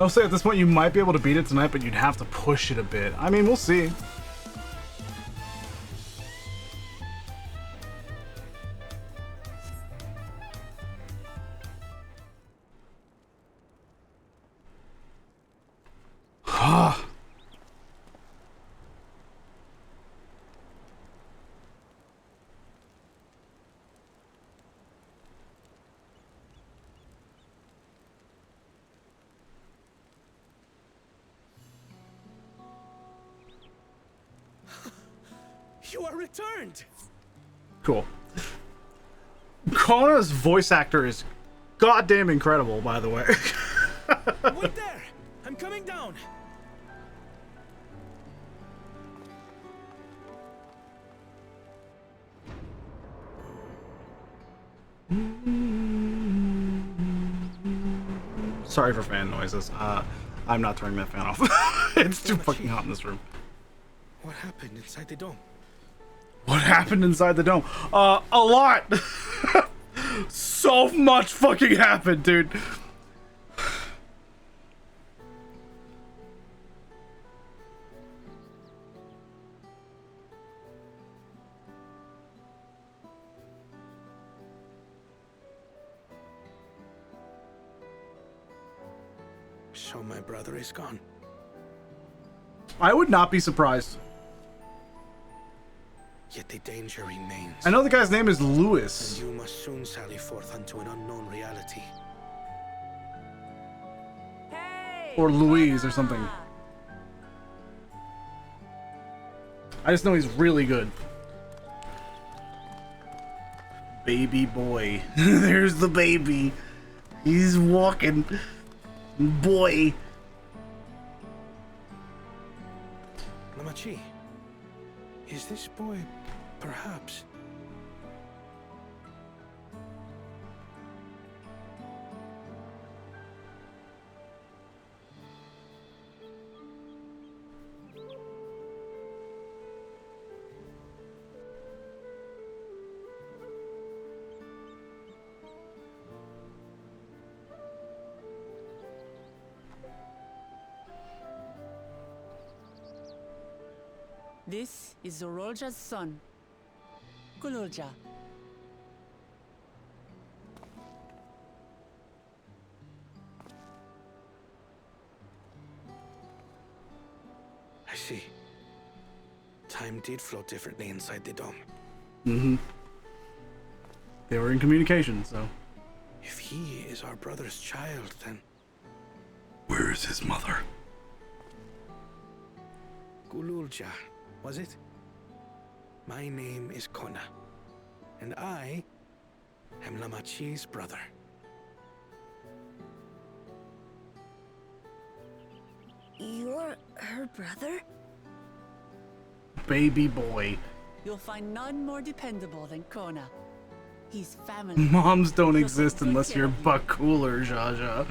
I'll say at this point you might be able to beat it tonight, but you'd have to push it a bit. I mean, we'll see. Ah. You are returned! Cool. Kona's voice actor is goddamn incredible, by the way. Wait there! I'm coming down! Sorry for fan noises. I'm not turning that fan off. It's too fucking hot in this room. What happened inside the dome? What happened inside the dome? A lot! So much fucking happened, dude. So my brother is gone. I would not be surprised. Yet the danger remains. I know the guy's name is Lewis. And you must soon sally forth unto an unknown reality. Or Louise or something. I just know he's really good. Baby boy. There's the baby. He's walking. Boy. Namachi, is this boy perhaps? This is Zorolja's son, Gululja. I see. Time did flow differently inside the dome. Mm-hmm. They were in communication, so. If he is our brother's child, then... Where is his mother? Gululja, was it? My name is Kona, and I am Namachi's brother. You're her brother? Baby boy. You'll find none more dependable than Kona. He's family. Moms don't exist unless you're buck cooler, Jaja.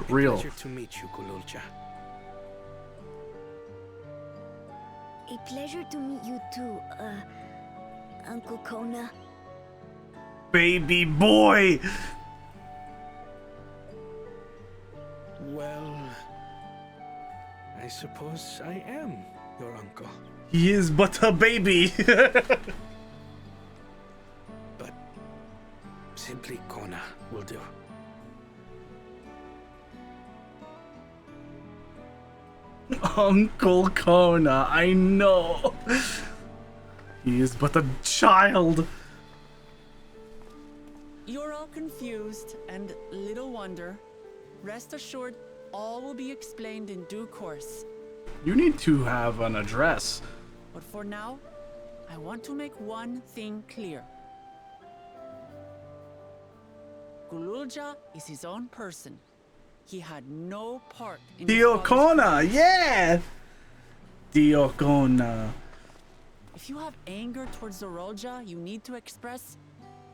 Real. A pleasure to meet you, Gululja. A pleasure to meet you too, Uncle Kona. Baby boy! Well, I suppose I am your uncle. He is but a baby. But simply Kona will do. Uncle Kona, I know. He is but a child. You're all confused, and little wonder. Rest assured, all will be explained in due course. You need to have an address. But for now, I want to make one thing clear. Gululja is his own person. He had no part in Dio Kona, yeah! Dio Kona. If you have anger towards Zorolja you need to express,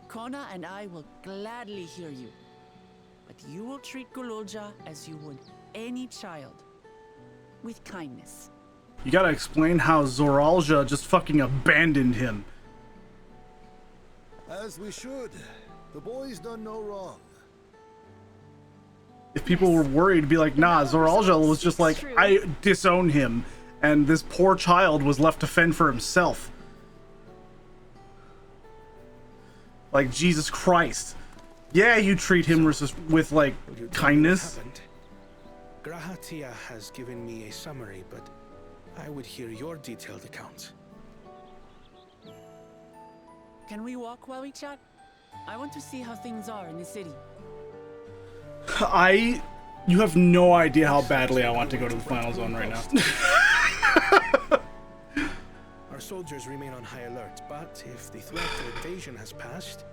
Kona and I will gladly hear you. But you will treat Gululja as you would any child. With kindness. You gotta explain how Zoralja just fucking abandoned him. As we should. The boy's done no wrong. If people were worried, be like, nah, Zoralja was just like, I disown him. And this poor child was left to fend for himself. Like, Jesus Christ. Yeah, you treat him with like, kindness. Grahatia has given me a summary, but I would hear your detailed account. Can we walk while we chat? I want to see how things are in the city. You have no idea how badly I want to go to the final zone right now. Our soldiers remain on high alert, but if the threat of invasion has passed,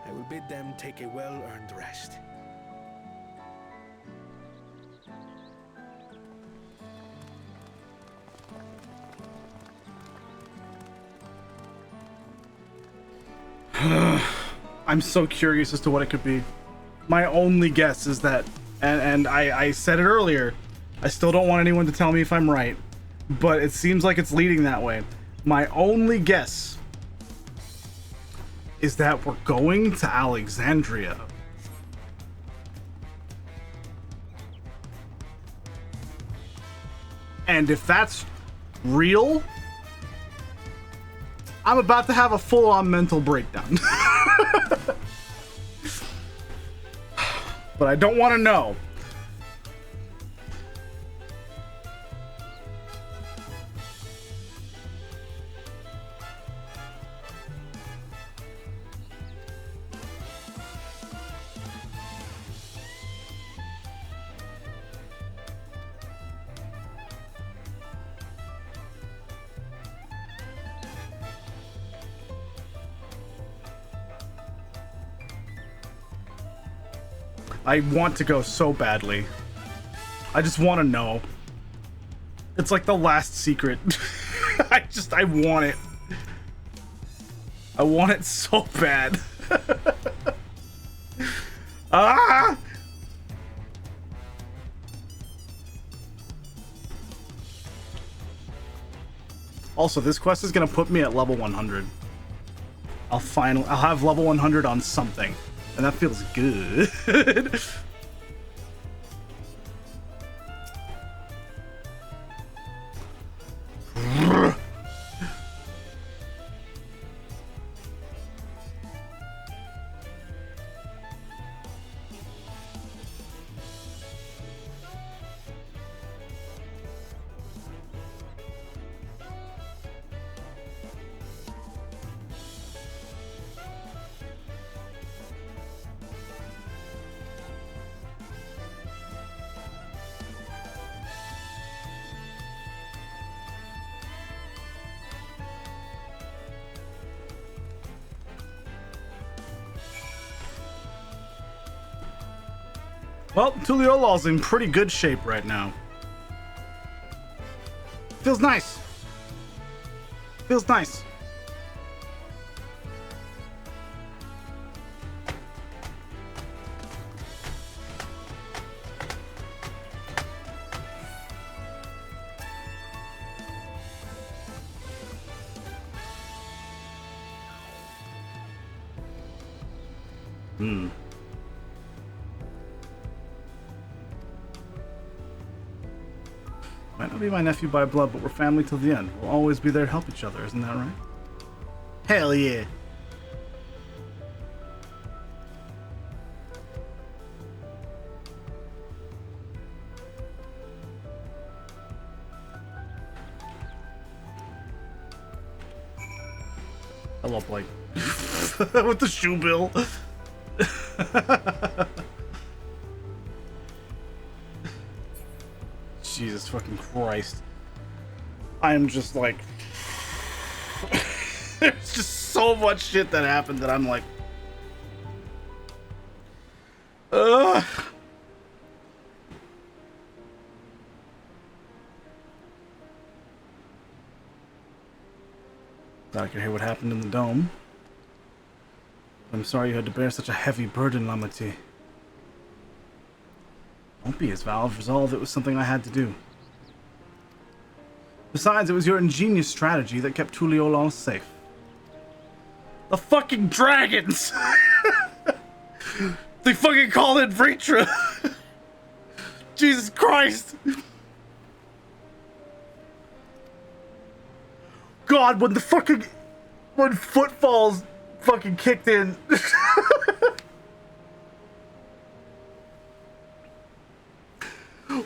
I will bid them take a well-earned rest. I'm so curious as to what it could be. My only guess is that, and I said it earlier, I still don't want anyone to tell me if I'm right, but it seems like it's leading that way. My only guess is that we're going to Alexandria. And if that's real, I'm about to have a full-on mental breakdown. But I don't want to know. I want to go so badly. I just want to know. It's like the last secret. I want it. I want it so bad. Ah! Also, this quest is gonna put me at level 100. I'll have level 100 on something. And that feels good. Well, Tuliola's in pretty good shape right now. Feels nice. Feels nice. Might not be my nephew by blood, but we're family till the end. We'll always be there to help each other, isn't that right? Hell yeah. Hello, Blake. With the shoe bill. Jesus fucking Christ. I am just like... There's just so much shit that happened that I'm like... Ugh. Thought I could hear what happened in the dome. I'm sorry you had to bear such a heavy burden, Lamati. Don't be, as Valve resolved, it was something I had to do. Besides, it was your ingenious strategy that kept Tuliolon safe. The fucking dragons! They fucking called it Vritra! Jesus Christ! God, when Footfalls fucking kicked in.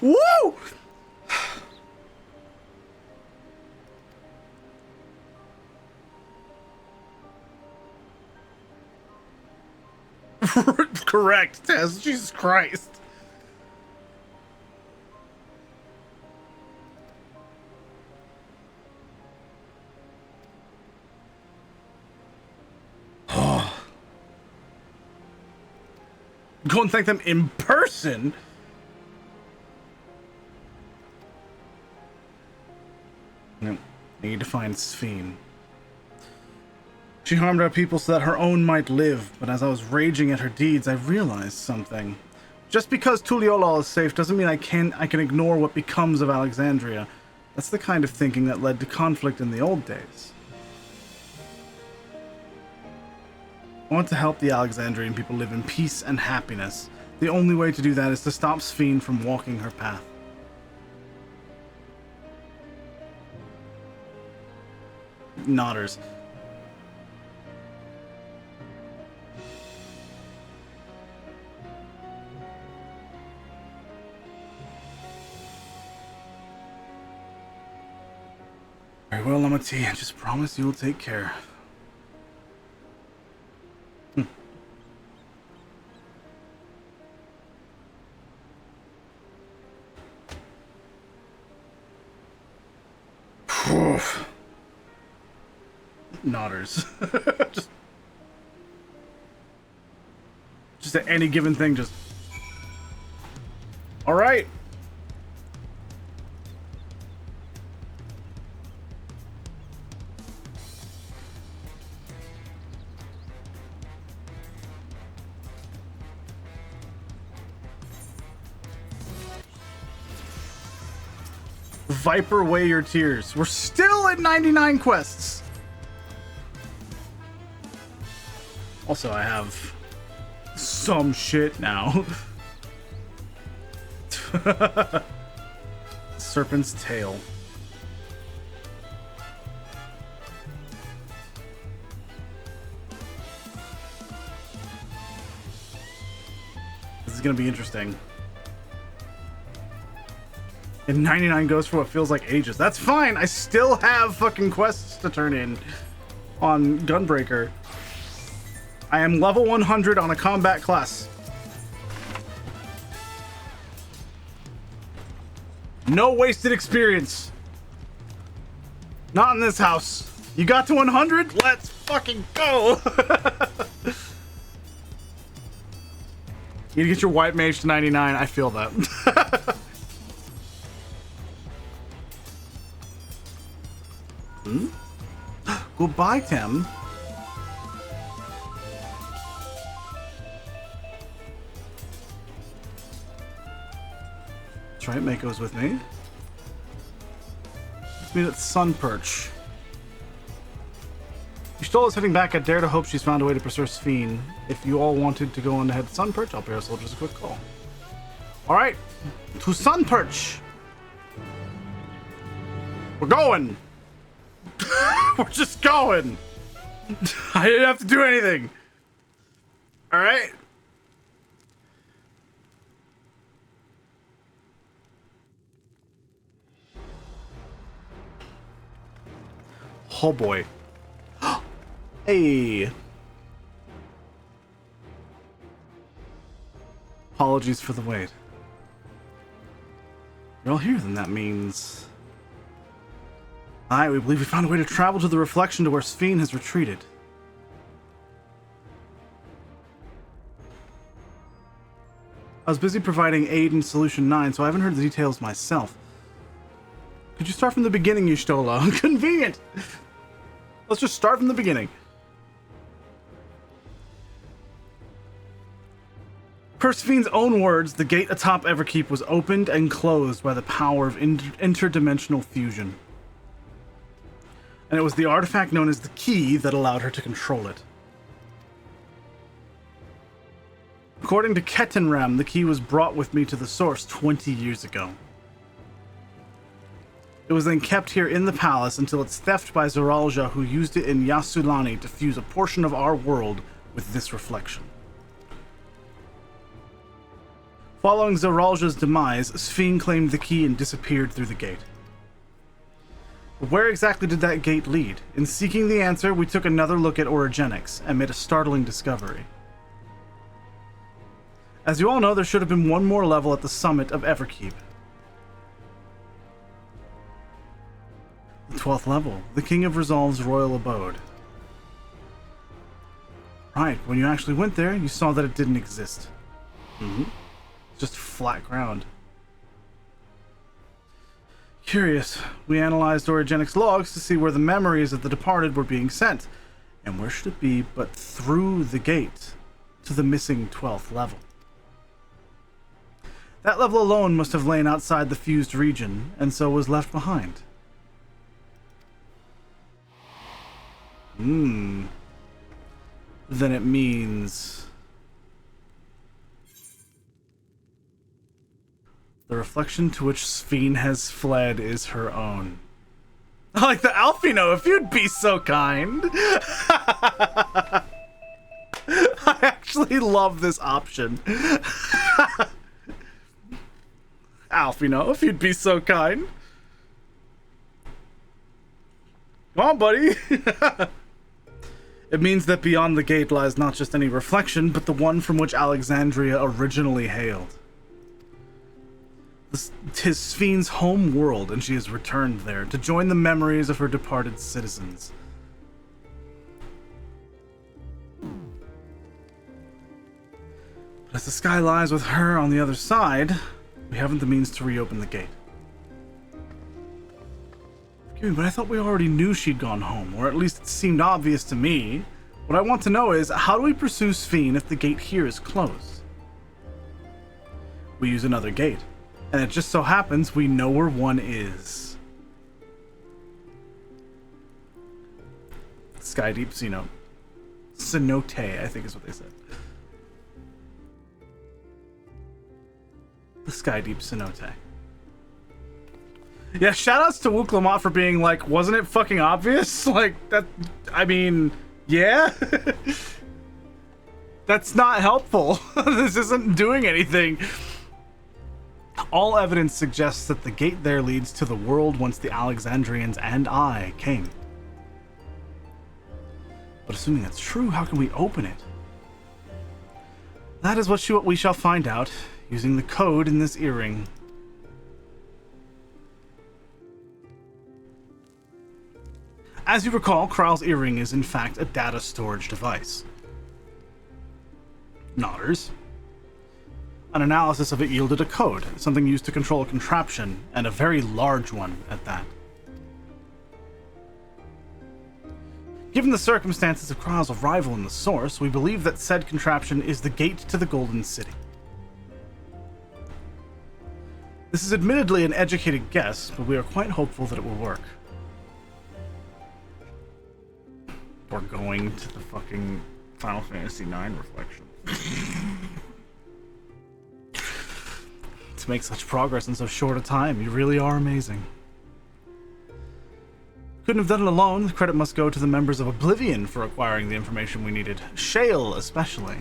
Woo! Correct, Tess. Jesus Christ. Go and thank them in person? No. I need to find Sphene. She harmed our people so that her own might live, but as I was raging at her deeds, I realized something. Just because Tuliolal is safe doesn't mean I can ignore what becomes of Alexandria. That's the kind of thinking that led to conflict in the old days. I want to help the Alexandrian people live in peace and happiness. The only way to do that is to stop Sphene from walking her path. Nodders. Very well, Amati. Just promise you'll take care. Nodders. just at any given thing, just... Alright! Viper, weigh your tears. We're still at 99 quests. Also, I have some shit now. Serpent's tail. This is gonna be interesting. And 99 goes for what feels like ages. That's fine. I still have fucking quests to turn in on Gunbreaker. I am level 100 on a combat class. No wasted experience. Not in this house. You got to 100? Let's fucking go. You need to get your white mage to 99. I feel that. Goodbye, Tim. That's right, Mako's with me. Let's meet at Sunperch. Y'shtola's heading back. I dare to hope she's found a way to pursue Sphene. If you all wanted to go on ahead to Sunperch, I'll pay our soldiers a quick call. Alright, to Sunperch! We're going! We're just going! I didn't have to do anything! Alright? Oh boy. Hey! Apologies for the wait. You're all here, then that means... Aye, we believe we found a way to travel to the reflection to where Sphene has retreated. I was busy providing aid in Solution 9, so I haven't heard the details myself. Could you start from the beginning, Y'shtola? Convenient! Let's just start from the beginning. Per Sphene's own words, the gate atop Everkeep was opened and closed by the power of interdimensional fusion. And it was the artifact known as the key that allowed her to control it. According to Ketenram, the key was brought with me to the source 20 years ago. It was then kept here in the palace until its theft by Zoralja, who used it in Yasulani to fuse a portion of our world with this reflection. Following Zoralja's demise, Sphene claimed the key and disappeared through the gate. But where exactly did that gate lead? In seeking the answer, we took another look at orogenics and made a startling discovery. As you all know, there should have been one more level at the summit of Everkeep. The 12th level, the King of Resolve's royal abode. Right, when you actually went there, you saw that it didn't exist. Just flat ground. Curious, we analyzed Origenic's logs to see where the memories of the departed were being sent. And where should it be but through the gate to the missing 12th level? That level alone must have lain outside the fused region, and so was left behind. Then it means the reflection to which Sphene has fled is her own. Like the Alphino, if you'd be so kind. I actually love this option. Alphino, if you'd be so kind. Come on, buddy. It means that beyond the gate lies not just any reflection, but the one from which Alexandria originally hailed. Tis Sphene's home world, and she has returned there to join the memories of her departed citizens. But as the sky lies with her on the other side, we haven't the means to reopen the gate. Forgive me, but I thought we already knew she'd gone home, or at least it seemed obvious to me. What I want to know is, how do we pursue Sphene if the gate here is closed? We use another gate. And it just so happens we know where one is. Sky Deep Cenote. Cenote, I think is what they said. The Sky Deep Cenote. Yeah, shoutouts to Wuklamot for being like, wasn't it fucking obvious? Like, that, I mean, yeah? That's not helpful. This isn't doing anything. All evidence suggests that the gate there leads to the world whence the Alexandrians and I came. But assuming that's true, how can we open it? That is what we shall find out, using the code in this earring. As you recall, Kral's earring is in fact a data storage device. Nodders. An analysis of it yielded a code, something used to control a contraption, and a very large one at that. Given the circumstances of Kral's arrival in the Source, we believe that said contraption is the gate to the Golden City. This is admittedly an educated guess, but we are quite hopeful that it will work. We're going to the fucking Final Fantasy IX reflection. To make such progress in so short a time, you really are amazing. Couldn't have done it alone. The credit must go to the members of Oblivion for acquiring the information we needed. Shale, especially.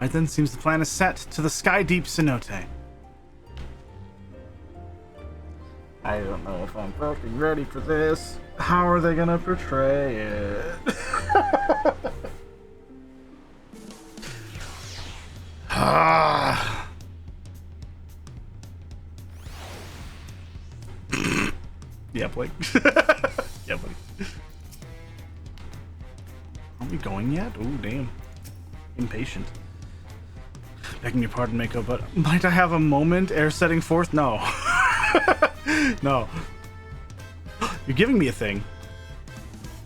Right then, seems the plan is set to the Sky Deep Cenote. I don't know if I'm fucking ready for this. How are they gonna portray it? Yeah, Blake. Yeah, buddy. Are we going yet? Oh, damn. Impatient. Begging your pardon, Mako, but might I have a moment ere setting forth? No. No. You're giving me a thing.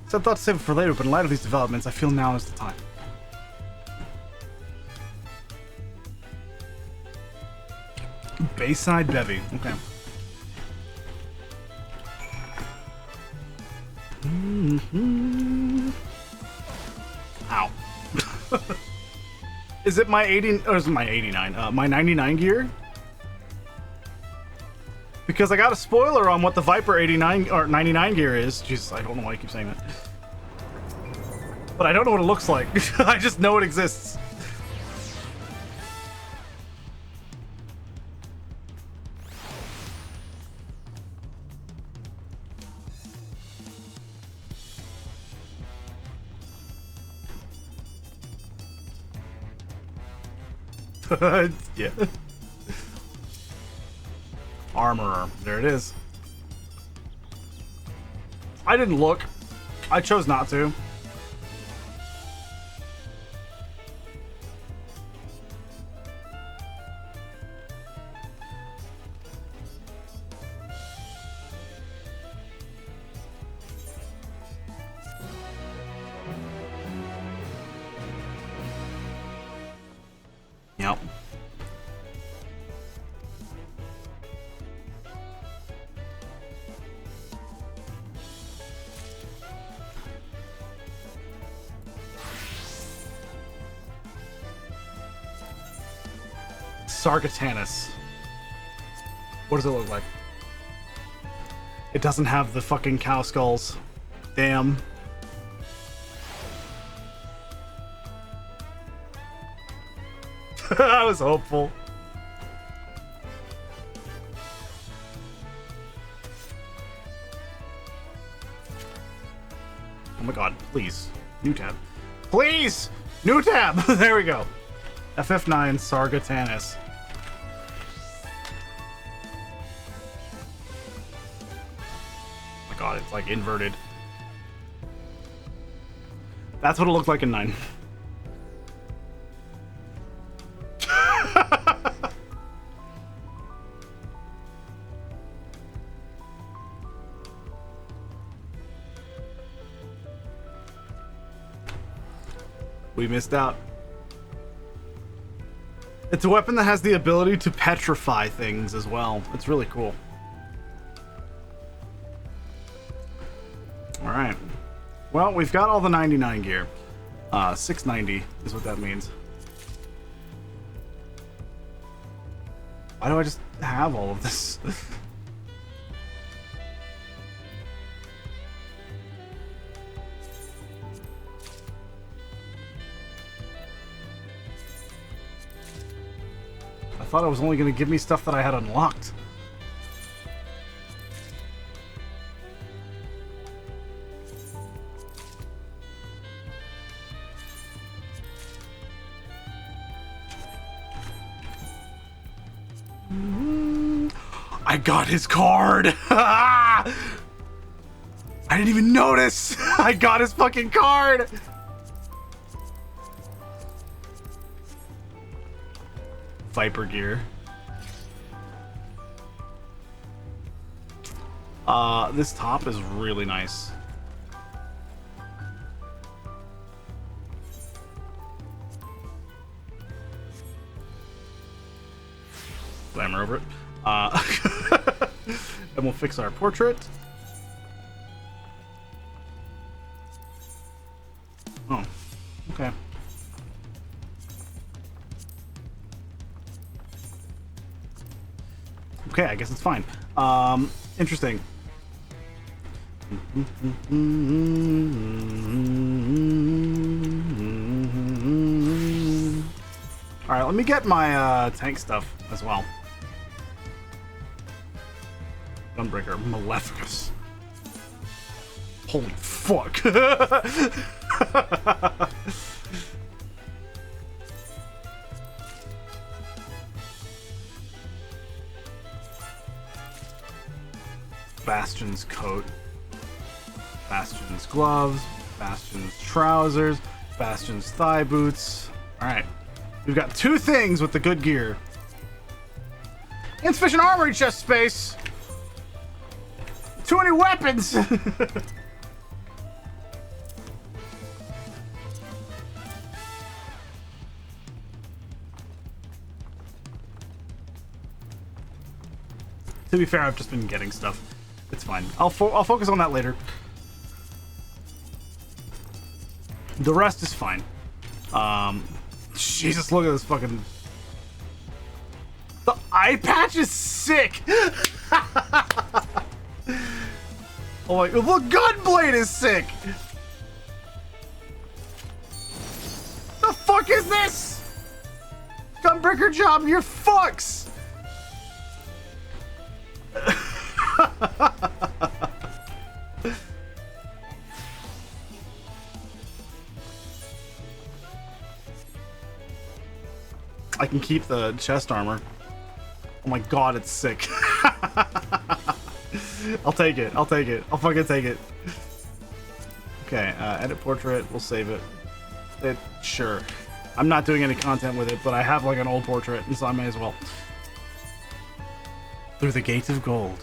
So I thought to save it for later, but in light of these developments, I feel now is the time. Bayside Bevy. Okay. Ow. Is it my 80 or is it my 89? My 99 gear? Because I got a spoiler on what the Viper 89 or 99 gear is. Jesus, I don't know why I keep saying that. But I don't know what it looks like. I just know it exists. Yeah. Armorer. There it is. I didn't look. I chose not to. Yep. Sargatanus. What does it look like? It doesn't have the fucking cow skulls. Damn. I was hopeful. Oh my god, please. New tab. Please! New tab! There we go. FF9 Sargatanus. Oh my god, it's like inverted. That's what it looked like in 9. We missed out. It's a weapon that has the ability to petrify things as well. It's really cool. Alright. Well, we've got all the 99 gear. 690 is what that means. Why do I just have all of this? I thought it was only going to give me stuff that I had unlocked. I got his card! I didn't even notice! I got his fucking card! Viper gear. This top is really nice. Glamour over it. And we'll fix our portrait. Oh, okay. Okay, I guess it's fine. Interesting. Alright, let me get my tank stuff as well. Gunbreaker, Maleficus. Holy fuck. Bastion's coat, Bastion's gloves, Bastion's trousers, Bastion's thigh boots. Alright. We've got 2 things with the good gear. Insufficient armory chest space! Too many weapons! To be fair, I've just been getting stuff. It's fine. I'll focus on that later. The rest is fine. Jesus, look at this fucking... The eye patch is sick! Oh my... The gunblade is sick! The fuck is this? Gunbreaker job, you're fucks! I can keep the chest armor. Oh my god, it's sick. I'll take it. I'll take it. I'll fucking take it. Okay, edit portrait. We'll save it. Sure. I'm not doing any content with it, but I have like an old portrait, and so I may as well. Through the Gate of Gold.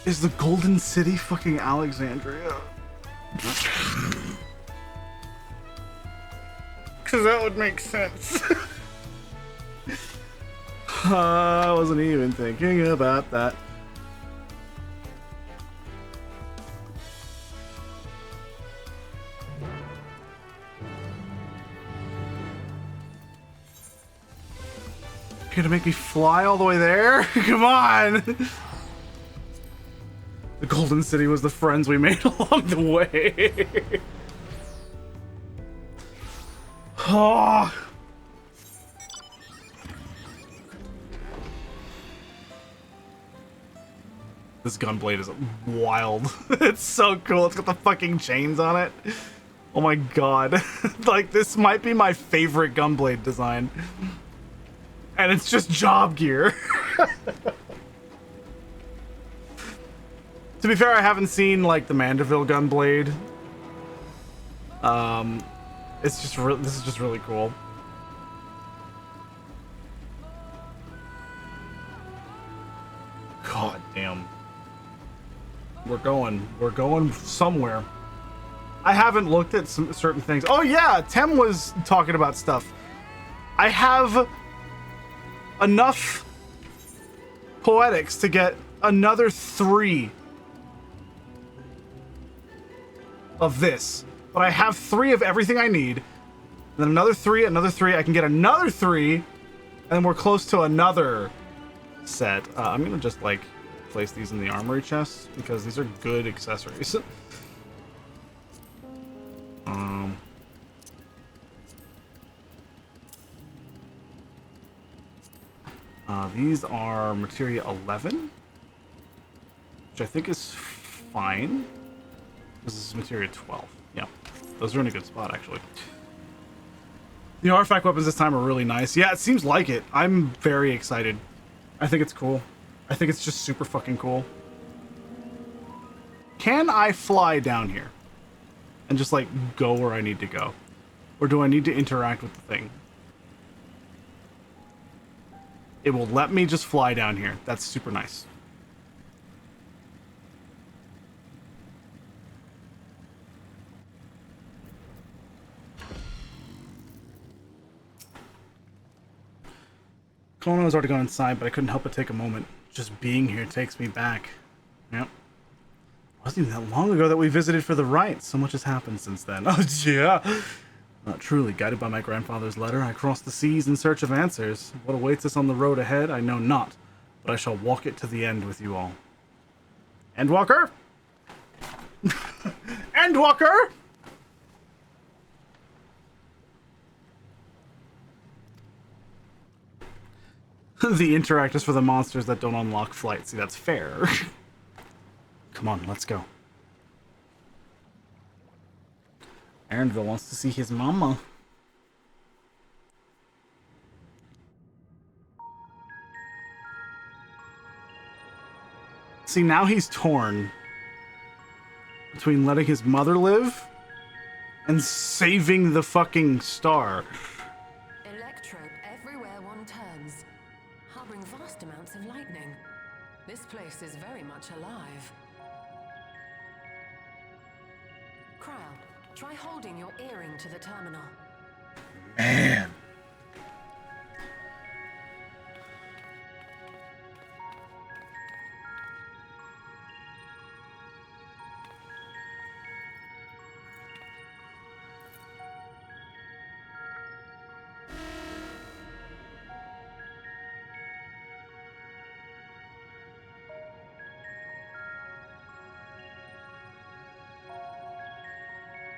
Is the Golden City fucking Alexandria? Because that would make sense. I wasn't even thinking about that. You're gonna make me fly all the way there? Come on! The Golden City was the friends we made along the way. Oh. This gunblade is wild. It's so cool. It's got the fucking chains on it. Oh my god. Like, this might be my favorite gunblade design. And it's just job gear. To be fair, I haven't seen like the Mandeville gunblade. It's just this is just really cool. God damn. We're going somewhere. I haven't looked at some certain things. Oh yeah, Tem was talking about stuff. I have enough poetics to get another 3 of this, but I have 3 of everything I need, and then another 3, I can get another 3, and then we're close to another set. I'm gonna just like place these in the armory chest because these are good accessories. These are materia 11, which I think is fine. This is materia 12. Yeah, those are in a good spot, actually. The artifact weapons this time are really nice. Yeah, it seems like it. I'm very excited. I think it's cool. I think it's just super fucking cool. Can I fly down here and just, like, go where I need to go? Or do I need to interact with the thing? It will let me just fly down here. That's super nice. Kona has already gone inside, but I couldn't help but take a moment. Just being here takes me back. Yep. It wasn't even that long ago that we visited for the rite. So much has happened since then. Oh, yeah. Truly, guided by my grandfather's letter, I crossed the seas in search of answers. What awaits us on the road ahead, I know not, but I shall walk it to the end with you all. Endwalker? Endwalker? The interact is for the monsters that don't unlock flight. See, that's fair. Come on, let's go. Aaronville wants to see his mama. See, now he's torn between letting his mother live and saving the fucking star. Electrope everywhere one turns, harboring vast amounts of lightning. This place is very much alive. Crown, try holding your earring to the terminal. Man.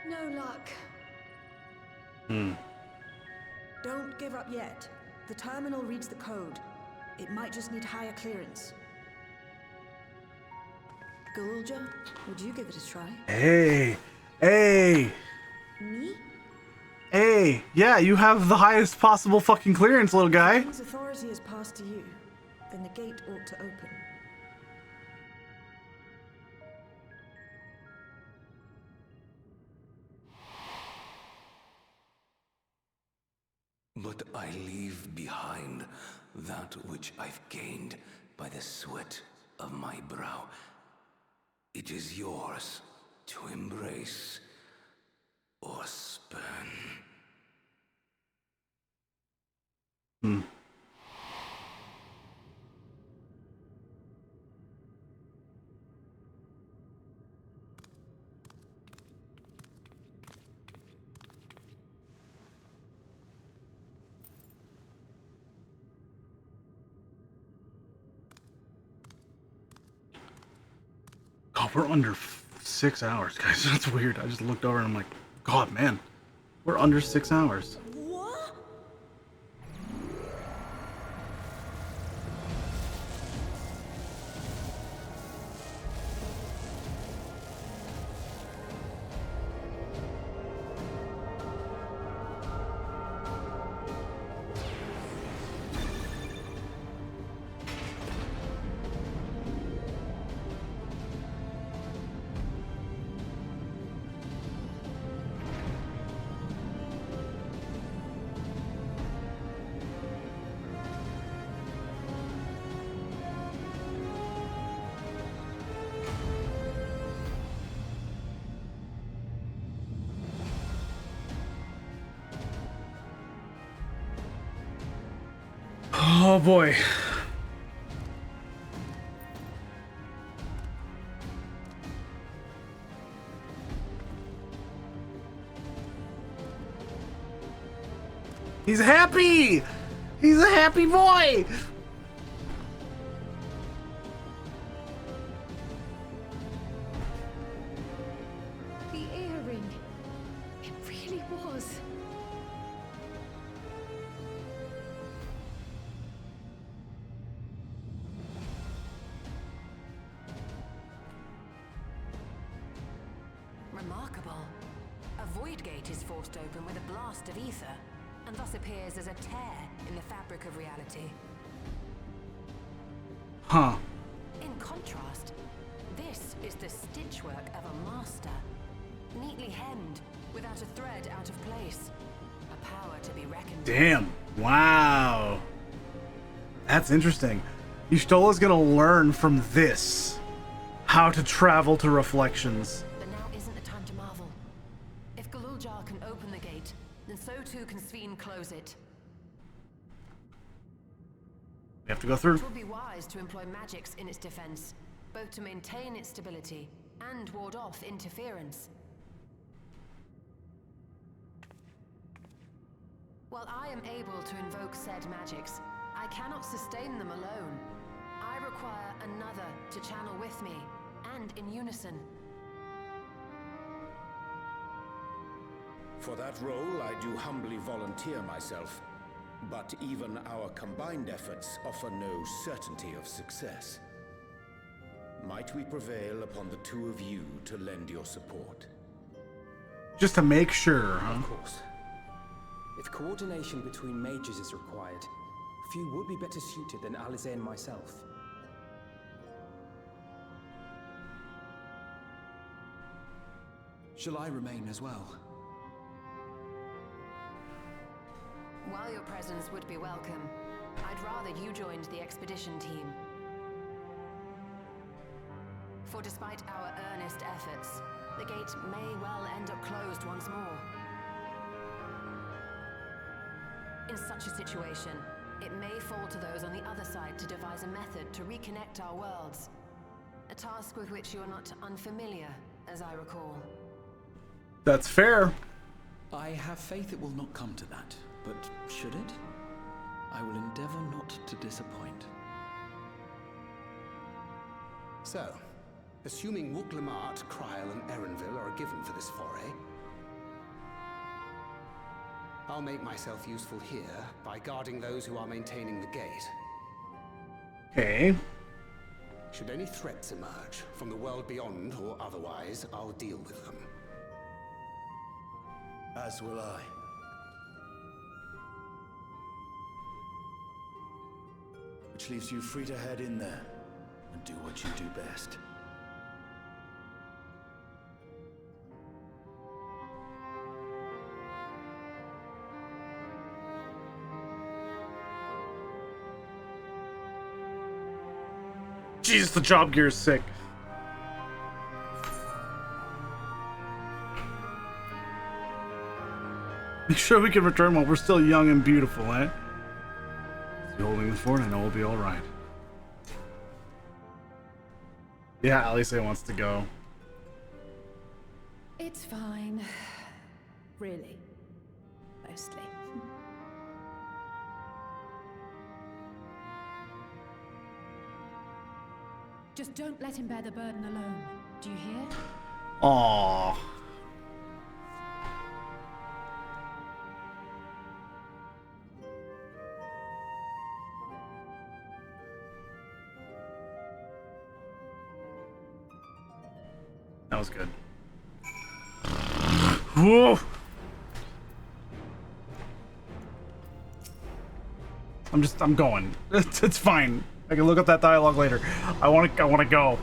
No luck. Don't give up yet. The terminal reads the code. It might just need higher clearance. Gulja, would you give it a try? Hey! Hey! Me? Hey! boy! Yeah, you have the highest possible fucking clearance, little guy. Once authority is passed to you, then the gate ought to open. But I leave behind that which I've gained by the sweat of my brow. It is yours to embrace or spurn. God, we're under 6 hours, guys. That's weird. I just looked over and I'm like, God, man, we're under 6 hours. Oh boy. He's happy! He's a happy boy! The earring. It really was. Remarkable. A void gate is forced open with a blast of ether, and thus appears as a tear in the fabric of reality. Huh. In contrast, this is the stitchwork of a master, neatly hemmed, without a thread out of place. A power to be reckoned with. Damn. Wow. That's interesting. Ystola's gonna learn from this how to travel to reflections. But now isn't the time to marvel. If Galuljar can open the gate, then so too can Sveen close it. We have to go through. It would be wise to employ magics in its defense, both to maintain its stability and ward off interference. While I am able to invoke said magics, I cannot sustain them alone. I require another to channel with me, and in unison. For that role, I do humbly volunteer myself. But even our combined efforts offer no certainty of success. Might we prevail upon the two of you to lend your support? Just to make sure, huh? Of course. If coordination between mages is required, few would be better suited than Alize and myself. Shall I remain as well? While your presence would be welcome, I'd rather you joined the expedition team. For despite our earnest efforts, the gate may well end up closed once more. In such a situation, it may fall to those on the other side to devise a method to reconnect our worlds. A task with which you are not unfamiliar, as I recall. That's fair. I have faith it will not come to that, but should it? I will endeavor not to disappoint. So, assuming Wuklamart, Kryl, and Erenville are given for this foray, I'll make myself useful here by guarding those who are maintaining the gate. Okay. Should any threats emerge, from the world beyond or otherwise, I'll deal with them. As will I. which leaves you free to head in there and do what you do best. Jesus, the job gear is sick. Make sure we can return while we're still young and beautiful, eh? You're holding the fort, I know we'll be alright. Yeah, Alice wants to go. It's fine. Really. Mostly. Just don't let him bear the burden alone. Do you hear? Aww. That was good. Whoa! I'm going. It's fine. I can look up that dialogue later. I want to go.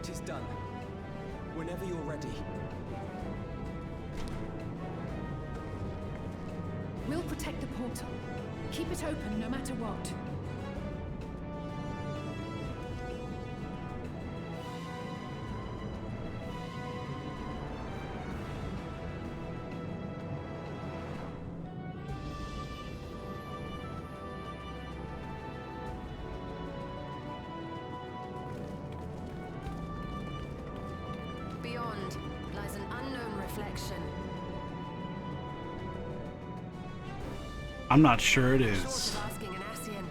Tis done. Whenever you're ready. We'll protect the portal. Keep it open no matter what. Beyond lies an unknown reflection. I'm not sure it Short is. of asking an Ascian,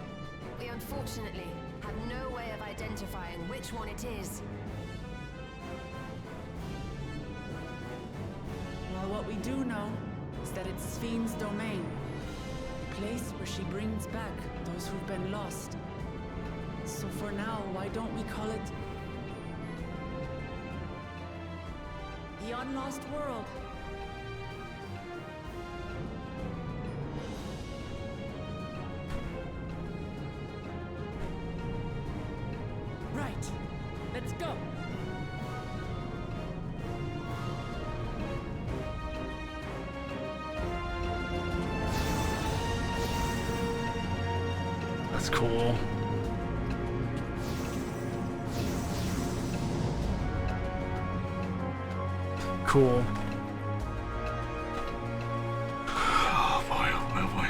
we unfortunately have no way of identifying which one it is. Well, what we do know is that it's Fiend's domain. The place where she brings back those who've been lost. So for now, why don't we call it the Unlost World? Right. Let's go. That's cool. Cool. Oh boy, oh boy.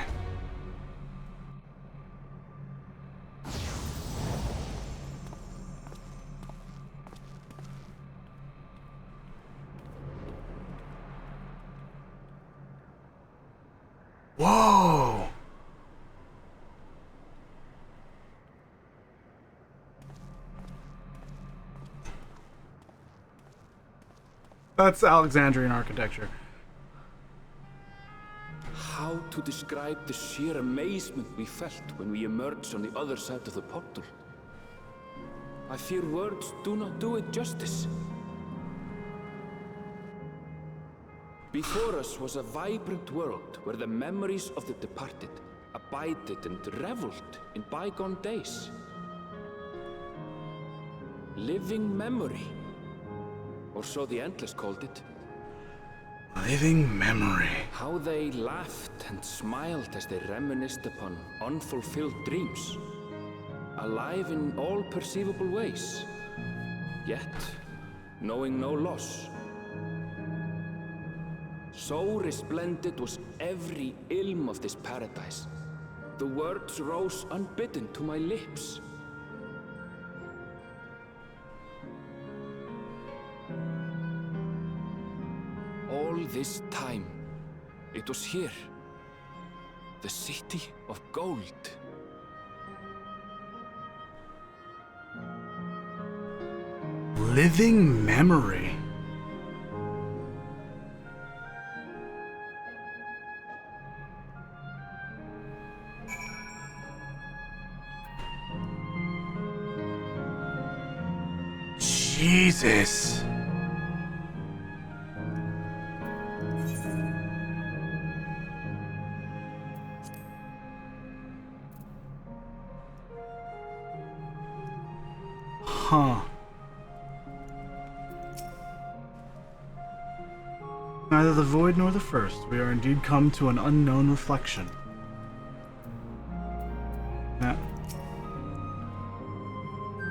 Whoa! That's Alexandrian architecture. How to describe the sheer amazement we felt when we emerged on the other side of the portal? I fear words do not do it justice. Before us was a vibrant world where the memories of the departed abided and reveled in bygone days. Living memory, or so the Endless called it. Living memory. How they laughed and smiled as they reminisced upon unfulfilled dreams. Alive in all perceivable ways, yet knowing no loss. So resplendent was every ilm of this paradise. The words rose unbidden to my lips. All this time, it was here. The city of gold. Living memory. Jesus. Huh. Neither the void nor the first. We are indeed come to an unknown reflection. Yeah.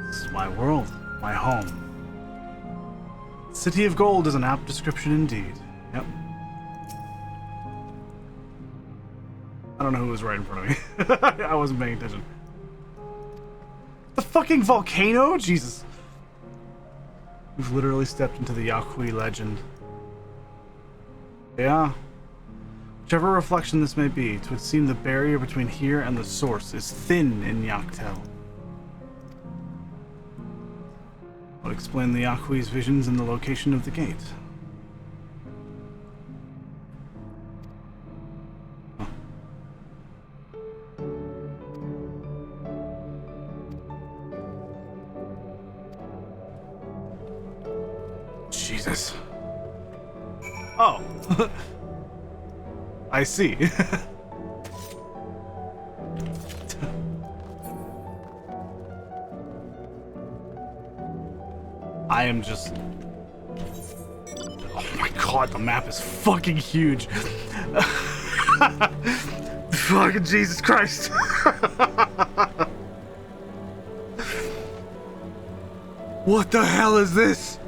This is my world, my home. City of Gold is an apt description indeed. Yep. I don't know who was right in front of me. I wasn't paying attention. The fucking volcano? Jesus. We've literally stepped into the Yaqui legend. Yeah. Whichever reflection this may be, it would seem the barrier between here and the source is thin in Yaqtel. Would explain the Yaqui's visions and the location of the gate. Huh. Jesus. Oh. I see. I am just... Oh my god, the map is fucking huge. Fucking Jesus Christ. What the hell is this?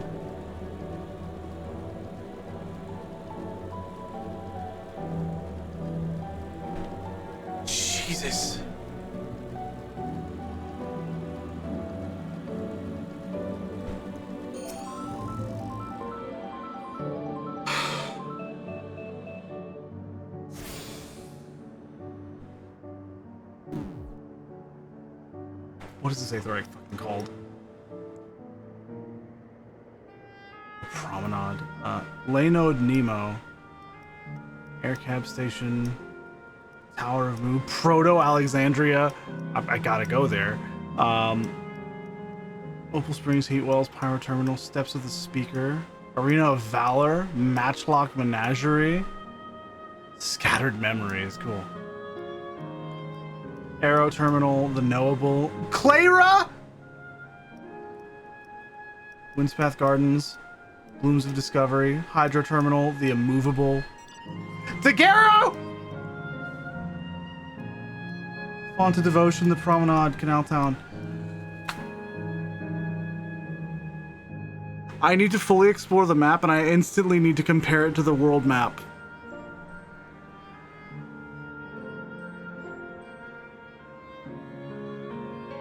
Jesus. What is this Aetheryte fucking called? Promenade. Laynode Nemo. Air cab station. Tower of Mu. Proto Alexandria. I gotta go there. Opal Springs, Heat Wells, Pyro Terminal, Steps of the Speaker. Arena of Valor. Matchlock Menagerie. Scattered Memories. Cool. Arrow Terminal, The Knowable. Clara! Windspath Gardens. Blooms of Discovery. Hydro Terminal, The Immovable. Daguerreo! Font of Devotion, The Promenade, Canal Town. I need to fully explore the map, and I instantly need to compare it to the world map.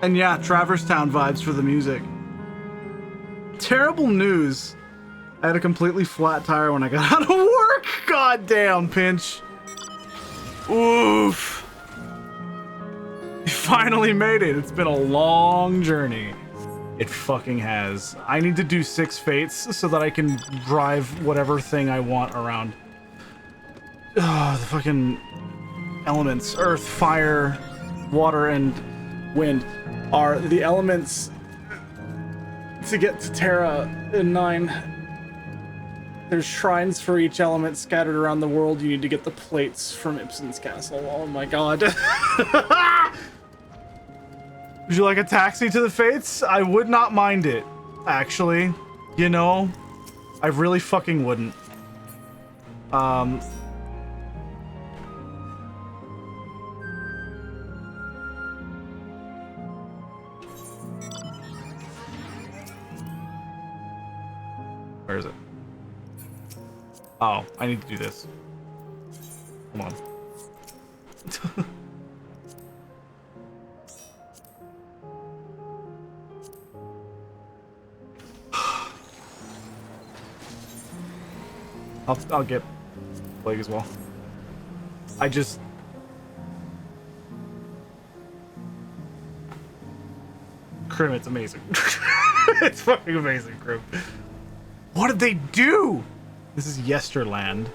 And yeah, Traverse Town vibes for the music. Terrible news. I had a completely flat tire when I got out of work. God damn, Pinch. Oof. You finally made it. It's been a long journey. It fucking has. I need to do 6 fates so that I can drive whatever thing I want around. The fucking elements. Earth, fire, water, and wind are the elements to get to Terra in 9. There's shrines for each element scattered around the world. You need to get the plates from Ibsen's castle. Oh my god. Would you like a taxi to the Fates? I would not mind it, actually. You know, I really fucking wouldn't. Where is it? Oh, I need to do this. Come on. I'll get Plague as well. I just... Krim, it's amazing. It's fucking amazing, Krim. What did they do? This is Yesterland.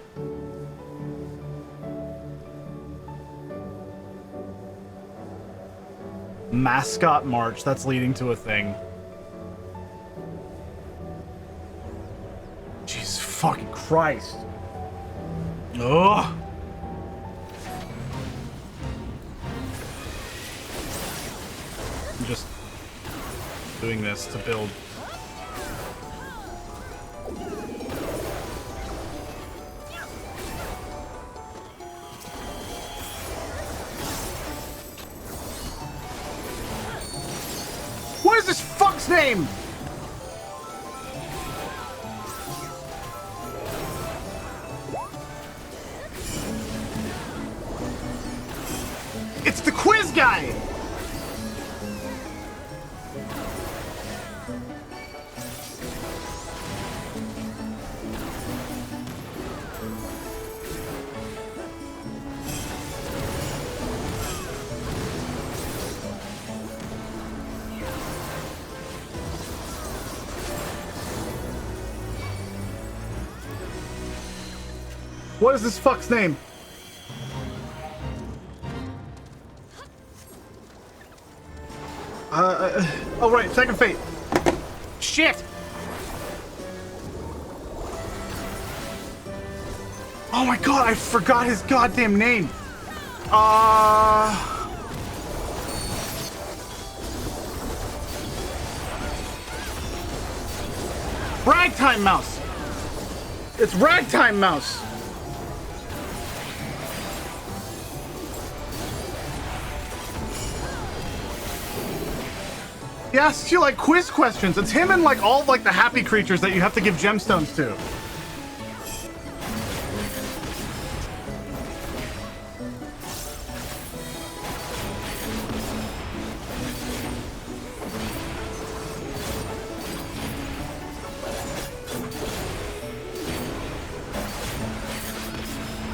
Mascot March, that's leading to a thing. fucking Christ. Ugh. I'm just doing this to build. What is this fuck's name? It's the quiz guy! What is this fuck's name? Oh right, second fate. Shit! Oh my god, I forgot his goddamn name. Ragtime Mouse. It's Ragtime Mouse. He asks you like quiz questions. It's him and like all like the happy creatures that you have to give gemstones to.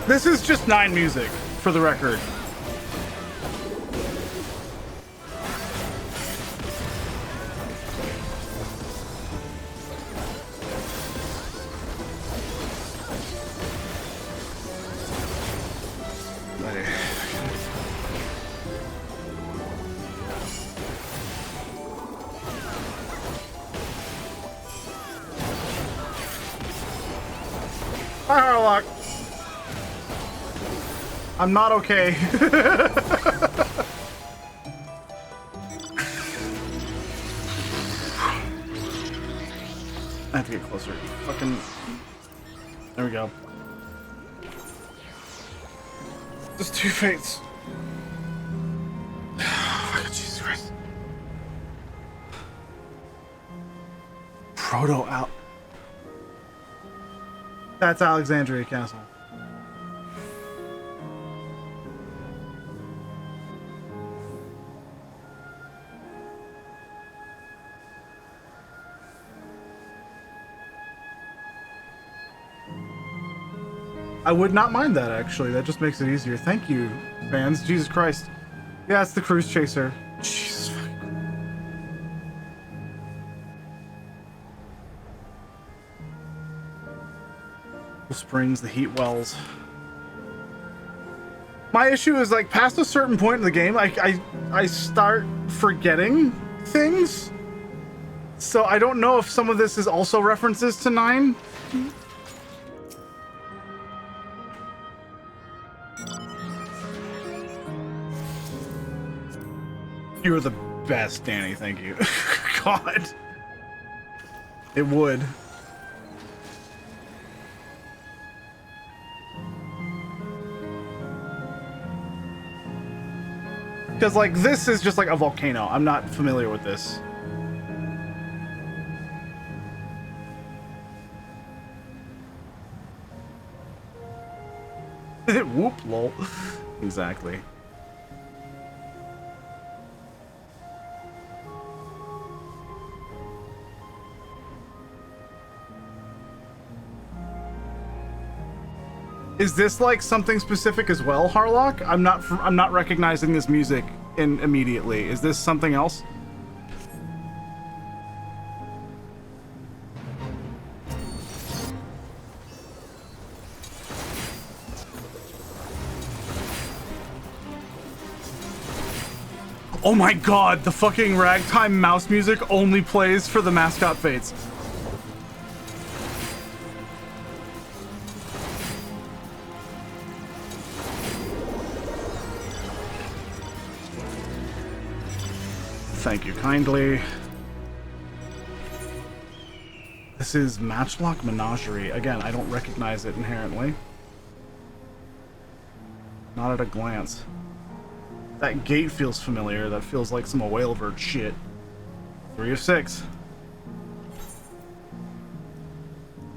This is just 9 music, for the record. Hi, Harlock. I'm not okay. I have to get closer. Fucking. There we go. Just 2 fates. Fucking Jesus Christ. Proto out. That's Alexandria Castle. I would not mind that, actually. That just makes it easier. Thank you, fans. Jesus Christ. Yeah, it's the Cruise Chaser. Jesus. The springs, the heat wells. My issue is, like, past a certain point in the game, I start forgetting things. So I don't know if some of this is also references to 9. You're the best, Danny. Thank you. God. It would. Because, like, this is just like a volcano. I'm not familiar with this. Whoop, lol. Exactly. Is this like something specific as well, Harlock? I'm not recognizing this music immediately. Is this something else? Oh my god, the fucking Ragtime Mouse music only plays for the mascot fates. Thank you kindly. This is Matchlock Menagerie. Again, I don't recognize it inherently. Not at a glance. That gate feels familiar. That feels like some Whalevert shit. 3 of 6. Where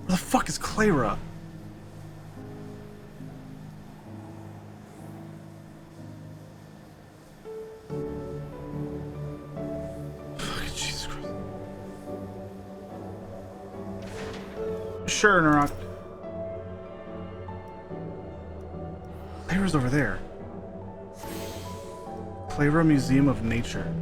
the fuck is Clara? Fucking Jesus Christ. Sure, Narok. Clara's over there. Clara Museum of Nature.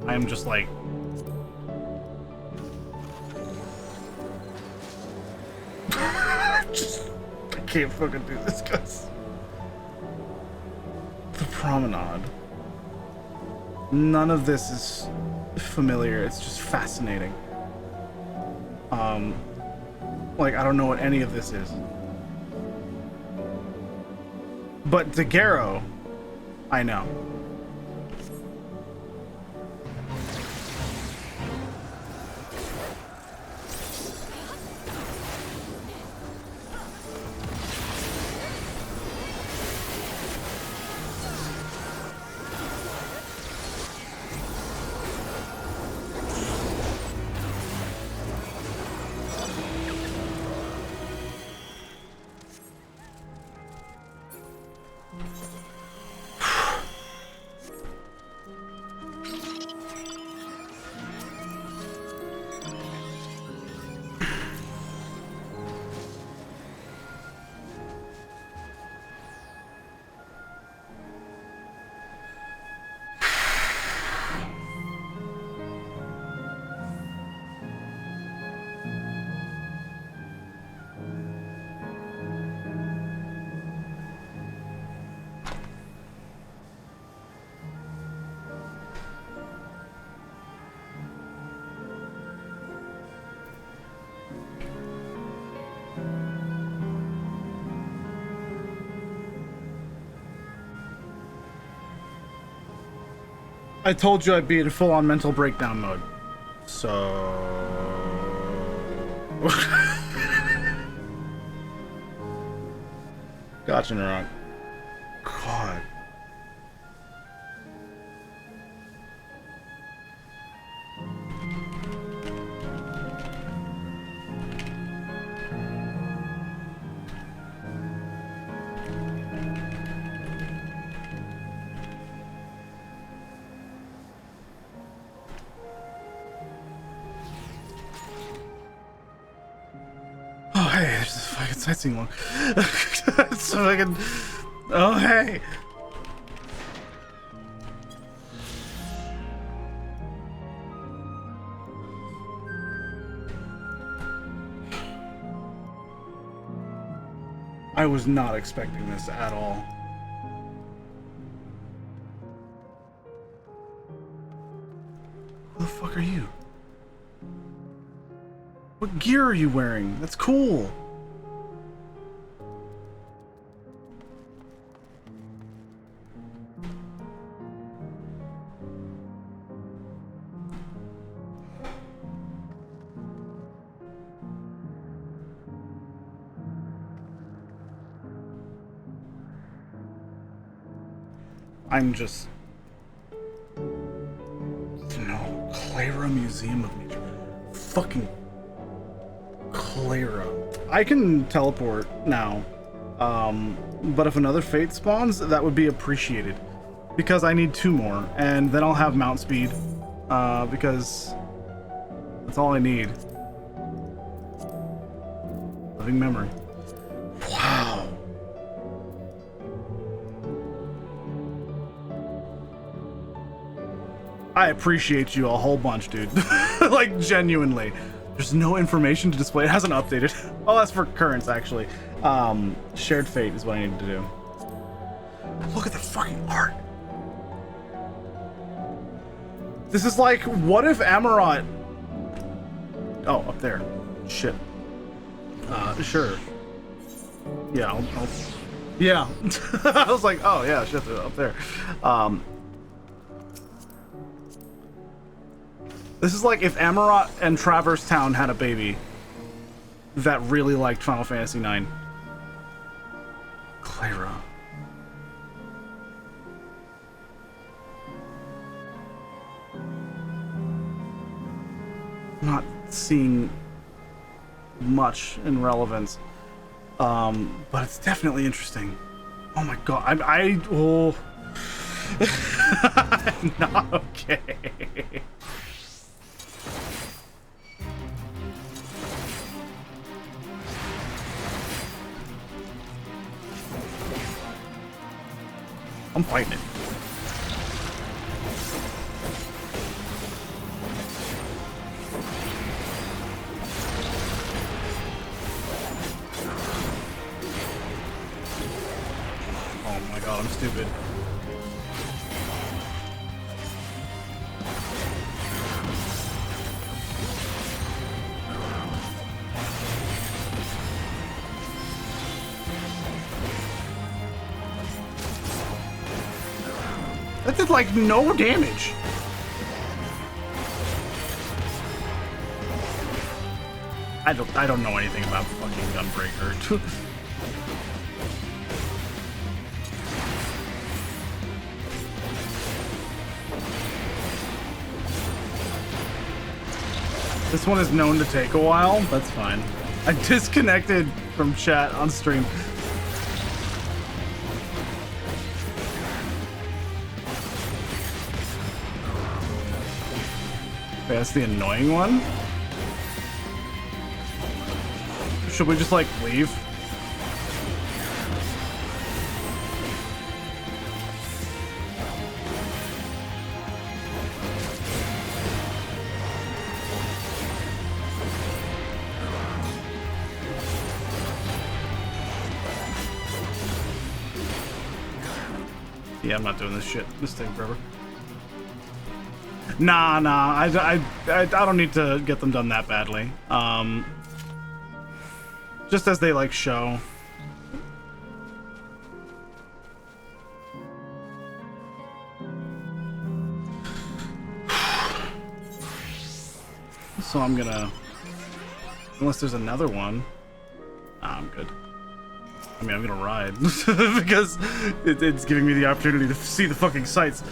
I am just like... I can't fucking do this, guys. The promenade. None of this is familiar. It's just fascinating. Like, I don't know what any of this is. But Daguerreau, I know. I told you I'd be in full-on mental breakdown mode. So... Gotcha, Narok. God. Hey, there's this fucking sightseeing one. So fucking... Oh, hey. I was not expecting this at all. Who the fuck are you? What gear are you wearing? That's cool. I'm just... No, Clara Museum of Nature. Fucking Clara. I can teleport now, but if another Fate spawns, that would be appreciated, because I need 2 more, and then I'll have mount speed, because that's all I need. Living memory. Wow. I appreciate you a whole bunch, dude. Like, genuinely. There's no information to display. It hasn't updated. Oh, that's for currents, actually. Shared fate is what I need to do. Look at the fucking art. This is like, what if Amarant... Oh, up there. Shit. Sure. Yeah, I'll yeah. I was like, oh yeah, shit, they're up there. This is like if Amarat and Traverse Town had a baby that really liked Final Fantasy IX. Clara. Not seeing much in relevance, but it's definitely interesting. Oh my god, oh, I'm not okay. I'm fighting it. Oh my god, I'm stupid. That did like no damage. I don't know anything about fucking Gunbreaker. This one is known to take a while. That's fine. I disconnected from chat on stream. Okay, that's the annoying one. Should we just like leave? Yeah, I'm not doing this shit. This thing forever. Nah, I don't need to get them done that badly. Just as they like show. So I'm gonna, unless there's another one. Nah, I'm good. I mean, I'm gonna ride because it's giving me the opportunity to see the fucking sights.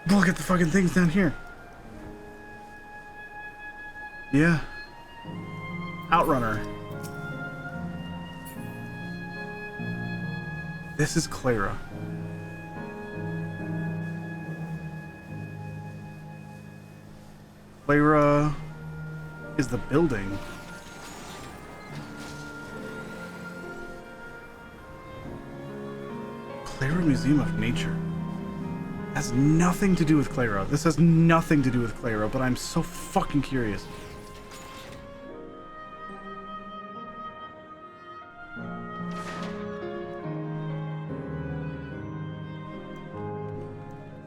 Look at the fucking things down here. Yeah. Outrunner. This is Clara. Clara is the building. Clara Museum of Nature. Has nothing to do with Clara. This has nothing to do with Clara, but I'm so fucking curious.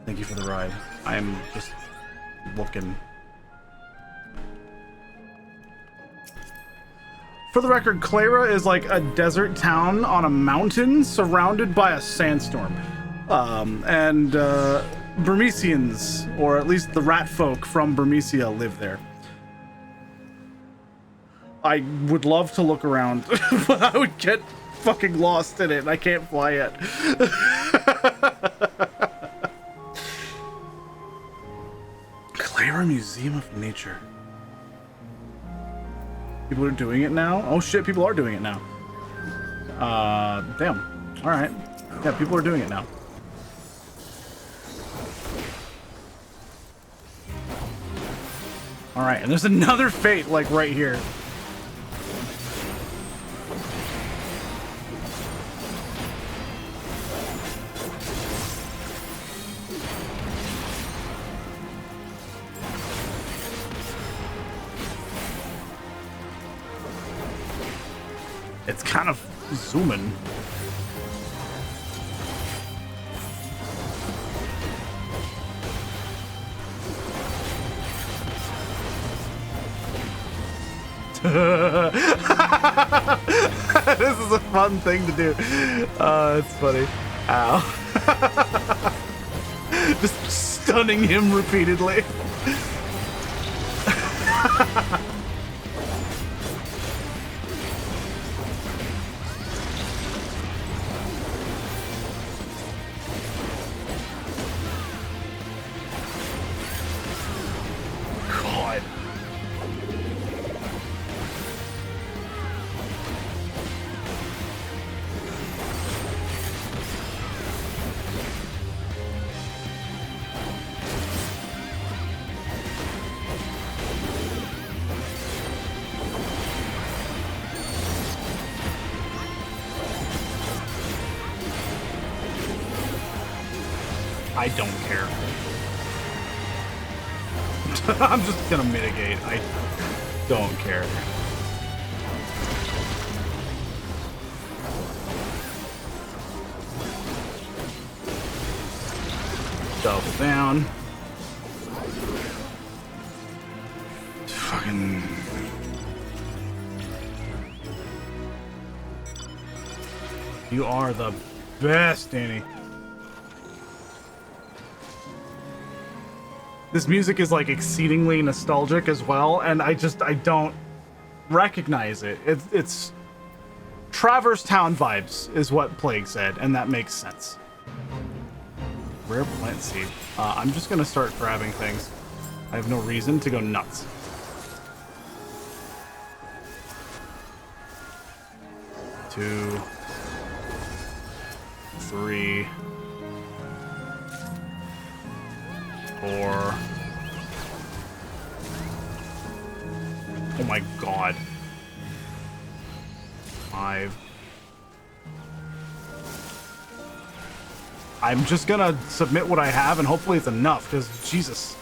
Thank you for the ride. I'm just looking. For the record, Clara is like a desert town on a mountain surrounded by a sandstorm. Burmesians, or at least the rat folk from Burmesia, live there. I would love to look around, but I would get fucking lost in it, and I can't fly yet. Clara Museum of Nature. People are doing it now? Oh shit, people are doing it now. Damn. Alright. Yeah, people are doing it now. Alright, and there's another fate, like, right here. It's kind of zooming. This is a fun thing to do. It's funny. Ow. Just stunning him repeatedly. God. I don't care. I'm just gonna mitigate. I don't care. Double down. Fucking. You are the best, Danny. This music is like exceedingly nostalgic as well, and I don't recognize it. It's Traverse Town vibes is what Plague said, and that makes sense. Rare plant seed. I'm just gonna start grabbing things. I have no reason to go nuts. Two, three, 4. Oh my god. 5. I'm just gonna submit what I have and hopefully it's enough, because Jesus.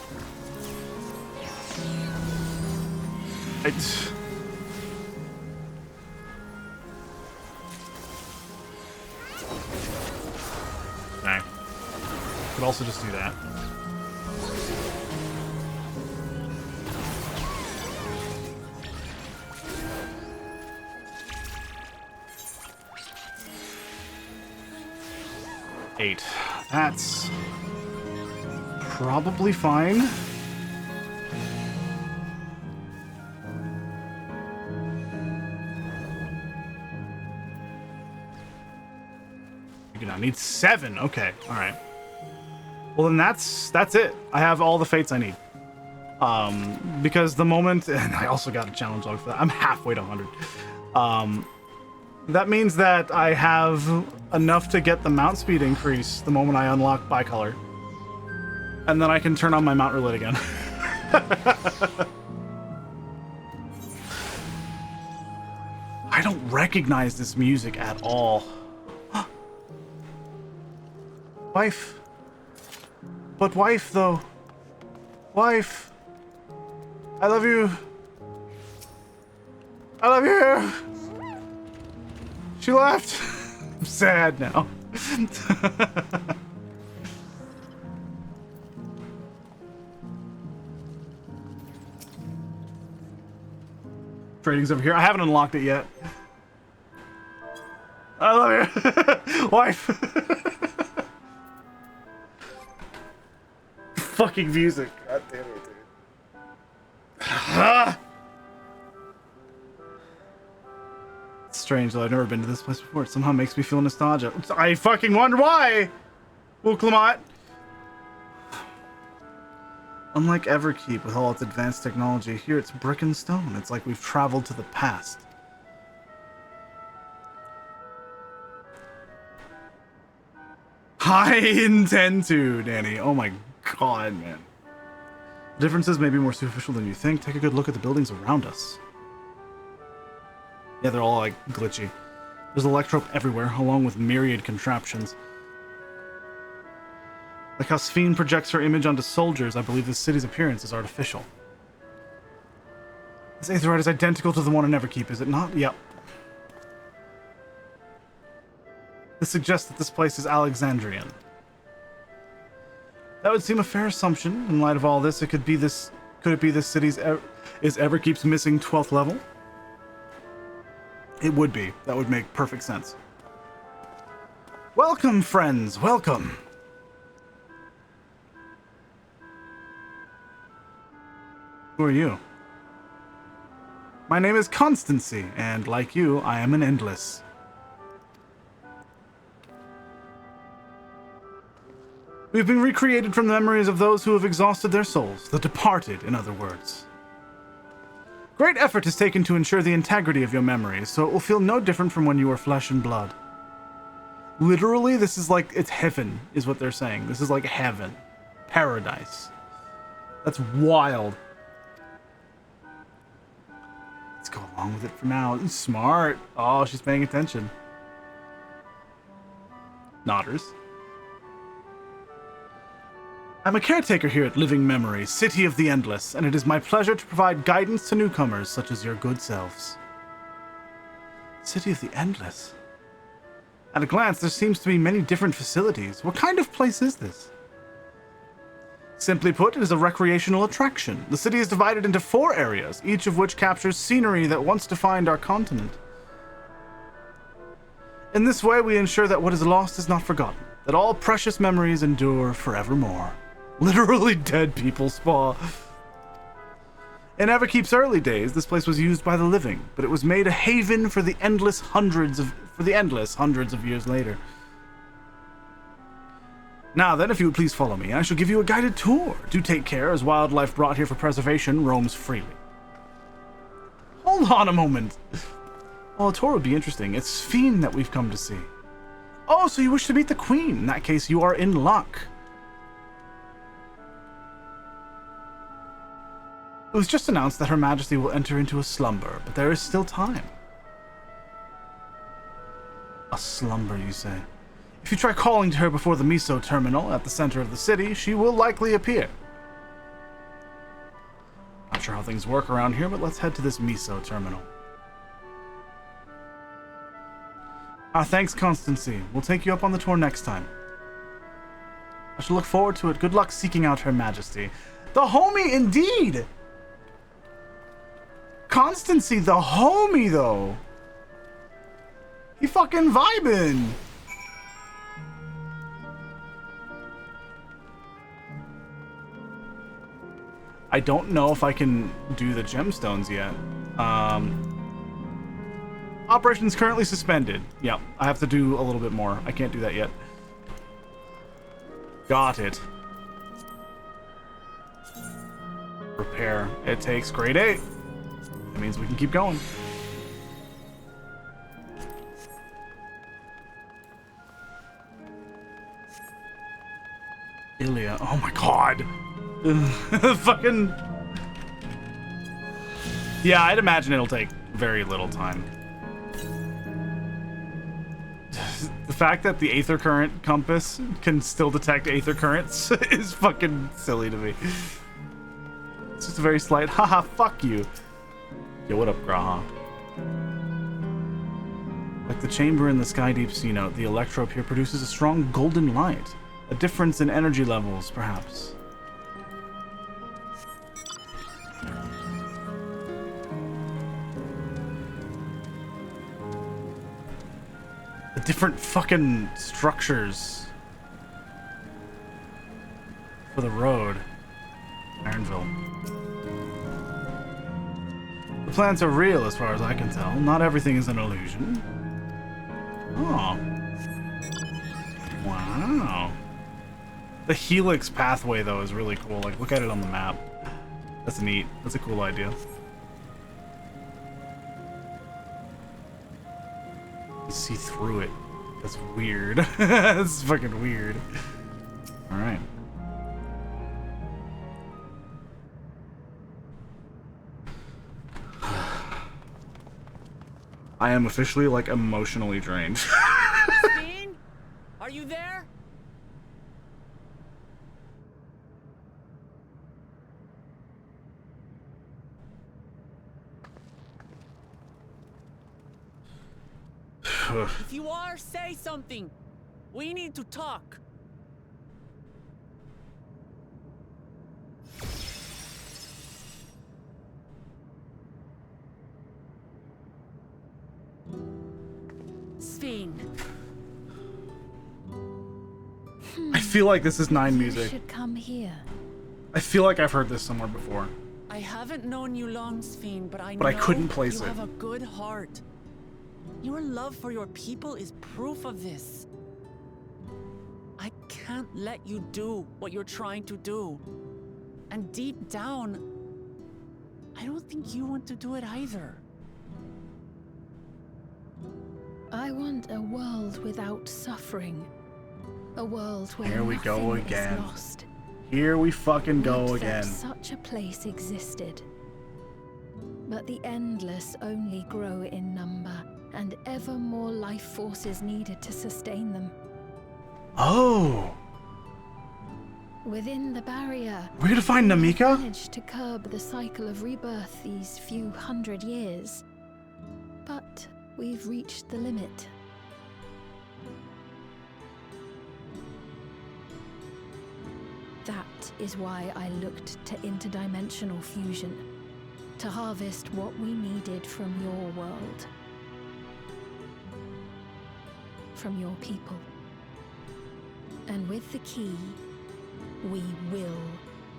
Okay. Could also just do that. Eight. That's probably fine. I need 7. Okay, all right. Well, then that's it. I have all the fates I need. Because the moment, and I also got a challenge log for that. I'm halfway to 100. That means that I have enough to get the mount speed increase the moment I unlock bicolor. And then I can turn on my mount roulette again. I don't recognize this music at all. Wife. But wife, though. Wife. I love you. I love you. She left. I'm sad now. Trading's over here. I haven't unlocked it yet. I love you. Wife. Fucking music. God damn it, dude. It's strange though. I've never been to this place before. It somehow makes me feel nostalgia. I fucking wonder why. Uklamat. Unlike Everkeep with all its advanced technology, here it's brick and stone. It's like we've traveled to the past. I intend to, Danny. Oh my god, man. The differences may be more superficial than you think. Take a good look at the buildings around us. Yeah, they're all like glitchy. There's electrope everywhere, along with myriad contraptions. Like how XIV projects her image onto soldiers, I believe this city's appearance is artificial. This Aetherite is identical to the one in Everkeep, is it not? Yep. This suggests that this place is Alexandrian. That would seem a fair assumption. In light of all this, could it be this city's is Everkeep's missing 12th level? It would be. That would make perfect sense. Welcome, friends. Welcome. Who are you? My name is Constancy, and like you, I am an Endless. We've been recreated from the memories of those who have exhausted their souls, the departed, in other words. Great effort is taken to ensure the integrity of your memories, so it will feel no different from when you were flesh and blood. Literally, this is like, it's heaven, is what they're saying. This is like heaven. Paradise. That's wild. Let's go along with it for now. Smart. Oh, she's paying attention. Nodders. I'm a caretaker here at Living Memory, City of the Endless, and it is my pleasure to provide guidance to newcomers such as your good selves. City of the Endless? At a glance, there seems to be many different facilities. What kind of place is this? Simply put, it is a recreational attraction. The city is divided into 4 areas, each of which captures scenery that once defined our continent. In this way, we ensure that what is lost is not forgotten, that all precious memories endure forevermore. Literally dead people spa. In Everkeep's early days, this place was used by the living, but it was made a haven for the endless hundreds of years later. Now then, if you would please follow me, I shall give you a guided tour. Do take care, as wildlife brought here for preservation roams freely. Hold on a moment. Well, a tour would be interesting. It's Fiend that we've come to see. Oh, so you wish to meet the Queen. In that case, you are in luck. It was just announced that Her Majesty will enter into a slumber, but there is still time. A slumber, you say? If you try calling to her before the Miso terminal at the center of the city, she will likely appear. Not sure how things work around here, but let's head to this Miso terminal. Thanks, Constancy. We'll take you up on the tour next time. I shall look forward to it. Good luck seeking out Her Majesty. The homie, indeed! Constancy, the homie, though. He fucking vibing. I don't know if I can do the gemstones yet. Operations currently suspended. Yeah, I have to do a little bit more. I can't do that yet. Got it. Repair. It takes grade 8. That means we can keep going. Ilya. Oh my god. Fucking. Yeah, I'd imagine it'll take very little time. The fact that the Aether Current compass can still detect Aether Currents is fucking silly to me. It's just a very slight, haha, fuck you. Yo, what up, Graha? Like the chamber in the Skydeep Sea Note, the electrope here produces a strong golden light. A difference in energy levels, perhaps. The different fucking structures for the road. Ironville. The plants are real as far as I can tell. Not everything is an illusion. Oh. Wow. The helix pathway, though, is really cool. Like, look at it on the map. That's neat. That's a cool idea. See through it. That's weird. That's fucking weird. Alright. I am officially, like, emotionally drained. Dean? Are you there? If you are, say something. We need to talk. Sphene. I feel like this is 9 You music. should come here. I feel like I've heard this somewhere before. I haven't known you long, Sphene, but I But I couldn't place you it. have a good heart. Your love for your people is proof of this. I can't let you do what you're trying to do. And deep down, I don't think you want to do it either. I want a world without suffering. A world where Here we go nothing is again. lost. Here we fucking go Would again. that such a place existed. But the endless only grow in number, and ever more life forces needed to sustain them. Oh! Within the barrier, We're gonna find we Namika? managed to curb the cycle of rebirth these few hundred years. But we've reached the limit. That is why I looked to interdimensional fusion, to harvest what we needed from your world. From your people. And with the key, we will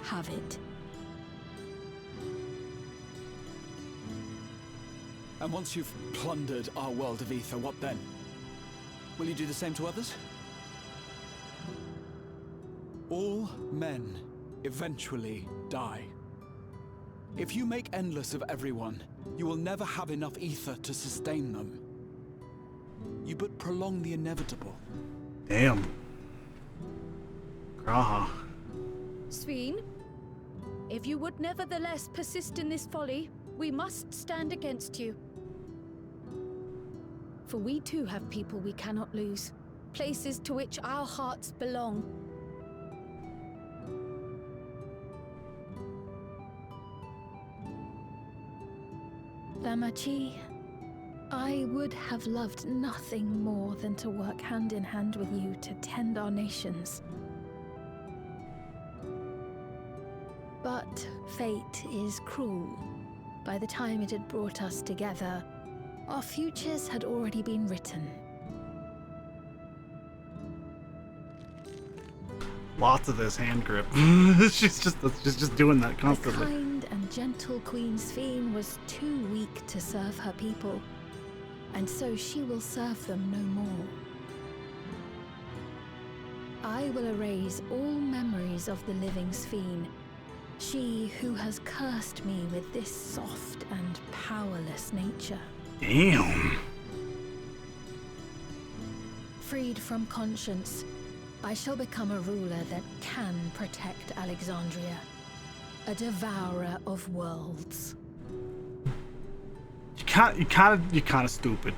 have it. And once you've plundered our world of ether, what then? Will you do the same to others? All men eventually die. If you make endless of everyone, you will never have enough ether to sustain them. You but prolong the inevitable. Damn. Graha. Sphene, if you would nevertheless persist in this folly, we must stand against you. For we too have people we cannot lose, places to which our hearts belong. Damachi, I would have loved nothing more than to work hand in hand with you to tend our nations. But fate is cruel. By the time it had brought us together, our futures had already been written. Lots of this hand grip. she's just doing that The constantly. kind and gentle Queen Sphene was too weak to serve her people, and so she will serve them no more. I will erase all memories of the living Sphene, she who has cursed me with this soft and powerless nature. Damn. Freed from conscience, I shall become a ruler that can protect Alexandria. A devourer of worlds. You're kind of stupid.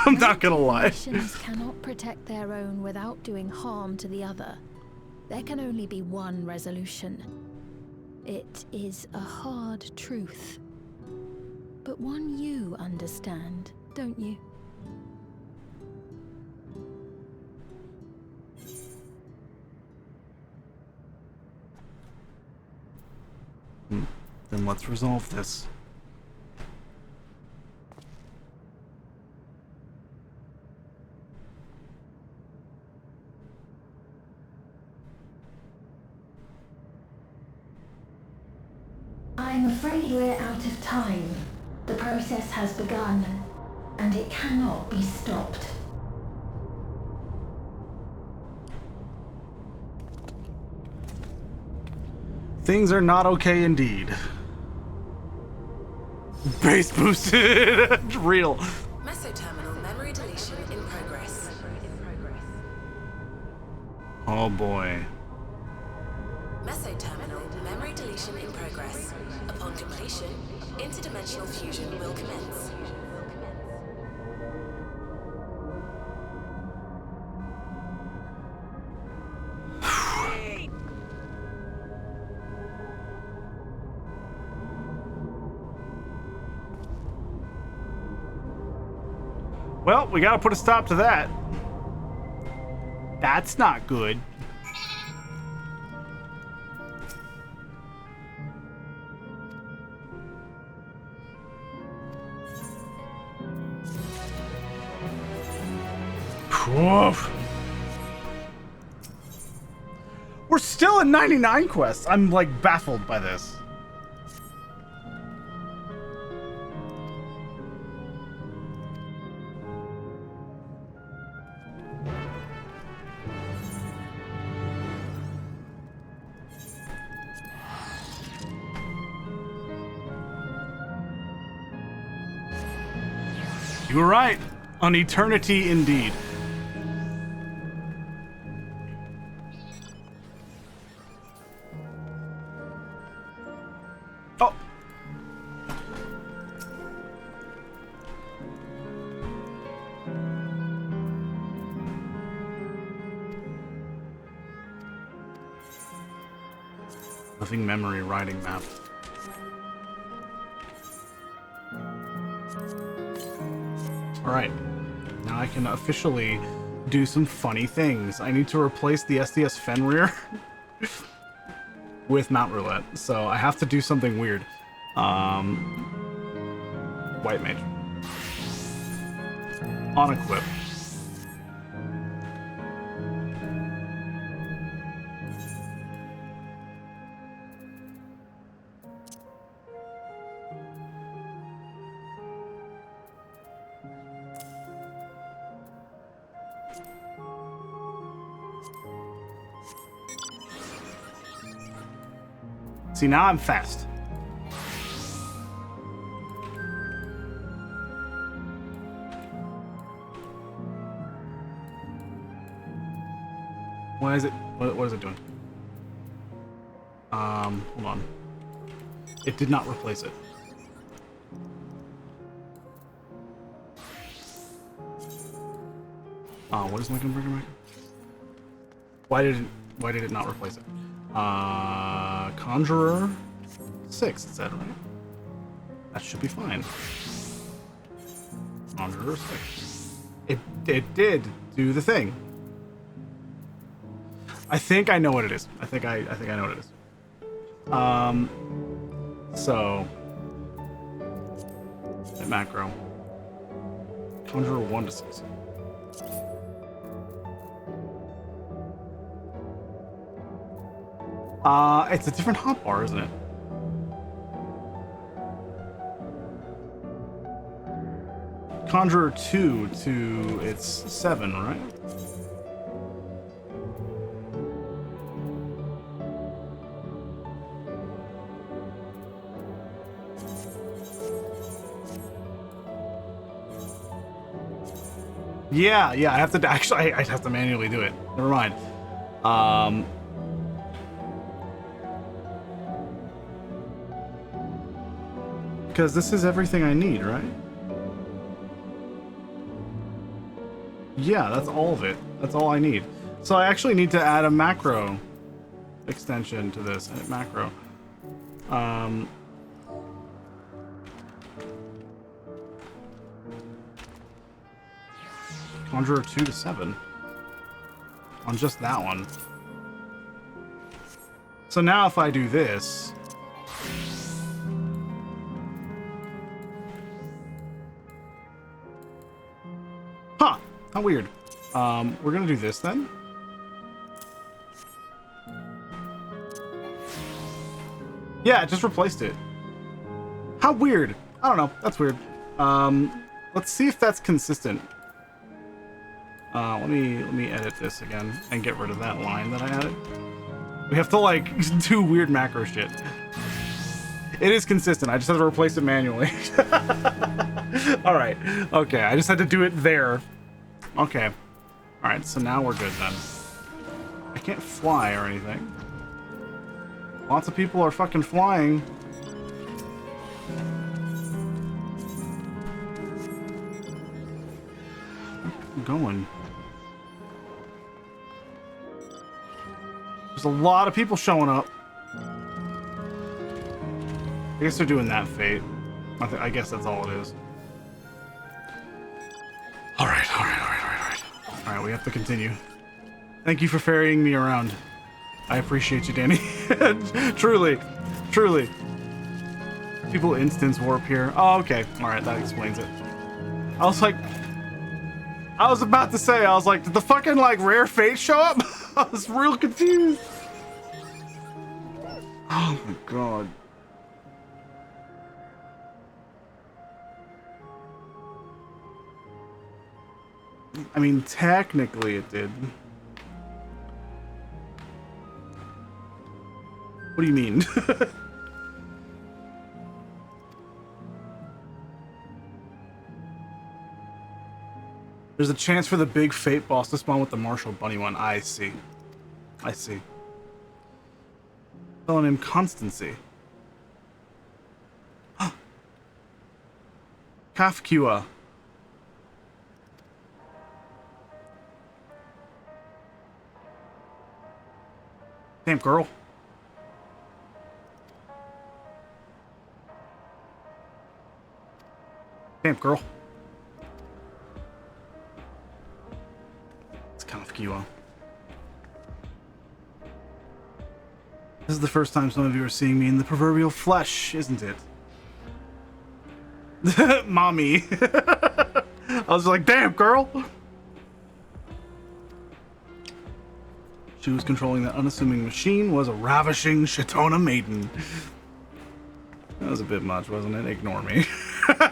I'm not gonna lie. Nations cannot protect their own without doing harm to the other. There can only be one resolution. It is a hard truth, but one you understand, don't you? Then let's resolve this. I'm afraid we're out of time. The process has begun, and it cannot be stopped. Things are not okay indeed. Base boosted. Real. Mesoterminal memory deletion in progress. Oh boy. Mesoterminal memory deletion in progress. Upon completion, interdimensional fusion will commence. Well, we gotta put a stop to that. That's not good. Woof. We're still at 99 quests. I'm like baffled by this. You were right. An eternity indeed. Oh. Living memory writing map. Alright, now I can officially do some funny things. I need to replace the SDS Fenrir with Mount Roulette, so I have to do something weird. White Mage. On equip. See, now I'm fast. Why is it? What is it doing? Hold on. It did not replace it. What is Lincoln Burger Maker? Why did it not replace it? Conjurer 6, it said, right? That should be fine. Conjurer 6. It did do the thing. I think I know what it is. I think I know what it is. So at macro. Conjurer 1 to 6. It's a different hotbar, isn't it? Conjurer 2 to it's 7, right? Yeah, I have to actually. I have to manually do it. Never mind. Because this is everything I need, right? Yeah, that's all of it. That's all I need. So I actually need to add a macro extension to this. Edit macro. Conjurer 2 to 7. On just that one. So now if I do this... Huh! How weird. We're gonna do this then. Yeah, it just replaced it. How weird. I don't know. That's weird. Let's see if that's consistent. Let me edit this again and get rid of that line that I added. We have to like do weird macro shit. It is consistent. I just have to replace it manually. All right. Okay. I just had to do it there. Okay. All right. So now we're good then. I can't fly or anything. Lots of people are fucking flying. I'm going. There's a lot of people showing up. I guess they're doing that fate. I guess that's all it is. All right. All right, we have to continue. Thank you for ferrying me around. I appreciate you, Danny. Truly. People instance warp here. Oh, okay. All right, that explains it. I was like, I was about to say, I was like, did the fucking like rare fate show up? I was real confused. Oh my god. I mean, technically it did. What do you mean? There's a chance for the big fate boss to spawn with the Marshall Bunny one. I see. I see. Fellow named Constancy. Kafkua. Damn girl. Damn girl. It's Kafkua. This is the first time some of you are seeing me in the proverbial flesh, isn't it? Mommy. I was like, damn, girl. She was controlling that unassuming machine, was a ravishing Shatona maiden. That was a bit much, wasn't it? Ignore me.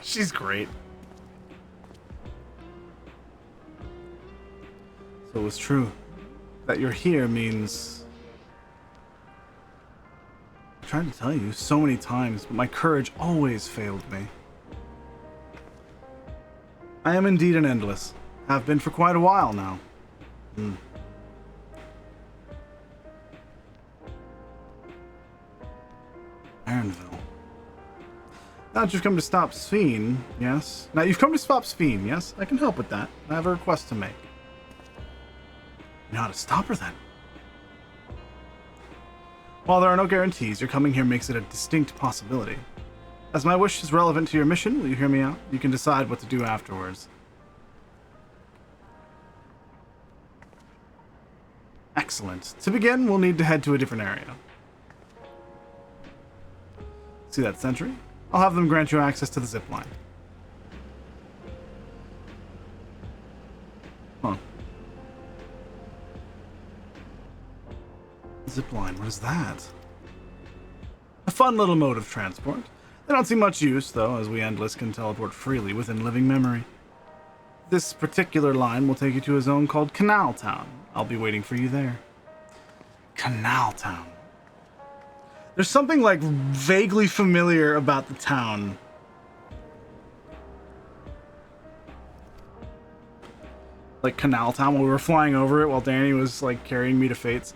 She's great. So it was true. That you're here means... I tried to tell you so many times, but my courage always failed me. I am indeed an endless. Have been for quite a while now. Ironville. Now you've come to stop Sphene, yes? Now you've come to stop Sphene, yes? I can help with that. I have a request to make. You know how to stop her then? While there are no guarantees, your coming here makes it a distinct possibility. As my wish is relevant to your mission, will you hear me out? You can decide what to do afterwards. Excellent. To begin, we'll need to head to a different area. See that sentry? I'll have them grant you access to the zip line. Huh. Zip line, what is that? A fun little mode of transport. They don't see much use, though, as we Endless can teleport freely within living memory. This particular line will take you to a zone called Canal Town. I'll be waiting for you there. Canal Town. There's something, like, vaguely familiar about the town. Like Canal Town, when we were flying over it while Danny was, like, carrying me to Fates.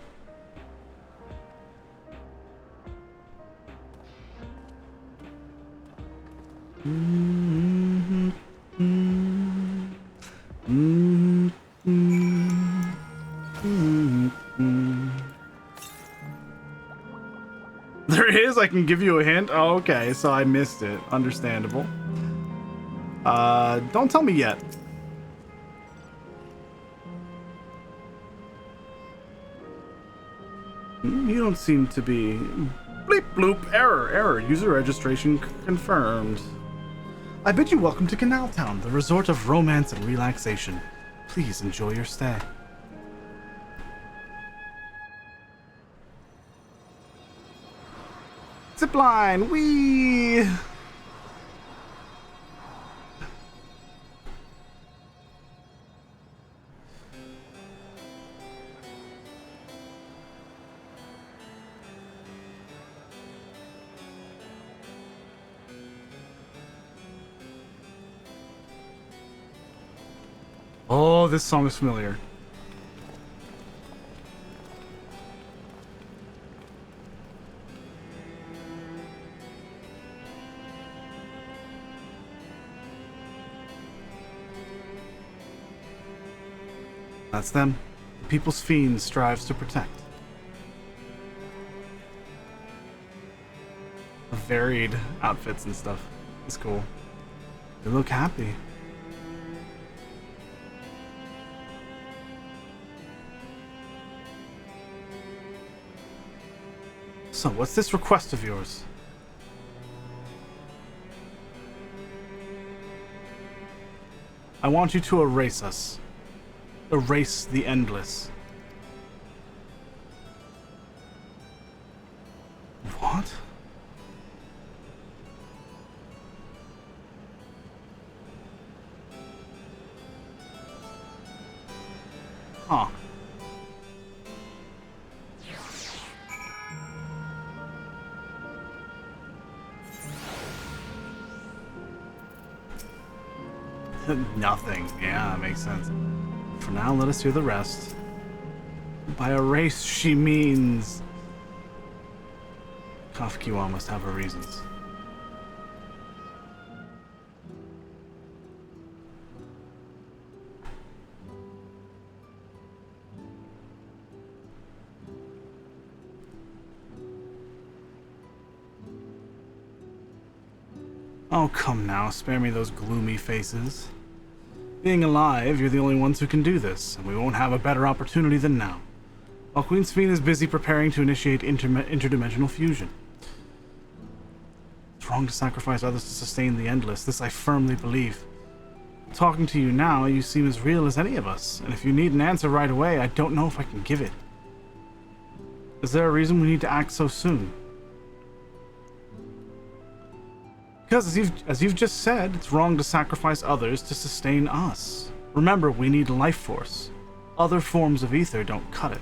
There is? I can give you a hint? Oh, okay, so I missed it. Understandable. Don't tell me yet. You don't seem to be... Bleep bloop, error. User registration confirmed. I bid you welcome to Canal Town, the resort of romance and relaxation. Please enjoy your stay. Zipline, wee! Oh, this song is familiar. That's them. The people's fiend strives to protect. Varied outfits and stuff. It's cool. They look happy. So, what's this request of yours? I want you to erase us. Erase the endless. What? Huh. Nothing. Yeah, that makes sense. For now, let us hear the rest. By erase, she means... Kafkiwa must have her reasons. Oh, come now, spare me those gloomy faces. Being alive, you're the only ones who can do this, and we won't have a better opportunity than now. While Queen Sphene is busy preparing to initiate interdimensional fusion. It's wrong to sacrifice others to sustain the endless, this I firmly believe. Talking to you now, you seem as real as any of us, and if you need an answer right away, I don't know if I can give it. Is there a reason we need to act so soon? Because, as you've just said, it's wrong to sacrifice others to sustain us. Remember, we need life force. Other forms of ether don't cut it.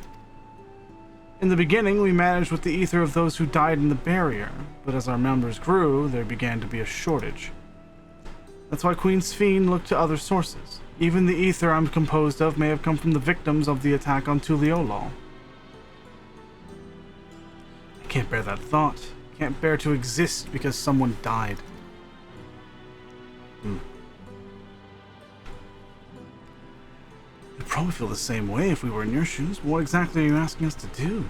In the beginning, we managed with the ether of those who died in the barrier, but as our numbers grew, there began to be a shortage. That's why Queen Sphene looked to other sources. Even the ether I'm composed of may have come from the victims of the attack on Tuliolal. I can't bear that thought. I can't bear to exist because someone died. You'd probably feel the same way if we were in your shoes. What exactly are you asking us to do?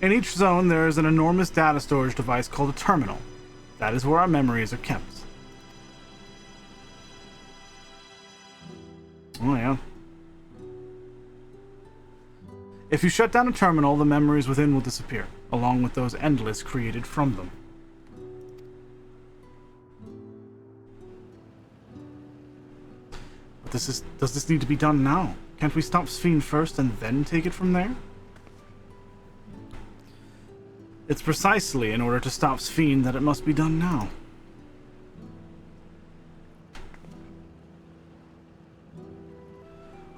In each zone, there is an enormous data storage device called a terminal. That is where our memories are kept. Oh, yeah. If you shut down a terminal, the memories within will disappear, along with those endless created from them. But does this need to be done now? Can't we stop Sphene first and then take it from there? It's precisely in order to stop Sphene that it must be done now.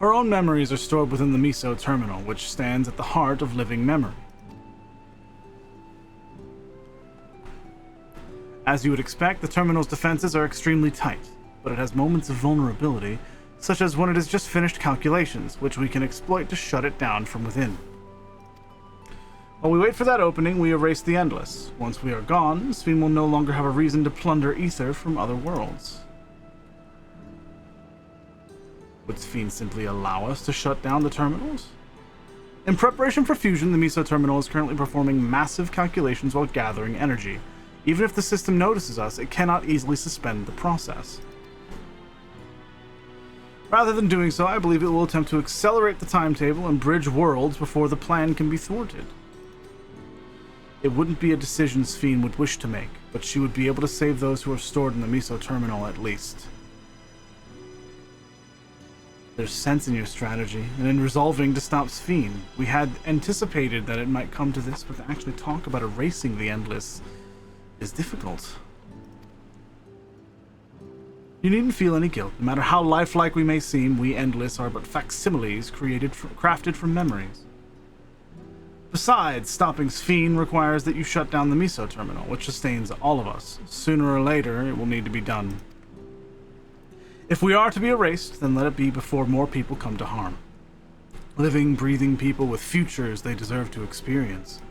Her own memories are stored within the Miso terminal, which stands at the heart of living memory. As you would expect, the terminal's defenses are extremely tight, but it has moments of vulnerability, such as when it has just finished calculations, which we can exploit to shut it down from within. While we wait for that opening, we erase the endless. Once we are gone, Sphene will no longer have a reason to plunder ether from other worlds. Would Sphene simply allow us to shut down the terminals? In preparation for fusion, the Miso terminal is currently performing massive calculations while gathering energy. Even if the system notices us, it cannot easily suspend the process. Rather than doing so, I believe it will attempt to accelerate the timetable and bridge worlds before the plan can be thwarted. It wouldn't be a decision Sphene would wish to make, but she would be able to save those who are stored in the Miso terminal at least. There's sense in your strategy, and in resolving to stop Sphene. We had anticipated that it might come to this, but to actually talk about erasing the endless is difficult. You needn't feel any guilt. No matter how lifelike we may seem, we endless are but facsimiles crafted from memories. Besides, stopping Sphene requires that you shut down the Miso terminal, which sustains all of us. Sooner or later, it will need to be done. If we are to be erased, then let it be before more people come to harm. Living, breathing people with futures they deserve to experience.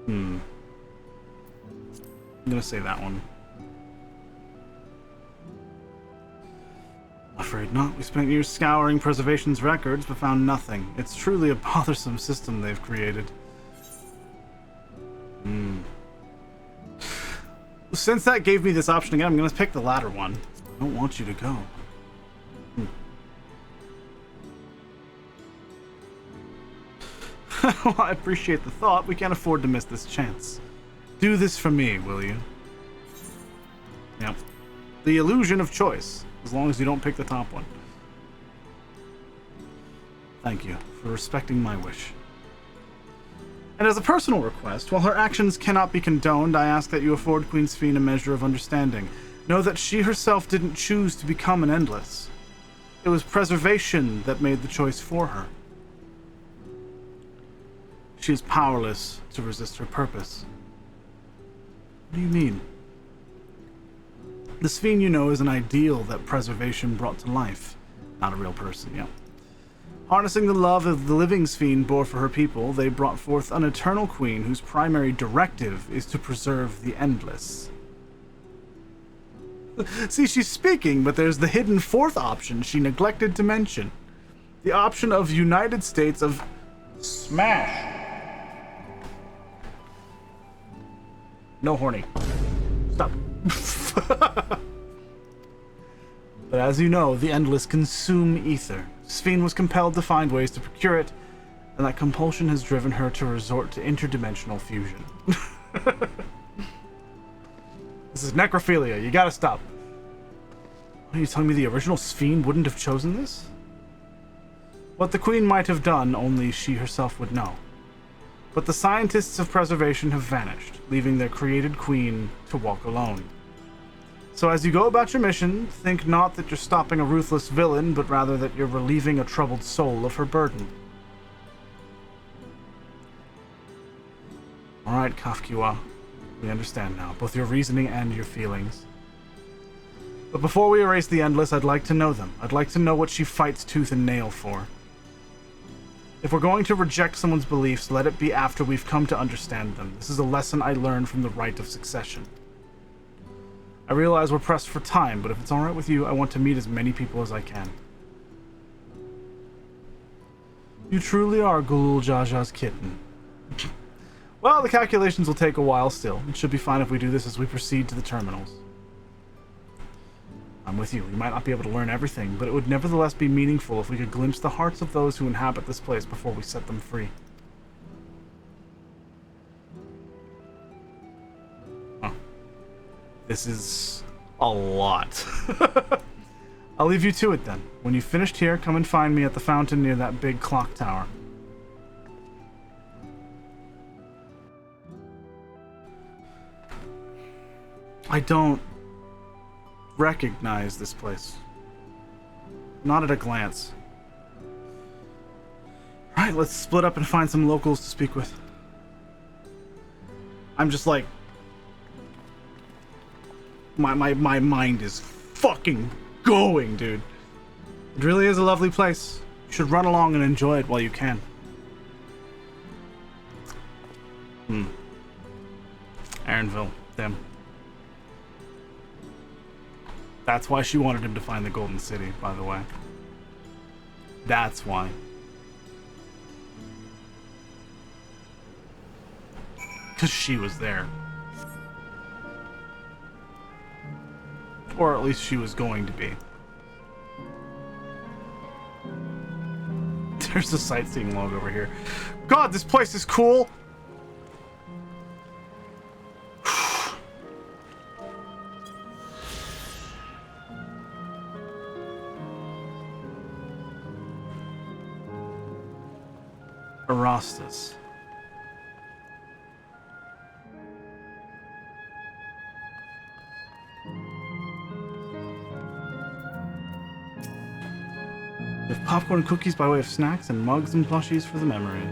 I'm gonna say that one. Afraid not. We spent years scouring Preservation's records, but found nothing. It's truly a bothersome system they've created. Since that gave me this option again, I'm gonna pick the latter one. I don't want you to go. Well, I appreciate the thought. We can't afford to miss this chance. Do this for me, will you? Yep. The illusion of choice, as long as you don't pick the top one. Thank you for respecting my wish. And as a personal request, while her actions cannot be condoned, I ask that you afford Queen Sphene a measure of understanding. Know that she herself didn't choose to become an Endless. It was preservation that made the choice for her. She is powerless to resist her purpose. What do you mean? The Sphene you know is an ideal that preservation brought to life. Not a real person, yeah. Harnessing the love of the living Sphene bore for her people, they brought forth an eternal queen whose primary directive is to preserve the Endless. See, she's speaking, but there's the hidden fourth option she neglected to mention. The option of United States of Smash. No horny. Stop. But as you know, the Endless consume ether. Sphene was compelled to find ways to procure it, and that compulsion has driven her to resort to interdimensional fusion. This is necrophilia. You gotta stop. Are you telling me the original Sphene wouldn't have chosen this? What the Queen might have done, only she herself would know. But the scientists of preservation have vanished, leaving their created queen to walk alone. So as you go about your mission, think not that you're stopping a ruthless villain, but rather that you're relieving a troubled soul of her burden. Alright, Kafkiwa. We understand now, both your reasoning and your feelings. But before we erase the Endless, I'd like to know them. I'd like to know what she fights tooth and nail for. If we're going to reject someone's beliefs, let it be after we've come to understand them. This is a lesson I learned from the Rite of Succession. I realize we're pressed for time, but if it's alright with you, I want to meet as many people as I can. You truly are Gulul Jaja's kitten. Well, the calculations will take a while still. It should be fine if we do this as we proceed to the terminals. I'm with you. We might not be able to learn everything, but it would nevertheless be meaningful if we could glimpse the hearts of those who inhabit this place before we set them free. Huh. This is a lot. I'll leave you to it then. When you've finished here, come and find me at the fountain near that big clock tower. I don't recognize this place. Not at a glance. Alright, let's split up and find some locals to speak with. I'm just like... My mind is fucking going, dude. It really is a lovely place. You should run along and enjoy it while you can. Aaronville, them. That's why she wanted him to find the Golden City, by the way. That's why. Because she was there. Or at least she was going to be. There's the sightseeing log over here. God, this place is cool! Erastus. We have popcorn and cookies by way of snacks and mugs and plushies for the memories.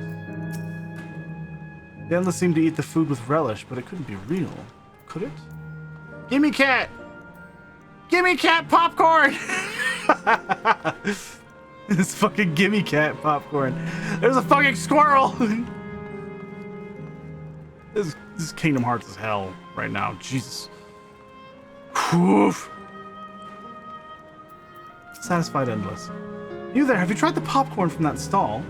The Endless seemed to eat the food with relish, but it couldn't be real. Could it? Gimme cat! Gimme cat popcorn! This fucking gimme cat popcorn. There's a fucking squirrel! This Kingdom Hearts is hell right now. Jesus. Oof. Satisfied Endless. You there, have you tried the popcorn from that stall?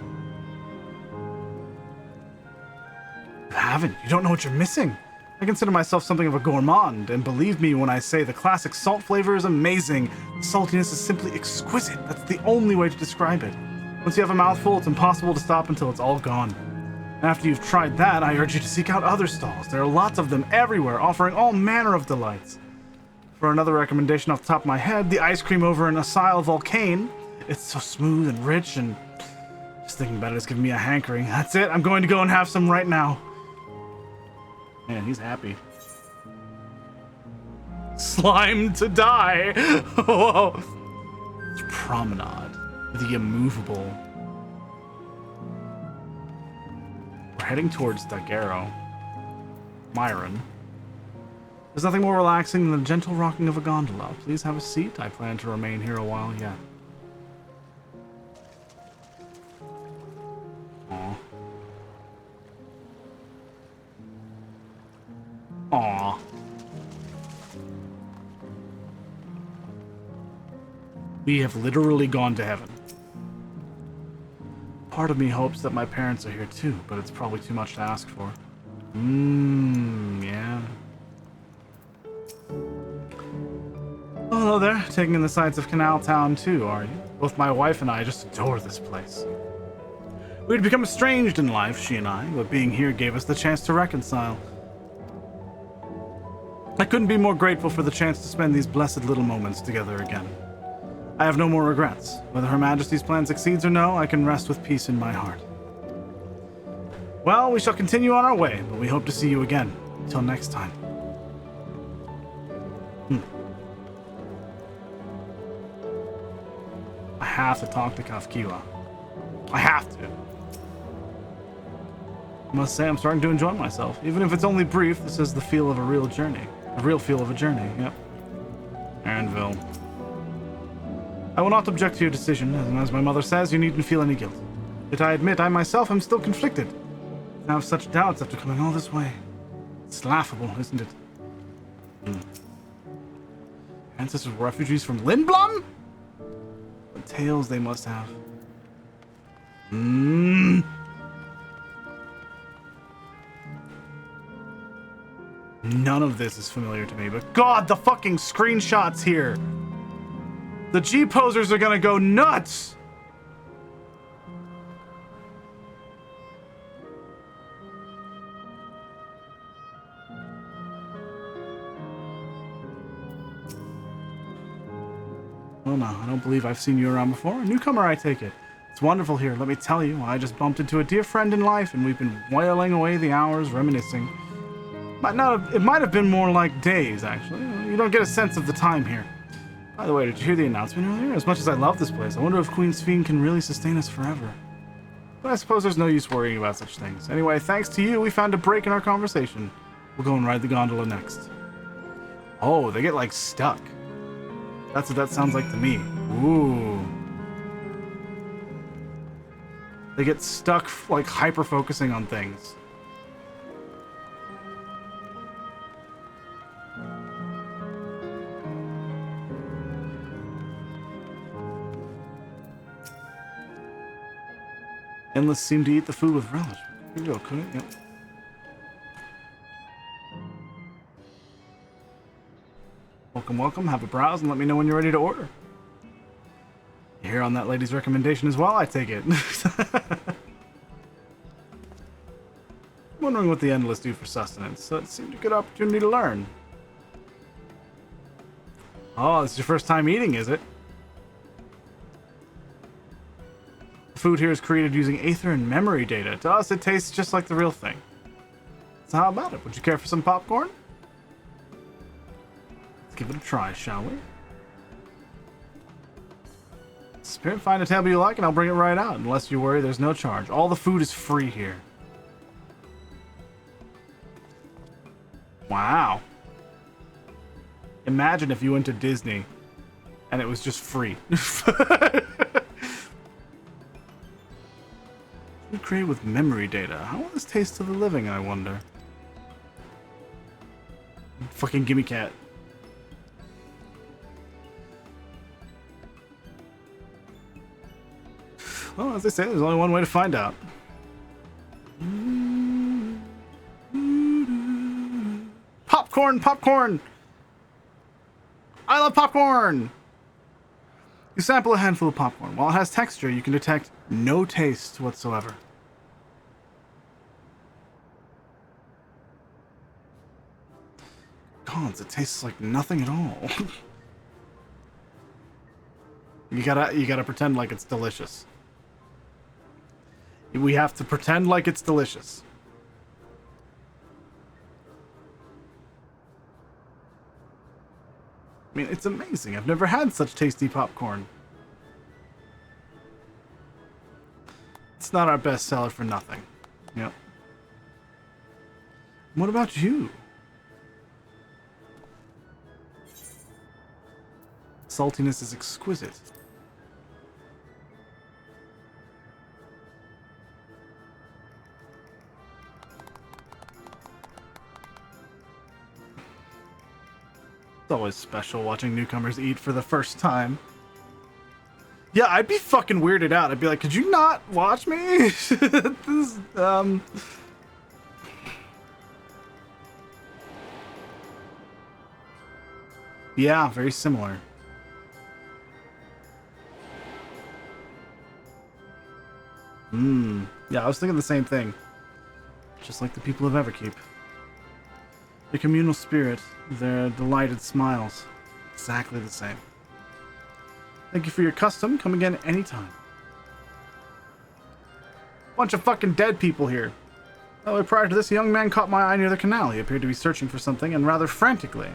You haven't. You don't know what you're missing. I consider myself something of a gourmand, and believe me when I say the classic salt flavor is amazing. The saltiness is simply exquisite. That's the only way to describe it. Once you have a mouthful, it's impossible to stop until it's all gone. After you've tried that, I urge you to seek out other stalls. There are lots of them everywhere, offering all manner of delights. For another recommendation off the top of my head, the ice cream over in Asile Volcane. It's so smooth and rich, and just thinking about it is giving me a hankering. That's it, I'm going to go and have some right now. Man, he's happy. Slime to die! Whoa! It's Promenade. The immovable. We're heading towards Daguerreo. Myron. There's nothing more relaxing than the gentle rocking of a gondola. Please have a seat. I plan to remain here a while yet. Aw. Aw. We have literally gone to heaven. Part of me hopes that my parents are here too, but it's probably too much to ask for. Yeah. Oh, hello there. Taking in the sights of Canal Town too, are you? Both my wife and I just adore this place. We'd become estranged in life, she and I, but being here gave us the chance to reconcile. I couldn't be more grateful for the chance to spend these blessed little moments together again. I have no more regrets. Whether Her Majesty's plan succeeds or no, I can rest with peace in my heart. Well, we shall continue on our way, but we hope to see you again. Until next time. I have to talk to Kafkiwa. I have to. I must say I'm starting to enjoy myself. Even if it's only brief, this is the feel of a real journey. A real feel of a journey, yep. Anvil. I will not object to your decision, and as my mother says, you needn't feel any guilt. Yet I admit I myself am still conflicted. I have such doubts after coming all this way. It's laughable, isn't it? Ancestors were refugees from Lindblom? What tales they must have. None of this is familiar to me, but God, the fucking screenshots here! The G-posers are gonna go nuts! Oh no, I don't believe I've seen you around before. A newcomer, I take it. It's wonderful here, let me tell you. I just bumped into a dear friend in life, and we've been whiling away the hours, reminiscing. It might have been more like days, actually. You don't get a sense of the time here. By the way, did you hear the announcement earlier? As much as I love this place, I wonder if Queen Sphene can really sustain us forever. But I suppose there's no use worrying about such things. Anyway, thanks to you, we found a break in our conversation. We'll go and ride the gondola next. Oh, they get, like, stuck. That's what that sounds like to me. Ooh. They get stuck, like, hyper-focusing on things. Endless seemed to eat the food with relish. Here you go, cook it. Yep. Welcome, welcome. Have a browse and let me know when you're ready to order. You're here on that lady's recommendation as well, I take it. I'm wondering what the Endless do for sustenance, so it seemed a good opportunity to learn. Oh, this is your first time eating, is it? Food here is created using aether and memory data. To us, it tastes just like the real thing. So how about it? Would you care for some popcorn? Let's give it a try, shall we? Spirit, find a table you like and I'll bring it right out. Unless you worry, there's no charge. All the food is free here. Wow. Imagine if you went to Disney and it was just free. Create with memory data. How will this taste to the living, I wonder? Fucking gimme cat. Well, as they say, there's only one way to find out. Popcorn! Popcorn! I love popcorn! You sample a handful of popcorn. While it has texture, you can detect no taste whatsoever. cons. It tastes like nothing at all. You gotta pretend like it's delicious. We have to pretend like it's delicious. I mean, it's amazing. I've never had such tasty popcorn. It's not our best seller for nothing. Yep. What about you? Saltiness is exquisite. It's always special watching newcomers eat for the first time. Yeah, I'd be fucking weirded out. I'd be like, could you not watch me? This, yeah, very similar. Yeah, I was thinking the same thing. Just like the people of Everkeep. The communal spirit, their delighted smiles. Exactly the same. Thank you for your custom. Come again anytime. Bunch of fucking dead people here. Oh, prior to this, a young man caught my eye near the canal. He appeared to be searching for something, and rather frantically.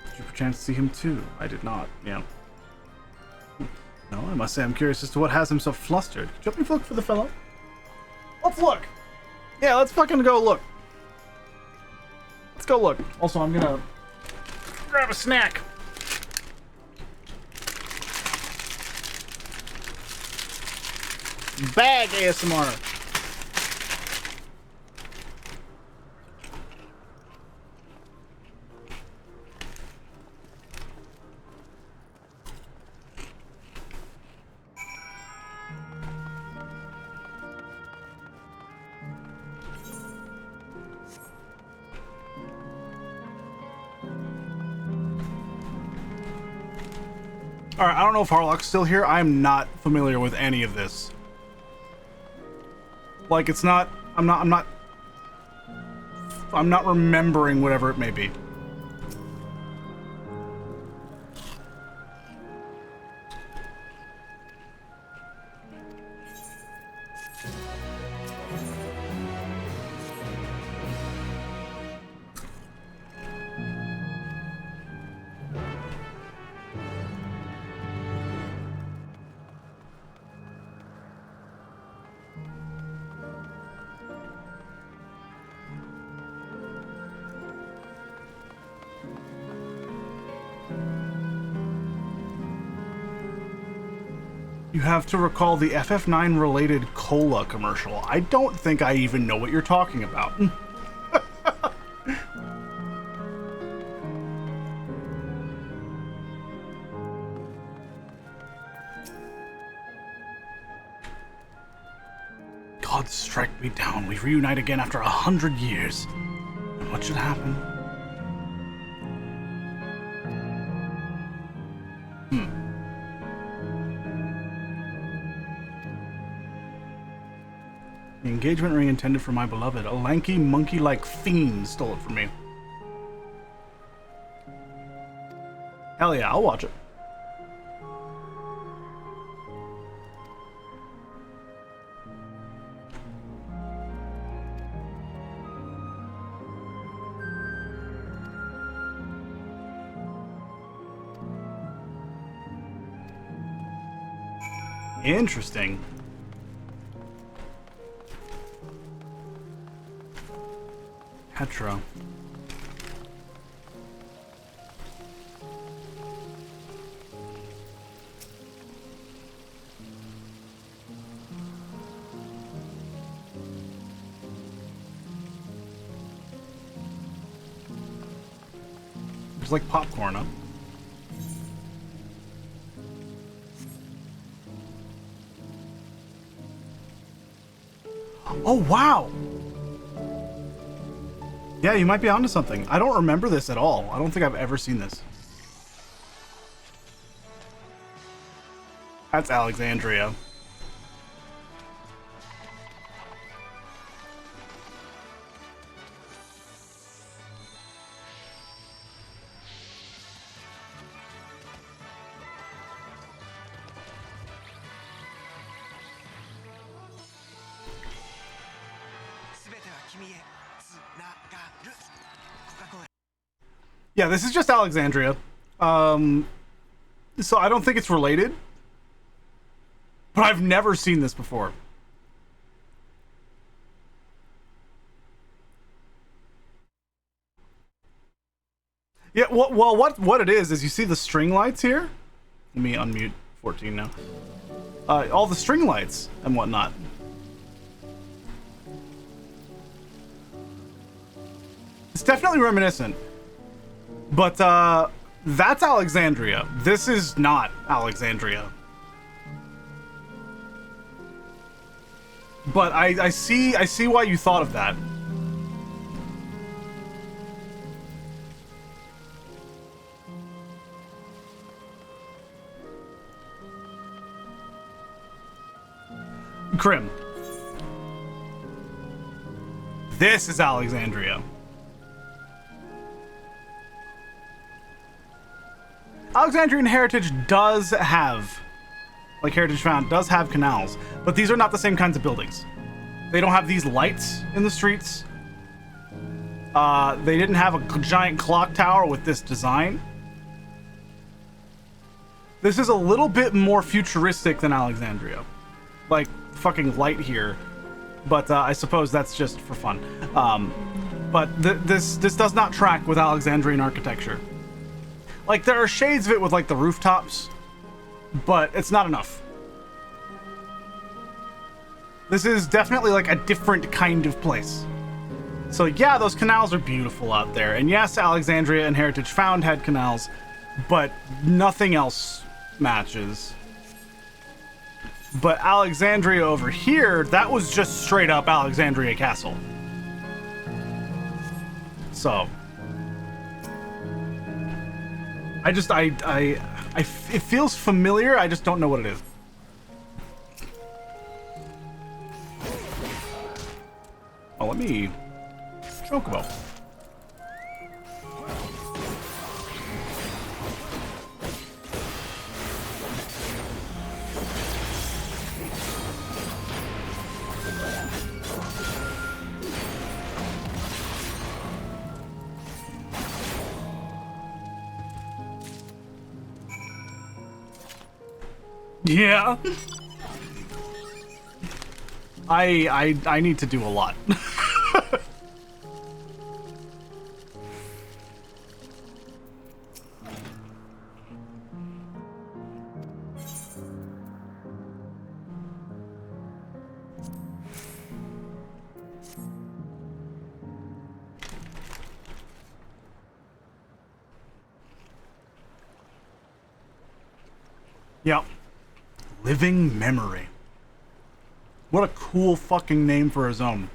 Did you perchance see him too? I did not, yeah. No, I must say I'm curious as to what has him so flustered. Could you help me look for the fellow? Let's look! Yeah, let's fucking go look. Let's go look. Also, I'm gonna grab a snack. Bag ASMR. Alright, I don't know if Harlock's still here. I'm not familiar with any of this. Like, it's not... I'm not remembering whatever it may be. You have to recall the FF9 related cola commercial. I don't think I even know what you're talking about. God strike me down. We reunite again after 100 years. And what should happen? The engagement ring intended for my beloved. A lanky, monkey-like fiend stole it from me. Hell yeah, I'll watch it. Interesting. Petra. It's like popcorn, huh? Oh, wow! Yeah, you might be onto something. I don't remember this at all. I don't think I've ever seen this. That's Alexandria. Yeah, this is just Alexandria. So I don't think it's related. But I've never seen this before. Yeah, well, what it is you see the string lights here? Let me unmute 14 now. All the string lights and whatnot. It's definitely reminiscent. But, that's Alexandria. This is not Alexandria. But I see why you thought of that. Krim. This is Alexandria. Alexandrian heritage does have, like Heritage Found, does have canals, but these are not the same kinds of buildings. They don't have these lights in the streets. They didn't have a giant clock tower with this design. This is a little bit more futuristic than Alexandria. Like, fucking light here. But I suppose that's just for fun. But this does not track with Alexandrian architecture. Like, there are shades of it with, like, the rooftops, but it's not enough. This is definitely, like, a different kind of place. So, yeah, those canals are beautiful out there. And yes, Alexandria and Heritage Found had canals, but nothing else matches. But Alexandria over here, that was just straight up Alexandria Castle. So... it feels familiar, I just don't know what it is. Oh, let me... Chocobo. Yeah. I need to do a lot. Yep. Living Memory. What a cool fucking name for a zone.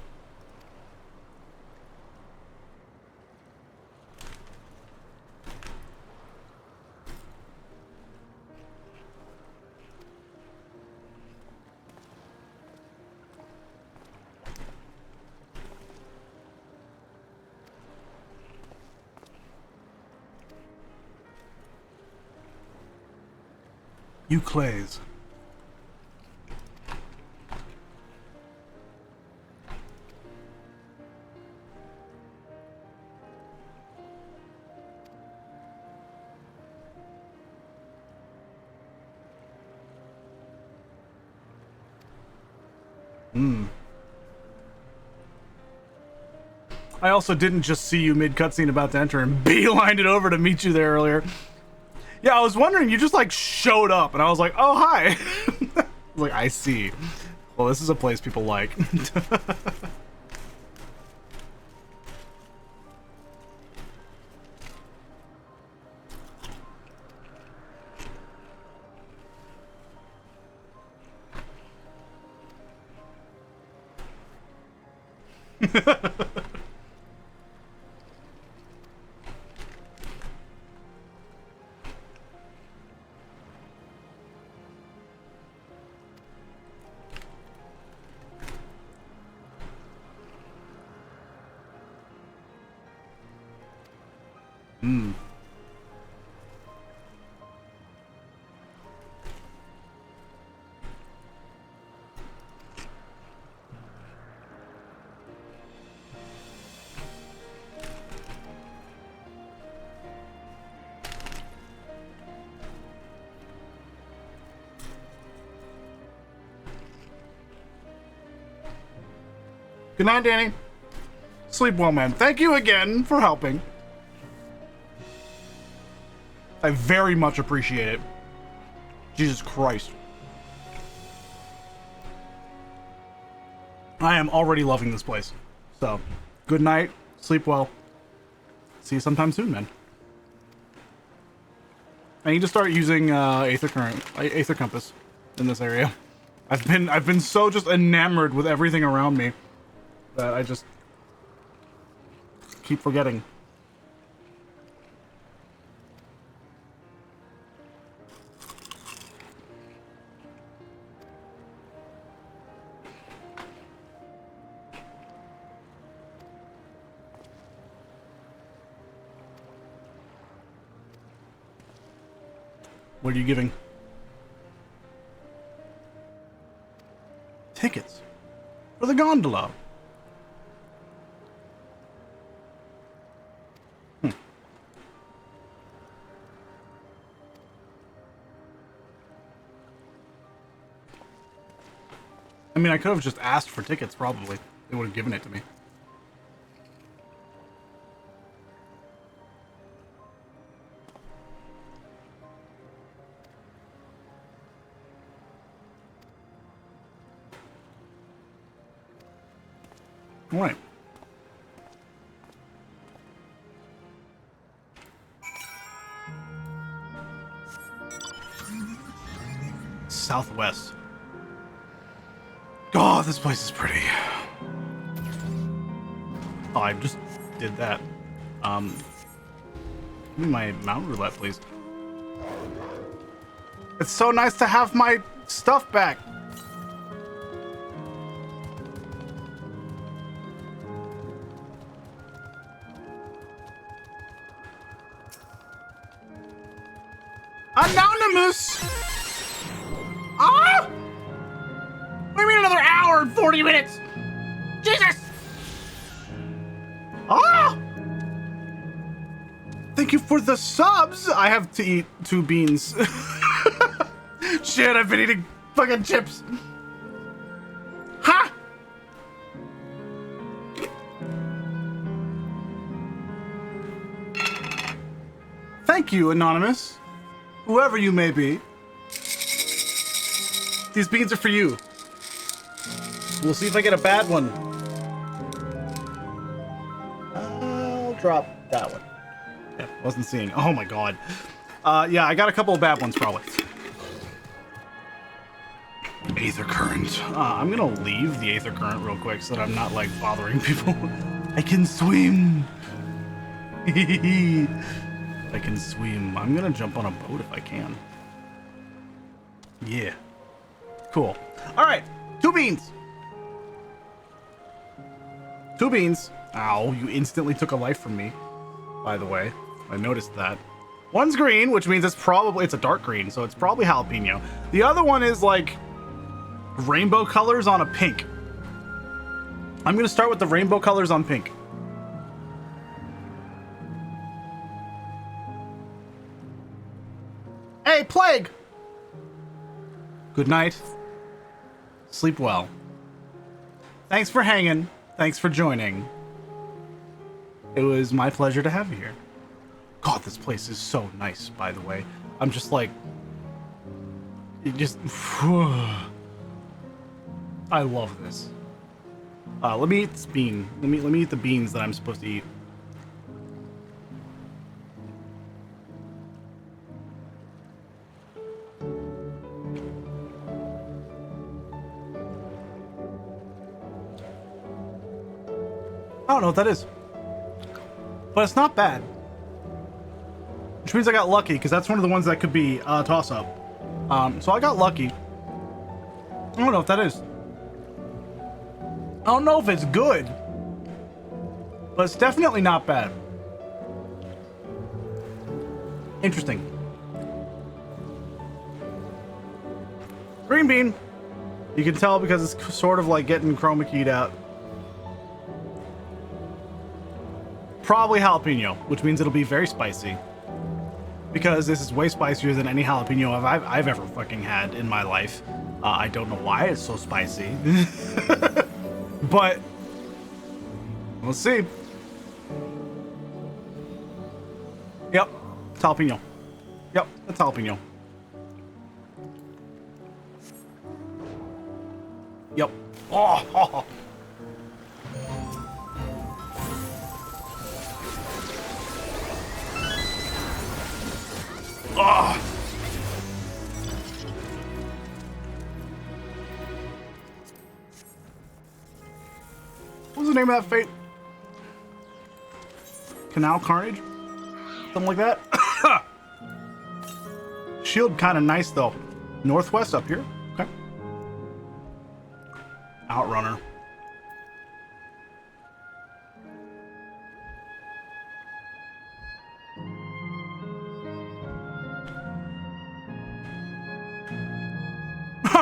You clays. I also didn't just see you mid-cutscene about to enter and beelined it over to meet you there earlier. Yeah, I was wondering, you just like showed up and I was like, oh, hi. Like, I see. Well, this is a place people like. Good night, Danny. Sleep well, man. Thank you again for helping. I very much appreciate it. Jesus Christ. I am already loving this place. So, good night. Sleep well. See you sometime soon, man. I need to start using Aether Compass in this area. I've been so just enamored with everything around me that I just keep forgetting. What are you giving? Tickets for the gondola. I mean, I could have just asked for tickets, probably. They would have given it to me. All right. Southwest. Oh, this place is pretty. Oh, I just did that. Give me my Mount Roulette, please. It's so nice to have my stuff back. Anonymous! Ah! What do you mean another hour and 40 minutes? Jesus! Ah! Thank you for the subs! I have to eat 2 beans. Shit, I've been eating fucking chips. Ha! Thank you, Anonymous. Whoever you may be. These beans are for you. We'll see if I get a bad one. I'll drop that one. Yeah, wasn't seeing. Oh my god. Yeah, I got a couple of bad ones probably. Aether Current. I'm gonna leave the Aether Current real quick so that I'm not like bothering people. I can swim. I can swim. I'm gonna jump on a boat if I can. Yeah. Cool. Alright. 2 beans. 2 beans. Ow, you instantly took a life from me. By the way. I noticed that. One's green, which means it's a dark green, so it's probably jalapeno. The other one is like rainbow colors on a pink. I'm gonna start with the rainbow colors on pink. Hey, Plague! Good night. Sleep well. Thanks for hanging. Thanks for joining. It was my pleasure to have you here. God, this place is so nice, by the way. I'm just like... It just... I love this. Let me eat this bean. Let me eat the beans that I'm supposed to eat. I don't know what that is. But it's not bad. Which means I got lucky, because that's one of the ones that could be a toss-up. So I got lucky. I don't know what that is. I don't know if it's good. But it's definitely not bad. Interesting. Green bean. You can tell because it's sort of like getting chroma keyed out. Probably jalapeno, which means it'll be very spicy. Because this is way spicier than any jalapeno I've ever fucking had in my life. I don't know why it's so spicy. But Let's see. Yep, it's jalapeno. Yep, it's jalapeno. Yep. Oh. Oh. What was the name of that fate? Canal Carnage? Something like that? Shield kind of nice though. Northwest up here. Okay. Outrunner.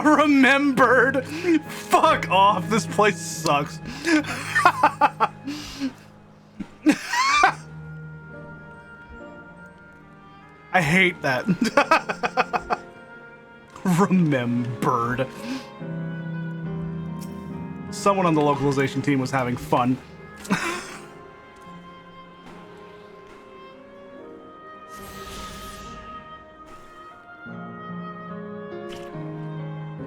Remembered. Fuck off. This place sucks. I hate that. Remembered. Someone on the localization team was having fun.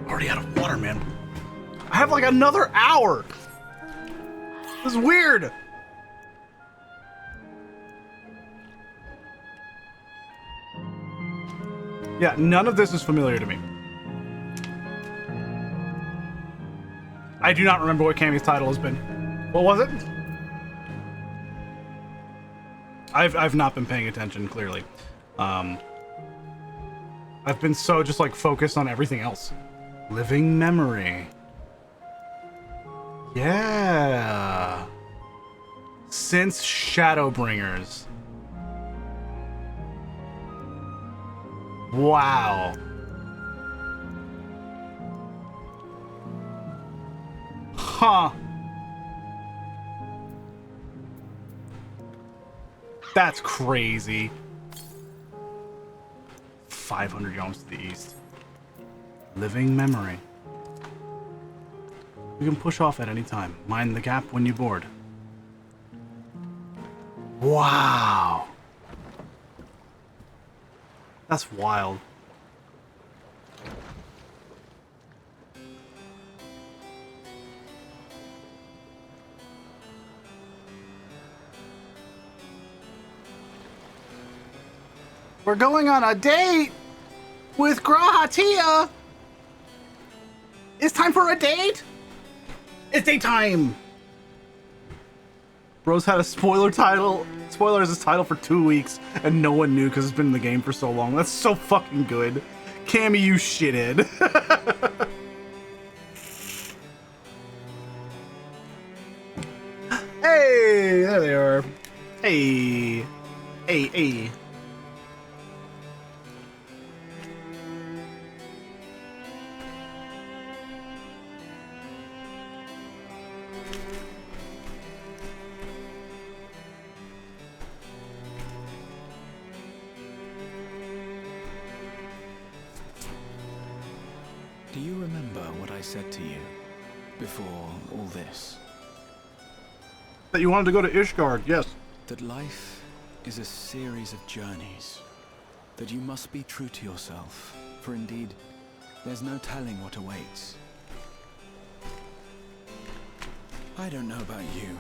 Already out of water, man. I have like another hour. This is weird. Yeah, none of this is familiar to me. I do not remember what Cammy's title has been. What was it? I've not been paying attention, clearly. I've been so just like focused on everything else. Living memory. Yeah. Since Shadowbringers. Wow. Huh. That's crazy. 500 yards to the east. Living memory. You can push off at any time. Mind the gap when you board. Wow. That's wild. We're going on a date with Grahatia. It's time for a date. It's date time. Bro's had a spoiler as his title for 2 weeks, and no one knew because it's been in the game for so long. That's so fucking good. Cammy, you shithead. Hey, there they are. Hey. Hey. Do you remember what I said to you before all this? That you wanted to go to Ishgard, yes. That life is a series of journeys. That you must be true to yourself, for indeed, there's no telling what awaits. I don't know about you,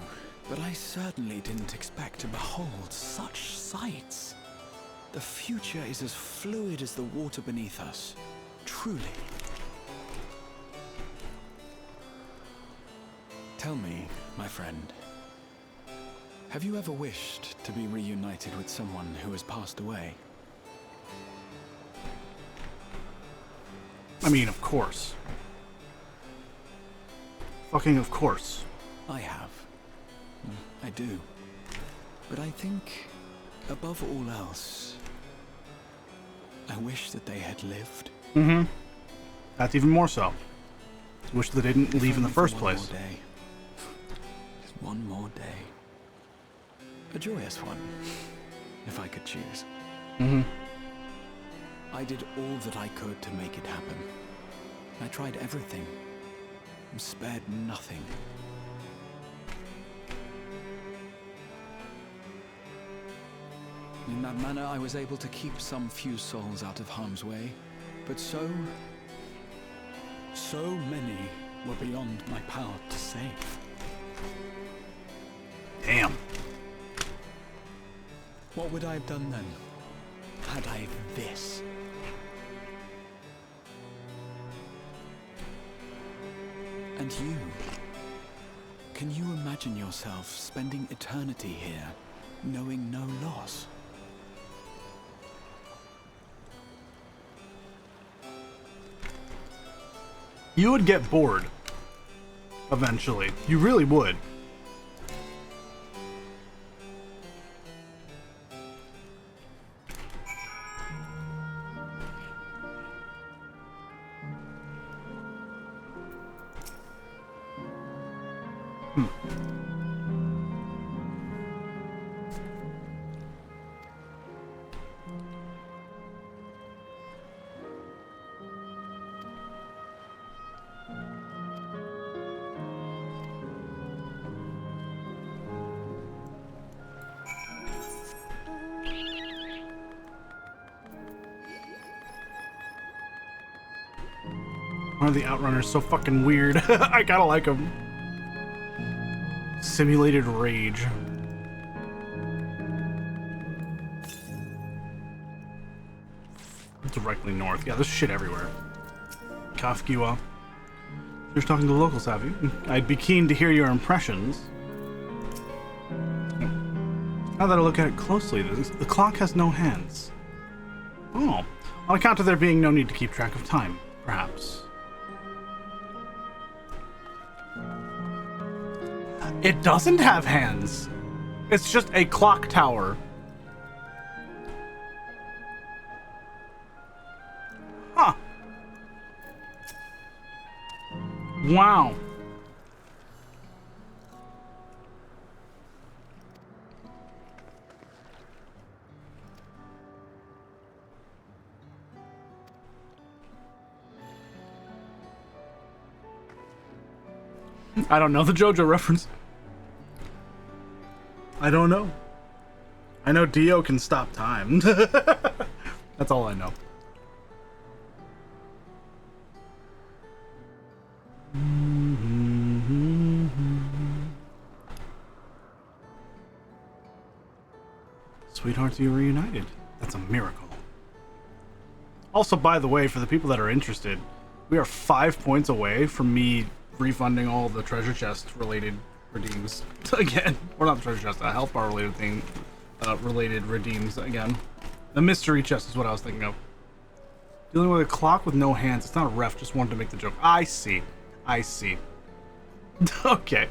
but I certainly didn't expect to behold such sights. The future is as fluid as the water beneath us, truly. Tell me, my friend, have you ever wished to be reunited with someone who has passed away? I mean, of course. Fucking of course. I have. I do. But I think, above all else, I wish that they had lived. Mm-hmm. That's even more so. Wish they didn't leave in the first place. One more day. Just one more day. A joyous one, if I could choose. Mm-hmm. I did all that I could to make it happen. I tried everything and spared nothing. In that manner, I was able to keep some few souls out of harm's way, but so many were beyond my power to save. Damn. What would I have done then, had I this? And you? Can you imagine yourself spending eternity here, knowing no loss? You would get bored. Eventually. You really would. Why are the Outrunners so fucking weird? I kinda like them. Simulated rage. Directly north. Yeah, there's shit everywhere. Kafkiwa. You're talking to the locals, have you? I'd be keen to hear your impressions. Now that I look at it closely, the clock has no hands. Oh, on account of there being no need to keep track of time, perhaps. It doesn't have hands. It's just a clock tower. Huh. Wow. I don't know the JoJo reference. I don't know. I know Dio can stop time. That's all I know. Sweethearts, you reunited. That's a miracle. Also, by the way, for the people that are interested, we are 5 points away from me refunding all the treasure chest related redeems again. Or not the treasure chest, a health bar related thing, related redeems again. The mystery chest is what I was thinking of. Dealing with a clock with no hands. It's not a ref, just wanted to make the joke. I see. I see. Okay.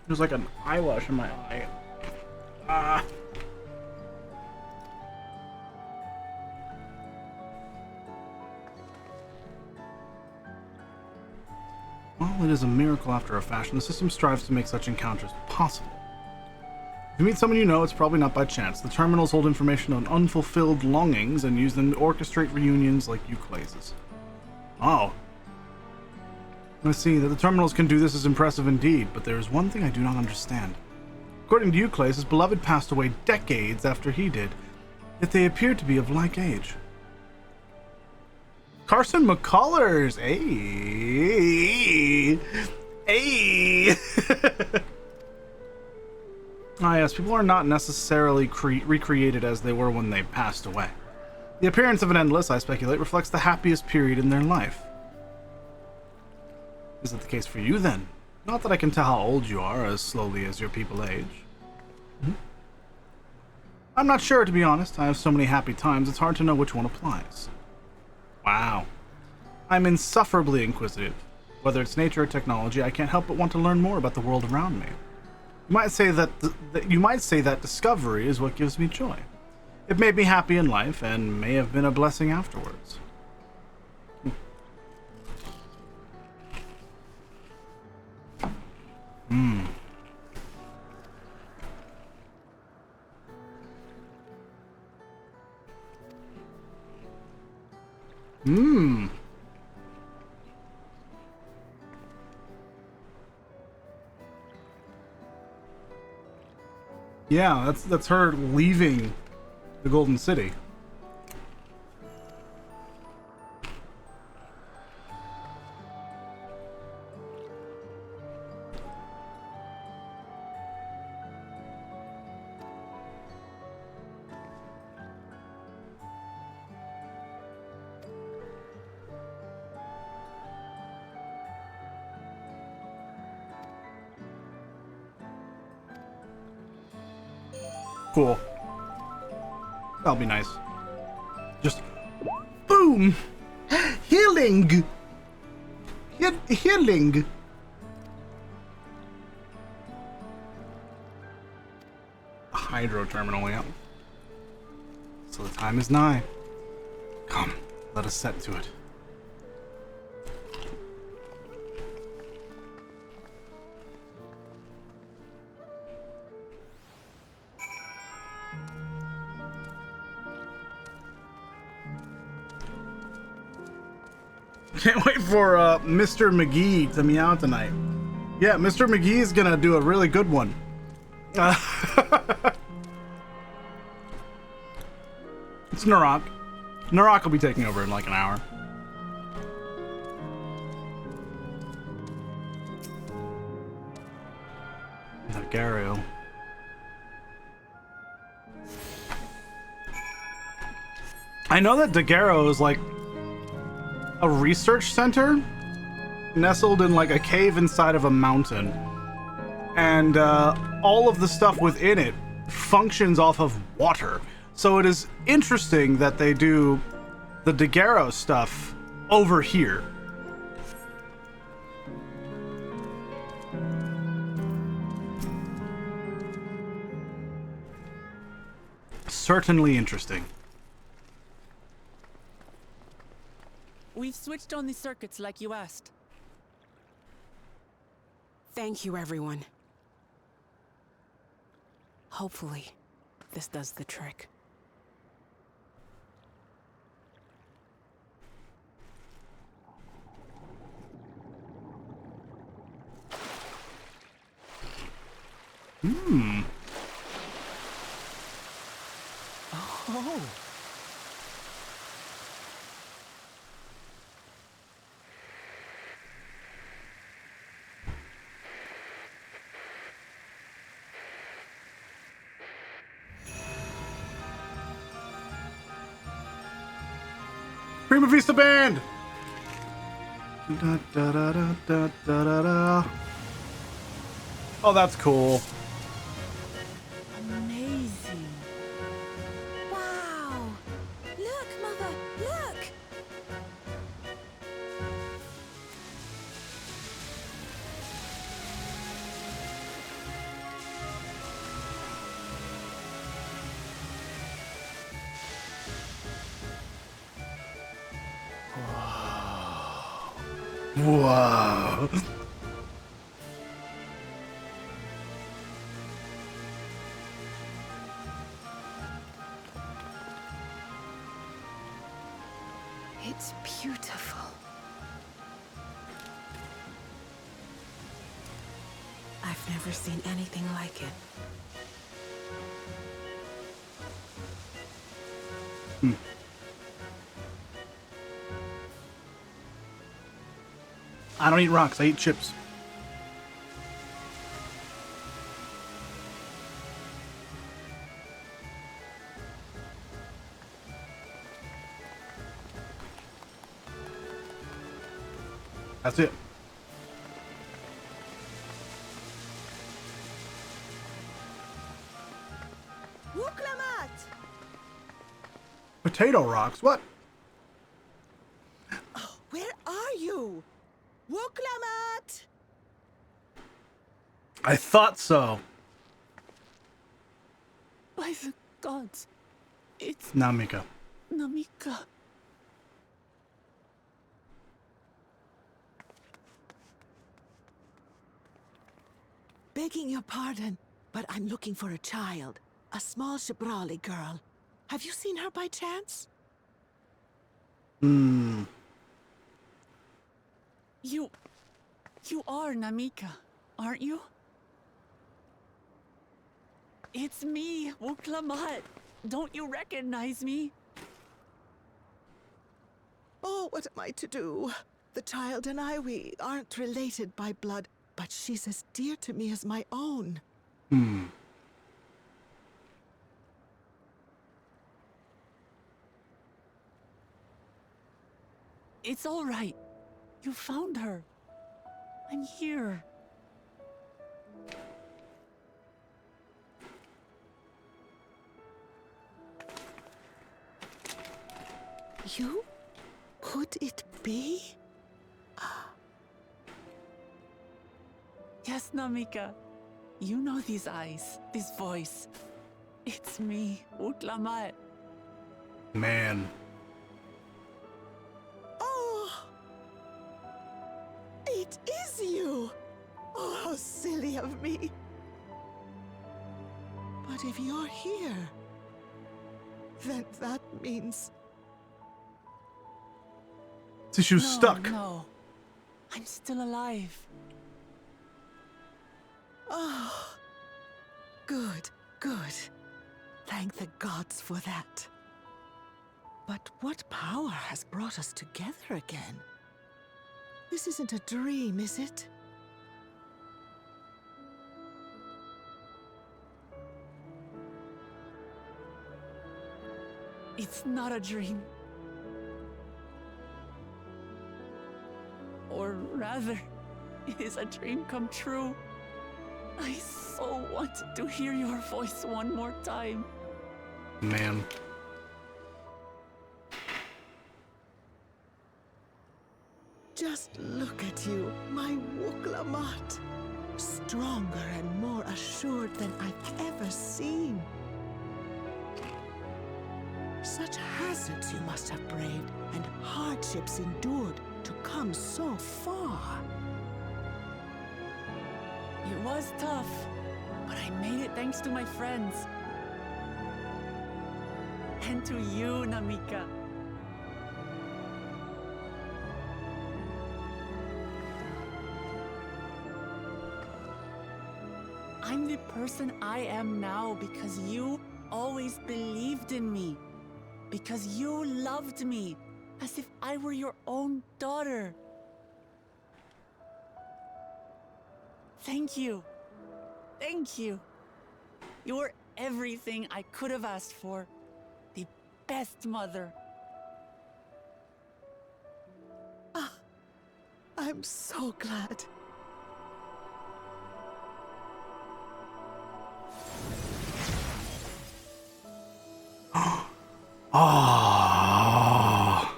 There's like an eyelash in my eye. Ah. Well, it is a miracle after a fashion. The system strives to make such encounters possible. If you meet someone you know, it's probably not by chance. The terminals hold information on unfulfilled longings and use them to orchestrate reunions like Euclase's. Oh. I see that the terminals can do this is impressive indeed, but there is one thing I do not understand. According to Euclase, his beloved passed away decades after he did, yet they appear to be of like age. Carson McCullers! Hey! Hey! Ah yes, people are not necessarily recreated as they were when they passed away. The appearance of an endless, I speculate, reflects the happiest period in their life. Is that the case for you, then? Not that I can tell how old you are, as slowly as your people age. I'm not sure, to be honest. I have so many happy times, it's hard to know which one applies. Wow. I'm insufferably inquisitive. Whether it's nature or technology, I can't help but want to learn more about the world around me. You might say that discovery is what gives me joy. It made me happy in life, and may have been a blessing afterwards. Hmm. Hmm. Yeah, that's her leaving the Golden City. Cool. That'll be nice. Just boom! Healing! Healing! A hydro terminal, yeah. So the time is nigh. Come, let us set to it. Can't wait for Mr. McGee to meow tonight. Yeah, Mr. McGee is gonna do a really good one. It's Narok. Narok will be taking over in like an hour. Nagario. I know that Daguerreo is like a research center nestled in like a cave inside of a mountain, and all of the stuff within it functions off of water. So it is interesting that they do the Daguerreo stuff over here. Certainly interesting. We've switched on the circuits like you asked. Thank you, everyone. Hopefully, this does the trick. Hmm. Oh. Prima Vista Band! Da, da, da, da, da, da, da, da. Oh, that's cool. Amazing. Wow! Look, Mother, look! Whoa. It's beautiful. I've never seen anything like it. Hmm. I don't eat rocks, I eat chips. That's it. Wuklamat! Potato rocks? What? Where are you? Wuklamat! I thought so. By the gods, it's Namika. Namika. Begging your pardon, but I'm looking for a child. A small Shibrali girl. Have you seen her by chance? Hmm. You are Namika, aren't you? It's me, Wuklamat. Don't you recognize me? Oh, what am I to do? The child and I, we aren't related by blood, but she's as dear to me as my own. It's all right. You found her. I'm here. You? Could it be? Yes, Namika. You know these eyes, this voice. It's me, Wuklamat. Man. Oh! It is you! Oh, how silly of me. But if you're here, then that means... So she was stuck. No, I'm still alive. Oh, good, good. Thank the gods for that. But what power has brought us together again? This isn't a dream, is it? It's not a dream. Or rather, it is a dream come true. I so wanted to hear your voice one more time. Man. Just look at you, my Wuklamat. Stronger and more assured than I've ever seen. Such hazards you must have braved and hardships endured to come so far. It was tough, but I made it thanks to my friends. And to you, Namika. I'm the person I am now because you always believed in me. Because you loved me as if I were your own daughter. Thank you. Thank you. You were everything I could have asked for. The best mother. Ah, I'm so glad. Oh.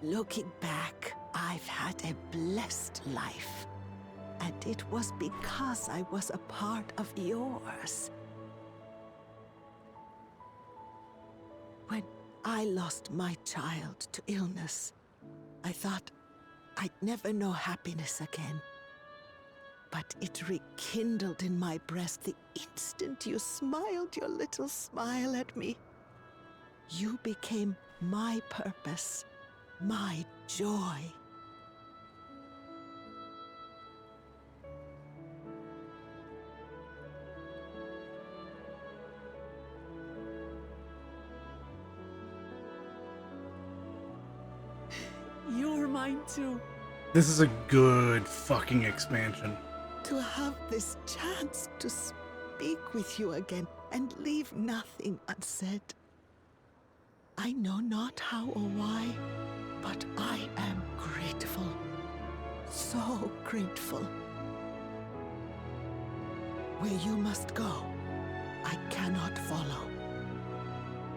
Looking back, I've had a blessed life. And it was because I was a part of yours. When I lost my child to illness, I thought I'd never know happiness again. But it rekindled in my breast the instant you smiled your little smile at me. You became my purpose, my joy. You were mine too. This is a good fucking expansion. To have this chance to speak with you again and leave nothing unsaid. I know not how or why, but I am grateful. So grateful. Where you must go, I cannot follow.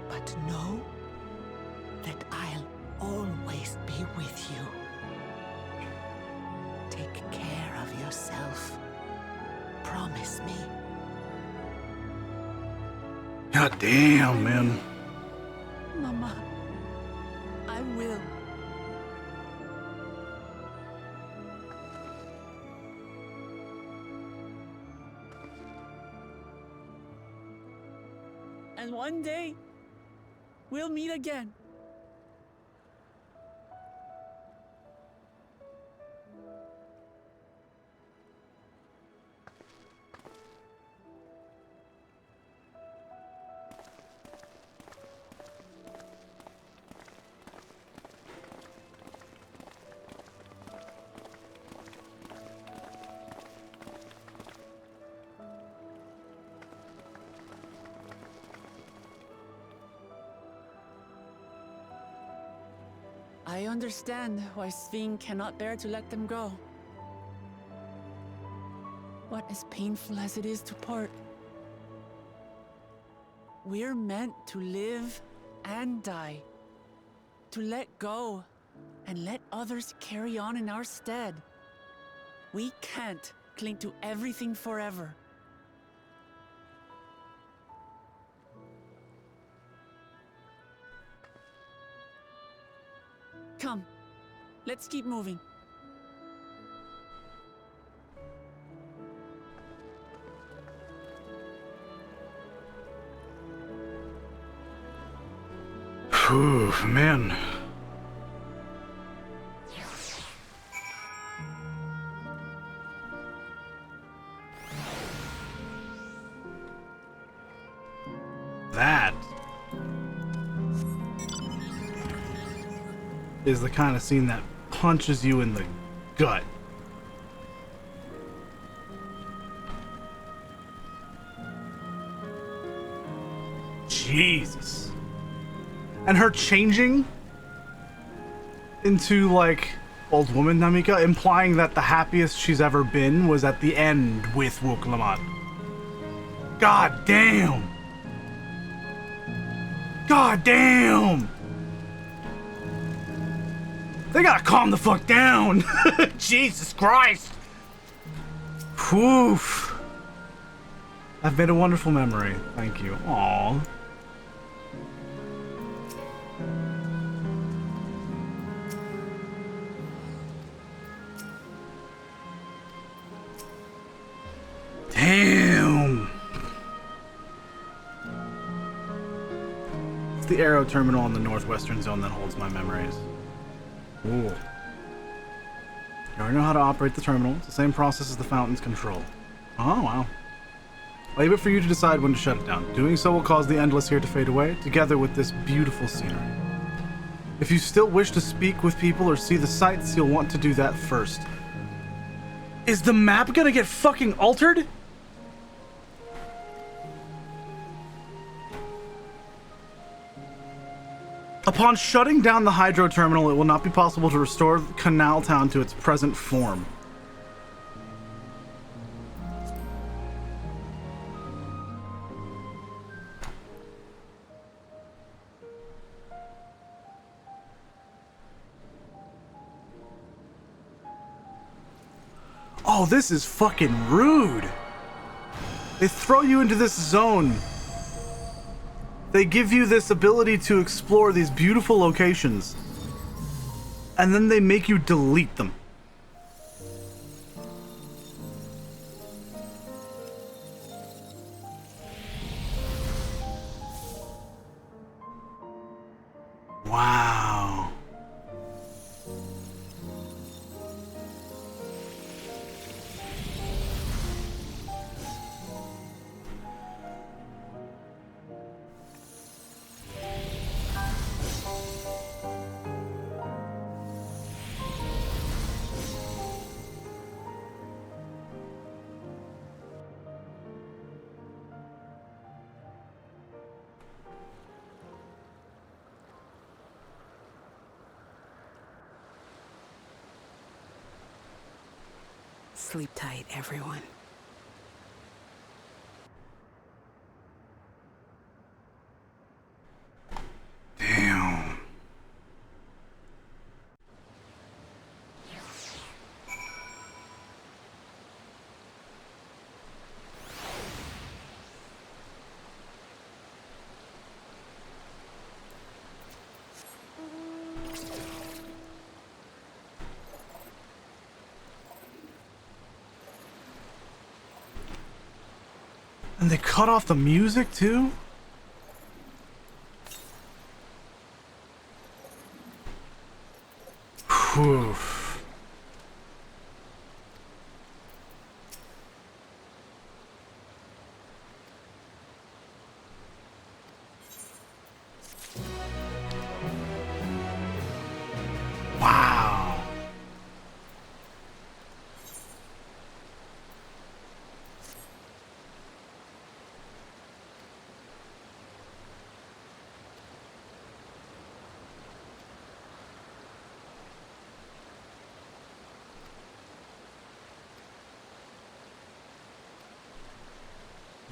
But know that I'll always be with you. Take care of yourself. Promise me. God damn, man. Mama, I will. And one day, we'll meet again. I understand why Sveen cannot bear to let them go. But as painful as it is to part, we're meant to live and die. To let go and let others carry on in our stead. We can't cling to everything forever. Come, let's keep moving. Whew, man. That is the kind of scene that punches you in the gut. Jesus. And her changing into, like, old woman Namika, implying that the happiest she's ever been was at the end with Wuk-Lamat. God damn! God damn! They gotta calm the fuck down! Jesus Christ! Whew. I've made a wonderful memory. Thank you. Aww. Damn! It's the Arrow terminal in the northwestern zone that holds my memories. Ooh. You already know how to operate the terminal. It's the same process as the fountain's control. Oh, wow. I'll leave it for you to decide when to shut it down. Doing so will cause the Endless here to fade away, together with this beautiful scenery. If you still wish to speak with people or see the sights, you'll want to do that first. Is the map gonna get fucking altered? Upon shutting down the hydro terminal, it will not be possible to restore Canal Town to its present form. Oh, this is fucking rude. They throw you into this zone. They give you this ability to explore these beautiful locations. And then they make you delete them. Wow. Sleep tight, everyone. Damn. And they cut off the music too? Whew. Wow.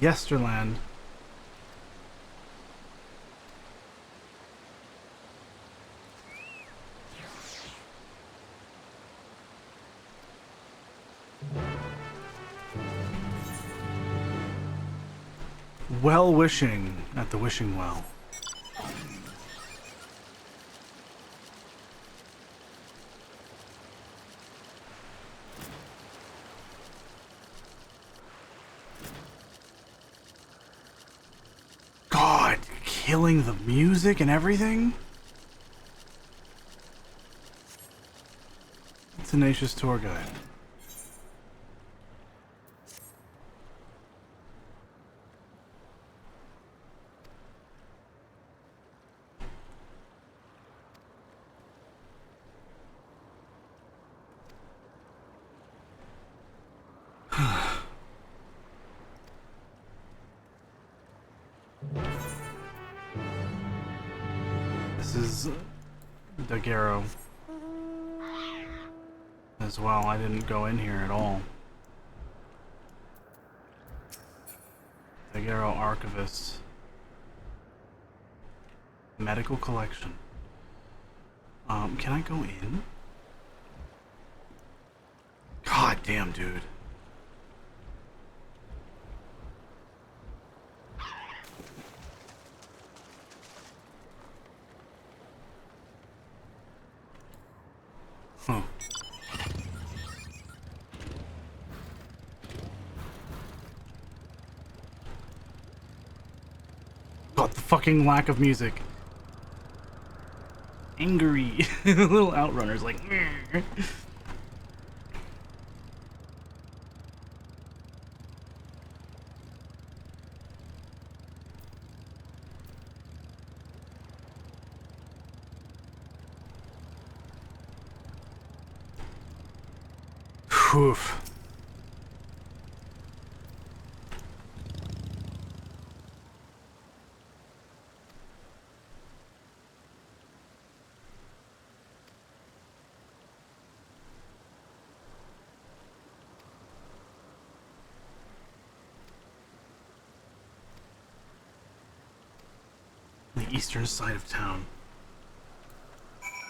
Yesterland. Well wishing at the wishing well. God, killing the music and everything? Tenacious tour guide. This is Daguerreau as well. I didn't go in here at all. Daguerreau Archivist. Medical collection. Can I go in? God damn, dude. Huh. God, the fucking lack of music. Angry. Little outrunners like. Oof. The eastern side of town.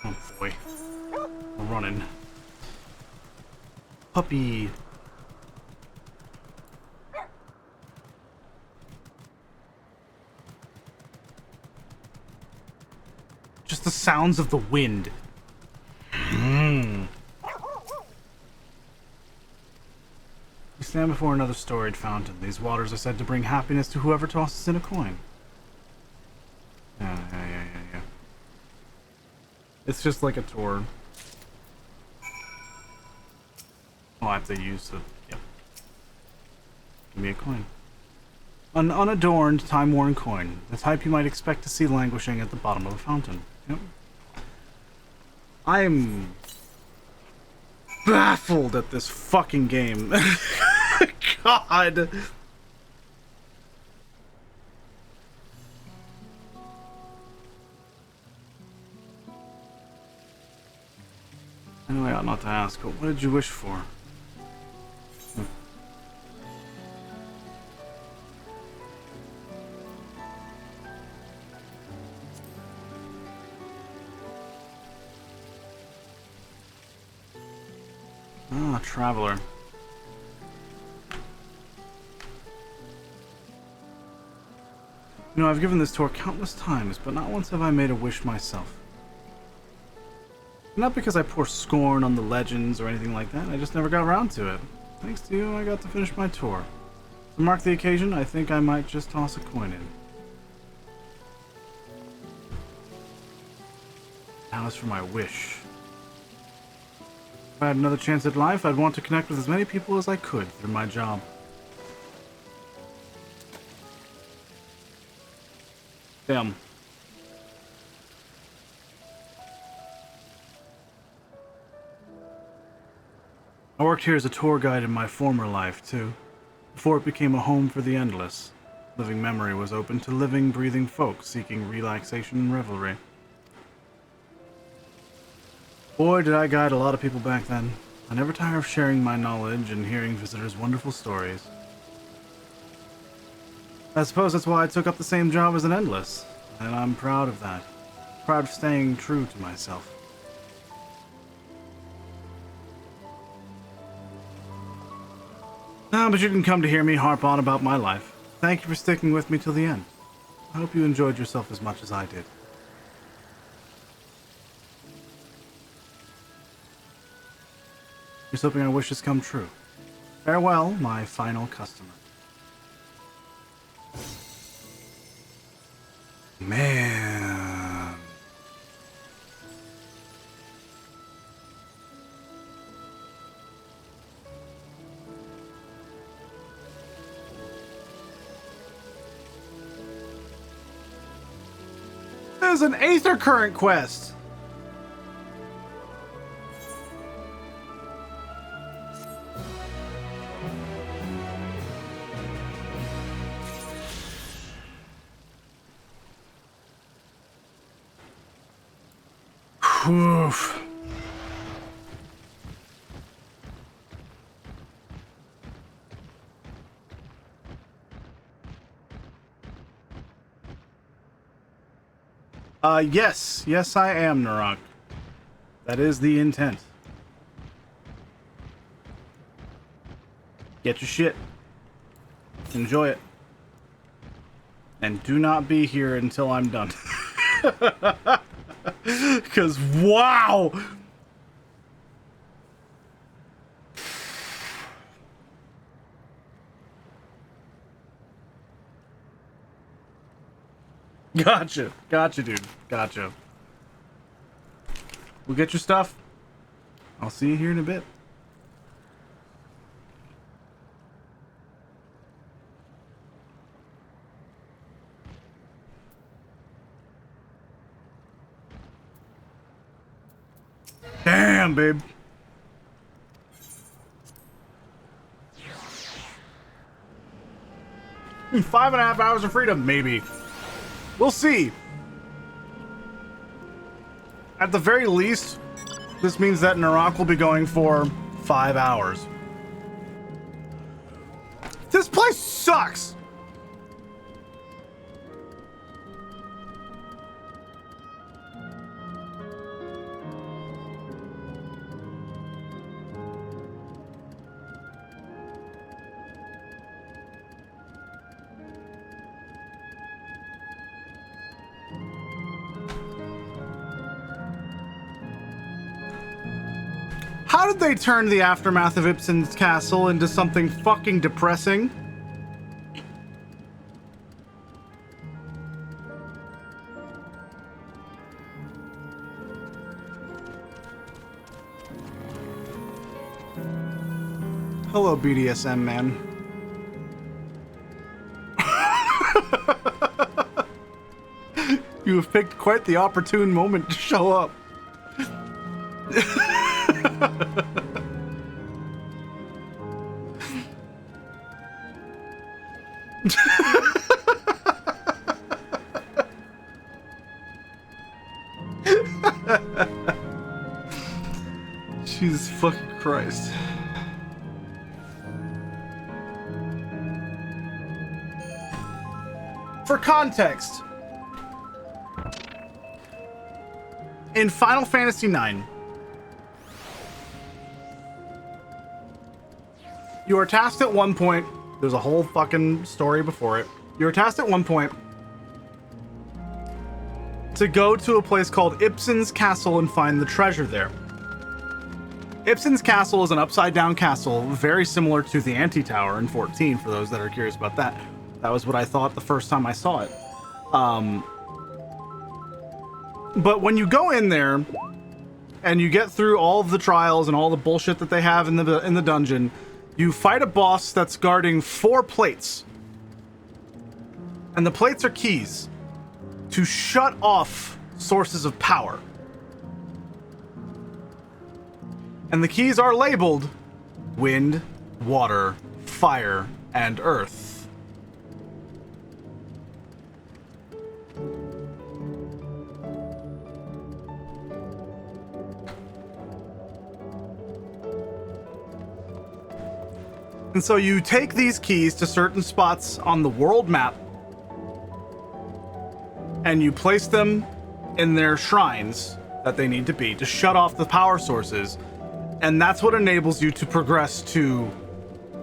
Oh boy. We're running. Puppy. Just the sounds of the wind. We stand before another storied fountain. These waters are said to bring happiness to whoever tosses in a coin. Yeah. It's just like a tour. Oh, I have to use the... Yep. Give me a coin. An unadorned, time-worn coin. The type you might expect to see languishing at the bottom of a fountain. Yep. I'm... baffled at this fucking game. God! Anyway, I ought not to ask, but what did you wish for? Ah, traveler. You know, I've given this tour countless times, but not once have I made a wish myself. Not because I pour scorn on the legends or anything like that, I just never got around to it. Thanks to you, I got to finish my tour. To mark the occasion, I think I might just toss a coin in. Now as for my wish. If I had another chance at life, I'd want to connect with as many people as I could through my job. Damn. I worked here as a tour guide in my former life, too. Before it became a home for the endless. Living Memory was open to living, breathing folk seeking relaxation and revelry. Boy, did I guide a lot of people back then. I never tire of sharing my knowledge and hearing visitors' wonderful stories. I suppose that's why I took up the same job as an Endless, and I'm proud of that. Proud of staying true to myself. Ah, but you didn't come to hear me harp on about my life. Thank you for sticking with me till the end. I hope you enjoyed yourself as much as I did. Here's hoping our wishes come true. Farewell, my final customer. Man. There's an Aether Current quest. Oof. Yes, I am, Narok. That is the intent. Get your shit. Enjoy it. And do not be here until I'm done. Because, wow! Gotcha, dude. Gotcha. We'll get your stuff. I'll see you here in a bit. Damn, babe. In 5.5 hours of freedom, maybe. We'll see. At the very least, this means that Narok will be going for 5 hours. This place sucks! How did they turn the aftermath of Ibsen's castle into something fucking depressing? Hello, BDSM man. You have picked quite the opportune moment to show up. Jesus fucking Christ. For context, in Final Fantasy IX, you are tasked at one point, there's a whole fucking story before it, you are tasked at one point to go to a place called Ibsen's Castle and find the treasure there. Ibsen's Castle is an upside-down castle, very similar to the Anti-Tower in 14, for those that are curious about that. That was what I thought the first time I saw it. But when you go in there, and you get through all of the trials and all the bullshit that they have in the dungeon, you fight a boss that's guarding 4 plates. And the plates are keys to shut off sources of power. And the keys are labeled wind, water, fire, and earth. And so you take these keys to certain spots on the world map and you place them in their shrines that they need to be to shut off the power sources, and that's what enables you to progress to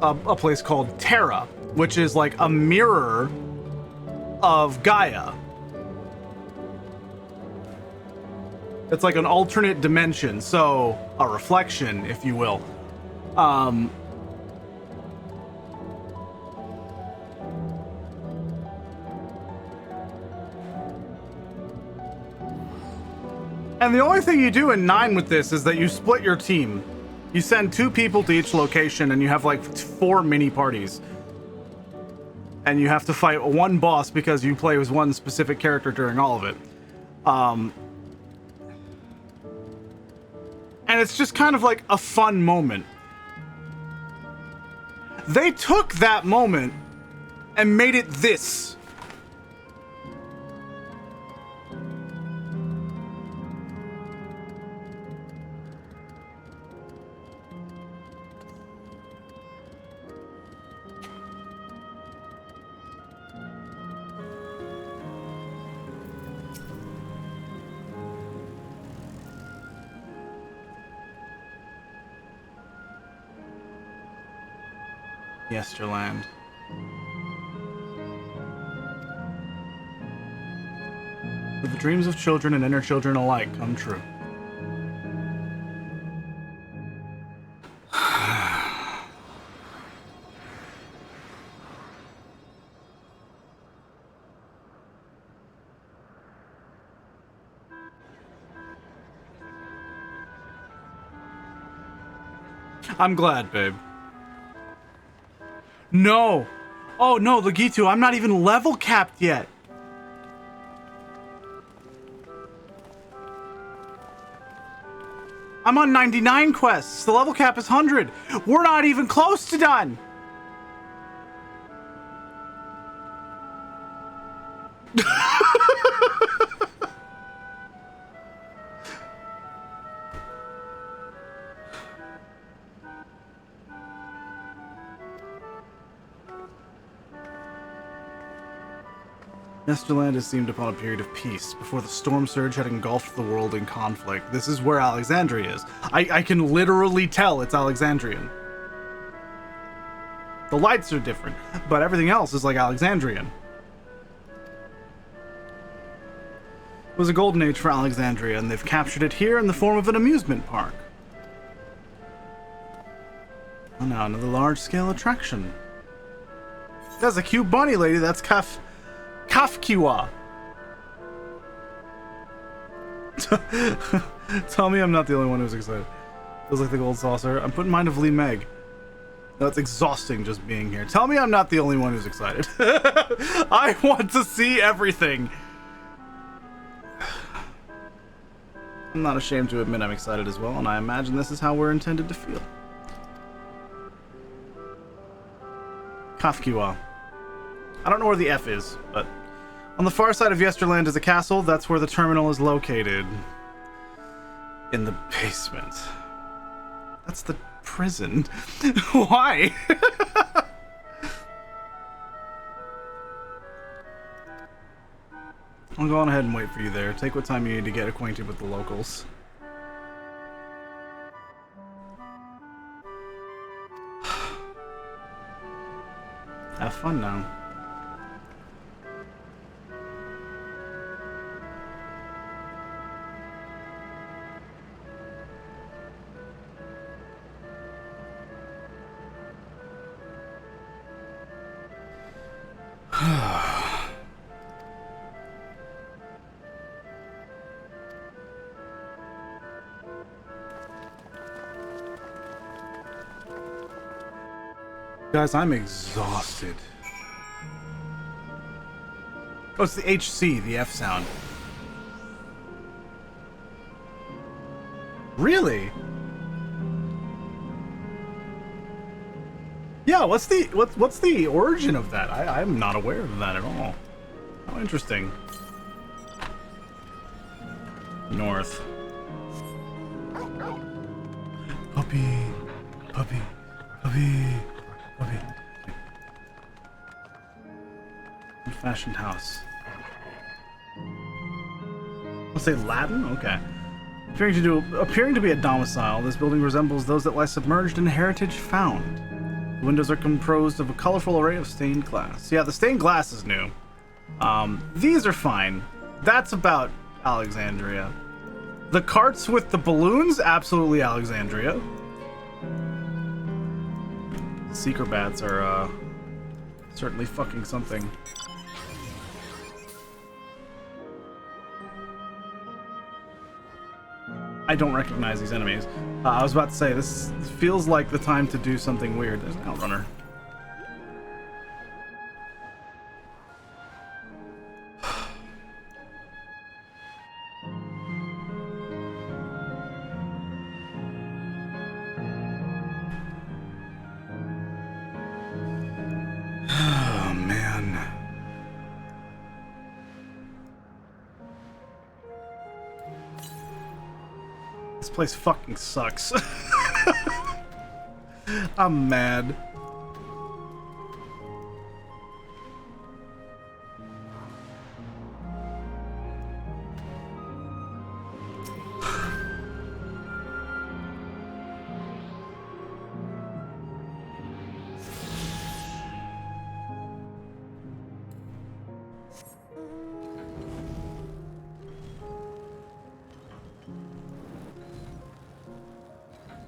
a place called Terra, which is like a mirror of Gaia. It's like an alternate dimension, so a reflection, if you will. And the only thing you do in 9 with this is that you split your team. You send 2 people to each location, and you have like 4 mini parties. And you have to fight one boss because you play as one specific character during all of it. And it's just kind of like a fun moment. They took that moment and made it this. Yesterland. But the dreams of children and inner children alike come true. I'm glad, babe. No! Oh no, Legitu, I'm not even level capped yet! I'm on 99 quests. The level cap is 100. We're not even close to done! Yesterland has seemed upon a period of peace, before the storm surge had engulfed the world in conflict. This is where Alexandria is. I can literally tell it's Alexandrian. The lights are different, but everything else is like Alexandrian. It was a golden age for Alexandria, and they've captured it here in the form of an amusement park. Oh, now another large-scale attraction. That's a cute bunny lady. That's Kafkiwa. Tell me I'm not the only one who's excited. Feels like the gold saucer. I'm putting mind of Lee Meg. No, it's exhausting just being here. Tell me I'm not the only one who's excited. I want to see everything. I'm not ashamed to admit I'm excited as well, and I imagine this is how we're intended to feel. Kafkiwa. I don't know where the F is, but on the far side of Yesterland is a castle. That's where the terminal is located. In the basement. That's the prison. Why? I'll go on ahead and wait for you there. Take what time you need to get acquainted with the locals. Have fun now. Guys, I'm exhausted. Oh, it's the HC, the F sound. Really? Yeah, what's the origin of that? I'm not aware of that at all. How interesting. North. Puppy, puppy, puppy. Old-fashioned house. Let's say Latin? Okay. Appearing to be a domicile, this building resembles those that lie submerged in heritage found. The windows are composed of a colorful array of stained glass. Yeah, the stained glass is new. These are fine. That's about Alexandria. The carts with the balloons, absolutely Alexandria. Seeker bats are certainly fucking something. I don't recognize these enemies. I was about to say, this feels like the time to do something weird. There's an outrunner. Oh, man. This place fucking sucks. I'm mad.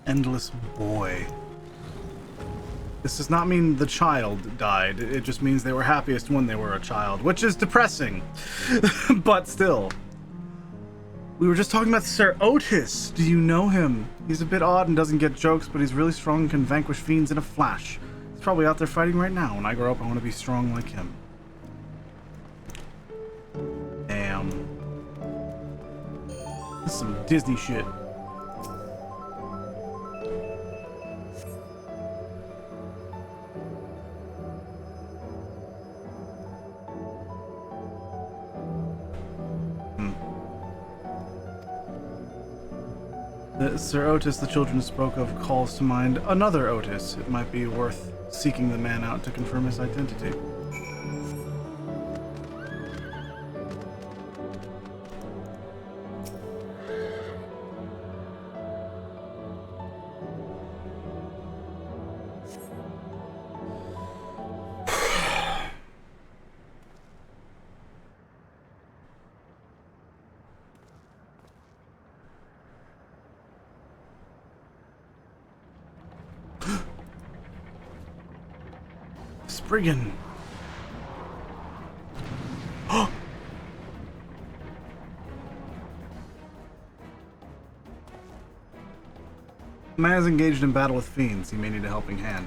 Endless boy. This does not mean the child died. It just means they were happiest when they were a child, which is depressing. But still. We were just talking about Sir Otis. Do you know him? He's a bit odd and doesn't get jokes, but he's really strong and can vanquish fiends in a flash. He's probably out there fighting right now. When I grow up, I want to be strong like him. Damn. This is some Disney shit. Sir Otis the children spoke of calls to mind another Otis. It might be worth seeking the man out to confirm his identity. Spriggan. The man is engaged in battle with fiends. He may need a helping hand.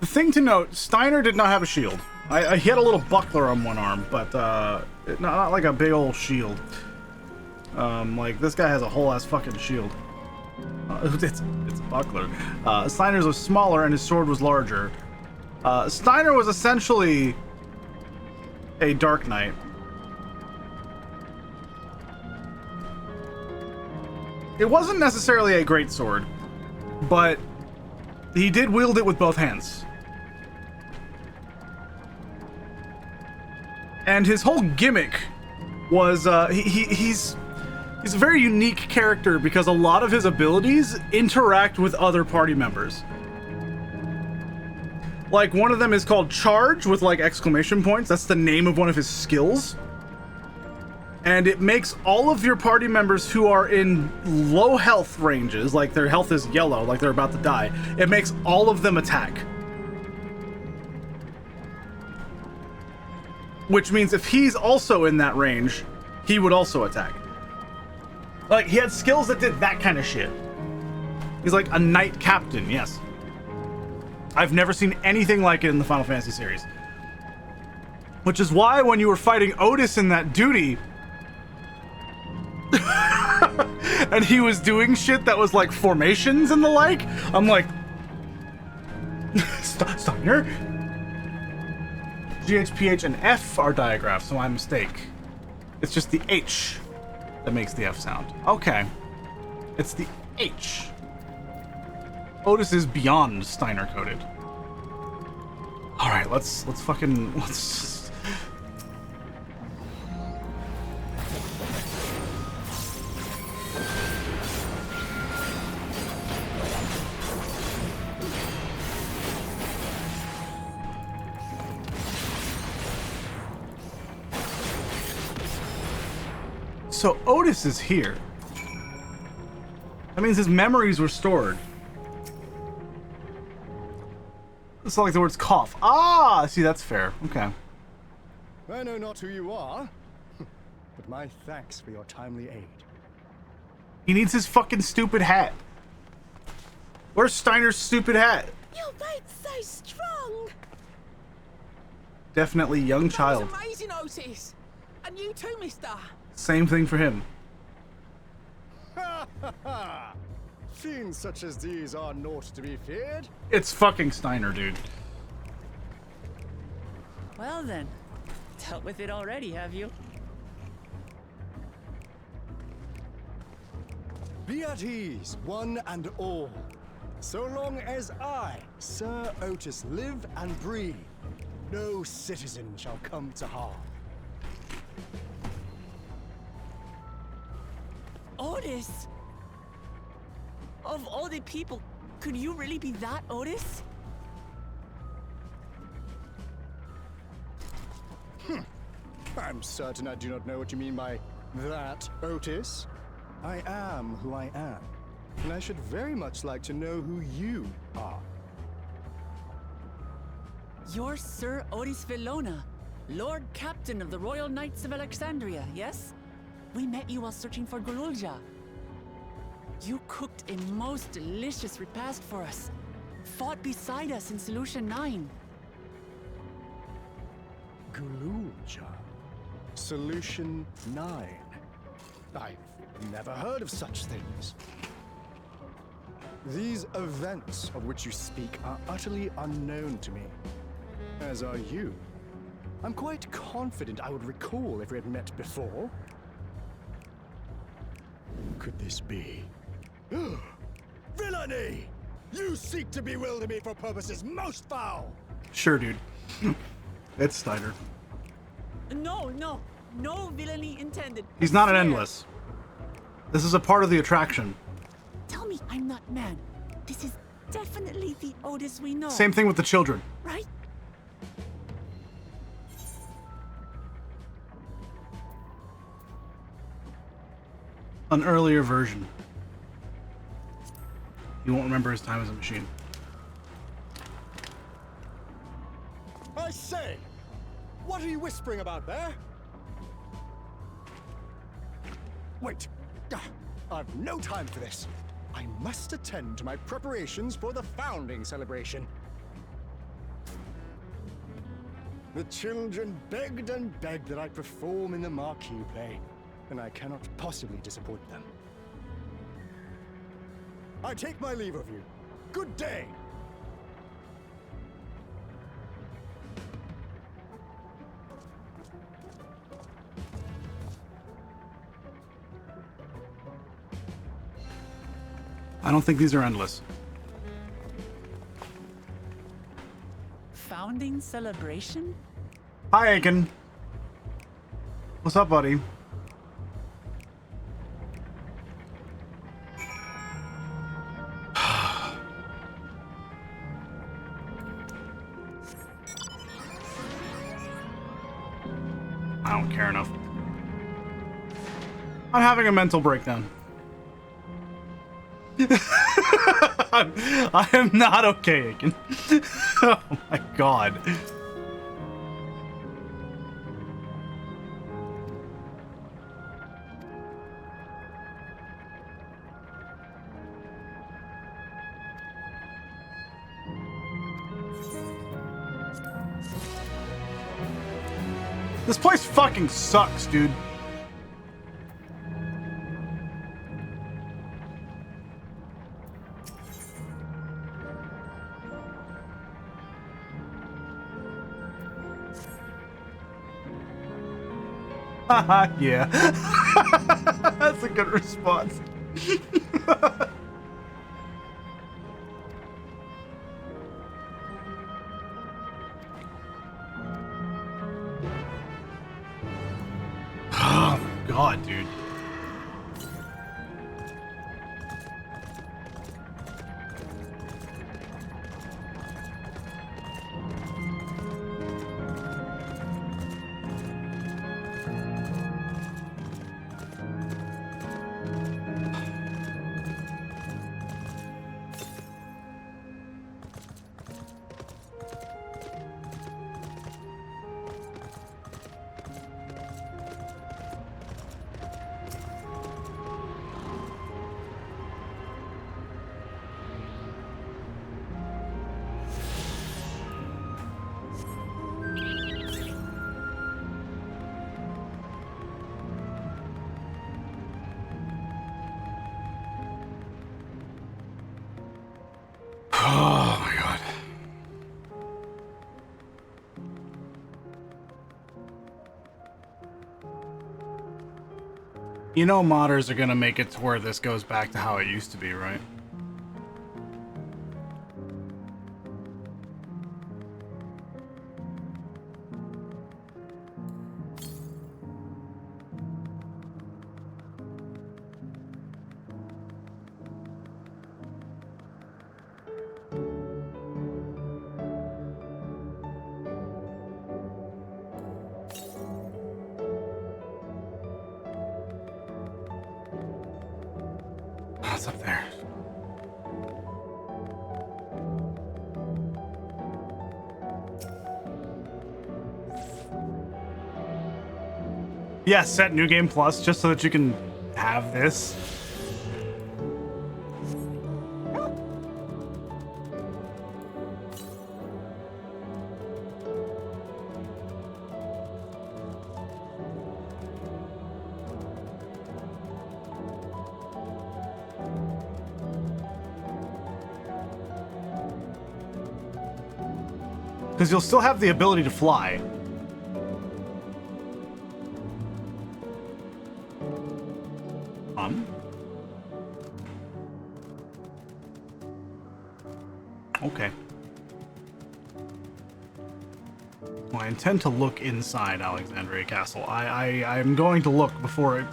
The thing to note, Steiner did not have a shield. He had a little buckler on one arm, but not like a big old shield. Like this guy has a whole ass fucking shield. It's a buckler. Steiner's was smaller and his sword was larger. Steiner was essentially a Dark Knight. It wasn't necessarily a great sword, but he did wield it with both hands. And his whole gimmick was he's a very unique character because a lot of his abilities interact with other party members. Like, one of them is called Charge with, like, exclamation points. That's the name of one of his skills. And it makes all of your party members who are in low health ranges, like their health is yellow, like they're about to die, it makes all of them attack. Which means if he's also in that range, he would also attack. Like, he had skills that did that kind of shit. He's like a knight captain, yes. I've never seen anything like it in the Final Fantasy series. Which is why when you were fighting Otis in that duty, and he was doing shit that was like formations and the like, I'm like, Steiner? G, H, P, H, and F are digraphs, so my mistake. It's just the H that makes the F sound. Okay. It's the H. Otis is beyond Steiner coded. Alright, let's just... So Otis is here. That means his memories were stored. It's not like the words cough. Ah, see, that's fair. Okay. I know not who you are, but my thanks for your timely aid. He needs his fucking stupid hat. Where's Steiner's stupid hat? Your bait's so strong. Definitely young child. That was amazing, Otis. And you too, mister. Same thing for him. Ha ha ha! Fiends such as these are naught to be feared. It's fucking Steiner, dude. Well then, dealt with it already, have you? Be at ease, one and all. So long as I, Sir Otis, live and breathe, no citizen shall come to harm. Otis? Of all the people, could you really be that Otis? I'm certain I do not know what you mean by that, Otis. I am who I am, and I should very much like to know who you are. You're Sir Otis Villona, Lord Captain of the Royal Knights of Alexandria, yes? We met you while searching for Gululja. You cooked a most delicious repast for us. Fought beside us in Solution 9. Gululja. Solution 9. I've never heard of such things. These events of which you speak are utterly unknown to me, as are you. I'm quite confident I would recall if we had met before. Could this be? Villainy! You seek to bewilder me for purposes most foul! Sure, dude. It's Steiner. No villainy intended. He's not an endless. This is a part of the attraction. Tell me I'm not mad. This is definitely the Otis we know. Same thing with the children. Right? An earlier version. You won't remember his time as a machine. I say! What are you whispering about there? Wait! I've no time for this. I must attend to my preparations for the founding celebration. The children begged and begged that I perform in the marquee play, and I cannot possibly disappoint them. I take my leave of you. Good day! I don't think these are endless. Founding celebration? Hi, Aiken. What's up, buddy? I don't care enough. I'm having a mental breakdown. I am not okay, Aiken. Oh my god. This place fucking sucks, dude. Haha, yeah. That's a good response. Oh my god, dude. You know modders are gonna make it to where this goes back to how it used to be, right? What's up there? Yeah, set New Game Plus just so that you can have this. Because you'll still have the ability to fly. Okay. Well, I intend to look inside Alexandria Castle. I'm going to look before it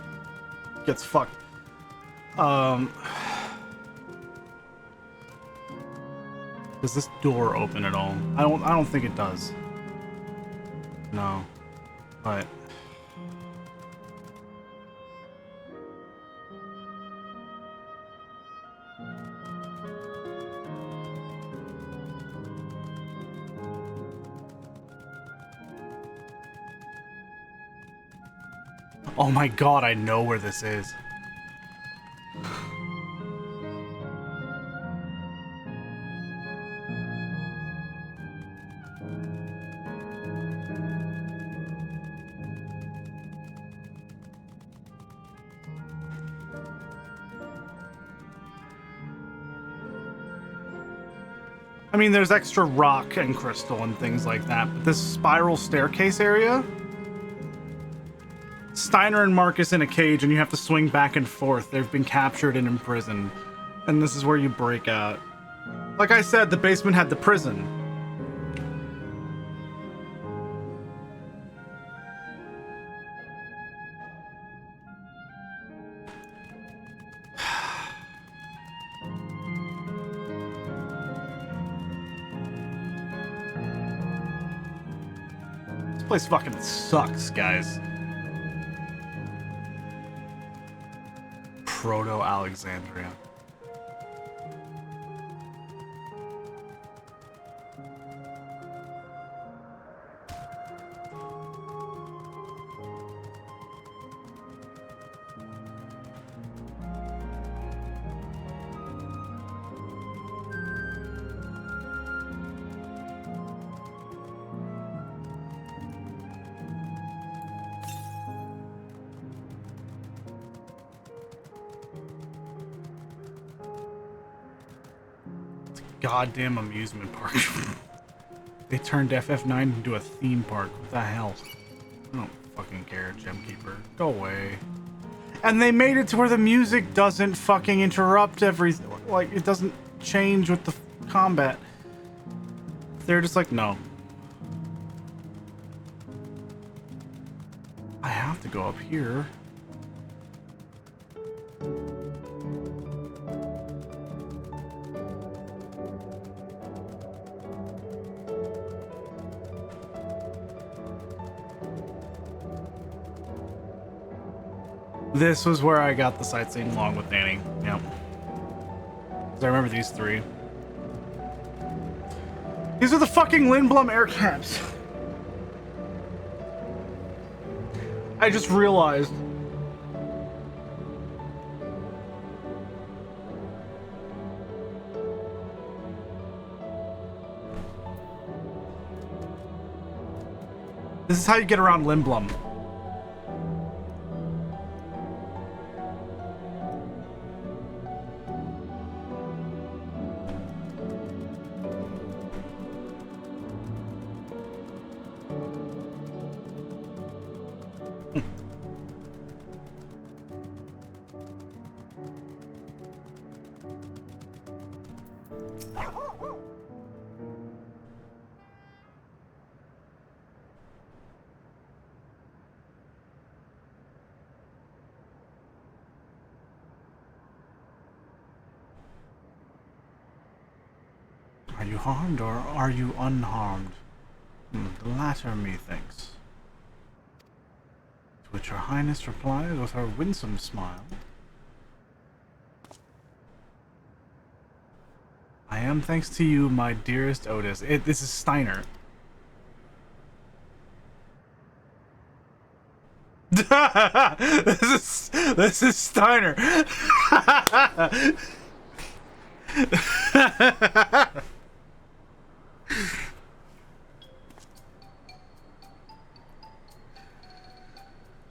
gets fucked. Does this door open at all? I don't think it does. No. But oh my god, I know where this is. I mean, there's extra rock and crystal and things like that, but this spiral staircase area? Steiner and Marcus in a cage, and you have to swing back and forth. They've been captured and imprisoned, and this is where you break out. Like I said, the basement had the prison. This place fucking sucks, guys. Proto-Alexandria. Goddamn amusement park. They turned FF9 into a theme park. What the hell? I don't fucking care, Gemkeeper. Go away. And they made it to where the music doesn't fucking interrupt everything. Like, it doesn't change with the combat. They're just like, no. I have to go up here. This was where I got the sightseeing along with Danny. Yep. Because I remember these three. These are the fucking Lindblom air caps. I just realized. This is how you get around Lindblom. Are you harmed or are you unharmed? The latter, methinks. To which Her Highness replies with her winsome smile. I am thanks to you, my dearest Otis. This is Steiner. This is Steiner.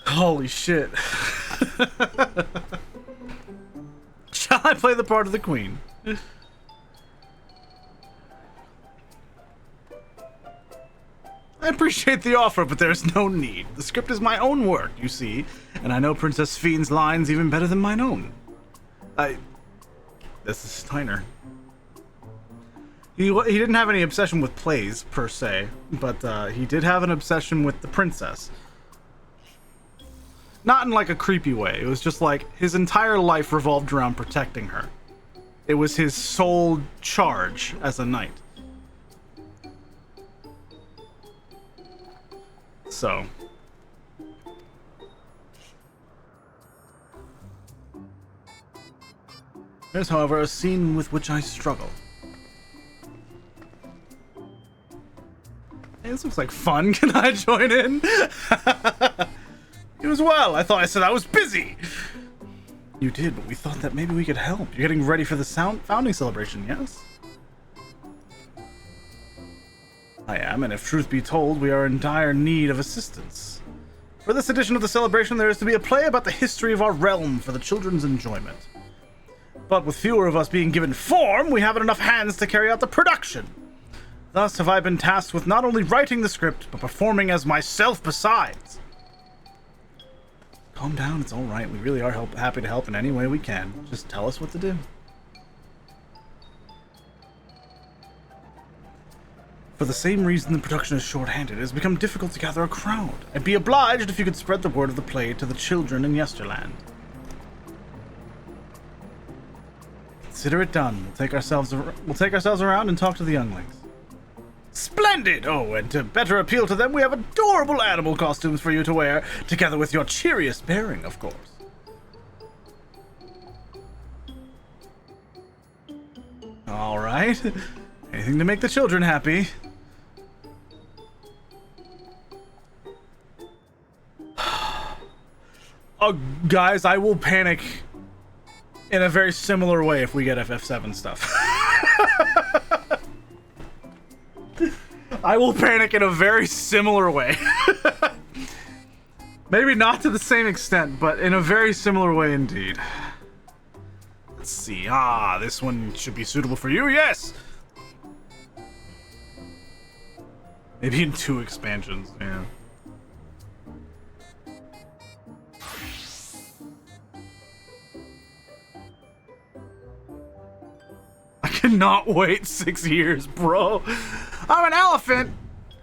Holy shit. Shall I play the part of the queen? I appreciate the offer, but there's no need. The script is my own work, you see, and I know Princess Fiend's lines even better than mine own. This is Steiner. He didn't have any obsession with plays, per se, but he did have an obsession with the princess. Not in like a creepy way, it was just like his entire life revolved around protecting her. It was his sole charge as a knight. So. There's, however, a scene with which I struggle. Hey, this looks like fun. Can I join in? You as well. I thought I said I was busy. You did, but we thought that maybe we could help. You're getting ready for the founding celebration, yes? I am, and if truth be told, we are in dire need of assistance. For this edition of the celebration, there is to be a play about the history of our realm for the children's enjoyment. But with fewer of us being given form, we haven't enough hands to carry out the production. Thus have I been tasked with not only writing the script, but performing as myself besides. Calm down, it's alright. We really are happy to help in any way we can. Just tell us what to do. For the same reason the production is short-handed, it has become difficult to gather a crowd. I'd be obliged if you could spread the word of the play to the children in Yesterland. Consider it done. We'll take ourselves around and talk to the younglings. Splendid! Oh, and to better appeal to them, we have adorable animal costumes for you to wear, together with your cheeriest bearing, of course. Alright. Anything to make the children happy. Oh, guys, I will panic in a very similar way if we get FF7 stuff. I will panic in a very similar way. Maybe not to the same extent, but in a very similar way indeed. Let's see. This one should be suitable for you. Yes! Maybe in 2 expansions, yeah. I cannot wait 6 years, bro. I'm an elephant!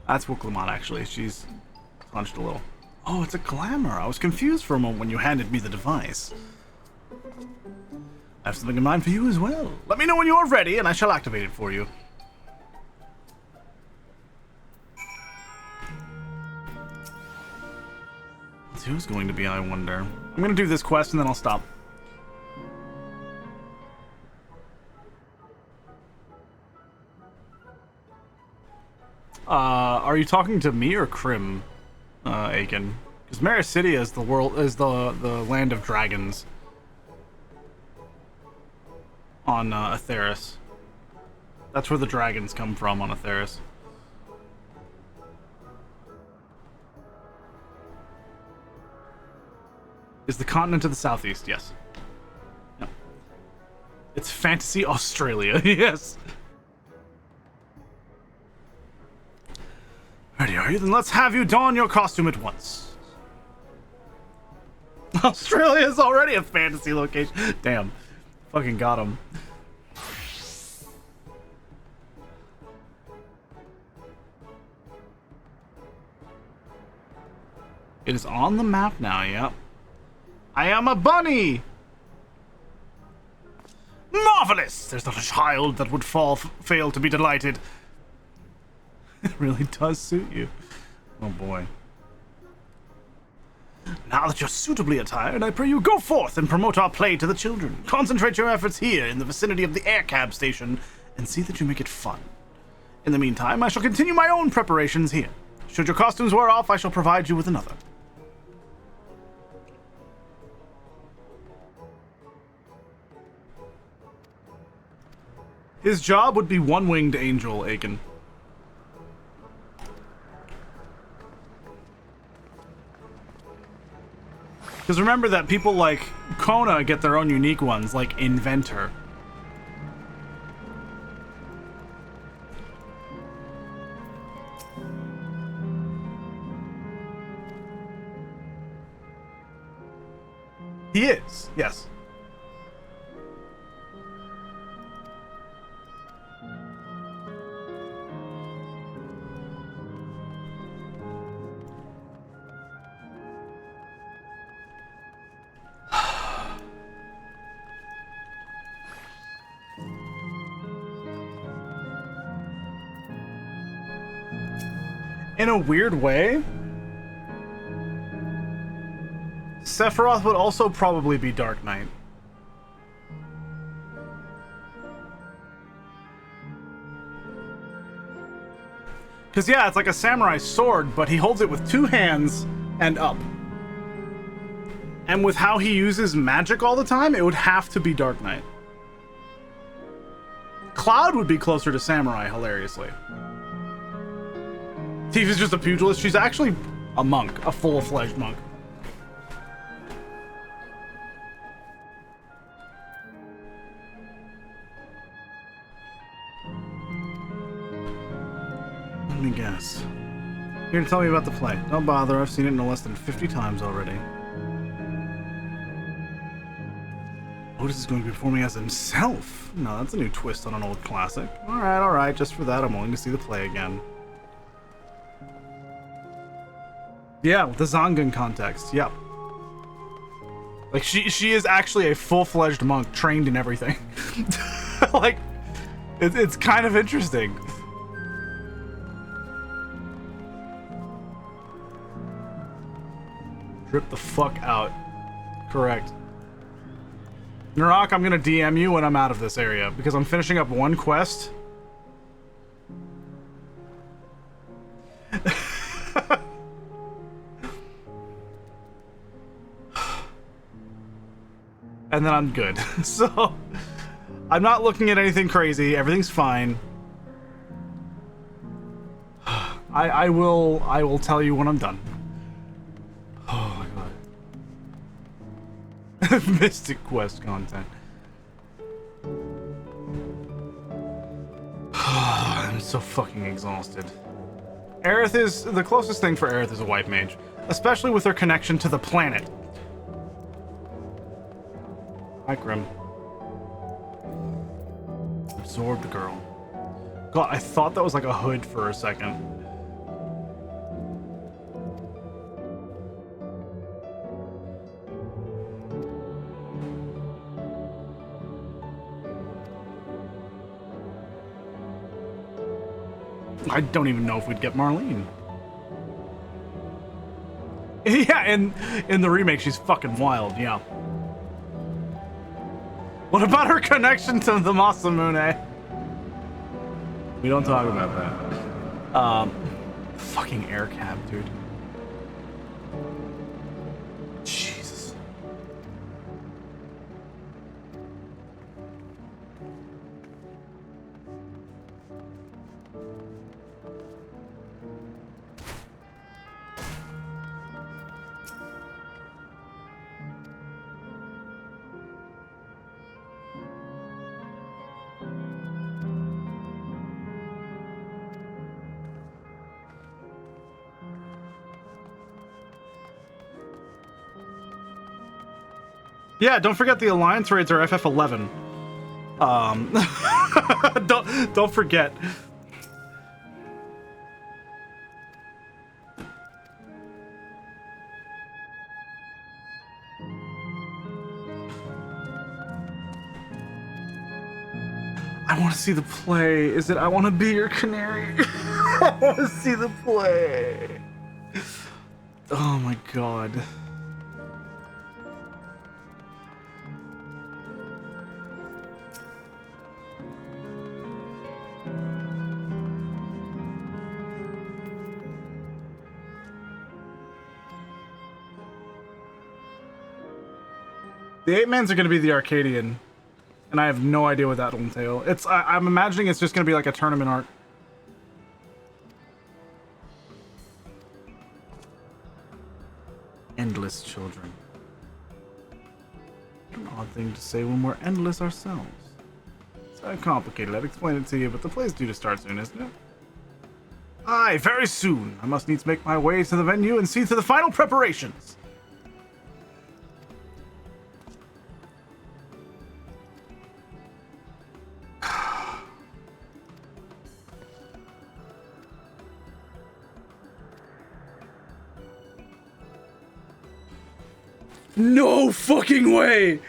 That's Wuklamon, actually. She's hunched a little. Oh, it's a glamour. I was confused for a moment when you handed me the device. I have something in mind for you as well. Let me know when you're ready, and I shall activate it for you. Who's going to be, I wonder? I'm going to do this quest, and then I'll stop. Are you talking to me or Krim, Aiken? Because Maris City is the the land of dragons on Atheris. That's where the dragons come from on Atheris. Is the continent to the southeast? Yes. No. It's Fantasy Australia. Yes. Ready, are you? Then let's have you don your costume at once. Australia is already a fantasy location. Damn. Fucking got him. It is on the map now, yep. I am a bunny! Marvelous! There's not a child that would fail to be delighted. It really does suit you. Oh boy. Now that you're suitably attired, I pray you go forth and promote our play to the children. Concentrate your efforts here in the vicinity of the air cab station and see that you make it fun. In the meantime, I shall continue my own preparations here. Should your costumes wear off, I shall provide you with another. His job would be one-winged angel, Aiken. Because remember that people like Kona get their own unique ones, like Inventor. He is, yes. In a weird way, Sephiroth would also probably be Dark Knight. Because, yeah, it's like a samurai sword, but he holds it with two hands and up. And with how he uses magic all the time, it would have to be Dark Knight. Cloud would be closer to samurai, hilariously. Tifa's just a pugilist. She's actually a monk, a full-fledged monk. Let me guess. Here to tell me about the play. Don't bother, I've seen it no less than 50 times already. Otis is going to be performing as himself. No, that's a new twist on an old classic. Alright, just for that I'm willing to see the play again. Yeah, with the Zangan context, yep. Like, she is actually a full-fledged monk, trained in everything. Like, it's kind of interesting. Trip the fuck out. Correct. Narak, I'm gonna DM you when I'm out of this area, because I'm finishing up one quest. And then I'm good. So, I'm not looking at anything crazy. Everything's fine. I will tell you when I'm done. Oh my god. Mystic Quest content. I'm so fucking exhausted. Aerith is... The closest thing for Aerith is a white mage. Especially with her connection to the planet. Hi, Grim. Absorb the girl. God, I thought that was like a hood for a second. I don't even know if we'd get Marlene. Yeah, in the remake, she's fucking wild, yeah. What about her connection to the Masamune? We don't talk about that. Fucking air cab, dude. Jesus. Yeah, don't forget the Alliance raids are FF11. Don't forget. I want to see the play. Is it I want to be your canary? I want to see the play. Oh my god. The 8-mans are going to be the Arcadian, and I have no idea what that'll entail. I'm imagining it's just going to be like a tournament arc. Endless children. An odd thing to say when we're endless ourselves. It's so complicated. I'd explain it to you, but the play's due to start soon, isn't it? Aye, very soon. I must needs make my way to the venue and see to the final preparations. No fucking way!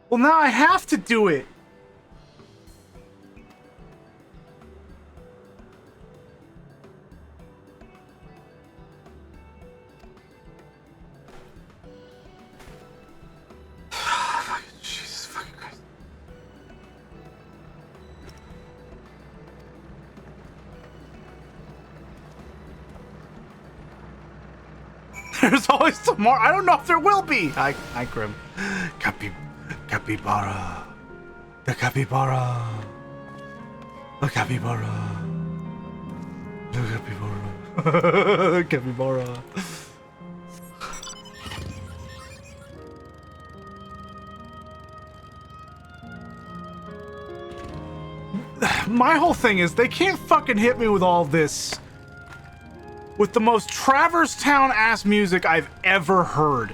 Well, now I have to do it. Jesus fucking Christ. There's always tomorrow. I don't know if there will be. Hi, Grim. Capybara. The capybara. The capybara. The capybara. The capybara. My whole thing is they can't fucking hit me with all this. With the most Traverse Town ass music I've ever heard.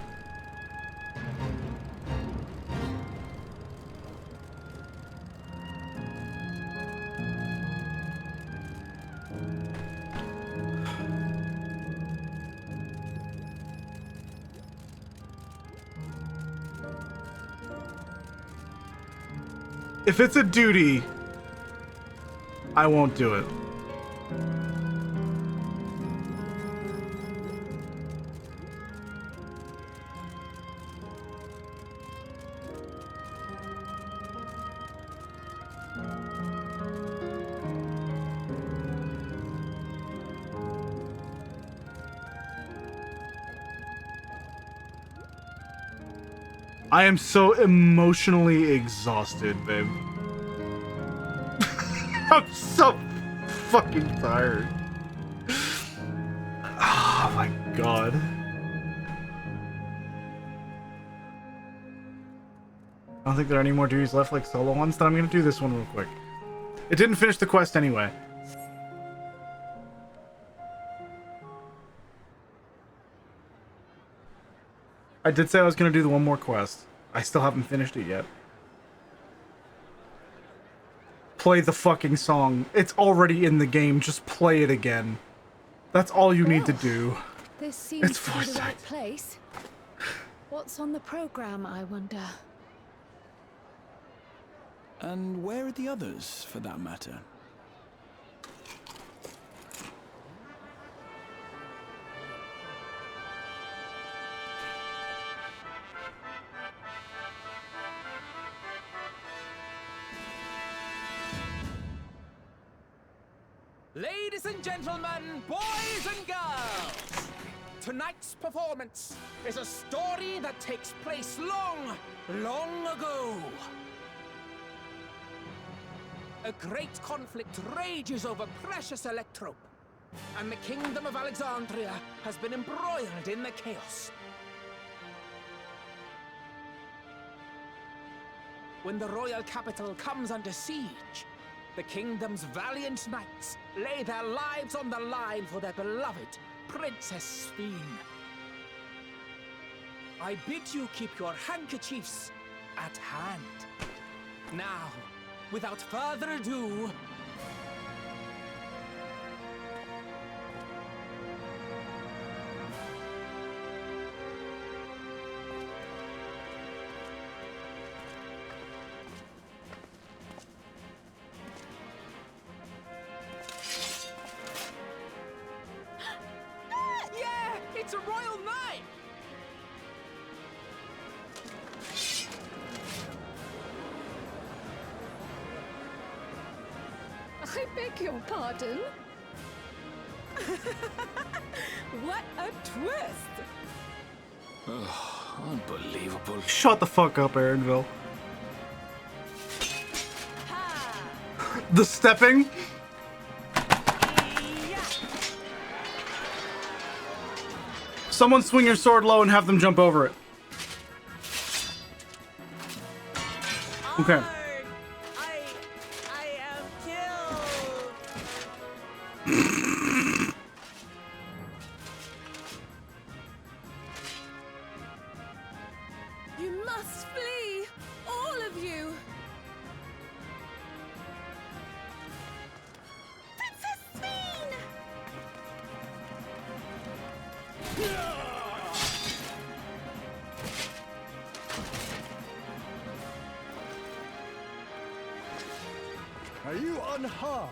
If it's a duty, I won't do it. I am so emotionally exhausted, babe. I'm so fucking tired. Oh my god. I don't think there are any more duties left like solo ones, so I'm gonna do this one real quick. It didn't finish the quest anyway. I did say I was gonna do the one more quest. I still haven't finished it yet. Play the fucking song. It's already in the game. Just play it again. That's all you need to do. This seems to be the right place. What's on the program, I wonder? And where are the others, for that matter? Ladies and gentlemen, boys and girls, tonight's performance is a story that takes place long, long ago. A great conflict rages over precious electrope, and the kingdom of Alexandria has been embroiled in the chaos. When the royal capital comes under siege, the kingdom's valiant knights lay their lives on the line for their beloved Princess Sphene. I bid you keep your handkerchiefs at hand. Now, without further ado, yeah, it's a royal knight! I beg your pardon? What a twist! Ugh, unbelievable. Shut the fuck up, Aaronville. The stepping. Someone swing your sword low and have them jump over it. Okay. You must flee! All of you! Princess Sphene! Are you unharmed?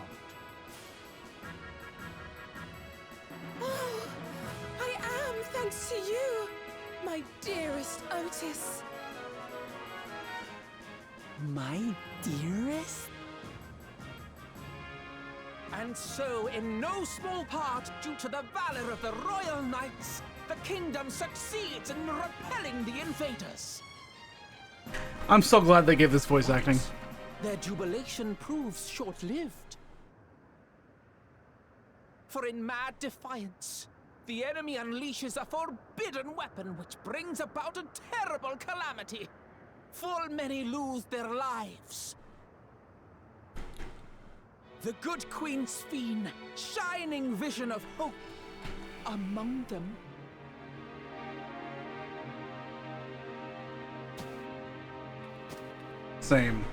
Oh, I am, thanks to you, my dearest Otis. My dearest? And so, in no small part due to the valor of the royal knights, the kingdom succeeds in repelling the invaders. I'm so glad they gave this voice acting. Their jubilation proves short-lived. For in mad defiance, the enemy unleashes a forbidden weapon which brings about a terrible calamity. Full many lose their lives. The good Queen Sphene, shining vision of hope, among them. Same.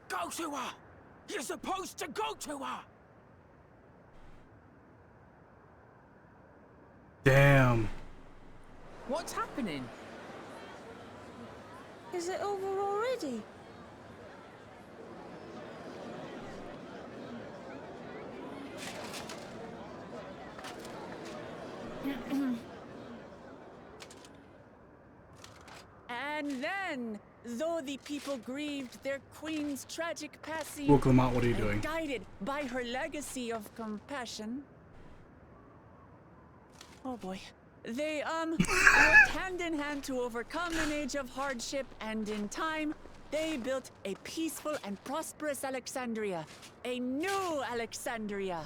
Go to her! You're supposed to go to her! Damn. What's happening? Is it over already? And then, though the people grieved their queen's tragic passing, Well, Clement, what are you and doing? guided by her legacy of compassion, oh boy, they worked hand in hand to overcome an age of hardship, and in time, they built a peaceful and prosperous Alexandria, a new Alexandria.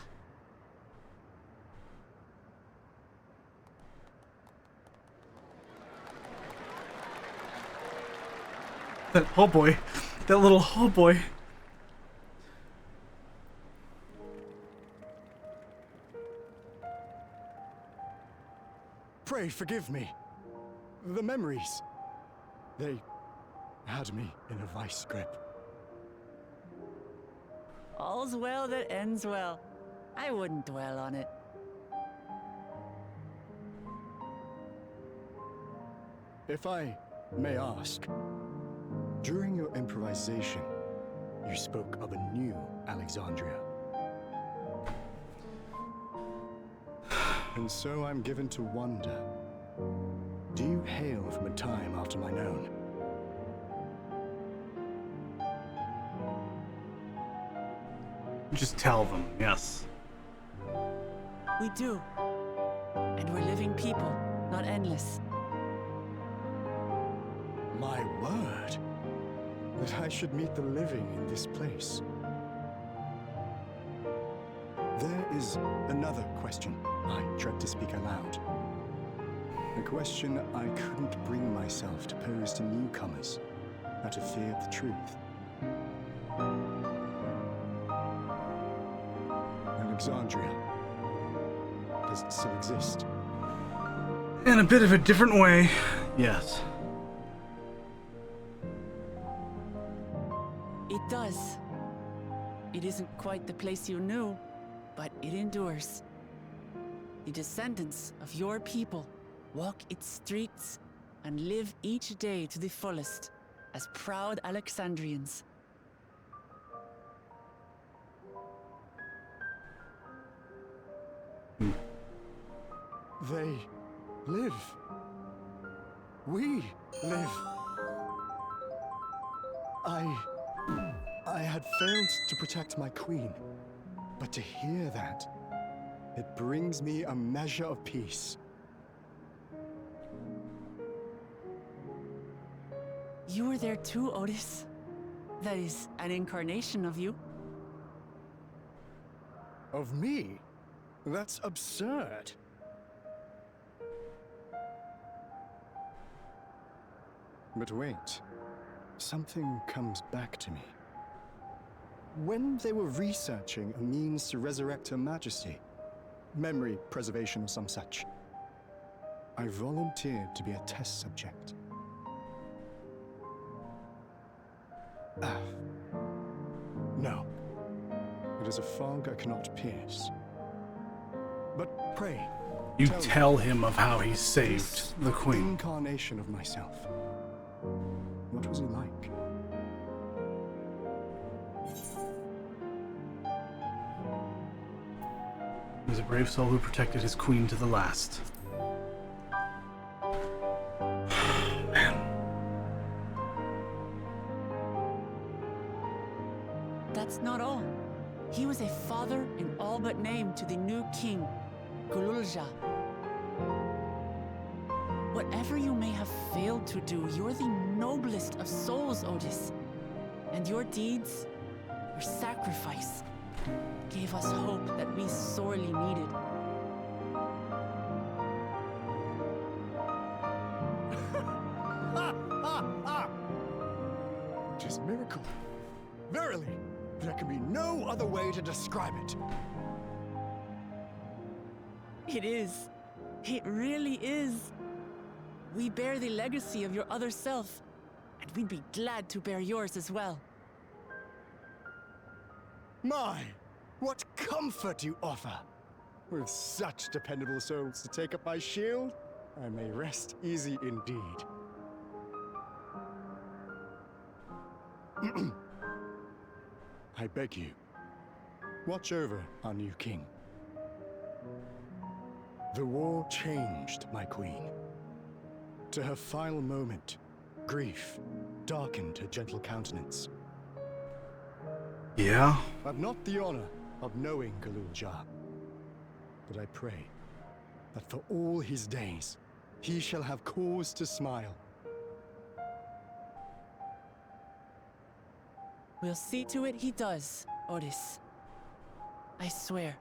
That oh boy, that little oh boy. Pray forgive me. The memories. They had me in a vice grip. All's well that ends well. I wouldn't dwell on it. If I may ask, during your improvisation, you spoke of a new Alexandria. And so I'm given to wonder. Do you hail from a time after mine own? Just tell them, yes. We do. And we're living people, not endless. My word! That I should meet the living in this place. There is another question I dread to speak aloud. A question I couldn't bring myself to pose to newcomers out of fear of the truth. Alexandria. Does it still exist? In a bit of a different way, yes. It does. It isn't quite the place you knew, but it endures. The descendants of your people walk its streets and live each day to the fullest as proud Alexandrians. They live. We live. I had failed to protect my queen, but to hear that, it brings me a measure of peace. You were there too, Otis. That is, an incarnation of you. Of me? That's absurd. But wait, something comes back to me. When they were researching a means to resurrect Her Majesty, memory preservation or some such, I volunteered to be a test subject. No. It is a fog I cannot pierce. But pray, You tell him of how he saved the queen. Incarnation of myself. What was he like? He was a brave soul who protected his queen to the last. That's not all. He was a father in all but name to the new king, Gululja. Whatever you may have failed to do, you're the noblest of souls, Otis. And your deeds, your sacrifice, gave us hope that we sorely needed. It is a miracle. Verily, there can be no other way to describe it. It is. It really is. We bear the legacy of your other self, and we'd be glad to bear yours as well. My, what comfort you offer! With such dependable souls to take up my shield, I may rest easy indeed. I beg you, watch over our new king. The war changed my queen. To her final moment, grief darkened her gentle countenance. Yeah? I've not the honor of knowing Gululja, but I pray that for all his days, he shall have cause to smile. We'll see to it he does, Otis. I swear.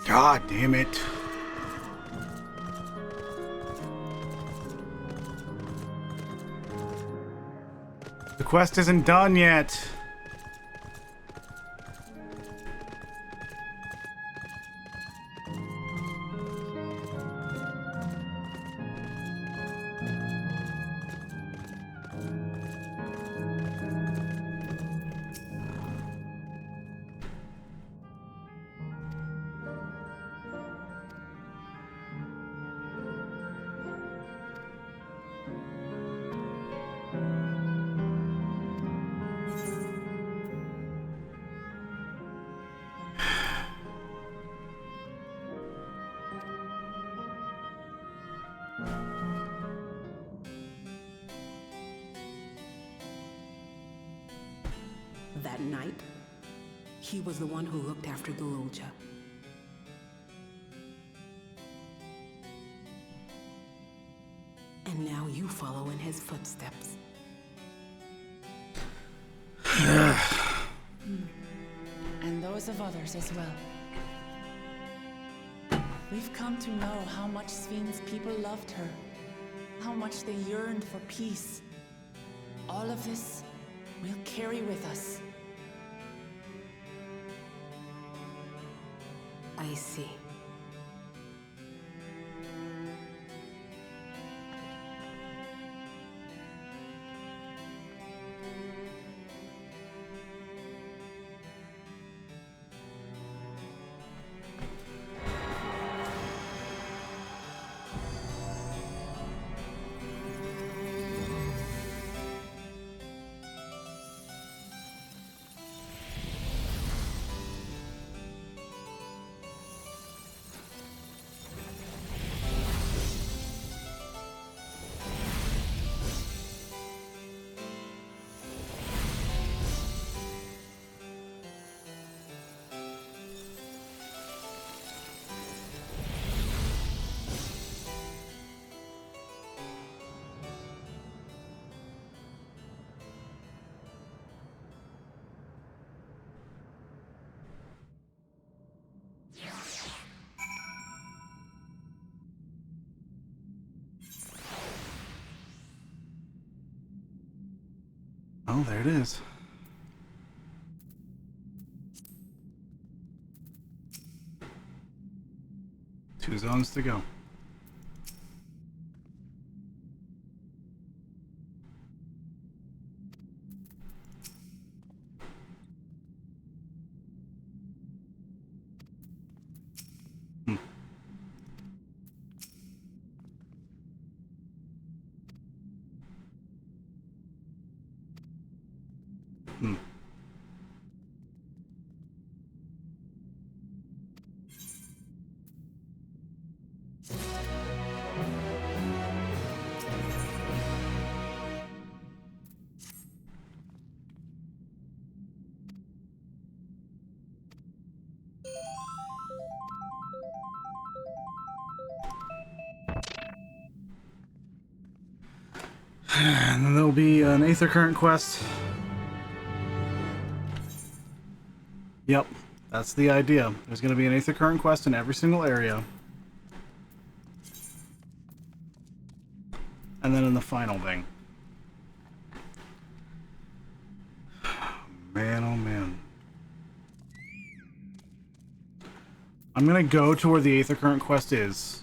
God damn it. The quest isn't done yet. That night, he was the one who looked after the Lulja. And now you follow in his footsteps. And those of others as well. We've come to know how much Svin's people loved her, how much they yearned for peace. All of this we'll carry with us. I see. Oh, there it is. Two zones to go. And then there'll be an Aether Current quest. Yep, that's the idea. There's going to be an Aether Current quest in every single area. And then in the final thing. Man, oh man. I'm going to go to where the Aether Current quest is,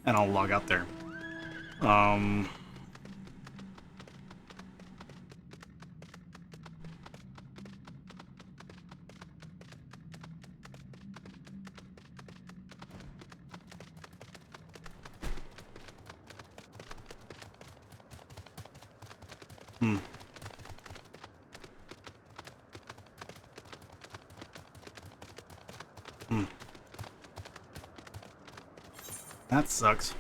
and I'll log out there. That sucks.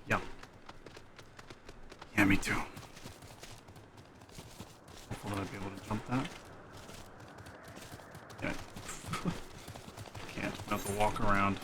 Yeah. Yeah, me too. Hopefully I'll be able to jump that. Yeah. Can't. I have to walk around.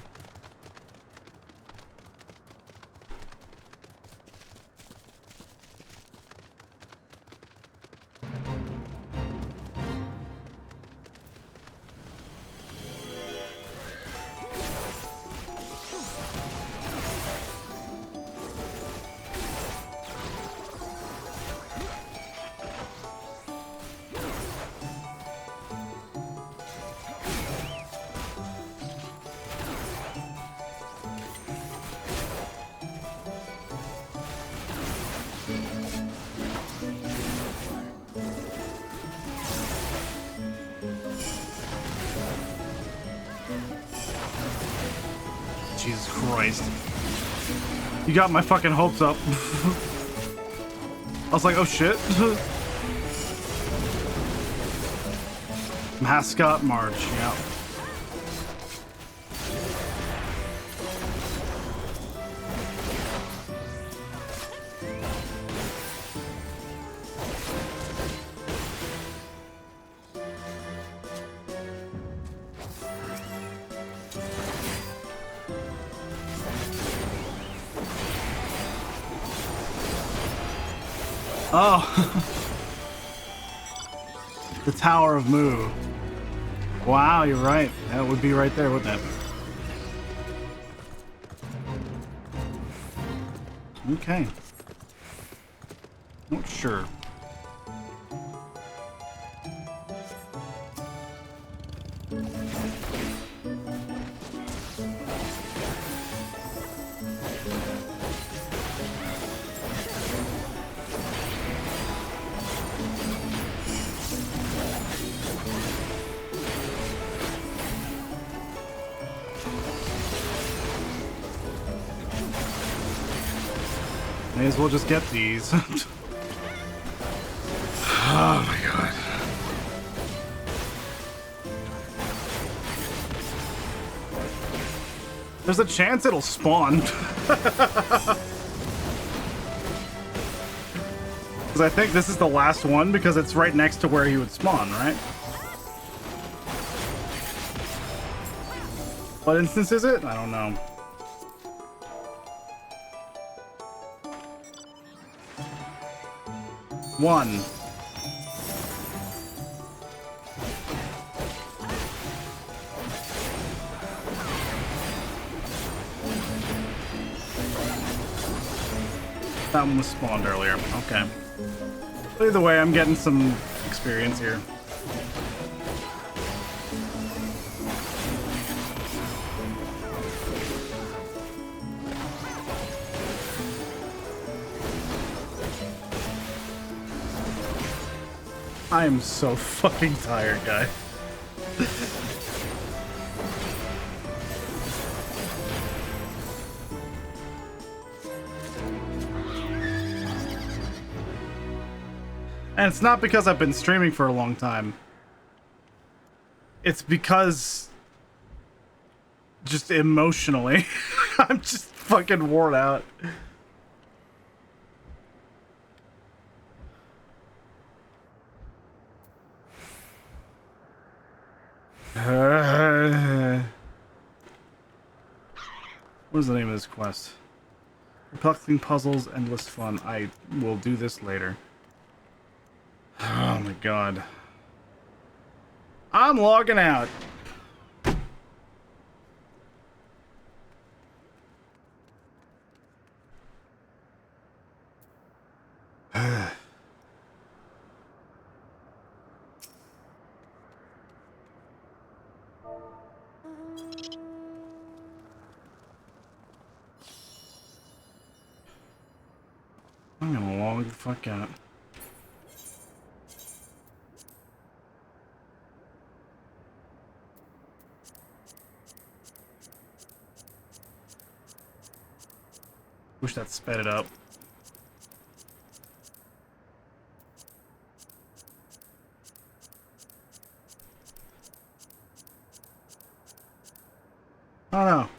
Jesus Christ. You got my fucking hopes up. I was like, oh shit. Mascot March, yeah. Oh. The Tower of Mu. Wow, you're right. That would be right there, wouldn't it? Okay. Not sure. May as well just get these. Oh my god. There's a chance it'll spawn. Because I think this is the last one because it's right next to where he would spawn, right? What instance is it? I don't know. One. That one was spawned earlier. Okay. Either way, I'm getting some experience here. I am so fucking tired, guy. And it's not because I've been streaming for a long time. It's because just emotionally, I'm just fucking worn out. What is the name of this quest? Perplexing puzzles, endless fun. I will do this later. Oh my god. I'm logging out. I'm gonna log the fuck out. Wish that sped it up. Oh no.